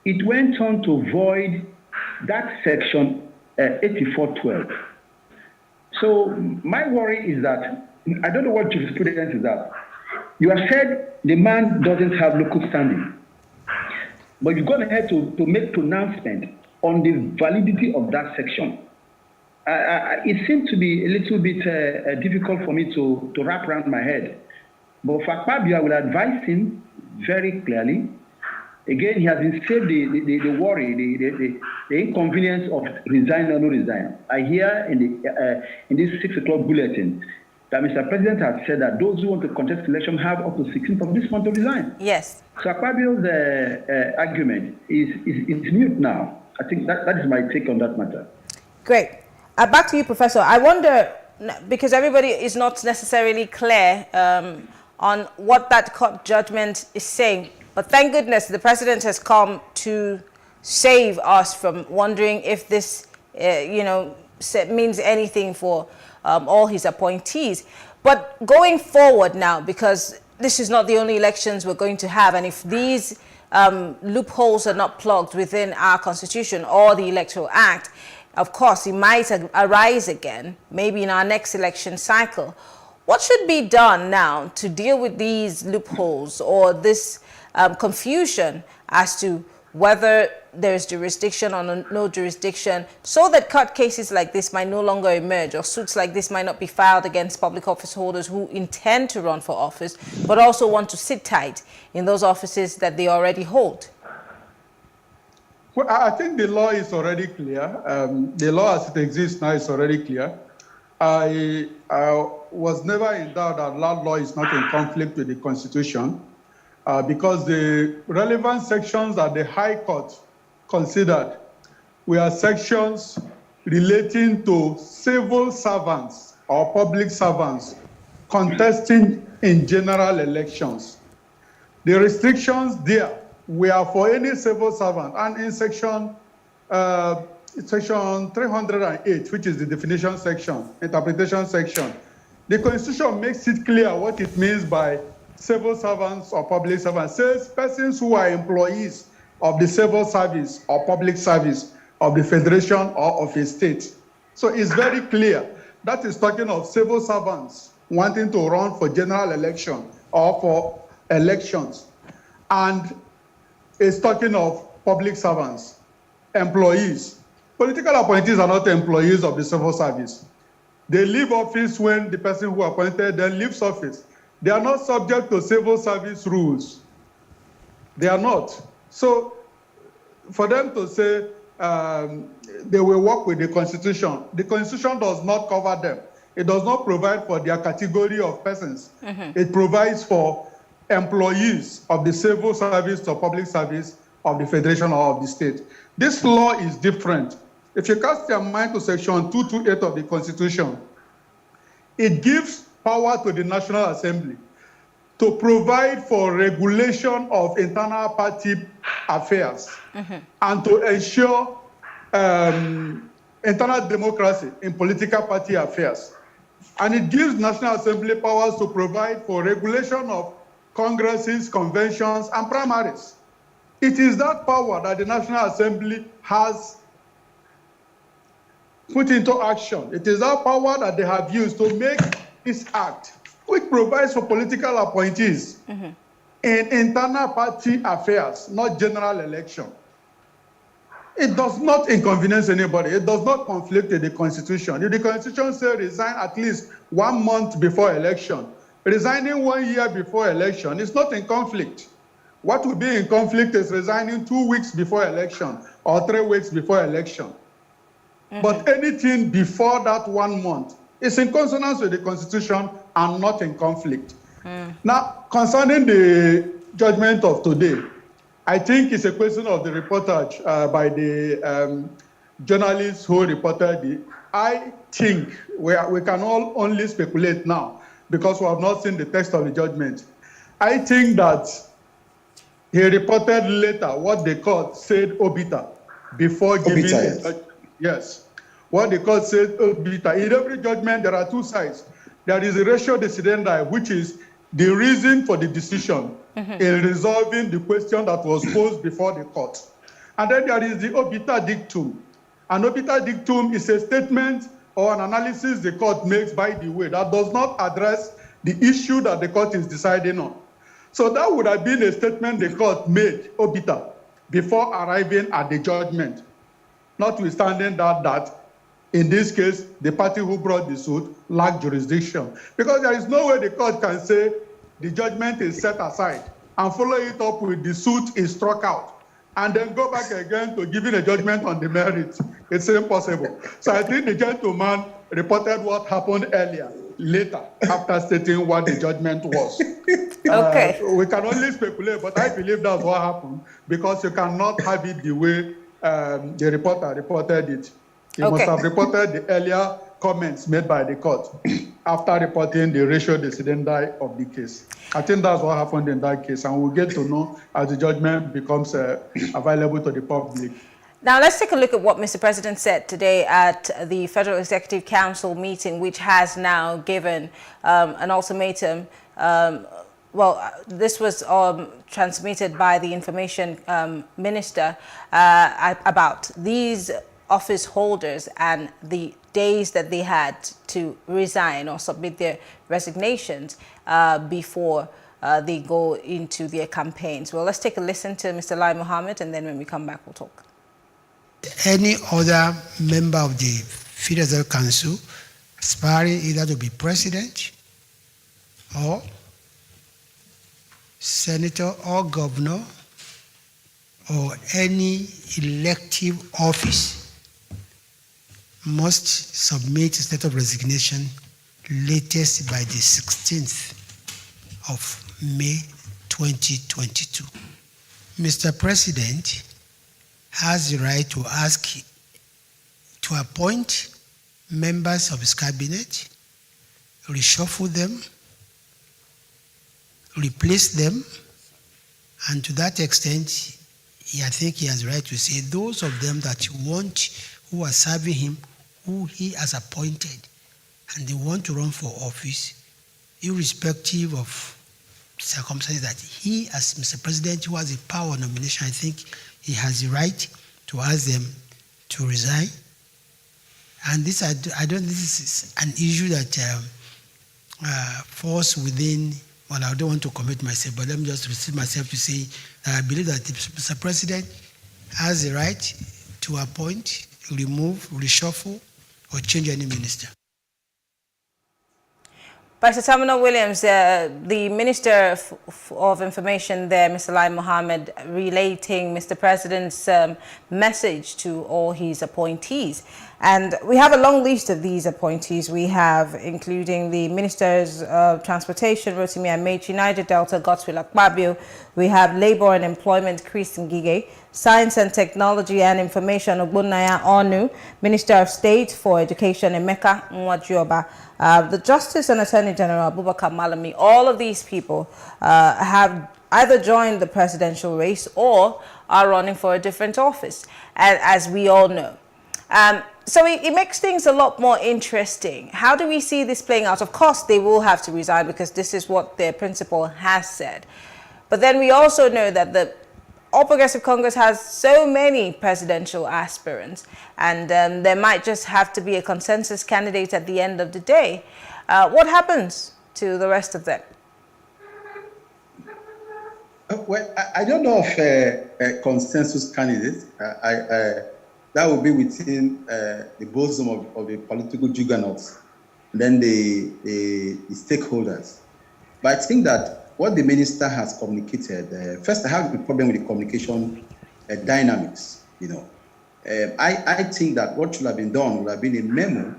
it went on to void that section 8412. So my worry is that, I don't know what jurisprudence is that. You have said the man doesn't have local standing, but you've gone ahead to make pronouncement on the validity of that section. It seemed to be a little bit difficult for me to wrap around my head. But for Akpabio, I will advise him very clearly. Again, he has been saved the worry, the inconvenience of resign or no resign. I hear in this 6 o'clock bulletin that Mr. President has said that those who want to contest election have up to 16th of this month to resign.
Yes.
So Akpabio's argument is mute now. I think that is my take on that matter.
Great. Back to you, Professor. I wonder, because everybody is not necessarily clear on what that court judgment is saying, but thank goodness the President has come to save us from wondering if this, means anything for all his appointees. But going forward now, because this is not the only elections we're going to have, and if these loopholes are not plugged within our Constitution or the Electoral Act, of course, it might arise again, maybe in our next election cycle. What should be done now to deal with these loopholes or this confusion as to whether there's jurisdiction or no jurisdiction, so that court cases like this might no longer emerge, or suits like this might not be filed against public office holders who intend to run for office, but also want to sit tight in those offices that they already hold?
Well, I think the law is already clear. The law as it exists now is already clear. I was never in doubt that that law is not in conflict with the Constitution because the relevant sections that the High Court considered were sections relating to civil servants or public servants contesting in general elections. The restrictions there were for any civil servant, and in section 308, which is the definition section, interpretation section, the Constitution makes it clear what it means by civil servants or public servants. It says persons who are employees of the civil service or public service of the federation or of a state. So it's very clear. That is talking of civil servants wanting to run for general election or for elections. And it's talking of public servants, employees. Political appointees are not employees of the civil service. They leave office when the person who appointed them leaves office. They are not subject to civil service rules. They are not. So for them to say they will work with the Constitution does not cover them. It does not provide for their category of persons. It provides for employees of the civil service or public service of the federation or of the state. This law is different. If you cast your mind to section 228 of the Constitution, it gives power to the National Assembly to provide for regulation of internal party affairs and to ensure internal democracy in political party affairs. And it gives National Assembly powers to provide for regulation of congresses, conventions, and primaries. It is that power that the National Assembly has put into action. It is that power that they have used to make this act, which provides for political appointees in internal party affairs, not general election. It does not inconvenience anybody. It does not conflict with the Constitution. If the Constitution says resign at least 1 month before election, resigning 1 year before election is not in conflict. What would be in conflict is resigning 2 weeks before election or 3 weeks before election. But anything before that 1 month is in consonance with the Constitution and not in conflict. Now, concerning the judgment of today, I think it's a question of the reportage by the journalists who reported it. I think we can all only speculate now because we have not seen the text of the judgment. I think that he reported later what the court said obiter before giving the judgment. Yes. What the court said obiter. In every judgment, there are two sides. There is a ratio decidendi, which is the reason for the decision in resolving the question that was posed before the court. And then there is the obiter dictum. An obiter dictum is a statement or an analysis the court makes by the way that does not address the issue that the court is deciding on. So that would have been a statement the court made, obiter, before arriving at the judgment, notwithstanding that in this case, the party who brought the suit lacked jurisdiction. Because there is no way the court can say the judgment is set aside and follow it up with the suit is struck out and then go back again to giving a judgment on the merits. It's impossible. So I think the gentleman reported what happened earlier, later, after stating what the judgment was.
Okay.
We can only speculate, but I believe that's what happened because you cannot have it the way the reporter reported it. He must have reported the earlier comments made by the court after reporting the ratio decidendi of the case. I think that's what happened in that case, and we'll get to know as the judgment becomes available to the public.
Now, let's take a look at what Mr. President said today at the Federal Executive Council meeting, which has now given an ultimatum. This was transmitted by the Information Minister about these office holders and the days that they had to resign or submit their resignations before they go into their campaigns. Well, let's take a listen to Mr. Lai Mohammed, and then when we come back, we'll talk.
Any other member of the Federal Council aspiring either to be president or senator or governor or any elective office must submit a state of resignation latest by the 16th of May 2022. Mr. President has the right to ask to appoint members of his cabinet, reshuffle them, replace them, and to that extent, I think he has the right to say those of them that he want, who are serving him, who he has appointed, and they want to run for office, irrespective of circumstances that he, as Mr. President, who has the power of nomination, I think he has the right to ask them to resign. And this, I don't think this is an issue that falls within, well, I don't want to commit myself, but let me just restrict myself to say that I believe that Mr. President has the right to appoint, remove, reshuffle, or change any minister.
Vice Terminal Williams, the Minister of Information there, Mr. Lai Mohammed, relating Mr. President's message to all his appointees. And we have a long list of these appointees. We have, including the Ministers of Transportation, Rotimi Amechi, Niger Delta, Godswill Akpabio. We have Labour and Employment, Chris Ngige, Science and Technology and Information, Ogbonnaya Onu, Minister of State for Education, Emeka Nwajioba, the Justice and Attorney General, Abubakar Malami. All of these people have either joined the presidential race or are running for a different office, as we all know. So it makes things a lot more interesting. How do we see this playing out? Of course, they will have to resign because this is what their principal has said. But then we also know that the All Progressive Congress has so many presidential aspirants, and there might just have to be a consensus candidate at the end of the day. What happens to the rest of them?
Well, I don't know of a consensus candidate. That will be within the bosom of the political juggernauts, and then the stakeholders. But I think that what the minister has communicated, first I have a problem with the communication dynamics, you know. I think that what should have been done would have been a memo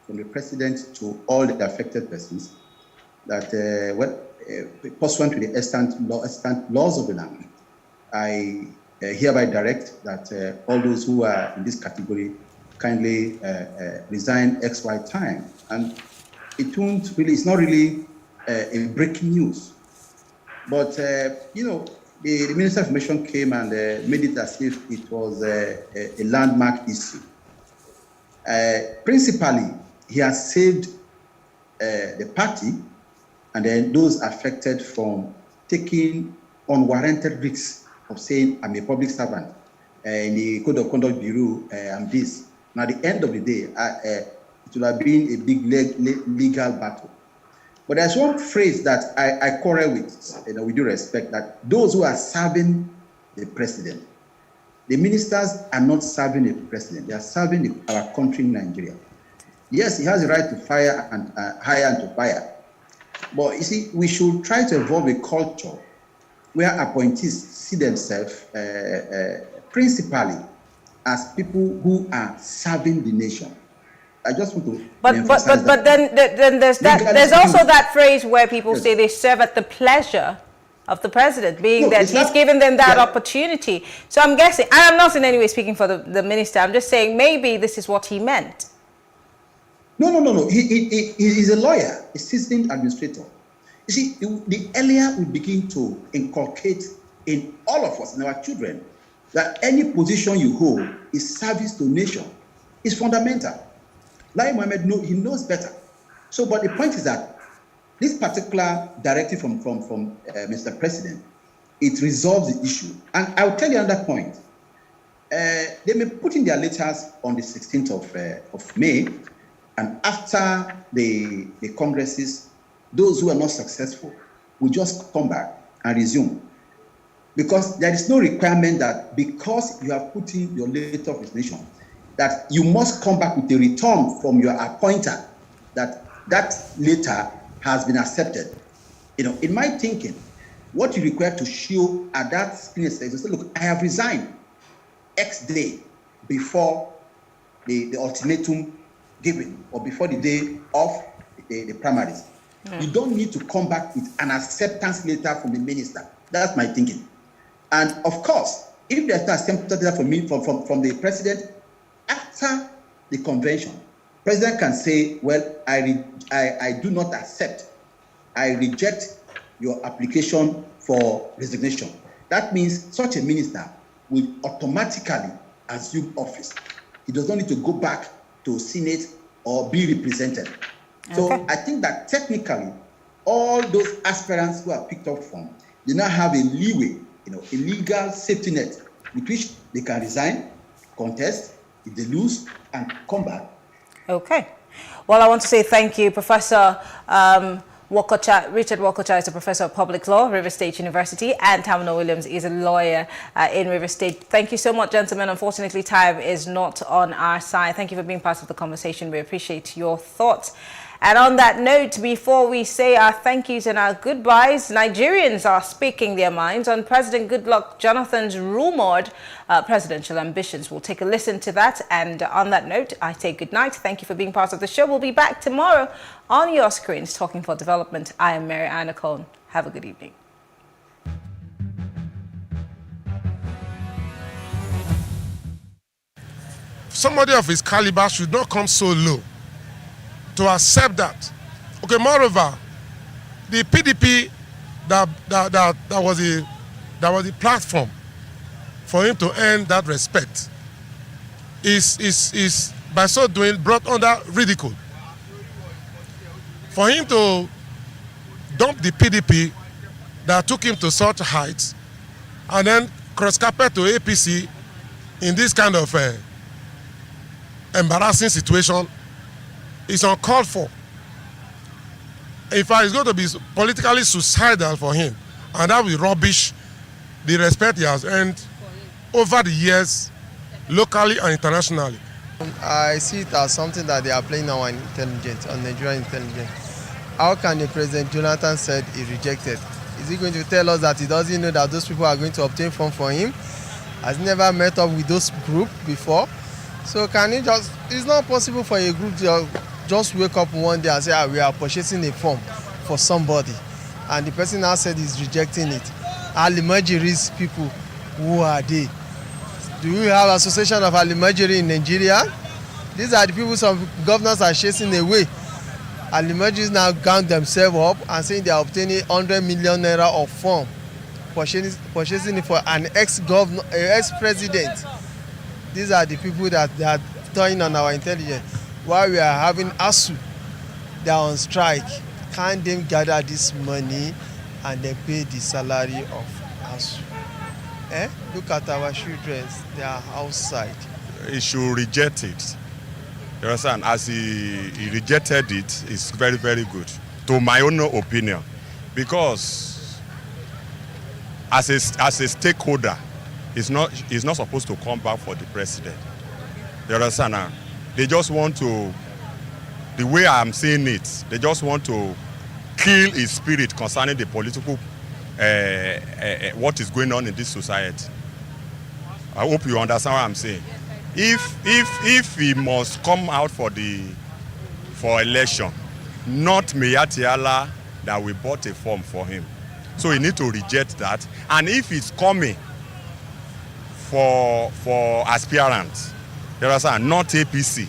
from the president to all the affected persons that, pursuant to the extant laws of the land, I hereby direct that all those who are in this category kindly resign XY time. And it's not really a breaking news. But, you know, the Minister of Information came and made it as if it was a landmark issue. Principally, he has saved the party and then those affected from taking unwarranted risks of saying, I'm a public servant, in the Code of Conduct Bureau, I'm this. Now, at the end of the day, it will have been a big legal battle. But there's one phrase that I quarrel with, you know, with due respect, that those who are serving the president, the ministers are not serving the president, they are serving our country, Nigeria. Yes, he has the right to fire and hire and to fire. But you see, we should try to evolve a culture where appointees see themselves principally as people who are serving the nation. I just want to
but then there's that. There's also that phrase where people say they serve at the pleasure of the president, being that he's given them that opportunity. So I'm guessing, I'm not in any way speaking for the minister. I'm just saying maybe this is what he meant.
No. He is a lawyer, a seasoned administrator. You see, the earlier we begin to inculcate in all of us, in our children, that any position you hold is service to nation, is fundamental. Lai Mohammed, he knows better. So, but the point is that this particular directive from Mr. President, it resolves the issue. And I'll tell you another point. They may put in their letters on the 16th of May, and after the congresses, those who are not successful will just come back and resume. Because there is no requirement that because you have put in your letter of resignation, that you must come back with a return from your appointer that letter has been accepted. You know, in my thinking, what you require to show at that screen is say, look, I have resigned X day before the ultimatum given or before the day of the primaries. You don't need to come back with an acceptance letter from the minister. That's my thinking. And of course, if there's no acceptance letter from the president, after the convention, president can say, well, I do not accept, I reject your application for resignation. That means such a minister will automatically assume office. He does not need to go back to Senate or be represented. Okay. So I think that technically, all those aspirants who are picked up from, they now have a leeway, you know, a legal safety net with which they can resign, contest, if they lose, and come back.
Okay. Well, I want to say thank you, Professor Richard Wokocha is a professor of public law, River State University, and Tamina Williams is a lawyer in River State. Thank you so much, gentlemen. Unfortunately, time is not on our side. Thank you for being part of the conversation. We appreciate your thoughts. And on that note, before we say our thank yous and our goodbyes, Nigerians are speaking their minds on President Goodluck Jonathan's rumored presidential ambitions. We'll take a listen to that. And on that note, I say good night. Thank you for being part of the show. We'll be back tomorrow on your screens talking for development. I am Mary Anacone. Have a good evening.
Somebody of his caliber should not come so low to accept that. Okay, moreover, the PDP that was the platform for him to earn that respect is by so doing brought under ridicule. For him to dump the PDP that took him to such heights and then cross-carpet to APC in this kind of embarrassing situation is uncalled for. In fact, it's going to be politically suicidal for him, and that will rubbish the respect he has earned over the years, locally and internationally.
I see it as something that they are playing on intelligence, on Nigerian intelligence. How can the President Jonathan said he rejected? Is he going to tell us that he doesn't know that those people are going to obtain funds for him? Has never met up with those group before? So can he just, it's not possible for a group to just wake up one day and say, we are purchasing a form for somebody. And the person now said he's rejecting it. Alimajiris people, who are they? Do we have association of Alimajiri in Nigeria? These are the people some governors are chasing away. Alimajiris now gang themselves up and saying they are obtaining 100 million naira of form, purchasing it for an ex-governor, ex-president. These are the people that they are throwing on our intelligence. While we are having ASU, they are on strike. Can't they gather this money and then pay the salary of ASU? Look at our children, they are outside.
He should reject it. You understand? As he rejected it, it's very, very good. To my own opinion. Because as a stakeholder, he's not supposed to come back for the president. You understand now? They just want to, the way I'm seeing it, they just want to kill his spirit concerning the political, what is going on in this society. I hope you understand what I'm saying. If he must come out for election, not Meyatiala that we bought a form for him. So he need to reject that. And if he's coming for aspirants, there are not APC.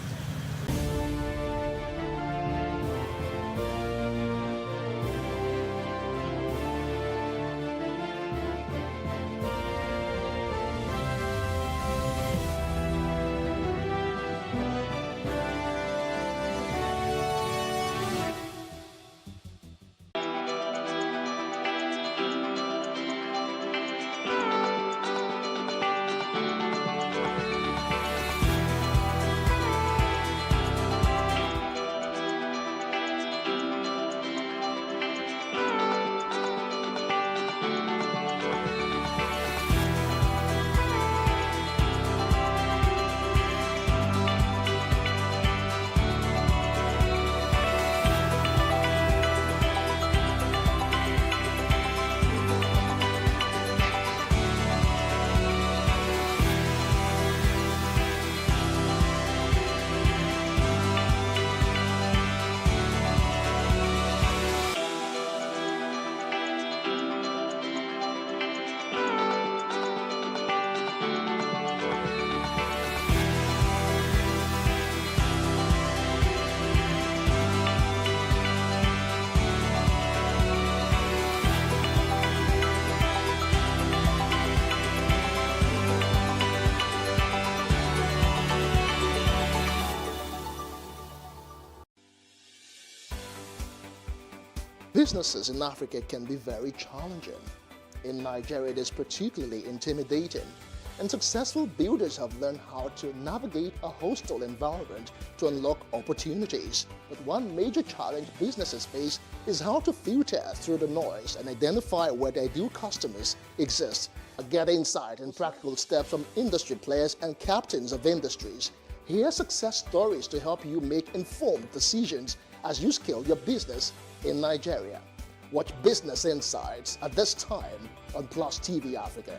Businesses in Africa can be very challenging. In Nigeria, it is particularly intimidating, and successful builders have learned how to navigate a hostile environment to unlock opportunities. But one major challenge businesses face is how to filter through the noise and identify where their ideal customers exist. Get insight and practical steps from industry players and captains of industries. Hear success stories to help you make informed decisions as you scale your business in Nigeria. Watch Business Insights at this time on Plus TV Africa.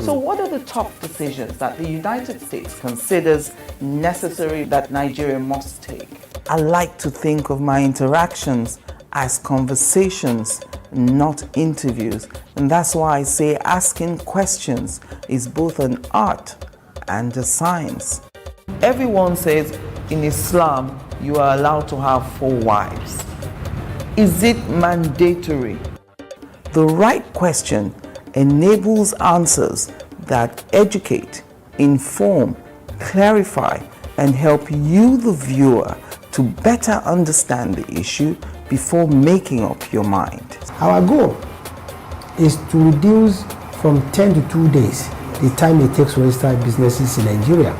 So what are the top decisions that the United States considers necessary that Nigeria must take? I like to think of my interactions as conversations, not interviews. And that's why I say asking questions is both an art and a science. Everyone says in Islam you are allowed to have 4 wives. Is it mandatory? The right question enables answers that educate, inform, clarify, and help you, the viewer, to better understand the issue before making up your mind.
Our goal is to reduce from 10 to 2 days the time it takes to register businesses in Nigeria.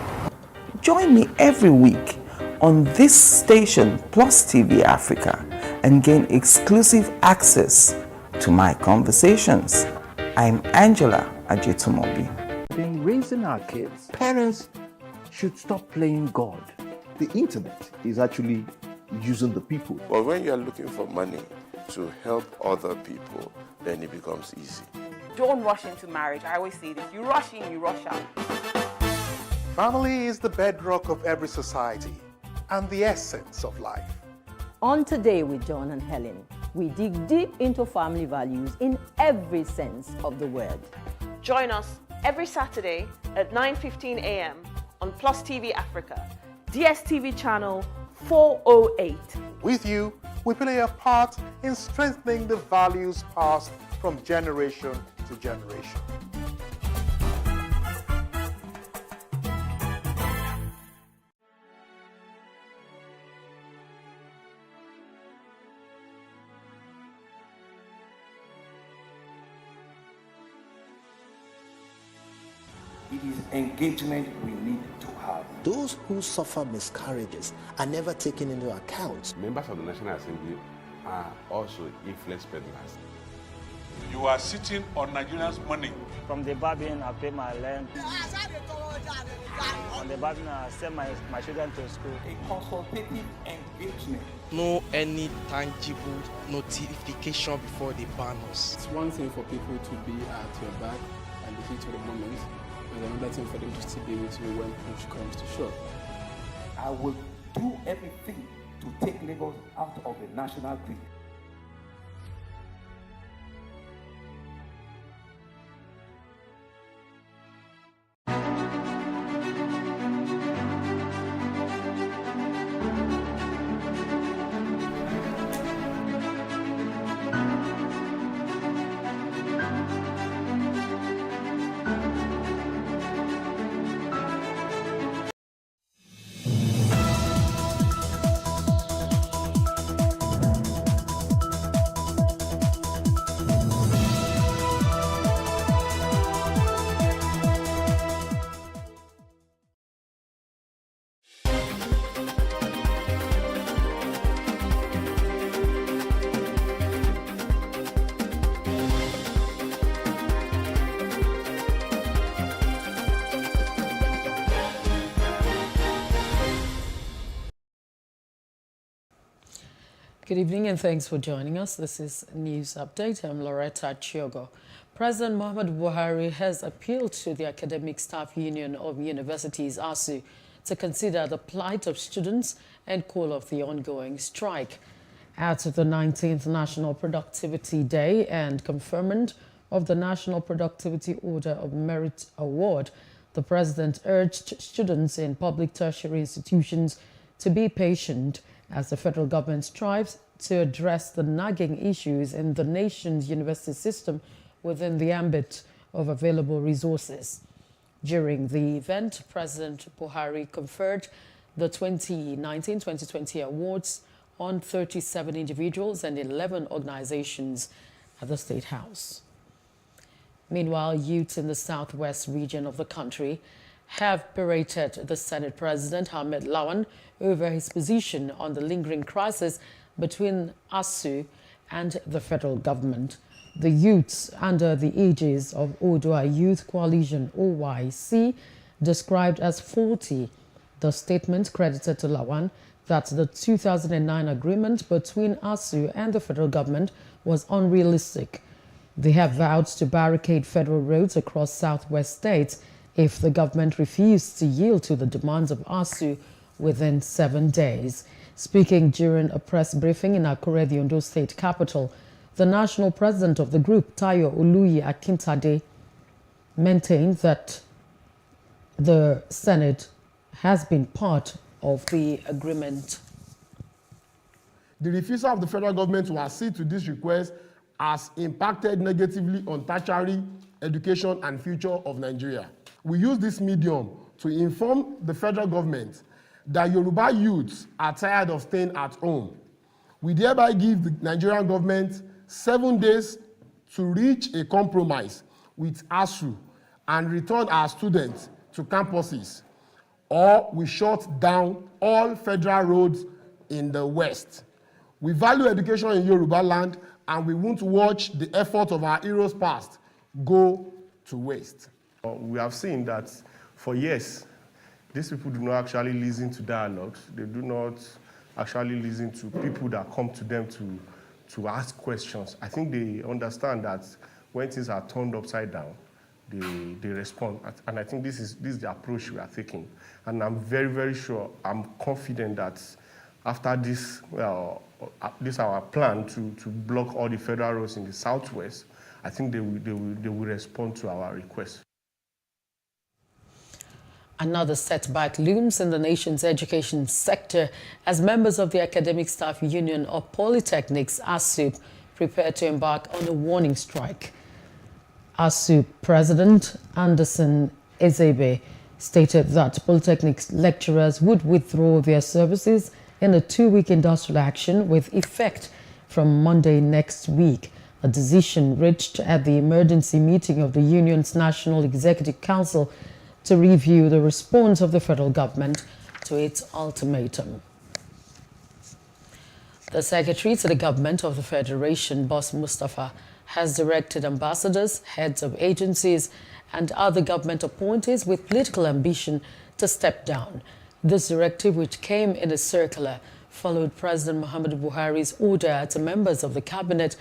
Join me every week on this station, Plus TV Africa, and gain exclusive access to my conversations. I'm Angela Ajetomobi.
In raising our kids, parents should stop playing God.
The internet is actually using the people.
But when you're looking for money to help other people, then it becomes easy.
Don't rush into marriage. I always say this. You rush in, you rush out.
Family is the bedrock of every society and the essence of life.
On Today with John and Helen, we dig deep into family values in every sense of the word.
Join us every Saturday at 9:15 a.m. on Plus TV Africa, DSTV channel 408.
With you, we play a part in strengthening the values passed from generation to generation.
It is engagement we need to have.
Those who suffer miscarriages are never taken into account.
Members of the National Assembly are also influence peddlers.
You are sitting on Nigerians' money.
From the barbing, I pay my rent. On the barbing, I send my children to school.
A consultative engagement.
No any tangible notification before they ban us.
It's one thing for people to be at your back and the heat of the moment. There's another thing for them to still be with you when push comes to shove.
I will do everything to take Lagos out of the national grid.
Good evening and thanks for joining us. This is News Update. I'm Loretta Chiogo.
President Muhammadu Buhari has appealed to the Academic Staff Union of Universities, ASU, to consider the plight of students and call off the ongoing strike. At the 19th National Productivity Day and conferment of the National Productivity Order of Merit Award, the president urged students in public tertiary institutions to be patient as the federal government strives to address the nagging issues in the nation's university system within the ambit of available resources. During the event, President Buhari conferred the 2019-2020 awards on 37 individuals and 11 organizations at the State House. Meanwhile, youths in the southwest region of the country have berated the Senate President Ahmed Lawan over his position on the lingering crisis between ASU and the federal government. The youths under the aegis of Odua Youth Coalition (OYC) described as faulty the statement credited to Lawan that the 2009 agreement between ASU and the federal government was unrealistic. They have vowed to barricade federal roads across southwest states if the government refused to yield to the demands of ASU within 7 days. Speaking during a press briefing in Akure, the Ondo State capital, the national president of the group, Tayo Oluyi Akintade, maintained that the Senate has been part of the agreement.
The refusal of the federal government to accede to this request has impacted negatively on tertiary education and future of Nigeria. We use this medium to inform the federal government that Yoruba youths are tired of staying at home. We thereby give the Nigerian government 7 days to reach a compromise with ASU and return our students to campuses, or we shut down all federal roads in the West. We value education in Yoruba land, and we won't watch the effort of our heroes past go to waste.
We have seen that for years, these people do not actually listen to dialogues. They do not actually listen to people that come to them to ask questions. I think they understand that when things are turned upside down, they respond. And I think this is the approach we are taking. And I'm very, very sure, I'm confident that after this, this our plan to block all the federal roads in the southwest, I think they will respond to our request.
Another setback looms in the nation's education sector as members of the Academic Staff Union of Polytechnics, ASUP, prepare to embark on a warning strike. ASUP President Anderson Ezebe stated that Polytechnics lecturers would withdraw their services in a 2-week industrial action with effect from Monday next week, a decision reached at the emergency meeting of the union's National Executive Council to review the response of the federal government to its ultimatum. The Secretary to the Government of the Federation, Boss Mustafa, has directed ambassadors, heads of agencies, and other government appointees with political ambition to step down. This directive, which came in a circular, followed President Muhammadu Buhari's order to members of the cabinet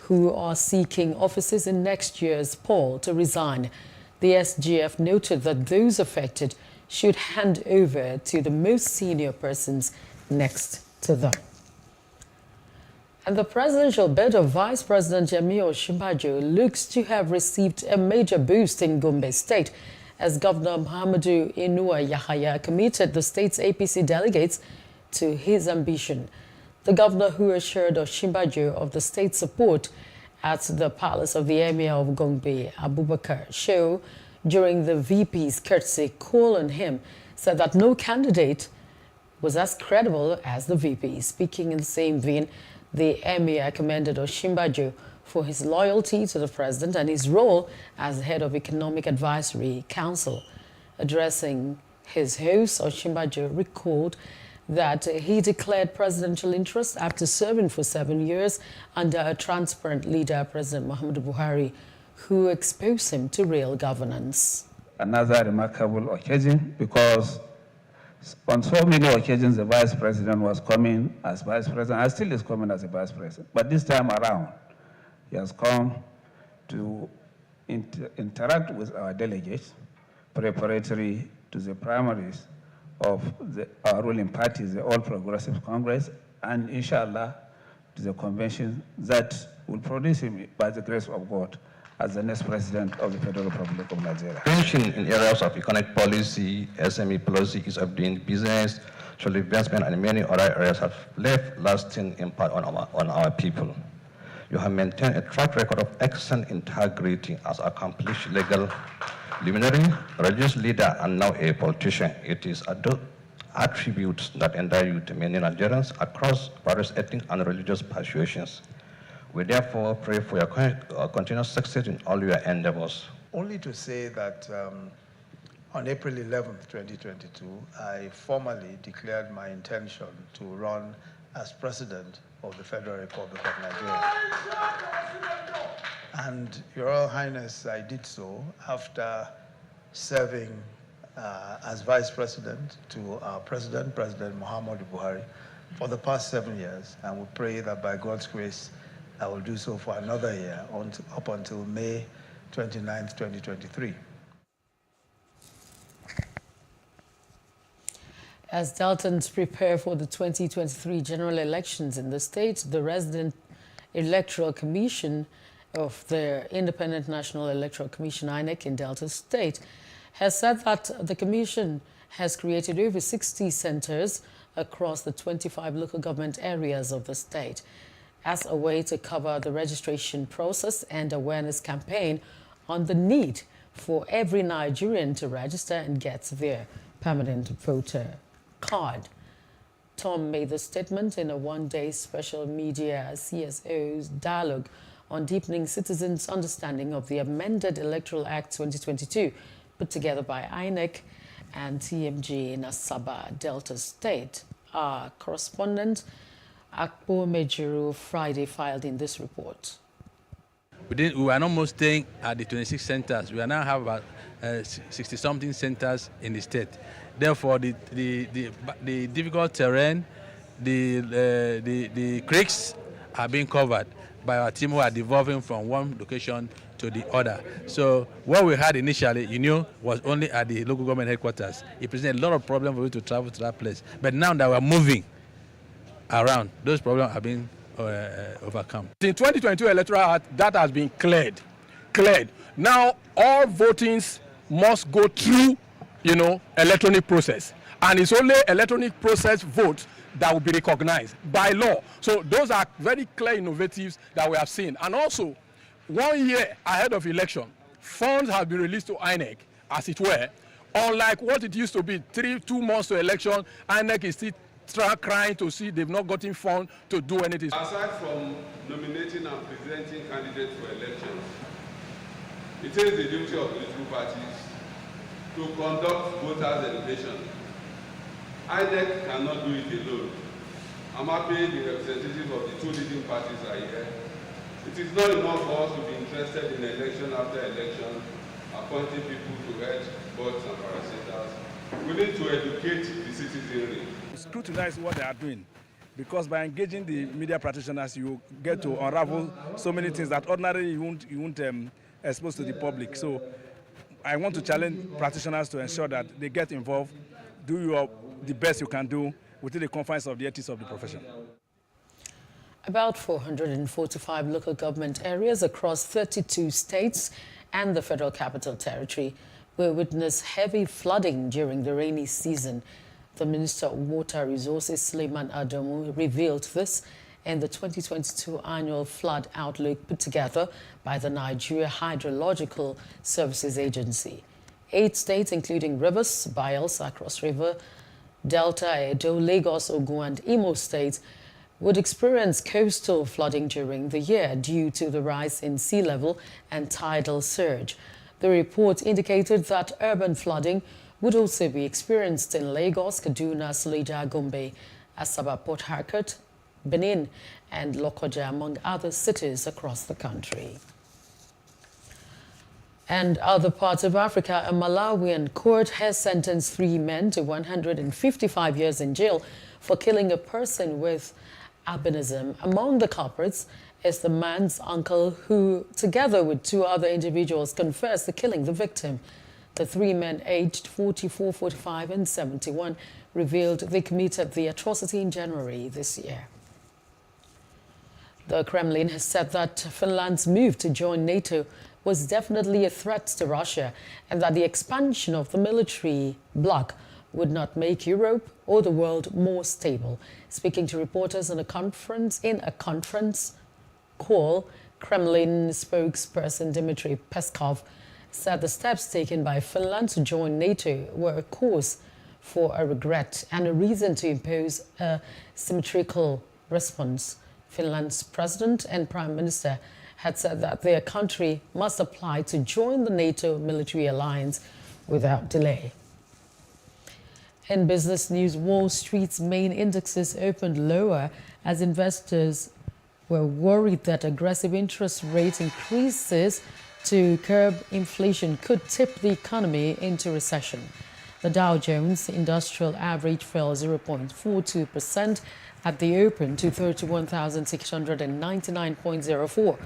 who are seeking offices in next year's poll to resign. The SGF noted that those affected should hand over to the most senior persons next to them. And the presidential bid of Vice President Yemi Osinbajo looks to have received a major boost in Gombe State as Governor Muhammadu Inuwa Yahaya committed the state's APC delegates to his ambition. The governor, who assured Osinbajo of the state's support at the palace of the Emir of Gombe, Abubakar Shehu, during the VP's courtesy call on him, said that no candidate was as credible as the VP. Speaking in the same vein, the Emir commended Osinbajo for his loyalty to the president and his role as head of Economic Advisory Council. Addressing his host, Osinbajo recalled that he declared presidential interest after serving for 7 years under a transparent leader, President Muhammadu Buhari, who exposed him to real governance.
Another remarkable occasion, because on so many occasions the vice president was coming as vice president, and still is coming as a vice president. But this time around, he has come to interact with our delegates preparatory to the primaries of our ruling party, the All Progressive Congress, and inshallah to the convention that will produce him by the grace of God as the next president of the Federal Republic of Nigeria.
Attention in areas of economic policy, SME policy, ease of doing business, social investment, and many other areas have left lasting impact on our people. You have maintained a track record of excellent integrity as accomplished legal luminary, religious leader, and now a politician. It is attributes that endear you to many Nigerians across various ethnic and religious persuasions. We therefore pray for your continuous success in all your endeavors.
Only to say that on April 11th, 2022, I formally declared my intention to run as President of the Federal Republic of Nigeria. And Your Royal Highness, I did so after serving as Vice President to our President, President Muhammadu Buhari, for the past 7 years. And we pray that by God's grace, I will do so for another year, up until May 29th, 2023.
As Deltans prepare for the 2023 general elections in the state, the Resident Electoral Commission of the Independent National Electoral Commission, INEC, in Delta State, has said that the commission has created over 60 centers across the 25 local government areas of the state as a way to cover the registration process and awareness campaign on the need for every Nigerian to register and get their permanent voter card. Tom made the statement in a one-day special media CSO's dialogue on deepening citizens' understanding of the amended Electoral Act 2022 put together by INEC and TMG in Asaba, Delta State. Our correspondent, Akpo Mejuru, Friday filed in this report.
We were almost staying at the 26 centers. We now have about 60-something centers in the state. Therefore, the difficult terrain, the creeks are being covered by our team who are devolving from one location to the other. So what we had initially, was only at the local government headquarters. It presented a lot of problems for you to travel to that place. But now that we're moving around, those problems have been overcome.
The 2022 Electoral Act, that has been cleared. Now all votings must go through, electronic process. And it's only electronic process votes that will be recognized by law. So those are very clear innovatives that we have seen. And also, 1 year ahead of election, funds have been released to INEC, as it were. Unlike what it used to be 2 months to election, INEC is still crying to see they've not gotten funds to do anything.
Aside from nominating and presenting candidates for elections, it is the duty of political parties to conduct voters' education. INEC cannot do it alone. I'm happy the representatives of the 2 leading parties are here. It is not enough for us to be interested in election after election, appointing people to head boards and parastatals. We need to educate the citizenry.
Scrutinize what they are doing, because by engaging the media practitioners, you get to unravel so many things that ordinarily you won't expose to the public. So I want to challenge practitioners to ensure that they get involved, do the best you can do within the confines of the ethics of the profession.
About 445 local government areas across 32 states and the Federal Capital Territory will witness heavy flooding during the rainy season. The Minister of Water Resources, Suleiman Adamu, revealed this in the 2022 annual flood outlook put together by the Nigeria Hydrological Services Agency. 8 states, including Rivers, Bayelsa, Cross River, Delta, Edo, Lagos, Ogun, and Imo states, would experience coastal flooding during the year due to the rise in sea level and tidal surge. The report indicated that urban flooding would also be experienced in Lagos, Kaduna, Suleja, Gombe, Asaba, Port Harcourt, Benin, and Lokoja, among other cities across the country. And other parts of Africa, a Malawian court has sentenced 3 men to 155 years in jail for killing a person with albinism. Among the culprits is the man's uncle who, together with 2 other individuals, confessed to killing the victim. The 3 men aged 44, 45 and 71 revealed they committed the atrocity in January this year. The Kremlin has said that Finland's move to join NATO was definitely a threat to Russia and that the expansion of the military bloc would not make Europe or the world more stable. Speaking to reporters in a conference call, Kremlin spokesperson Dmitry Peskov said the steps taken by Finland to join NATO were a cause for a regret and a reason to impose a symmetrical response. Finland's president and prime minister had said that their country must apply to join the NATO military alliance without delay. In business news, Wall Street's main indexes opened lower as investors were worried that aggressive interest rate increases to curb inflation could tip the economy into recession. The Dow Jones Industrial Average fell 0.42% at the open to 31,699.04.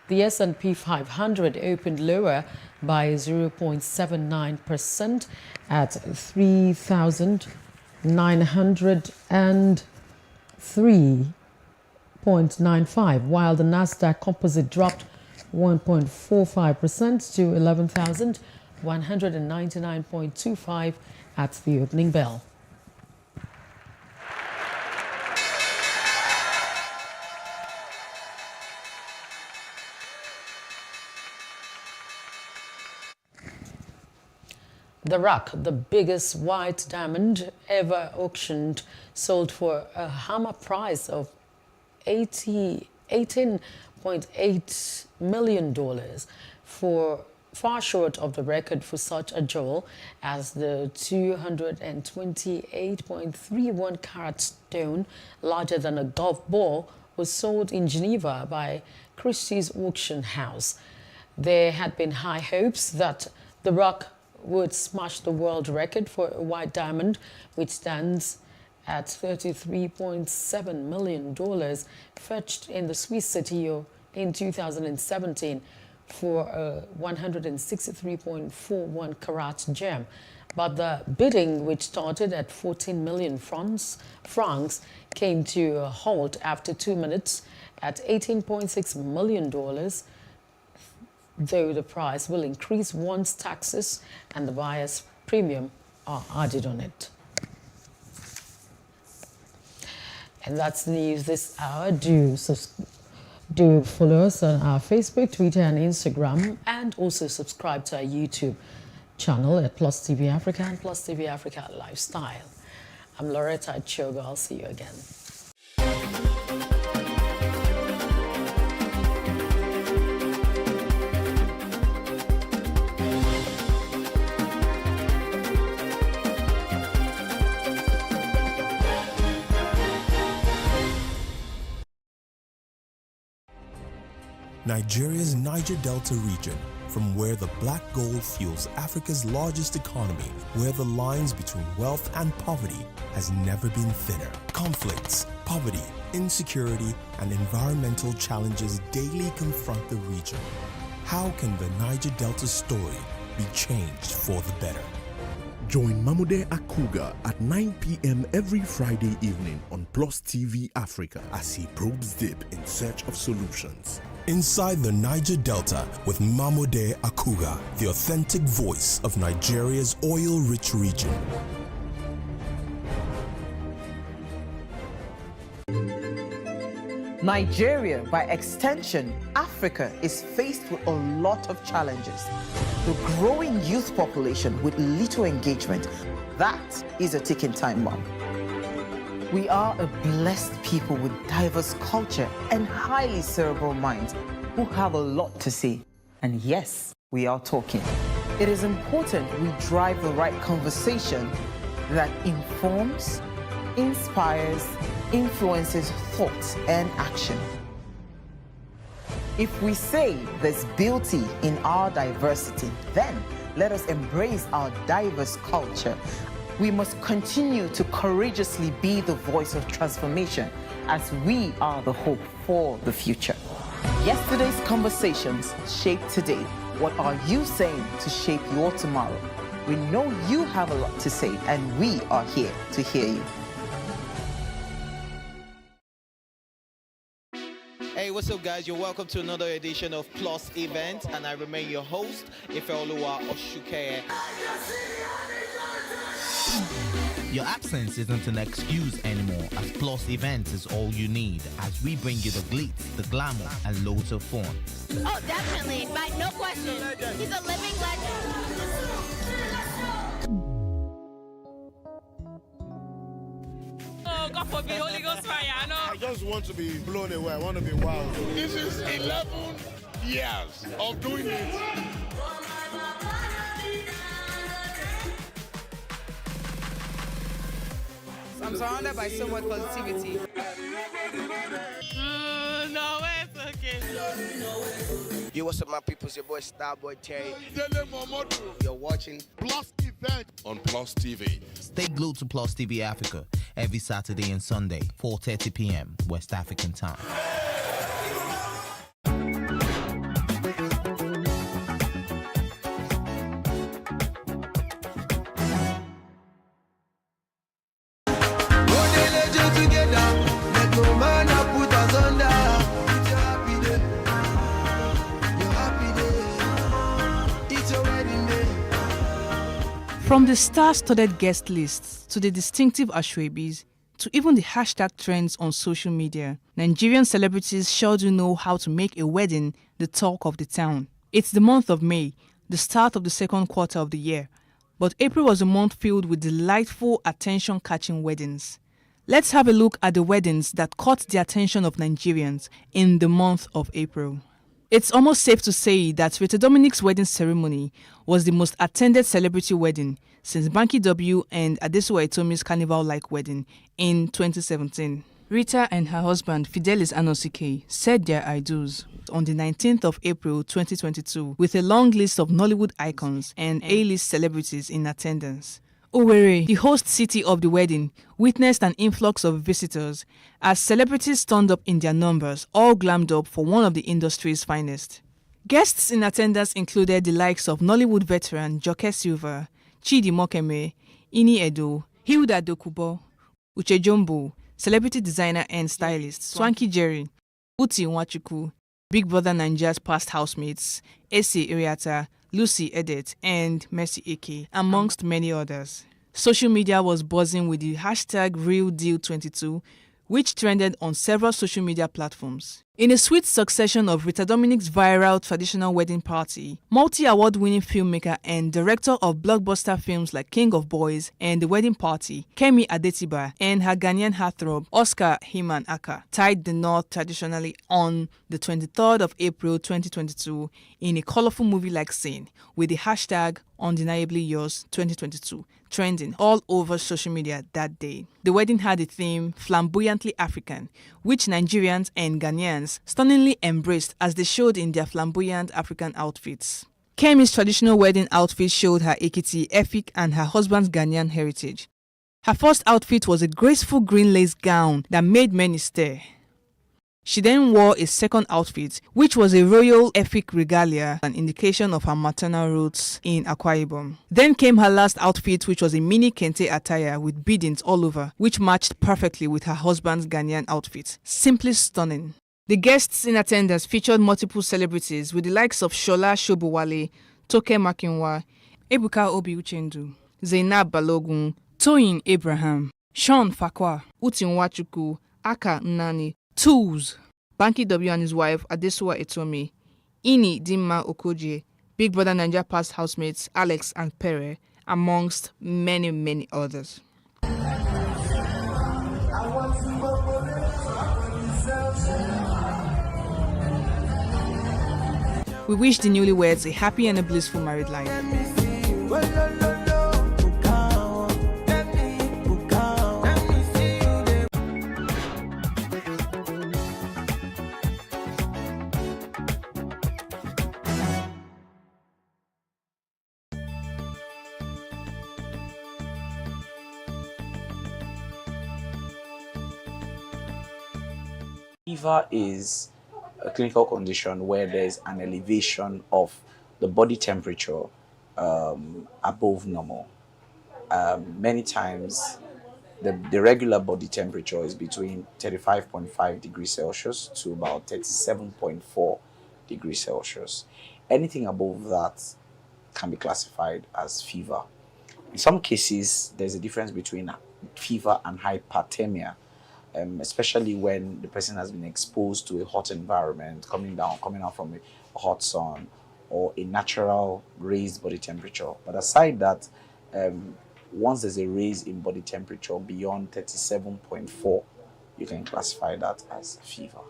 The S&P 500 opened lower by 0.79% at 3,903.95, while the Nasdaq Composite dropped 1.45% to 11,199.25 at the opening bell. The rock, the biggest white diamond ever auctioned, sold for a hammer price of $18.8 million, for far short of the record for such a jewel, as the 228.31 carat stone, larger than a golf ball, was sold in Geneva by Christie's auction house. There had been high hopes that the rock would smash the world record for a white diamond, which stands at $33.7 million, fetched in the Swiss city in 2017 for a 163.41 carat gem. But the bidding, which started at 14 million francs, came to a halt after 2 minutes at $18.6 million, though the price will increase once taxes and the buyer's premium are added on it. And that's the news this hour. Do follow us on our Facebook, Twitter and Instagram, and also subscribe to our YouTube channel at PlusTvAfrica and PlusTvAfrica Lifestyle. I'm Loretta Chogo. I'll see you again.
Nigeria's Niger Delta region, from where the black gold fuels Africa's largest economy, where the lines between wealth and poverty has never been thinner. Conflicts, poverty, insecurity, and environmental challenges daily confront the region. How can the Niger Delta story be changed for the better?
Join Mamude Akuga at 9 p.m. every Friday evening on PlusTvAfrica as he probes deep in search of solutions.
Inside the Niger Delta with Mamude Akuga, the authentic voice of Nigeria's oil-rich region.
Nigeria, by extension, Africa, is faced with a lot of challenges. The growing youth population with little engagement, that is a ticking time bomb. We are a blessed people with diverse culture and highly cerebral minds who have a lot to say. And yes, we are talking. It is important we drive the right conversation that informs, inspires, influences thought and action. If we say there's beauty in our diversity, then let us embrace our diverse culture We must continue to courageously be the voice of transformation as we are the hope for the future. Yesterday's conversations shape today. What are you saying to shape your tomorrow? We know you have a lot to say, and we are here to hear you.
Hey, what's up, guys? You're welcome to another edition of Plus Event, and I remain your host, Ifeoluwa Oshukeye.
Your absence isn't an excuse anymore, as Plus Events is all you need, as we bring you the glitz, the glamour, and loads of fun.
Oh, definitely. But no question. He's a living legend.
Oh, God forbid, Holy Ghost fire, I know.
I just want to be blown away. I want to be wild. This is 11 years of doing it.
I'm surrounded by so much positivity.
No, it's okay.
Yo, what's up, my people? It's your boy Starboy Terry. You're watching
Plus Event on Plus TV.
Stay glued to Plus TV Africa every Saturday and Sunday, 4:30 p.m. West African time.
From the star-studded guest lists to the distinctive ashwabis to even the hashtag trends on social media, Nigerian celebrities sure do know how to make a wedding the talk of the town. It's the month of May, the start of the second quarter of the year, but April was a month filled with delightful, attention-catching weddings. Let's have a look at the weddings that caught the attention of Nigerians in the month of April. It's almost safe to say that Rita Dominic's wedding ceremony was the most attended celebrity wedding since Banky W and Adesuwa Etomi's carnival-like wedding in 2017. Rita and her husband Fidelis Anosike said their I do's on the 19th of April 2022 with a long list of Nollywood icons and A-list celebrities in attendance. Owerri, the host city of the wedding, witnessed an influx of visitors as celebrities turned up in their numbers, all glammed up for one of the industry's finest. Guests in attendance included the likes of Nollywood veteran Joke Silva, Chidi Mokeme, Ini Edo, Hilda Dokubo, Uche Jombo, celebrity designer and stylist Swanky Jerry, Uti Nwachukwu, Big Brother Nigeria's past housemates, Ese Iriata, Lucy Edet, and Mercy Eke, amongst many others. Social media was buzzing with the hashtag RealDeal22, which trended on several social media platforms. In a sweet succession of Rita Dominic's viral traditional wedding party, multi-award-winning filmmaker and director of blockbuster films like King of Boys and The Wedding Party, Kemi Adetiba and her Ghanaian heartthrob, Oscar Himan Aka, tied the knot traditionally on the 23rd of April 2022 in a colorful movie-like scene with the hashtag Undeniably Yours 2022 trending all over social media that day. The wedding had a theme flamboyantly African, which Nigerians and Ghanaians stunningly embraced as they showed in their flamboyant African outfits. Kemi's traditional wedding outfit showed her Ekiti, Efik, and her husband's Ghanaian heritage. Her first outfit was a graceful green lace gown that made many stare. She then wore a second outfit, which was a royal Efik regalia, an indication of her maternal roots in Akwa Ibom. Then came her last outfit, which was a mini kente attire with beadings all over, which matched perfectly with her husband's Ghanaian outfit. Simply stunning. The guests in attendance featured multiple celebrities with the likes of Shola Shobowale, Toke Makinwa, Ebuka Obi Uchendu, Zainab Balogun, Toyin Abraham, Sean Fakwa, Uti Nwachukwu, Aka Nnani, Tools, Banky W and his wife Adesuwa Etomi, Ini Dimma Okoje, Big Brother Nigeria past housemates Alex and Pere, amongst many, many others. We wish the newlyweds a happy and a blissful married life.
Fever is a clinical condition where there's an elevation of the body temperature above normal. Many times, the regular body temperature is between 35.5 degrees Celsius to about 37.4 degrees Celsius. Anything above that can be classified as fever. In some cases, there's a difference between fever and hyperthermia, especially when the person has been exposed to a hot environment, coming out from a hot sun, or a natural raised body temperature. But aside that, once there's a raise in body temperature beyond 37.4, you can classify that as fever.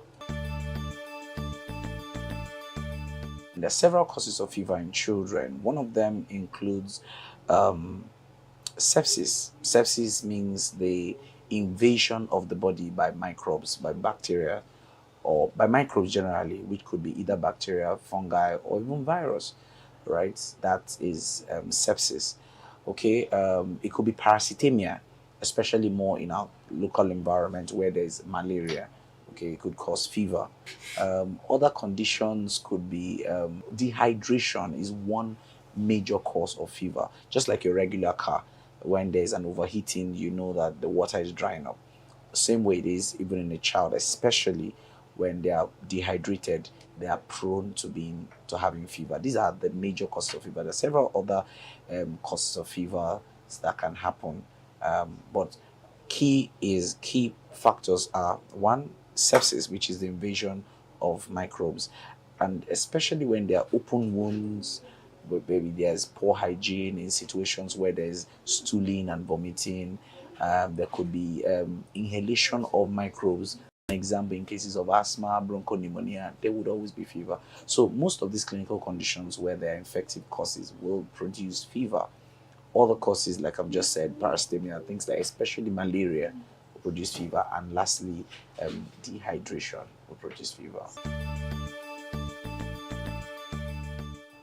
There are several causes of fever in children. One of them includes sepsis. Sepsis means the invasion of the body by microbes, by bacteria, or by microbes generally, which could be either bacteria, fungi, or even virus, right? That is sepsis. Okay, it could be parasitemia, especially more in our local environment where there's malaria. Okay, it could cause fever. Other conditions could be dehydration is one major cause of fever. Just like a regular car, when there's an overheating, you know that the water is drying up. Same way it is even in a child, especially when they are dehydrated, they are prone to having fever. These are the major causes of fever. There are several other causes of fever that can happen, but key factors are: one, sepsis, which is the invasion of microbes, and especially when there are open wounds, where maybe there's poor hygiene in situations where there's stooling and vomiting. There could be inhalation of microbes. An example, in cases of asthma, bronchopneumonia, there would always be fever. So most of these clinical conditions where there are infective causes will produce fever. Other causes, like I've just said, parasitemia, things like especially malaria, will produce fever. And lastly, dehydration will produce fever.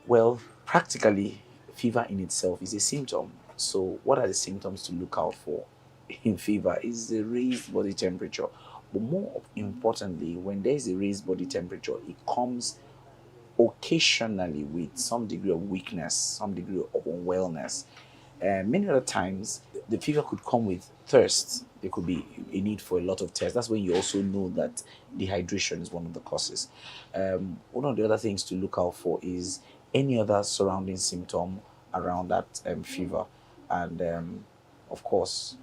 Well, practically, fever in itself is a symptom. So what are the symptoms to look out for in fever? Is the raised body temperature. But more importantly, when there is a raised body temperature, it comes occasionally with some degree of weakness, some degree of unwellness. Many other times, the fever could come with thirst. There could be a need for a lot of thirst. That's when you also know that dehydration is one of the causes. One of the other things to look out for is any other surrounding symptom around that fever. And of course,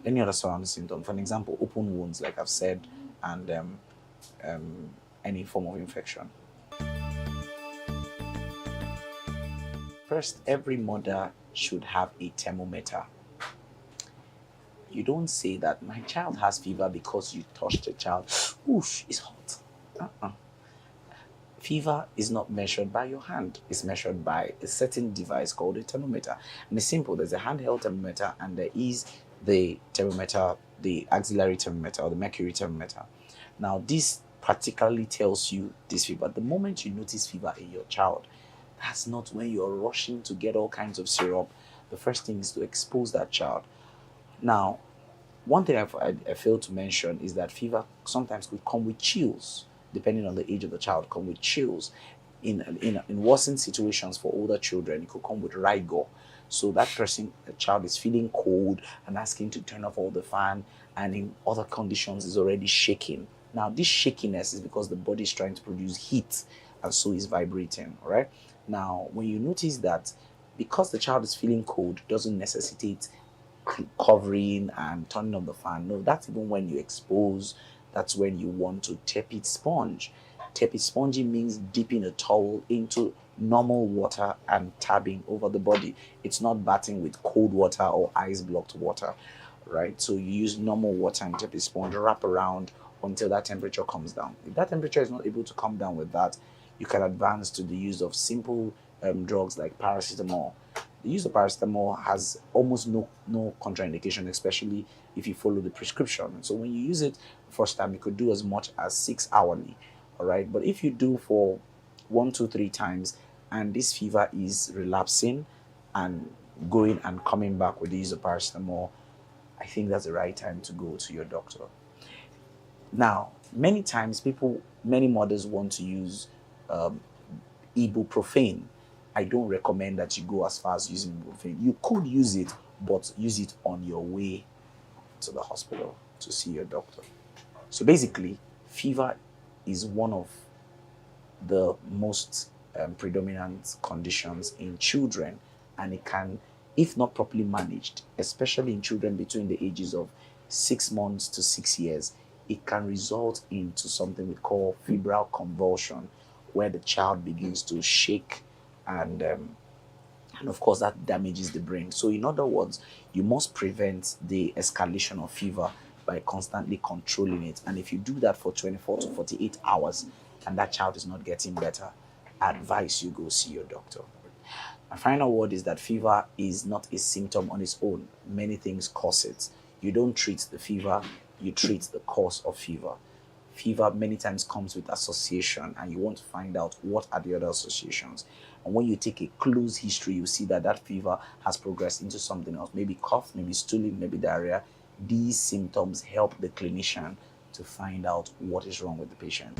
any other surrounding symptom. For an example, open wounds, like I've said, and any form of infection. First, every mother should have a thermometer. You don't say that my child has fever because you touched the child. Oof, it's hot. Fever is not measured by your hand. It's measured by a certain device called a thermometer. And it's simple. There's a handheld thermometer and there is the thermometer, the auxiliary thermometer or the mercury thermometer. Now, this particularly tells you this fever. The moment you notice fever in your child, that's not when you're rushing to get all kinds of syrup. The first thing is to expose that child. Now, one thing I failed to mention is that fever sometimes could come with chills, depending on the age of the child, come with chills. In worsened situations for older children, it could come with rigor. So that person, the child is feeling cold and asking to turn off all the fan, and in other conditions is already shaking. Now, this shakiness is because the body is trying to produce heat, and so is vibrating, all right? Now, when you notice that, because the child is feeling cold, doesn't necessitate covering and turning on the fan. No, that's even when you expose. That's when you want to tepid sponge. Tepid sponging means dipping a towel into normal water and tabbing over the body. It's not bathing with cold water or ice-blocked water, right? So you use normal water and tepid sponge, wrap around until that temperature comes down. If that temperature is not able to come down with that, you can advance to the use of simple drugs like paracetamol. The use of paracetamol has almost no contraindication, especially if you follow the prescription. So when you use it the first time, you could do as much as 6 hourly, all right? But if you do for 1, 2, 3 times, and this fever is relapsing and going and coming back with the use of paracetamol, I think that's the right time to go to your doctor. Now, Many times many mothers want to use ibuprofen. I don't recommend that you go as far as using ibuprofen. You could use it, but use it on your way to the hospital to see your doctor. So basically, fever is one of the most predominant conditions in children, and it can, if not properly managed, especially in children between the ages of 6 months to 6 years, it can result into something we call febrile convulsion, where the child begins to shake, and of course that damages the brain. So in other words, you must prevent the escalation of fever by constantly controlling it. And if you do that for 24 to 48 hours and that child is not getting better, I advise you go see your doctor. My final word is that fever is not a symptom on its own. Many things cause it. You don't treat the fever, you treat the cause of fever. Fever many times comes with association, and you want to find out what are the other associations. And when you take a close history, you see that that fever has progressed into something else, maybe cough, maybe stooling, maybe diarrhea. These symptoms help the clinician to find out what is wrong with the patient.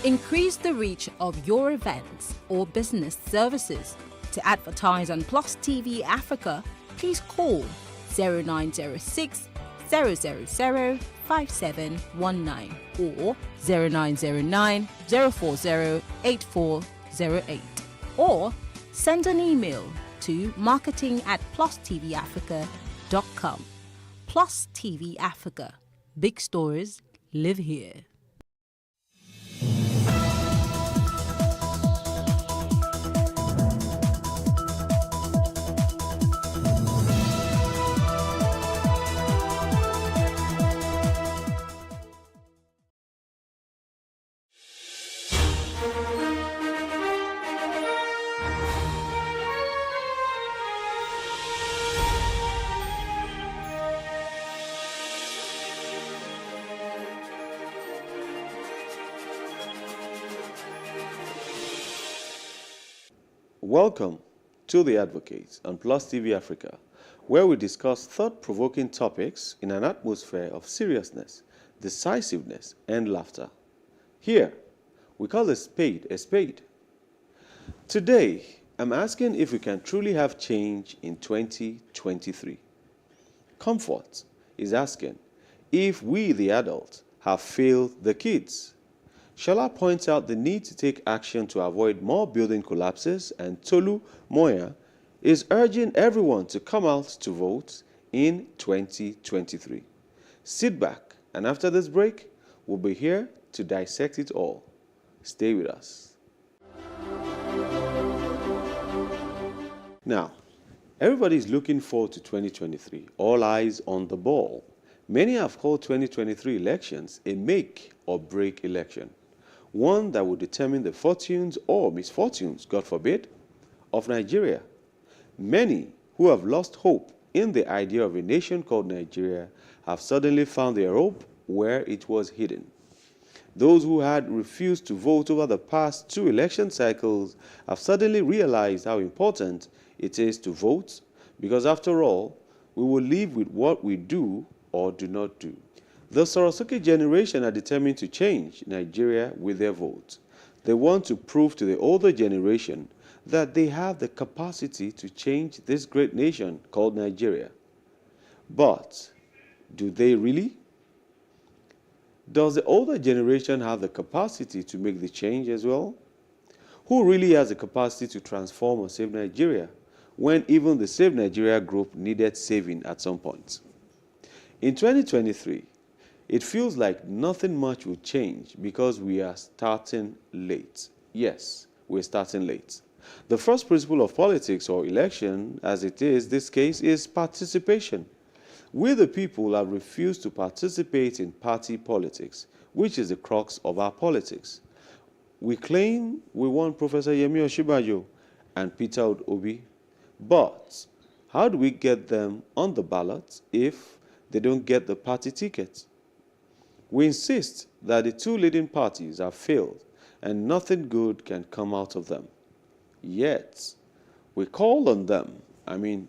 Increase the reach of your events or business services. To advertise on Plus TV Africa, please call 0906 000 5719 or 0909 040 8408, or send an email to marketing@PlusTvAfrica.com. Plus TV Africa. Big stories live here.
Welcome to The Advocates on Plus TV Africa, where we discuss thought-provoking topics in an atmosphere of seriousness, decisiveness, and laughter. Here, we call a spade a spade. Today, I'm asking if we can truly have change in 2023. Comfort is asking if we, the adults, have failed the kids. Shola points out the need to take action to avoid more building collapses, and Tolu Moya is urging everyone to come out to vote in 2023. Sit back, and after this break, we'll be here to dissect it all. Stay with us. Now, everybody's looking forward to 2023. All eyes on the ball. Many have called 2023 elections a make or break election, one that will determine the fortunes or misfortunes, God forbid, of Nigeria. Many who have lost hope in the idea of a nation called Nigeria have suddenly found their hope where it was hidden. Those who had refused to vote over the past 2 election cycles have suddenly realized how important it is to vote, because after all, we will live with what we do or do not do. The Sorosuke generation are determined to change Nigeria with their vote. They want to prove to the older generation that they have the capacity to change this great nation called Nigeria. But do they really? Does the older generation have the capacity to make the change as well? Who really has the capacity to transform or save Nigeria when even the Save Nigeria group needed saving at some point? In 2023, it feels like nothing much will change because we are starting late. Yes, we're starting late. The first principle of politics or election, as it is this case, is participation. We, the people, have refused to participate in party politics, which is the crux of our politics. We claim we want Professor Yemi Osinbajo and Peter Obi, but how do we get them on the ballot if they don't get the party ticket? We insist that the two leading parties have failed and nothing good can come out of them. Yet, we call on them,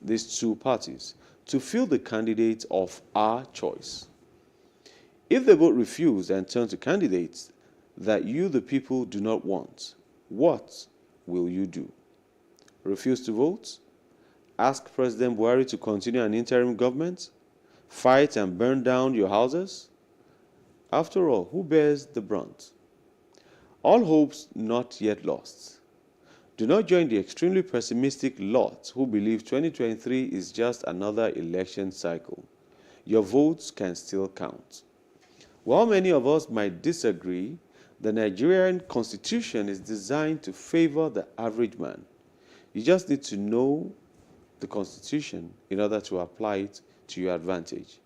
these two parties, to field the candidates of our choice. If they both refuse and turn to candidates that you, the people, do not want, what will you do? Refuse to vote? Ask President Buhari to continue an interim government? Fight and burn down your houses? After all, who bears the brunt? All hopes not yet lost. Do not join the extremely pessimistic lot who believe 2023 is just another election cycle. Your votes can still count. While many of us might disagree, the Nigerian constitution is designed to favor the average man. You just need to know the constitution in order to apply it to your advantage.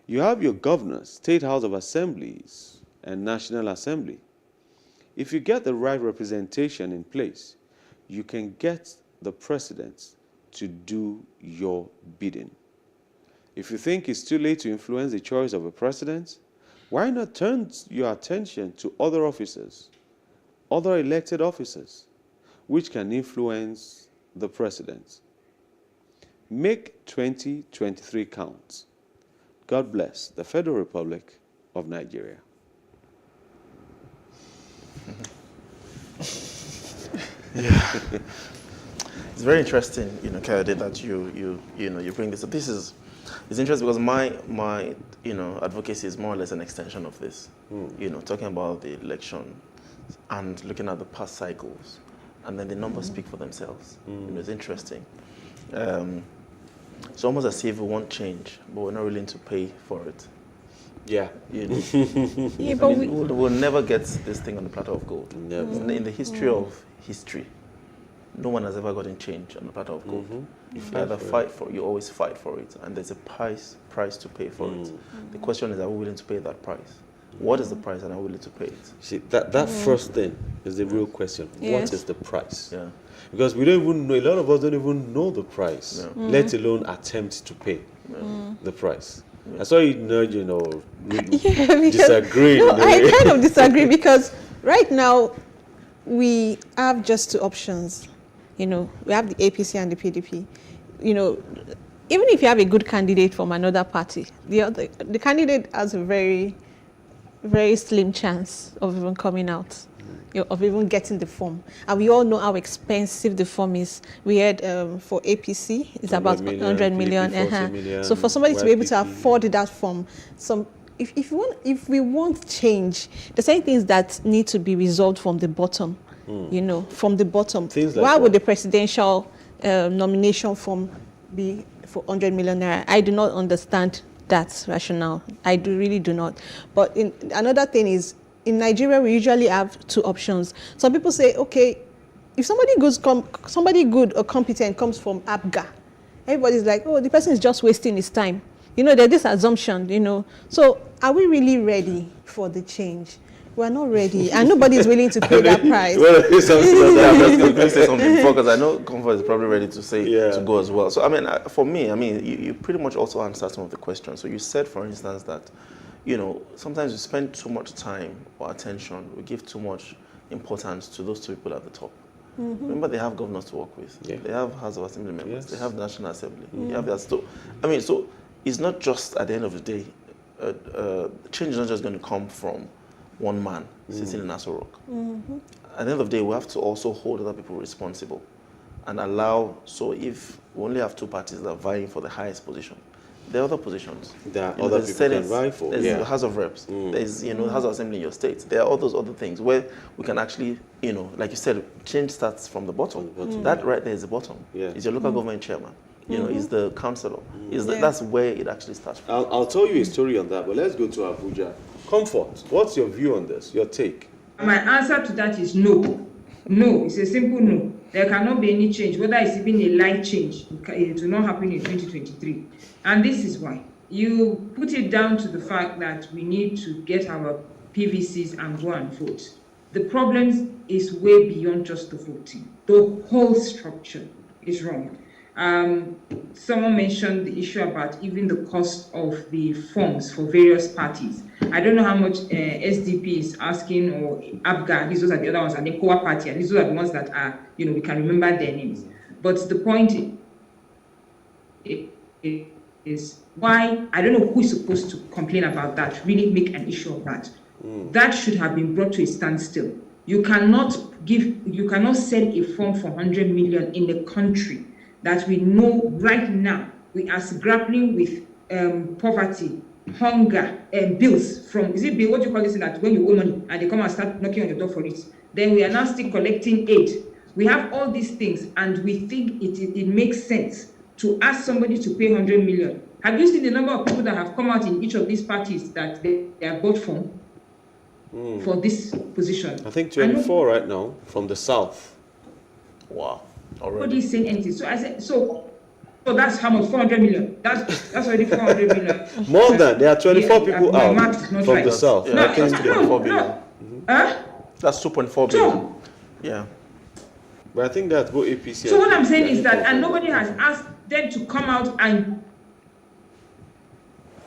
You have your governors, State House of Assemblies, and National Assembly. If you get the right representation in place, you can get the president to do your bidding. If you think it's too late to influence the choice of a president, why not turn your attention to other officers, other elected officers, which can influence the president? Make 2023 count. God bless the Federal Republic of Nigeria.
Yeah. It's very interesting, Kayode, that you bring this up. It's interesting because my advocacy is more or less an extension of this. Talking about the election and looking at the past cycles, and then the numbers speak for themselves. It's interesting. It's almost as if we want change, but we're not willing to pay for it.
Yeah.
Yeah, but we'll never get this thing on the platter of gold. Never. In the history of history, no one has ever gotten change on the platter of gold. If you either fight for it, you always fight for it, and there's a price to pay for it. The question is, are we willing to pay that price? What is the price, and are we willing to pay it?
See, that first thing is the real question.
Yes.
What is the price?
Yeah.
Because we don't even know, a lot of us don't even know the price, let alone attempt to pay the price. I saw you nudge, disagree.
No, I kind of disagree because right now we have just two options. We have the APC and the PDP. Even if you have a good candidate from another party, the candidate has a very, very slim chance of even coming out, of even getting the form. And we all know how expensive the form is. We had for APC, it's about 100 million.
Million.
So for somebody to be able to afford that form, if we want change, there's certain things that need to be resolved from the bottom. From the bottom. Why would the presidential nomination form be for 100 million naira? I do not understand that rationale. I really do not. But another thing is, in Nigeria, we usually have two options. Some people say, okay, if somebody good or competent comes from APGA, everybody's like, oh, the person is just wasting his time. There's this assumption, So are we really ready for the change? We're not ready, and nobody's willing to pay that price.
I'm just going to say something before, because I know Comfort is probably ready to say to go as well. So, for me, you pretty much also answered some of the questions. So you said, for instance, that sometimes we spend too much time or attention, we give too much importance to those two people at the top. Remember, they have governors to work with. Yeah. They have House of Assembly members. Yes. They have the National Assembly. You have that. So it's not just at the end of the day change is not just going to come from one man sitting in Aso Rock. At the end of the day, we have to also hold other people responsible and allow, so if we only have 2 parties that are vying for the highest position, there are other positions.
That other people
Senate,
can vie for.
There's the House of Reps. There's, the House of Assembly in your state. There are all those other things where we can actually, like you said, change starts from the bottom. That right there is the bottom. It's your local government chairman. Is the councillor. That's where it actually starts from.
I'll tell you a story on that, but let's go to Abuja. Comfort, what's your view on this, your take?
My answer to that is no. No, it's a simple no. There cannot be any change, whether it's even a light change. It will not happen in 2023. And this is why. You put it down to the fact that we need to get our PVCs and go and vote. The problem is way beyond just the voting. The whole structure is wrong. Someone mentioned the issue about even the cost of the forms for various parties. I don't know how much SDP is asking, or ABGA, these are the other ones, and the COA party, and these are the ones that are, we can remember their names. But the point is why, I don't know who is supposed to complain about that, really make an issue of that. That should have been brought to a standstill. You cannot sell a form for 100 million in a country that we know right now we are grappling with poverty, hunger, and bills from, is it bill, what do you call this, that when you owe money and they come and start knocking on your door for it, then we are now still collecting aid. We have all these things and we think it makes sense to ask somebody to pay 100 million. Have you seen the number of people that have come out in each of these parties that they are bought from for this position?
I think 24 right now from the south.
Wow.
Nobody is saying anything. So I said, so that's how much? 400 million. That's already 400 million.
More than there are 24 people out from the south.
Yeah, that's 2.4 billion. That's 2.4 billion. Yeah.
But I think that's both APC.
So what I'm saying is that, and nobody has asked them to come out and,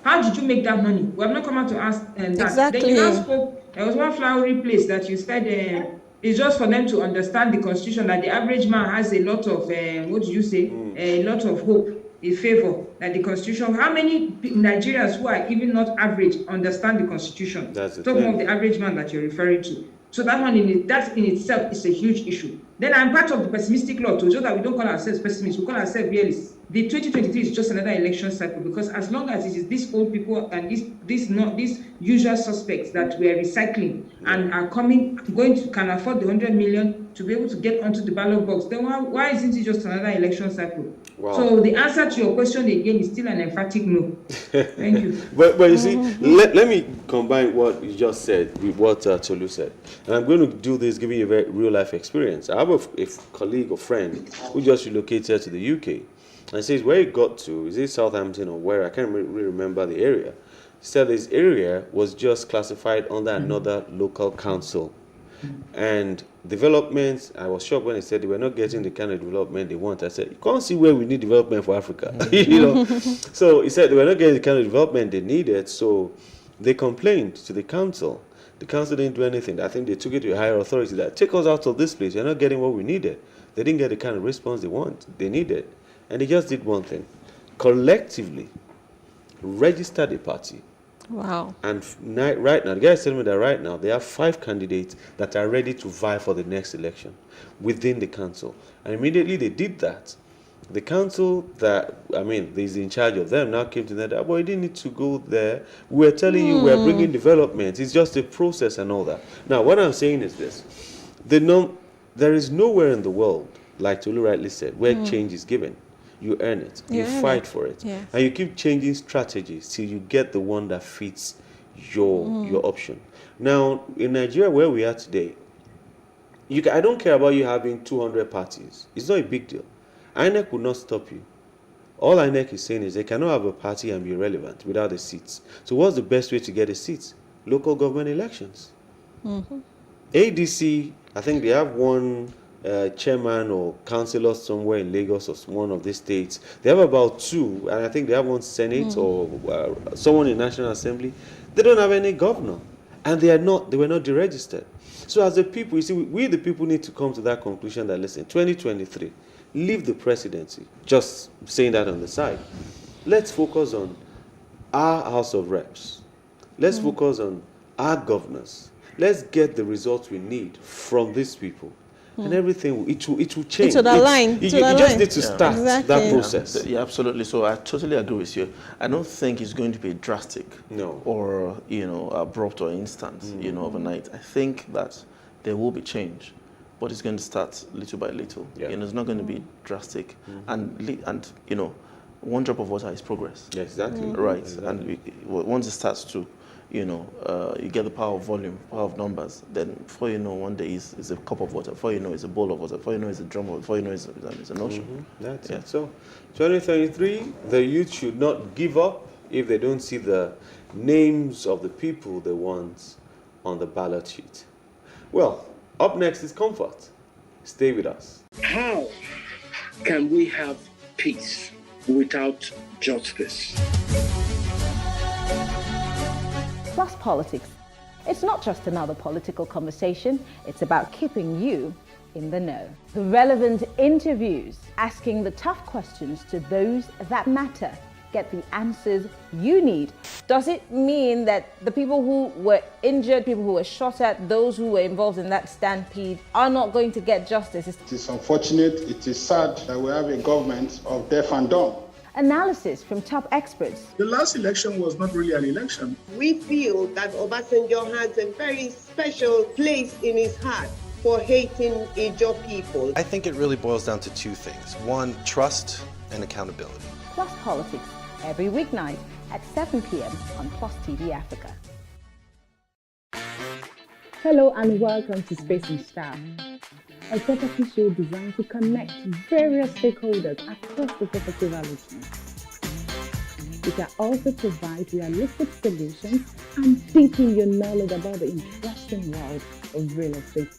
how did you make that money? We have not come out to ask that.
Exactly.
Then you now spoke, there was one flowery place that you said, it's just for them to understand the constitution, that the average man has a lot of, what do you say, a lot of hope, a favor, that the constitution, how many Nigerians who are even not average understand the constitution? Talking of the average man that you're referring to. So that one, that in itself is a huge issue. Then I'm part of the pessimistic lot, so that we don't call ourselves pessimists, we call ourselves realists. The 2023 is just another election cycle, because as long as it is these old people and these usual suspects that we are recycling and are can afford the 100 million to be able to get onto the ballot box, then why isn't it just another election cycle? Wow. So the answer to your question again is still an emphatic no. Thank you.
But you see, let me combine what you just said with what Tolu said. And I'm going to do this giving you a very real life experience. I have a colleague or friend who just relocated to the UK. And says where he got to, is it Southampton or where? I can't really remember the area. He said this area was just classified under another local council. And developments, I was shocked when he said they were not getting the kind of development they want. I said, you can't see where we need development for Africa. So he said they were not getting the kind of development they needed, so they complained to the council. The council didn't do anything. I think they took it to a higher authority that take us out of this place. You're not getting what we needed. They didn't get the kind of response they needed. And they just did one thing. Collectively registered a party.
Wow.
And right now, the guy is telling me that right now, they have 5 candidates that are ready to vie for the next election within the council. And immediately they did that. The council that, is in charge of them now came to them that, you didn't need to go there. We're telling you we're bringing development. It's just a process and all that. Now, what I'm saying is this. There is nowhere in the world, like Tolu rightly said, where change is given. You earn it. You fight for it. Yes. And you keep changing strategies till you get the one that fits your option. Now, in Nigeria, where we are today, I don't care about you having 200 parties. It's not a big deal. INEC will not stop you. All INEC is saying is they cannot have a party and be relevant without the seats. So what's the best way to get a seat? Local government elections. ADC, I think they have one chairman or councillor somewhere in Lagos or one of these states. They have about 2, and I think they have one Senate or someone in National Assembly. They don't have any governor, and they were not deregistered. So as the people, you see, we the people need to come to that conclusion that, listen, 2023, leave the presidency. Just saying that on the side. Let's focus on our House of Reps. Let's focus on our governors. Let's get the results we need from these people. And everything, it will change.
It's to the line.
You just need to start that process.
Yeah, absolutely. So I totally agree with you. I don't think it's going to be drastic or, abrupt or instant, overnight. I think that there will be change, but it's going to start little by little. It's not going to be drastic. And one drop of water is progress.
Yeah, exactly.
Right.
Exactly.
And once it starts to, you get the power of volume, power of numbers, then before you know, one day it's a cup of water, before you know it's a bowl of water, before you know it's a drum, before you know it's an ocean.
That's it. So, 2023, the youth should not give up if they don't see the names of the people they want on the ballot sheet. Well, up next is Comfort. Stay with us.
How can we have peace without justice?
Plus Politics. It's not just another political conversation, it's about keeping you in the know. The relevant interviews, asking the tough questions to those that matter. Get the answers you need. Does it mean that the people who were injured, people who were shot at, those who were involved in that stampede are not going to get justice?
It is unfortunate, it is sad that we have a government of deaf and dumb.
Analysis from top experts.
The last election was not really an election.
We feel that Obasanjo has a very special place in his heart for hating Ijaw people.
I think it really boils down to two things. One, trust and accountability.
Plus Politics, every weeknight at 7 p.m. on Plus TV Africa.
Hello and welcome to Space and Style, a property show designed to connect various stakeholders across the property value chain. We can also provide realistic solutions and deepen your knowledge about the interesting world of real estate.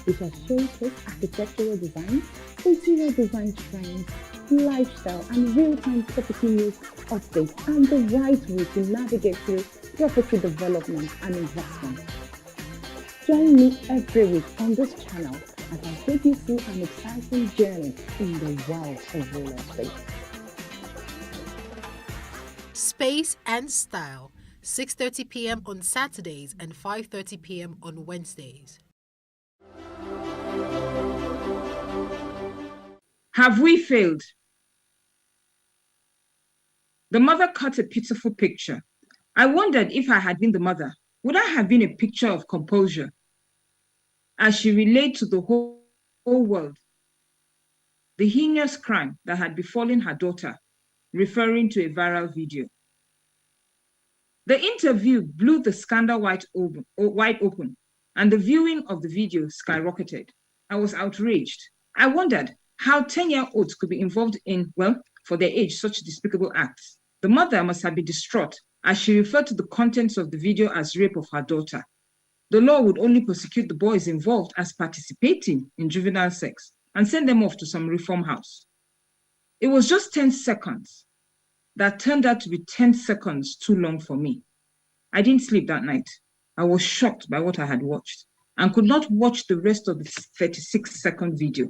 We shall showcase architectural design, interior design trends, lifestyle and real-time property news updates, and the right way to navigate through property development and investment. Join me every week on this channel as I take you through an exciting journey in the world of real estate.
Space and Style, 6:30 p.m. on Saturdays and 5:30 p.m. on Wednesdays.
Have we failed? The mother cut a pitiful picture. I wondered if I had been the mother, would I have been a picture of composure as she relayed to the whole world the heinous crime that had befallen her daughter, referring to a viral video. The interview blew the scandal wide open, and the viewing of the video skyrocketed. I was outraged. I wondered how 10-year-olds could be involved in, well, for their age, such despicable acts. The mother must have been distraught as she referred to the contents of the video as rape of her daughter. The law would only prosecute the boys involved as participating in juvenile sex and send them off to some reform house. It was just 10 seconds that turned out to be 10 seconds too long for me. I didn't sleep that night. I was shocked by what I had watched and could not watch the rest of the 36-second video.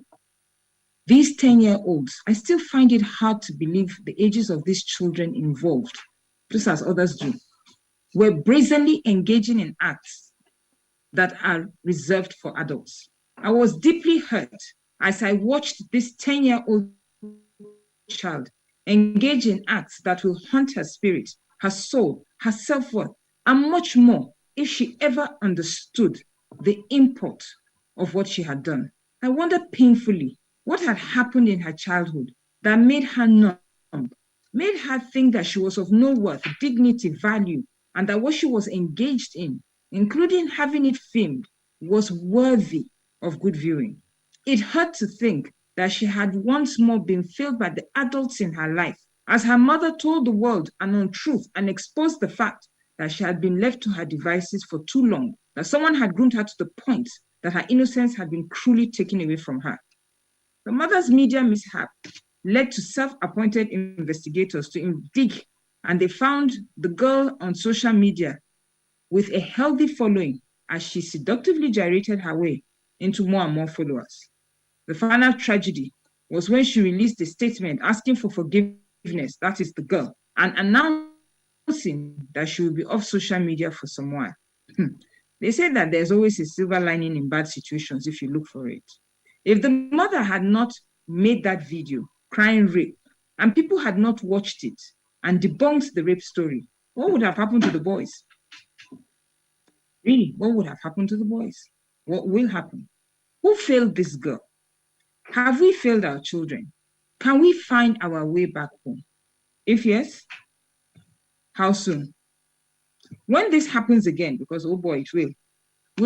These 10-year-olds, I still find it hard to believe the ages of these children involved, just as others do, were brazenly engaging in acts that are reserved for adults. I was deeply hurt as I watched this 10-year-old child engage in acts that will haunt her spirit, her soul, her self-worth, and much more if she ever understood the import of what she had done. I wondered painfully what had happened in her childhood that made her numb, made her think that she was of no worth, dignity, value, and that what she was engaged in, including having it filmed, was worthy of good viewing. It hurt to think that she had once more been failed by the adults in her life, as her mother told the world an untruth and exposed the fact that she had been left to her devices for too long, that someone had groomed her to the point that her innocence had been cruelly taken away from her. The mother's media mishap led to self-appointed investigators to dig, and they found the girl on social media with a healthy following as she seductively gyrated her way into more and more followers. The final tragedy was when she released a statement asking for forgiveness, that is the girl, and announced announcing that she will be off social media for some while. They say that there's always a silver lining in bad situations if you look for it. If the mother had not made that video crying rape and people had not watched it and debunked the rape story, what would have happened to the boys? Really, what would have happened to the boys? What will happen? Who failed this girl? Have we failed our children? Can we find our way back home? If yes, how soon? When this happens again, because oh boy, it will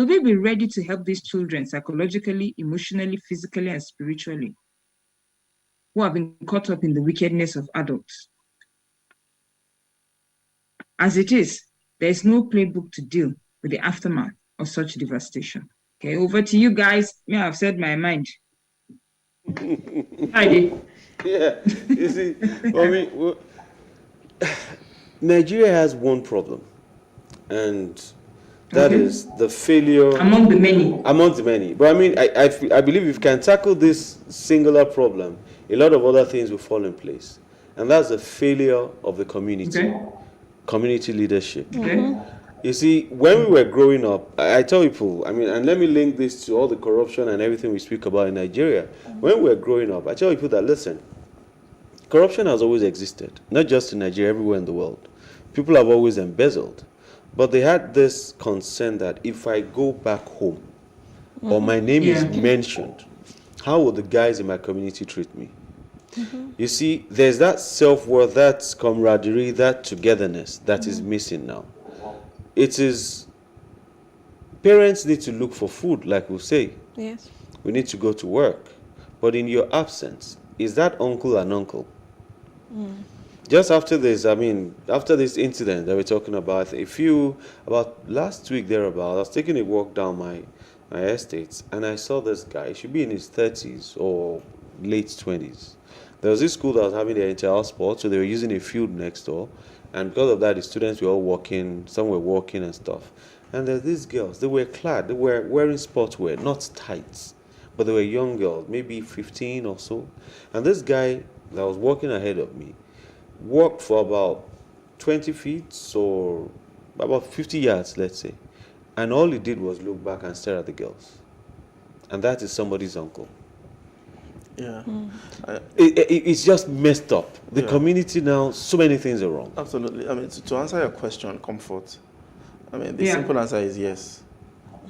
we be ready to help these children psychologically, emotionally, physically, and spiritually, who have been caught up in the wickedness of adults? As it is, there is no playbook to deal with the aftermath of such devastation. Okay, over to you guys. Yeah, I've said my mind.
Yeah, you see, Nigeria has one problem, and that is the failure
among the many.
Among the many. But I mean, I believe if we can tackle this singular problem, a lot of other things will fall in place. And that's the failure of the community, community leadership. You see, when we were growing up, I tell people, I mean, and let me link this to all the corruption and everything we speak about in Nigeria. When we were growing up, I tell people that, listen, corruption has always existed, not just in Nigeria, everywhere in the world. People have always embezzled. But they had this concern that if I go back home, or my name is mentioned, how will the guys in my community treat me? You see, there's that self-worth, that camaraderie, that togetherness that is missing now. It is, parents need to look for food, like we say.
Yes.
We need to go to work. But in your absence, is that uncle an uncle? Just after this, I mean, after this incident that we're talking about, about last week thereabout, I was taking a walk down my estates, and I saw this guy. He should be in his 30s or late 20s. There was this school that was having their inter-house sports, so they were using a field next door, and because of that, the students were all walking, some were walking and stuff. And there's these girls, they were clad, they were wearing sportswear, not tights, but they were young girls, maybe 15 or so. And this guy that was walking ahead of me walked for about 20 feet or about 50 yards, let's say. And all he did was look back and stare at the girls. And that is somebody's uncle.
Yeah.
It's just messed up. The community now, so many things are wrong.
Absolutely. I mean, to answer your question, comfort, I mean, the simple answer is yes.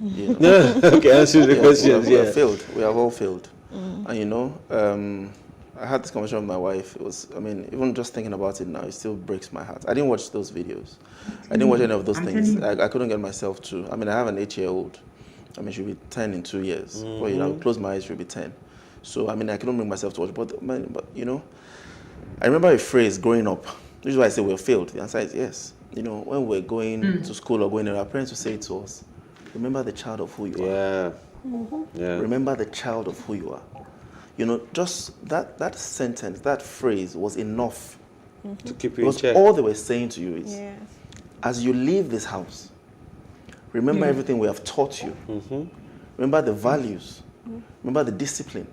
You know?
Okay, answer the question.
We have failed. We have all failed. And you know, I had this conversation with my wife. It was, I mean, even just thinking about it now, it still breaks my heart. I didn't watch those videos. I didn't watch any of those things. I couldn't get myself to. I mean, I have an 8-year-old. I mean, she'll be 10 in 2 years. Well, you know, close my eyes, she'll be 10. So, I mean, I couldn't bring myself to watch. But you know, I remember a phrase growing up. This is why I say we failed. The answer is yes. You know, when we're going to school or going there, our parents will say to us, remember the child of who you are. Remember the child of who you are. You know, just that sentence, that phrase was enough
to keep you in check.
All they were saying to you is, as you leave this house, remember everything we have taught you. Remember the values. Remember the discipline.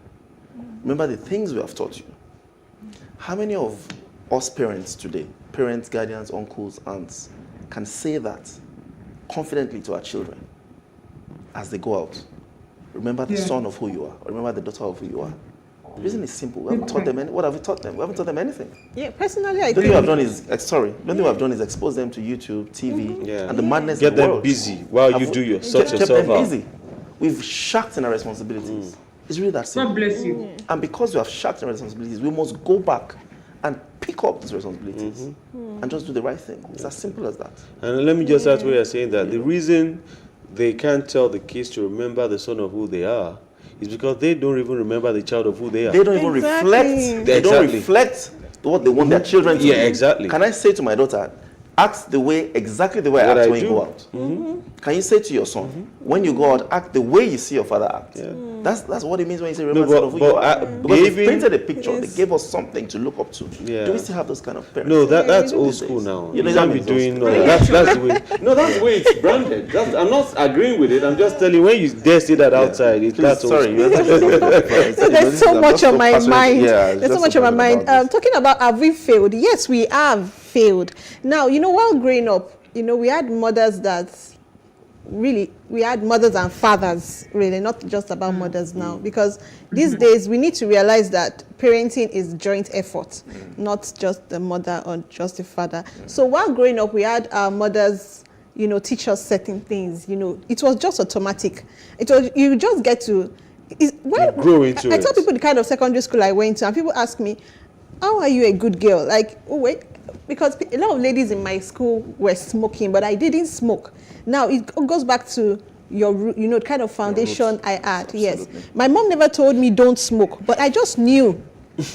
Remember the things we have taught you. How many of us parents today, parents, guardians, uncles, aunts, can say that confidently to our children as they go out? Remember the son of who you are, or remember the daughter of who you are. The reason is simple. We haven't taught them what have we taught them? We haven't taught them anything.
Yeah, personally, I
think what I've done is expose them to YouTube, TV, and the madness of the world.
Get them busy while you do sort yourself out. Busy.
We've shacked in our responsibilities. It's really that simple.
God bless you.
And because we have shacked in our responsibilities, we must go back and pick up these responsibilities and just do the right thing. It's as simple as that.
And let me just add to what you're saying, that the reason they can't tell the kids to remember the son of who they are is because they don't even remember the child of who they are.
They don't even reflect. They don't reflect what they want their children to do.
Yeah, exactly.
Can I say to my daughter, act exactly the way I act when you go out? Can you say to your son, when you go out, act the way you see your father act? That's what it means when you say remember son of who you are. Because they painted a picture, they gave us something to look up to. Do we still have those kind of parents?
No, that's old school now. You can't be doing that's the way. No, that's the way it's branded. I'm not agreeing with it. I'm just telling you, when you dare say that outside, that's old school.
So there's so much on my mind. There's so much on my mind. Talking about have we failed? Yes, we have failed. Now, while growing up, we had mothers that we had mothers and fathers, really, not just about mothers now, because these days we need to realize that parenting is joint effort, not just the mother or just the father. So while growing up, we had our mothers, teach us certain things. It was just automatic. It was, you just get to,
grow into
I tell people the kind of secondary school I went to, and people ask me, how are you a good girl? Like, oh wait, because a lot of ladies in my school were smoking, but I didn't smoke. Now it goes back to your, kind of foundation I had. Absolutely. Yes, my mom never told me don't smoke, but I just knew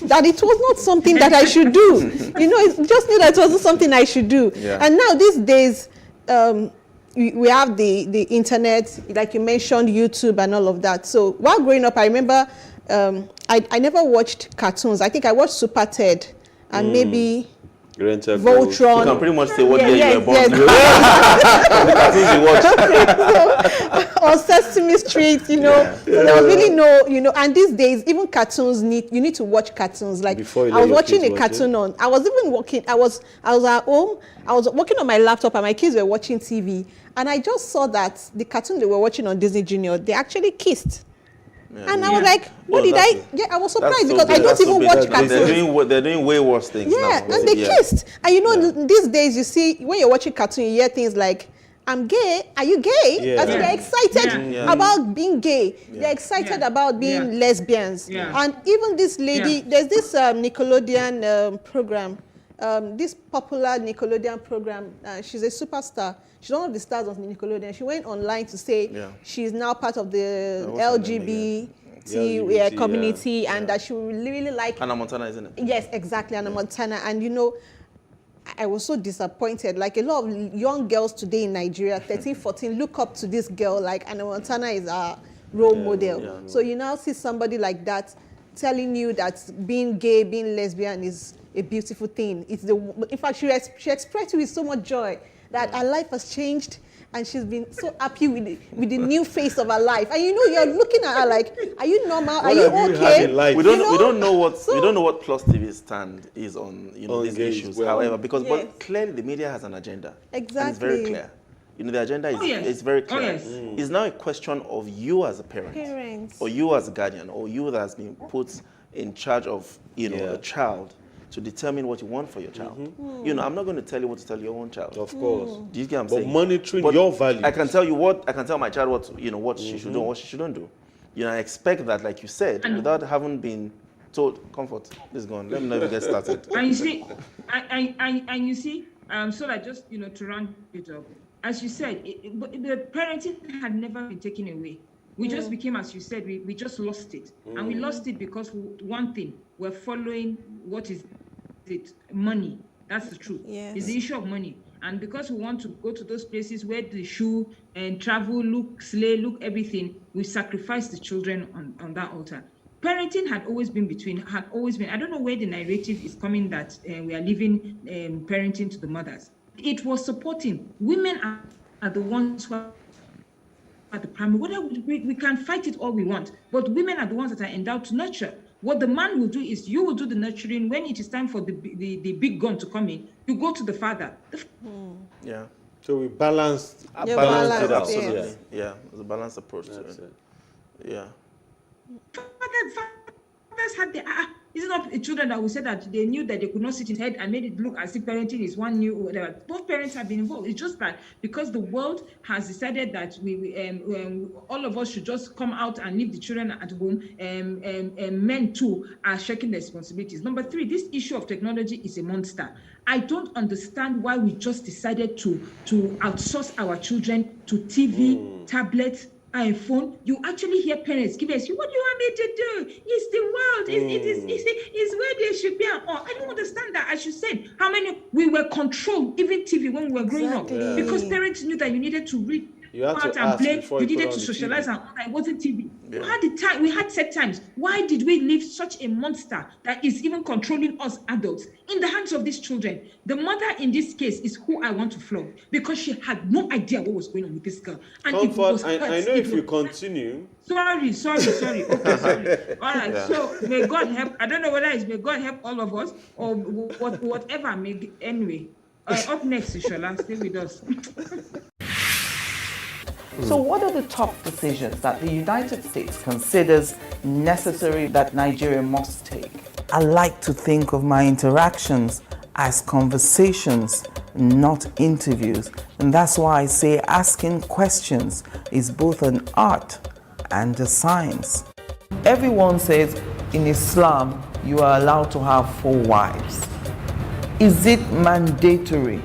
that it was not something that I should do. Just knew that it wasn't something I should do. Yeah. And now these days, we have the internet, like you mentioned, YouTube and all of that. So while growing up, I remember I never watched cartoons. I think I watched Super Ted and maybe Voltron.
You can pretty much say what year you were born.
Yes.
The cartoons you watch.
Or Sesame Street, So there was really no, and these days, even cartoons you need to watch cartoons. Like, I was watching a cartoon on, I was even working, I was at home, I was working on my laptop and my kids were watching TV. And I just saw that the cartoon they were watching on Disney Junior, they actually kissed. Yeah. And I was like, what did I? Yeah, I was surprised because I don't even watch cartoons.
They're doing way worse things.
Yeah, now, and they kissed. And these days you see, when you're watching cartoon, you hear things like, I'm gay. Are you gay? Yeah. They're excited about being gay. Yeah. They're excited about being lesbians. Yeah. And even this lady, there's this Nickelodeon program, this popular Nickelodeon program. She's a superstar. She's one of the stars of Nickelodeon. She went online to say she's now part of the LGBT community and that she would really like...
Hannah Montana, isn't it?
Yes, exactly, Hannah Montana. And I was so disappointed. Like a lot of young girls today in Nigeria, 13, 14, look up to this girl. Like Hannah Montana is our role model. Yeah, so you now see somebody like that telling you that being gay, being lesbian is a beautiful thing. In fact, she expressed it with so much joy that her life has changed and she's been so happy with the new face of her life. And you're looking at her like, are you normal? Are you okay?
We don't know what Plus TV's stand is on these issues. Well, however, because but clearly the media has an agenda.
Exactly.
And it's very clear. The agenda is very clear. It's now a question of you as a parent, or you as a guardian, or you that has been put in charge of a child, to determine what you want for your child. I'm not going to tell you what to tell your own child.
Of course.
Do you get what I'm saying?
But monitoring your values.
I can tell my child what she should do and what she shouldn't do. I expect that, like you said, without having been told, comfort, this is gone. Let me know if you get started.
And you see, so that just to round it up, as you said, the parenting had never been taken away. We just became, as you said, we just lost it. And we lost it because one thing, we're following what is it? Money. That's the truth. Yes. It's the issue of money. And because we want to go to those places where the shoe and travel, look, slay, look, everything, we sacrifice the children on that altar. Parenting had always been, I don't know where the narrative is coming that we are leaving parenting to the mothers. It was supporting. Women are the ones who are at the primary. We can fight it all we want, but women are the ones that are endowed to nurture. What the man will do is you will do the nurturing. When it is time for the big gun to come in, you go to the father.
Yeah.
So we balanced it
out. Absolutely. Yeah, it's a balanced approach to it. Yeah.
Fathers had the It's not children that will say that they knew that they could not sit in head and made it look as if parenting is one new or whatever. Both parents have been involved. It's just that because the world has decided that we all of us should just come out and leave the children at home, men too are sharing their responsibilities. Number 3, this issue of technology is a monster. I don't understand why we just decided to outsource our children to TV, tablets, iPhone. You actually hear parents give us, what do you want me to do? It's the world. It's where they should be. I don't understand that. As you said, how many we were controlled, even TV when we were growing up, because parents knew that you needed to read
You had
out
to
and
ask
play.
before
You
you put
needed
on
to
the
socialize
TV.
and all that. It wasn't TV.
Yeah.
We had the time. We had set times. Why did we leave such a monster that is even controlling us adults in the hands of these children? The mother in this case is who I want to flog because she had no idea what was going on with this girl. And it was
Comfort, I know if you continue.
Sorry. Okay, sorry. All right.
Yeah.
So may God help. I don't know whether it's may God help all of us or whatever. Anyway, up next, Ishola, stay with us.
So what are the top decisions that the United States considers necessary that Nigeria must take? I like to think of my interactions as conversations, not interviews. And that's why I say asking questions is both an art and a science. Everyone says in Islam you are allowed to have 4 wives. Is it mandatory?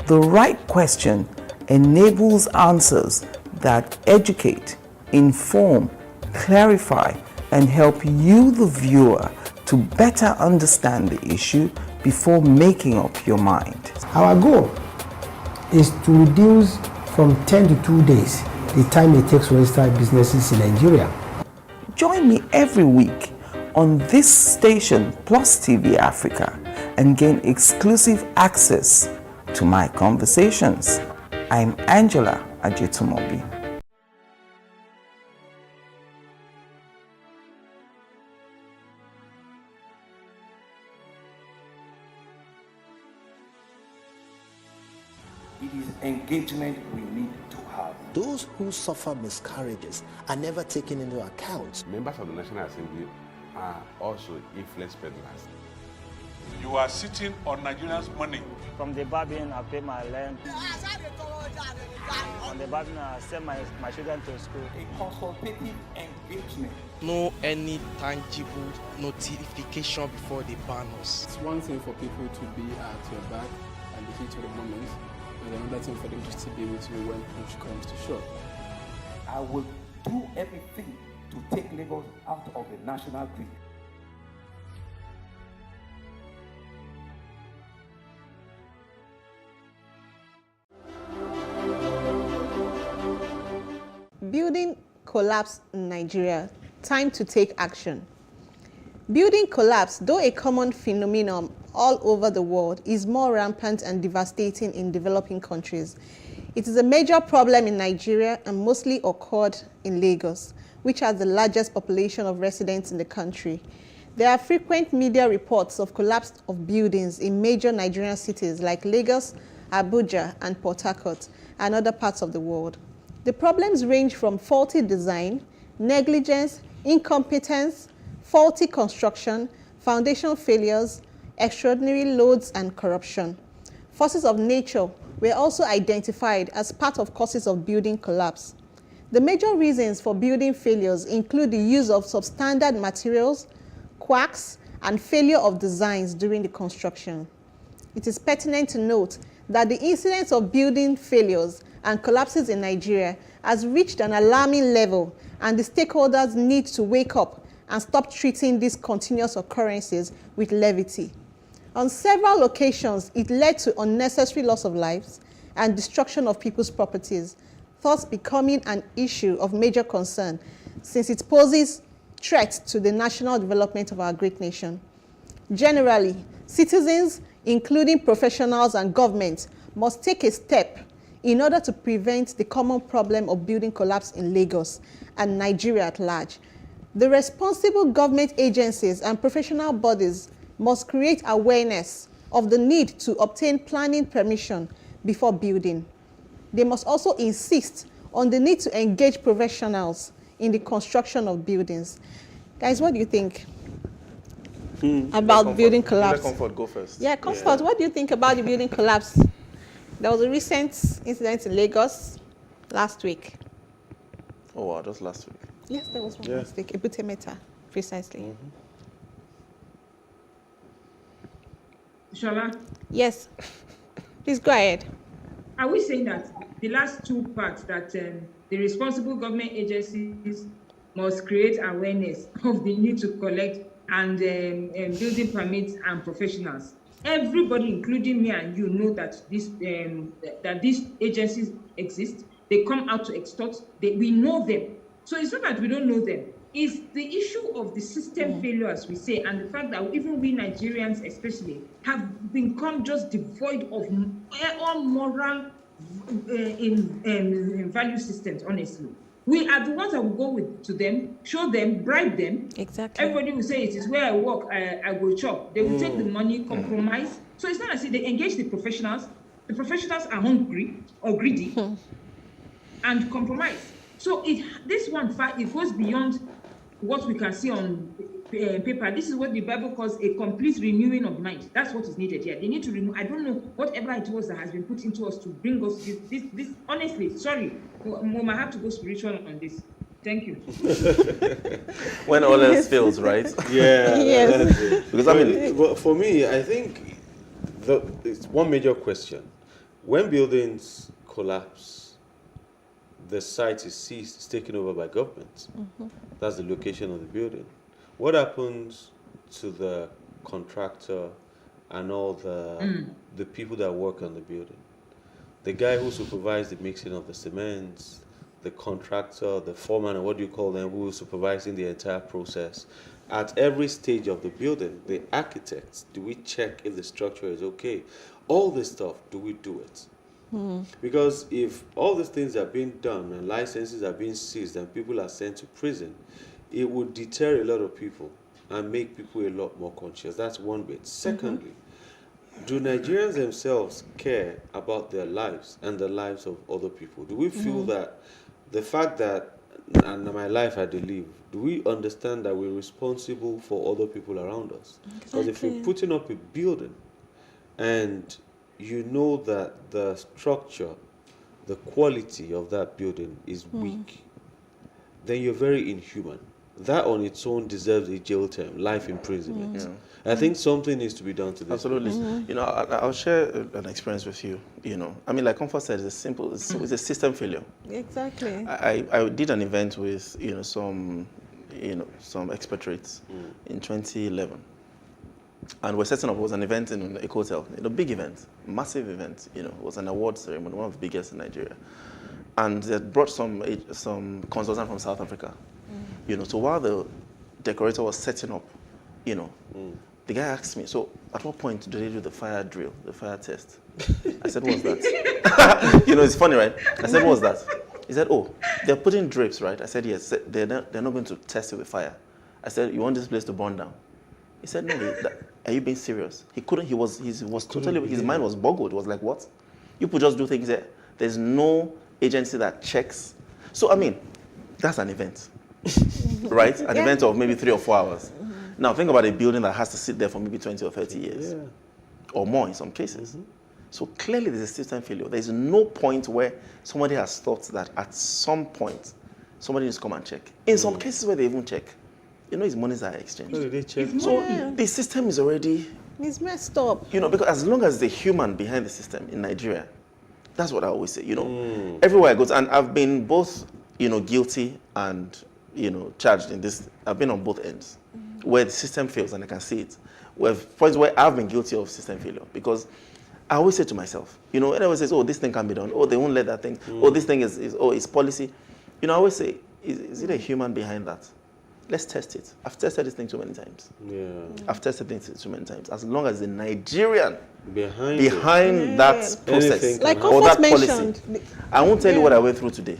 The right question enables answers that educate, inform, clarify, and help you, the viewer, to better understand the issue before making up your mind.
Our goal is to reduce from 10 to 2 days the time it takes to register businesses in Nigeria.
Join me every week on this station, PlusTvAfrica, and gain exclusive access to my conversations. I'm Angela Ajetumobi.
It is engagement we need to have.
Those who suffer miscarriages are never taken into account.
Members of the National Assembly are also influence peddlers.
You are sitting on Nigerians' money.
From the barbing, I pay my rent. On the barbing, I send my children to school.
A consultative engagement.
No any tangible notification before they ban us.
It's one thing for people to be at your back and the heat of the moment, and another thing for them to still be with you when push comes to shove.
I will do everything to take Lagos out of the national grid.
Building collapse in Nigeria. Time to take action. Building collapse, though a common phenomenon all over the world, is more rampant and devastating in developing countries. It is a major problem in Nigeria and mostly occurred in Lagos, which has the largest population of residents in the country. There are frequent media reports of collapse of buildings in major Nigerian cities like Lagos, Abuja, and Port Harcourt, and other parts of the world. The problems range from faulty design, negligence, incompetence, faulty construction, foundation failures, extraordinary loads, and corruption. Forces of nature were also identified as part of causes of building collapse. The major reasons for building failures include the use of substandard materials, quacks, and failure of designs during the construction. It is pertinent to note that the incidence of building failures and collapses in Nigeria has reached an alarming level, and the stakeholders need to wake up and stop treating these continuous occurrences with levity. On several occasions, it led to unnecessary loss of lives and destruction of people's properties, thus becoming an issue of major concern since it poses threats to the national development of our great nation. Generally, citizens, including professionals and government, must take a step in order to prevent the common problem of building collapse in Lagos and Nigeria at large. The responsible government agencies and professional bodies must create awareness of the need to obtain planning permission before building. They must also insist on the need to engage professionals in the construction of buildings. Guys, what do you think about building collapse?
Let Comfort go first.
Yeah, Comfort, what do you think about the building collapse? There was a recent incident in Lagos last week.
Oh wow, just last week.
Yes, there was one last week. Ebute Metta, precisely.
Shola?
Yes. Please go ahead.
Are we saying that the last two parts, that the responsible government agencies must create awareness of the need to collect and building permits and professionals? Everybody, including me and you, know that these agencies exist. they come out to extort. We know them. So it's not that we don't know them. It's the issue of the system failure, as we say, and the fact that even we Nigerians especially have become just devoid of all moral in value systems, honestly. We are the ones that will go to them, show them, bribe them.
Exactly.
Everybody will say it is where I work, I will chop. They will take the money, compromise. So it's not as if they engage the professionals. The professionals are hungry or greedy and compromise. So this one fact, it goes beyond what we can see on paper. This is what the Bible calls a complete renewing of mind. That's what is needed here. They need to renew. I don't know whatever it was that has been put into us to bring us this honestly, sorry, Mom, I have to go spiritual on this. Thank you.
When all else fails, right?
Yeah.
Yes.
Because I mean,
but for me, I think it's one major question. When buildings collapse, the site is seized, it's taken over by government. That's the location of the building. What happens to the contractor and all the people that work on the building? The guy who supervised the mixing of the cement, the contractor, the foreman, or what do you call them, who is supervising the entire process. At every stage of the building, the architects, do we check if the structure is okay? All this stuff, do we do it? Because if all these things are being done and licenses are being seized and people are sent to prison, it would deter a lot of people and make people a lot more conscious. That's one bit. Secondly, do Nigerians themselves care about their lives and the lives of other people? Do we feel that the fact that and my life I live, do we understand that we're responsible for other people around us? Because if you're putting up a building and you know that the structure, the quality of that building is weak, then you're very inhuman. That on its own deserves a jail term, life imprisonment. I think something needs to be done to this.
Absolutely. You know, I'll share an experience with you. You know, I mean, like Comfort said, it's a system failure.
Exactly.
I did an event with some expatriates in 2011. And we're setting up, it was an event in a hotel, a big event, massive event, it was an award ceremony, one of the biggest in Nigeria. And they brought some consultant from South Africa, so while the decorator was setting up, the guy asked me, so at what point do they do the fire drill, the fire test? I said, what's that? It's funny, right? I said, what's that? He said, oh, they're putting drapes, right? I said, yes, they're not going to test it with fire. I said, you want this place to burn down? He said, no, are you being serious? He couldn't, he was totally, his mind was boggled. It was like, what? You could just do things there. There's no agency that checks. So, I mean, that's an event, right? An event of maybe 3 or 4 hours. Now, think about a building that has to sit there for maybe 20 or 30 years, or more in some cases. So clearly there's a system failure. There's no point where somebody has thought that at some point, somebody needs to come and check. In some cases where they even check, his monies are exchanged.
So they check.
So the system is already...
It's messed up.
Because as long as there's a human behind the system in Nigeria, that's what I always say, Everywhere I go to, and I've been both, guilty and, charged in this. I've been on both ends, where the system fails and I can see it. Where points where I've been guilty of system failure. Because I always say to myself, anyone says, oh, this thing can be done. Oh, they won't let that thing. Oh, this thing it's policy. I always say, is it a human behind that? Let's test it. I've tested this thing too many times. I've tested things too many times. As long as the Nigerian behind that process
like
or that policy.
Mentioned.
I won't tell you what I went through today,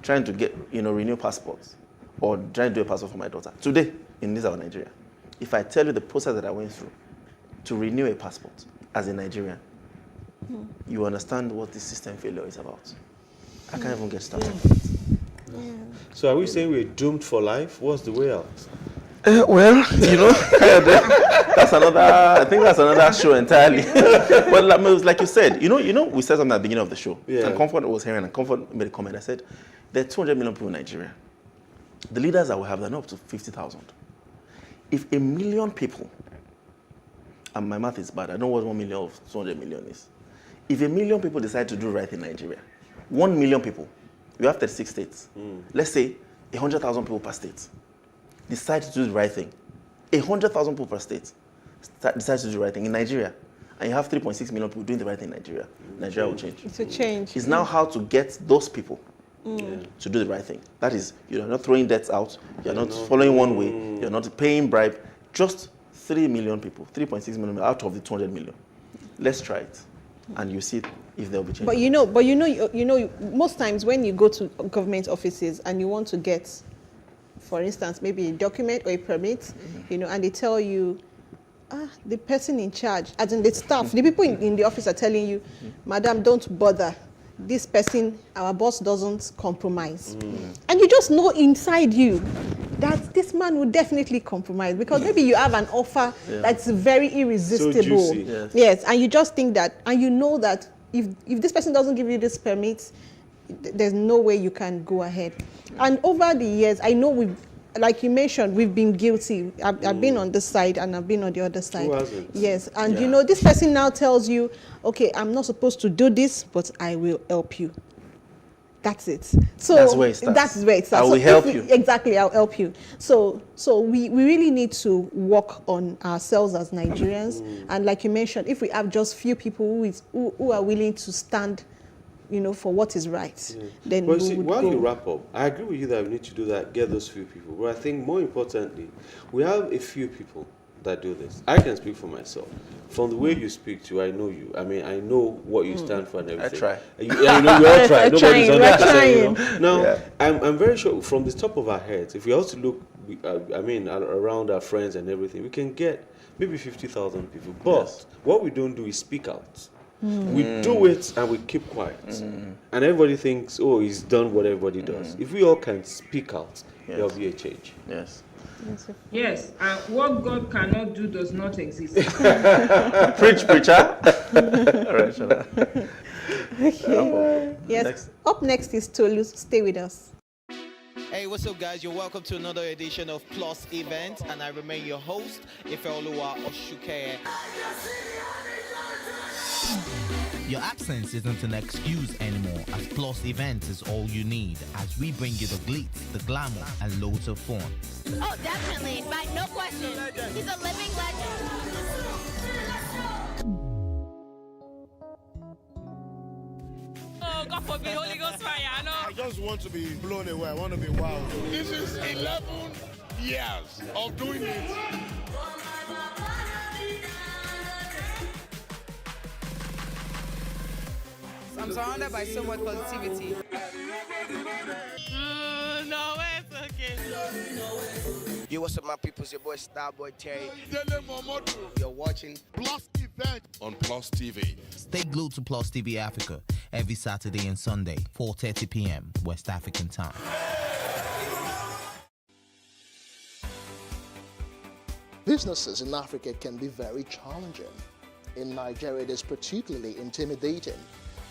trying to get renew passports or trying to do a passport for my daughter. Today in this our Nigeria, if I tell you the process that I went through to renew a passport as a Nigerian, you understand what this system failure is about. I can't even get started on it.
So are we saying we're doomed for life? What's the way out?
Well, that's another. I think that's another show entirely. But like you said, we said something at the beginning of the show, and Comfort was hearing, and Comfort made a comment. I said, there are 200 million people in Nigeria. The leaders that we have, they're not up to 50,000. If 1 million people, and my math is bad, I don't know what 1 million of 200 million is. If 1 million people decide to do right in Nigeria, 1 million people. You have 36 states. Let's say 100,000 people per state decide to do the right thing. 100,000 people per state decide to do the right thing in Nigeria. and you have 3.6 million people doing the right thing in Nigeria, Nigeria will change.
It's a change.
It's now how to get those people to do the right thing. That is, you're not throwing debts out, you're not following one way, you're not paying bribe. Just 3 million people, 3.6 million out of the 200 million. Let's try it, and you see if there'll be change.
But you know, most times when you go to government offices and you want to get, for instance, maybe a document or a permit, and they tell you, the person in charge, as in the staff, the people in the office are telling you, Madam, don't bother. This person, our boss doesn't compromise. And you just know inside you that this man will definitely compromise, because maybe you have an offer that's very irresistible.
So juicy.
Yes, and you just think that, and you know that if this person doesn't give you this permit, there's no way you can go ahead. And over the years, I know like you mentioned, we've been guilty. I've been on this side and I've been on the other side.
Who hasn't?
Yes, and this person now tells you, okay, I'm not supposed to do this, but I will help you. That's it. So
that's where it starts.
That's where it starts.
I will help you.
Exactly, I'll help you. So we really need to work on ourselves as Nigerians. And like you mentioned, if we have just few people who are willing to stand, for what is right, then
but
we
see,
would
while
go.
you wrap up, I agree with you that we need to do that, get those few people. But I think more importantly, we have a few people that do this. I can speak for myself. From the way you speak to, I know you. I mean, I know what you stand for and everything.
I try.
We all try. Nobody's 100%. Now,
Yeah.
I'm very sure from the top of our heads, if we also look, around our friends and everything, we can get maybe 50,000 people. But what we don't do is speak out. We do it and we keep quiet. And everybody thinks, oh, he's done what everybody does. If we all can speak out, there'll be a change.
Yes.
Yes, what God cannot do does not exist.
Preach, preacher. All right, Shala.
Yes. Up next is Tolu. Stay with us.
Hey, what's up, guys? You're welcome to another edition of Plus Event, and I remain your host, Ifeoluwa Oshukeye.
Your absence isn't an excuse anymore, as Plus Events is all you need, as we bring you the glitz, the glamour, and loads of fun.
Oh, definitely. Right, no question. He's a living legend.
Oh, God forbid, Holy Ghost fire, I know.
I just want to be blown away. I want to be wild. This is 11 years of doing it.
I'm surrounded by so much positivity. No, it's okay.
Yo, what's up, my people? It's your boy Starboy Terry. You're watching
Plus Event on Plus TV.
Stay glued to Plus TV Africa every Saturday and Sunday, 4:30 p.m. West African time.
Businesses in Africa can be very challenging. In Nigeria, it is particularly intimidating.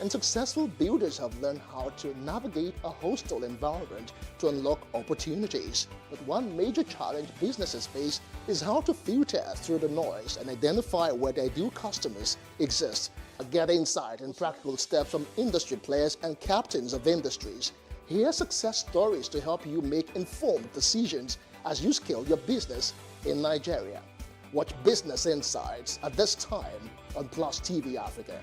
And successful builders have learned how to navigate a hostile environment to unlock opportunities. But one major challenge businesses face is how to filter through the noise and identify where their ideal customers exist. Get insight and practical steps from industry players and captains of industries. Hear success stories to help you make informed decisions as you scale your business in Nigeria. Watch Business Insights at this time on Plus TV Africa.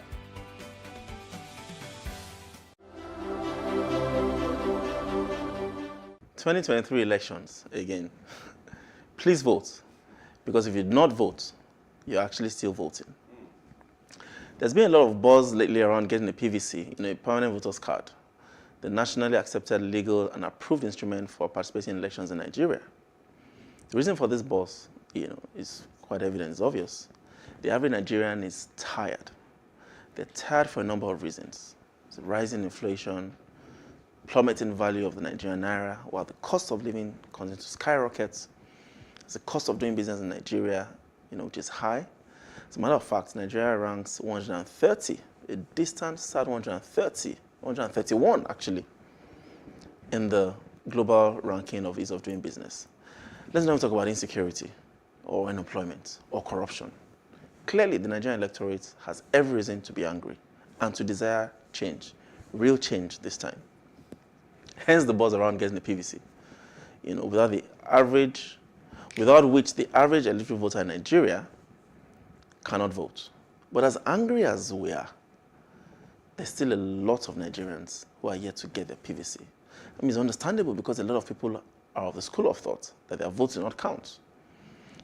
2023 elections again. Please vote, because if you do not vote, you're actually still voting. There's been a lot of buzz lately around getting a PVC, a permanent voter's card, the nationally accepted, legal, and approved instrument for participating in elections in Nigeria. The reason for this buzz, is quite evident, it's obvious. The average Nigerian is tired. They're tired for a number of reasons. It's rising inflation, plummeting value of the Nigerian naira, while the cost of living continues to skyrocket. The cost of doing business in Nigeria, which is high. As a matter of fact, Nigeria ranks 130, a distant third 131 actually, in the global ranking of ease of doing business. Let's not talk about insecurity or unemployment or corruption. Clearly, the Nigerian electorate has every reason to be angry and to desire change, real change this time. Hence the buzz around getting the PVC. Without which the average electoral voter in Nigeria cannot vote. But as angry as we are, there's still a lot of Nigerians who are yet to get their PVC. I mean, it's understandable because a lot of people are of the school of thought that their votes do not count.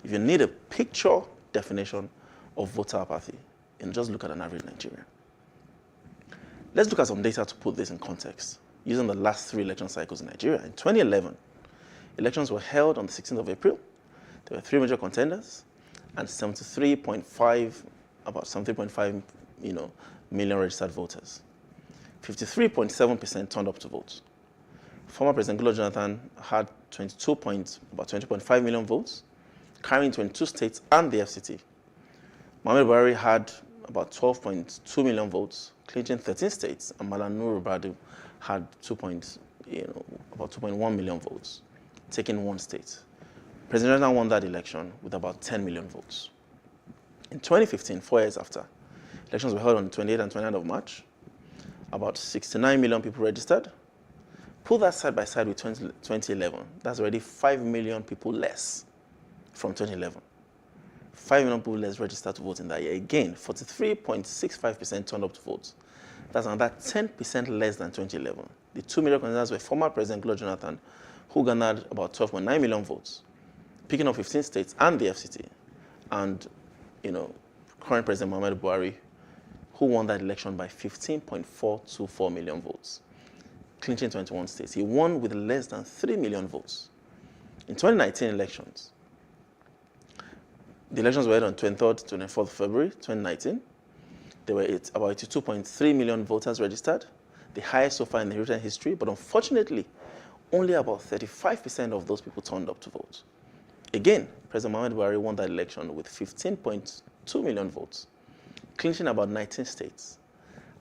If you need a picture definition of voter apathy, and just look at an average Nigerian. Let's look at some data to put this in context. Using the last 3 election cycles in Nigeria. In 2011, elections were held on the 16th of April. There were 3 major contenders and about 3.5 million registered voters. 53.7% turned up to vote. Former President Goodluck Jonathan had about 20.5 million votes, carrying 22 states and the FCT. Muhammadu Buhari had about 12.2 million votes, clinching 13 states, and Malam Nuru Badu had about 2.1 million votes, taking 1 state. President Jonathan won that election with about 10 million votes. In 2015, 4 years after, elections were held on the 28th and 29th of March. About 69 million people registered. Put that side by side with 2011. That's already 5 million people less from 2011. 5 million people less registered to vote in that year. Again, 43.65% turned up to vote. That's another 10% less than 2011. The 2 major contenders were former President Goodluck Jonathan, who garnered about 12.9 million votes, picking up 15 states and the FCT, and current President Muhammadu Buhari, who won that election by 15.424 million votes, clinching 21 states. He won with less than 3 million votes. In 2019 elections, the elections were held on 23rd to 24th February 2019. There were about 82.3 million voters registered, the highest so far in the recent history, but unfortunately, only about 35% of those people turned up to vote. Again, President Muhammadu Buhari won that election with 15.2 million votes, clinching about 19 states,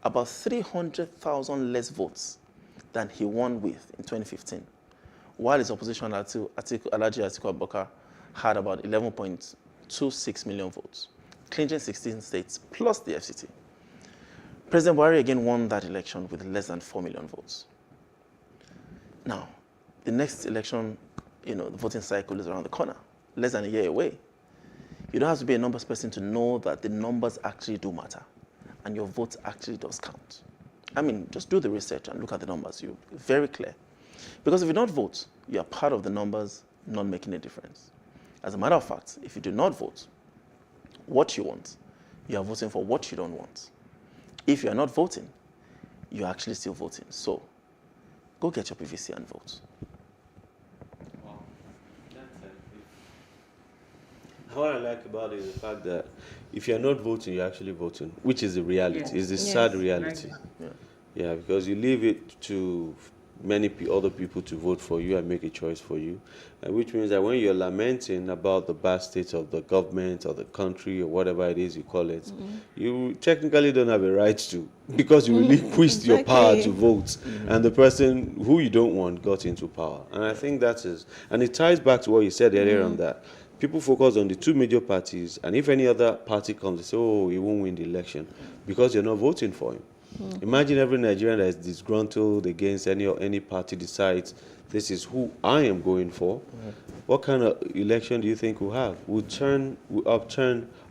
about 300,000 less votes than he won with in 2015, while his opposition, Alhaji Atiku Abubakar, had about 11.26 million votes, clinching 16 states plus the FCT. President Buhari again won that election with less than 4 million votes. Now, the next election, the voting cycle is around the corner, less than a year away. You don't have to be a numbers person to know that the numbers actually do matter, and your vote actually does count. I mean, just do the research and look at the numbers. You're very clear. Because if you don't vote, you are part of the numbers not making a difference. As a matter of fact, if you do not vote what you want, you are voting for what you don't want. If you are not voting, you are actually still voting. So, go get your PVC and vote.
What I like about it is the fact that if you're not voting, you're actually voting, which is the reality. Yes. It's the sad reality. Yeah, because you leave it to many other people to vote for you and make a choice for you, which means that when you're lamenting about the bad state of the government or the country or whatever it is you call it, you technically don't have a right to, because you relinquished your power to vote, and the person who you don't want got into power. And I think that is, and it ties back to what you said earlier on that people focus on the 2 major parties, and if any other party comes, they say, oh, he won't win the election because you're not voting for him. Imagine every Nigerian that is disgruntled against any party decides, this is who I am going for. What kind of election do you think we'll have? We'll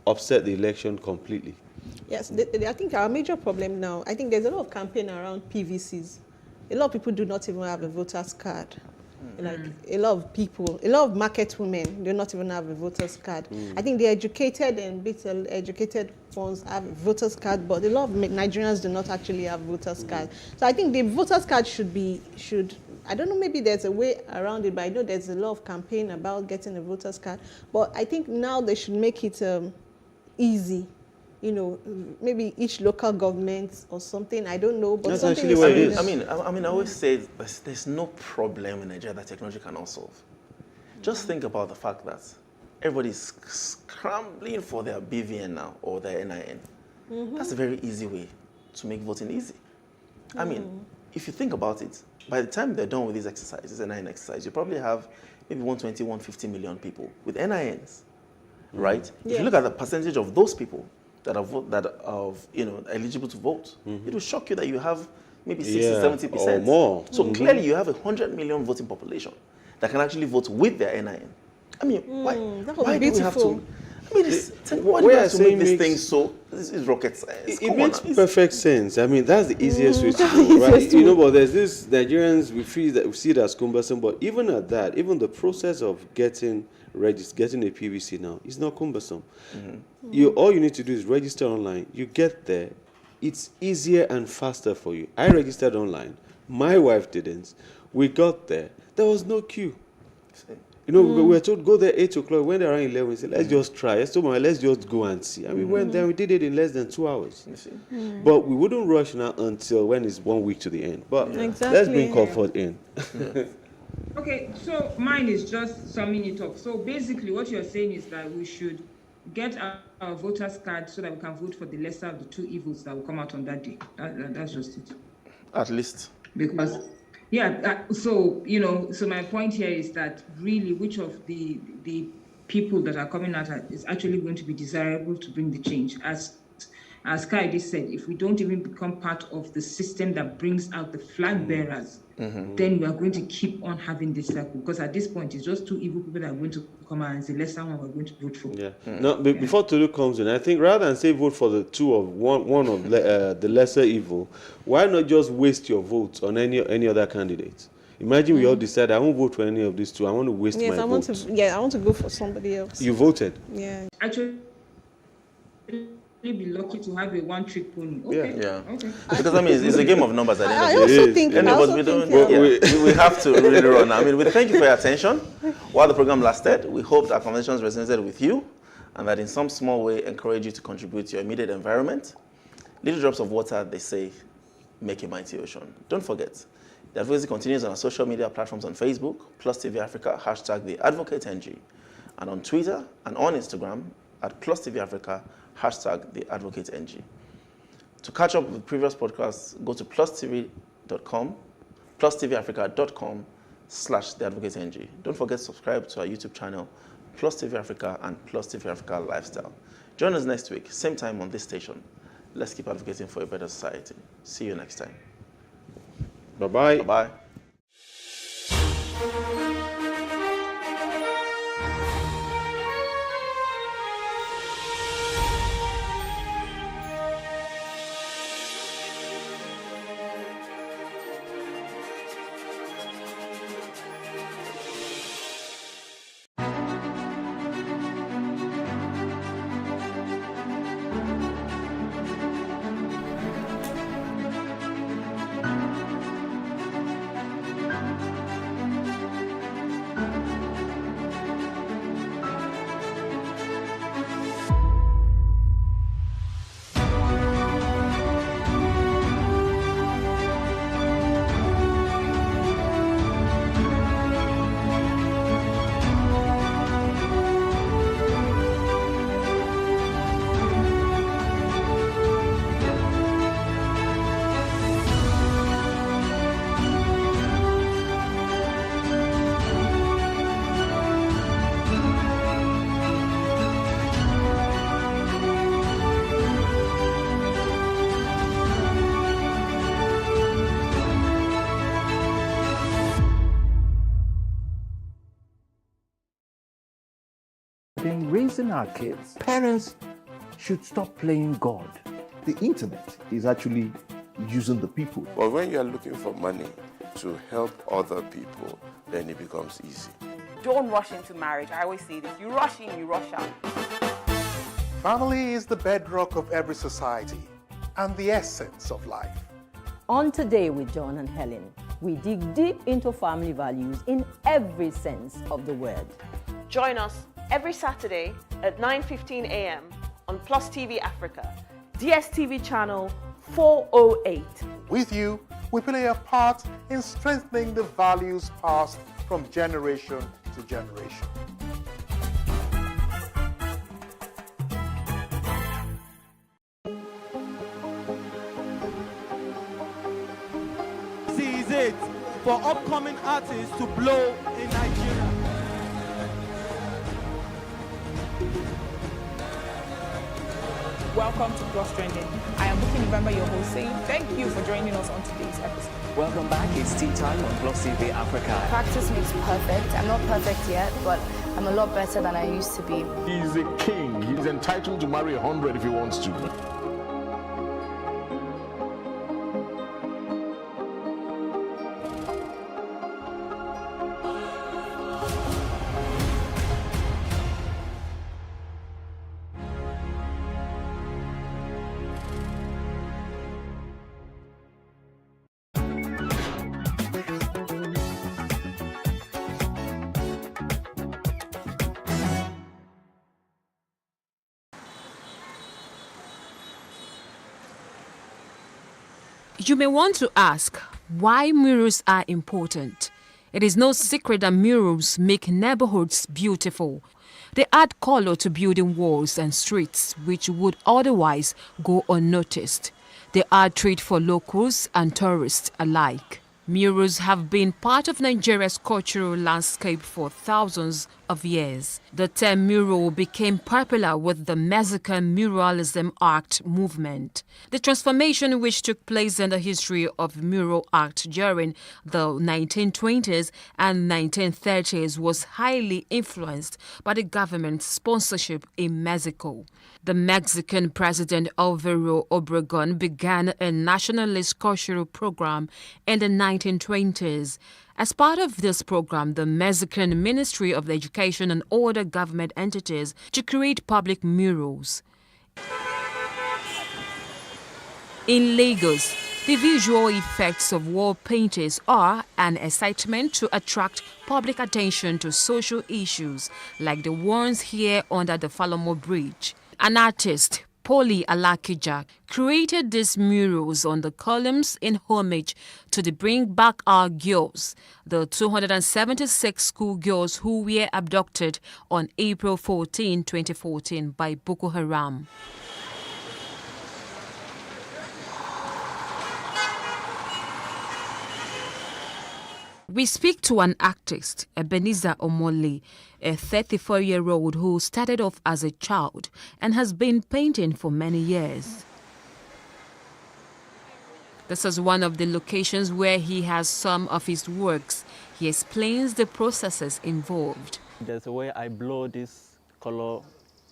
upset the election completely.
Yes, I think our major problem now, I think there's a lot of campaign around PVCs. A lot of people do not even have a voter's card. Like a lot of people, a lot of market women do not even have a voter's card. I think the educated and better educated ones have a voter's card, but a lot of Nigerians do not actually have voter's card. So I think the voter's card should, I don't know, maybe there's a way around it, but I know there's a lot of campaign about getting a voter's card. But I think now they should make it easy. Maybe each local government or something, I don't know. But
that's actually what it is.
I mean, I always say there's no problem in Nigeria that technology cannot solve. Just think about the fact that everybody's scrambling for their BVN now or their NIN. That's a very easy way to make voting easy. I mean, if you think about it, by the time they're done with these exercises, NIN exercise, you probably have maybe 120, 150 million people with NINs, right? If you look at the percentage of those people that are eligible to vote, it will shock you that you have maybe 60-70%
or more.
So clearly you have 100 million voting population that can actually vote with their NIN. I mean, why do we have to? I mean, why do you have to make this thing so? This is rocket science.
It makes perfect sense. I mean, that's the easiest way to do, right? You know, but there's this Nigerians, we see it as cumbersome, but even at that, even the process of getting a PVC now is not cumbersome. All you need to do is register online. You get there, it's easier and faster for you. I registered online. My wife didn't. We got there. There was no queue. You know, we were told go there 8 o'clock. When they're around 11, we said, let's just try. Let's just go and see. And we went there. We did it in less than 2 hours. But we wouldn't rush now until when it's 1 week to the end. But let's bring comfort in.
Okay, so mine is just summing it up. So basically, what you're saying is that we should get our voters' card so that we can vote for the lesser of the two evils that will come out on that day. That's just it.
At least.
Because, so my point here is that really which of the people that are coming out is actually going to be desirable to bring the change. As Kaide said, if we don't even become part of the system that brings out the flag bearers, then we are going to keep on having this cycle. Because at this point, it's just two evil people that are going to come out and say, let's someone we're going to vote for.
Now, before Tolu comes in, I think rather than say vote for the one of the lesser evil, why not just waste your vote on any other candidate? Imagine we all decide I won't vote for any of these two. I want to waste my vote.
I want to go for somebody else.
You voted.
Yeah.
Actually, be lucky to have a one-trick pony. Okay. Okay.
Because I mean, it's a game of numbers at the end
I
of the
also
day.
think.
We have to really run. I mean, we thank you for your attention. While the program lasted, we hope that our conversations resonated with you and that in some small way encourage you to contribute to your immediate environment. Little drops of water, they say, make a mighty ocean. Don't forget, the advocacy continues on our social media platforms on Facebook, PlusTvAfrica, #TheAdvocateNG, and on Twitter and on Instagram at PlusTvAfrica, #TheAdvocateNG. To catch up with previous podcasts, go to plustv.com, plustevafrica.com/TheAdvocateNG. Don't forget to subscribe to our YouTube channel, PlusTvAfrica and PlusTvAfrica Lifestyle. Join us next week, same time on this station. Let's keep advocating for a better society. See you next time.
Bye-bye.
Bye-bye.
In raising our kids, parents should stop playing God.
The internet is actually using the people.
But when you are looking for money to help other people, then it becomes easy.
Don't rush into marriage. I always say this. You rush in, you rush out.
Family is the bedrock of every society and the essence of life.
On Today with John and Helen, we dig deep into family values in every sense of the word.
Join us every Saturday at 9:15 a.m. on PlusTvAfrica, DSTV channel 408.
With you, we play a part in strengthening the values passed from generation to generation.
This is it for upcoming artists to blow in Nigeria.
Welcome to Plus Trending. I am Booking November, your host, saying thank you for joining us on today's episode.
Welcome back. It's tea time on PlusTvAfrica.
Practice makes perfect. I'm not perfect yet, but
I'm a lot better than I used to be.
He's a king. He's entitled to marry 100 if he wants to.
You may want to ask why murals are important. It is no secret that murals make neighborhoods beautiful. They add color to building walls and streets which would otherwise go unnoticed. They are a treat for locals and tourists alike. Murals have been part of Nigeria's cultural landscape for thousands of years. The term mural became popular with the Mexican muralism art movement. The transformation which took place in the history of mural art during the 1920s and 1930s was highly influenced by the government's sponsorship in Mexico. The Mexican President Alvaro Obregón began a nationalist cultural program in the 1920s. As part of this program, the Mexican Ministry of Education and other government entities to create public murals. In Lagos, the visual effects of wall paintings are an excitement to attract public attention to social issues like the ones here under the Falomo Bridge. An artist, Poli Alakija, created these murals on the columns in homage to the Bring Back Our Girls, the 276 schoolgirls who were abducted on April 14, 2014 by Boko Haram. We speak to an artist, Ebenezer Omole, a 34-year-old who started off as a child and has been painting for many years. This is one of the locations where he has some of his works. He explains the processes involved.
There's a way I blow this color.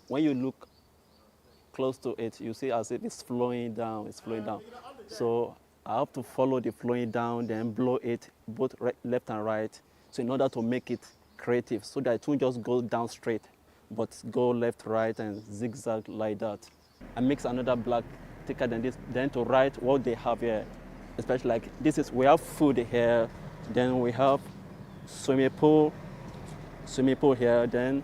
When you look close to it, you see as if it's flowing down, it's flowing down. So I have to follow the flowing down, then blow it both left and right. So in order to make it creative, so that it won't just go down straight, but go left, right, and zigzag like that. I mix another black thicker than this, then to write what they have here. Especially like this is, we have food here, then we have swimming pool here, then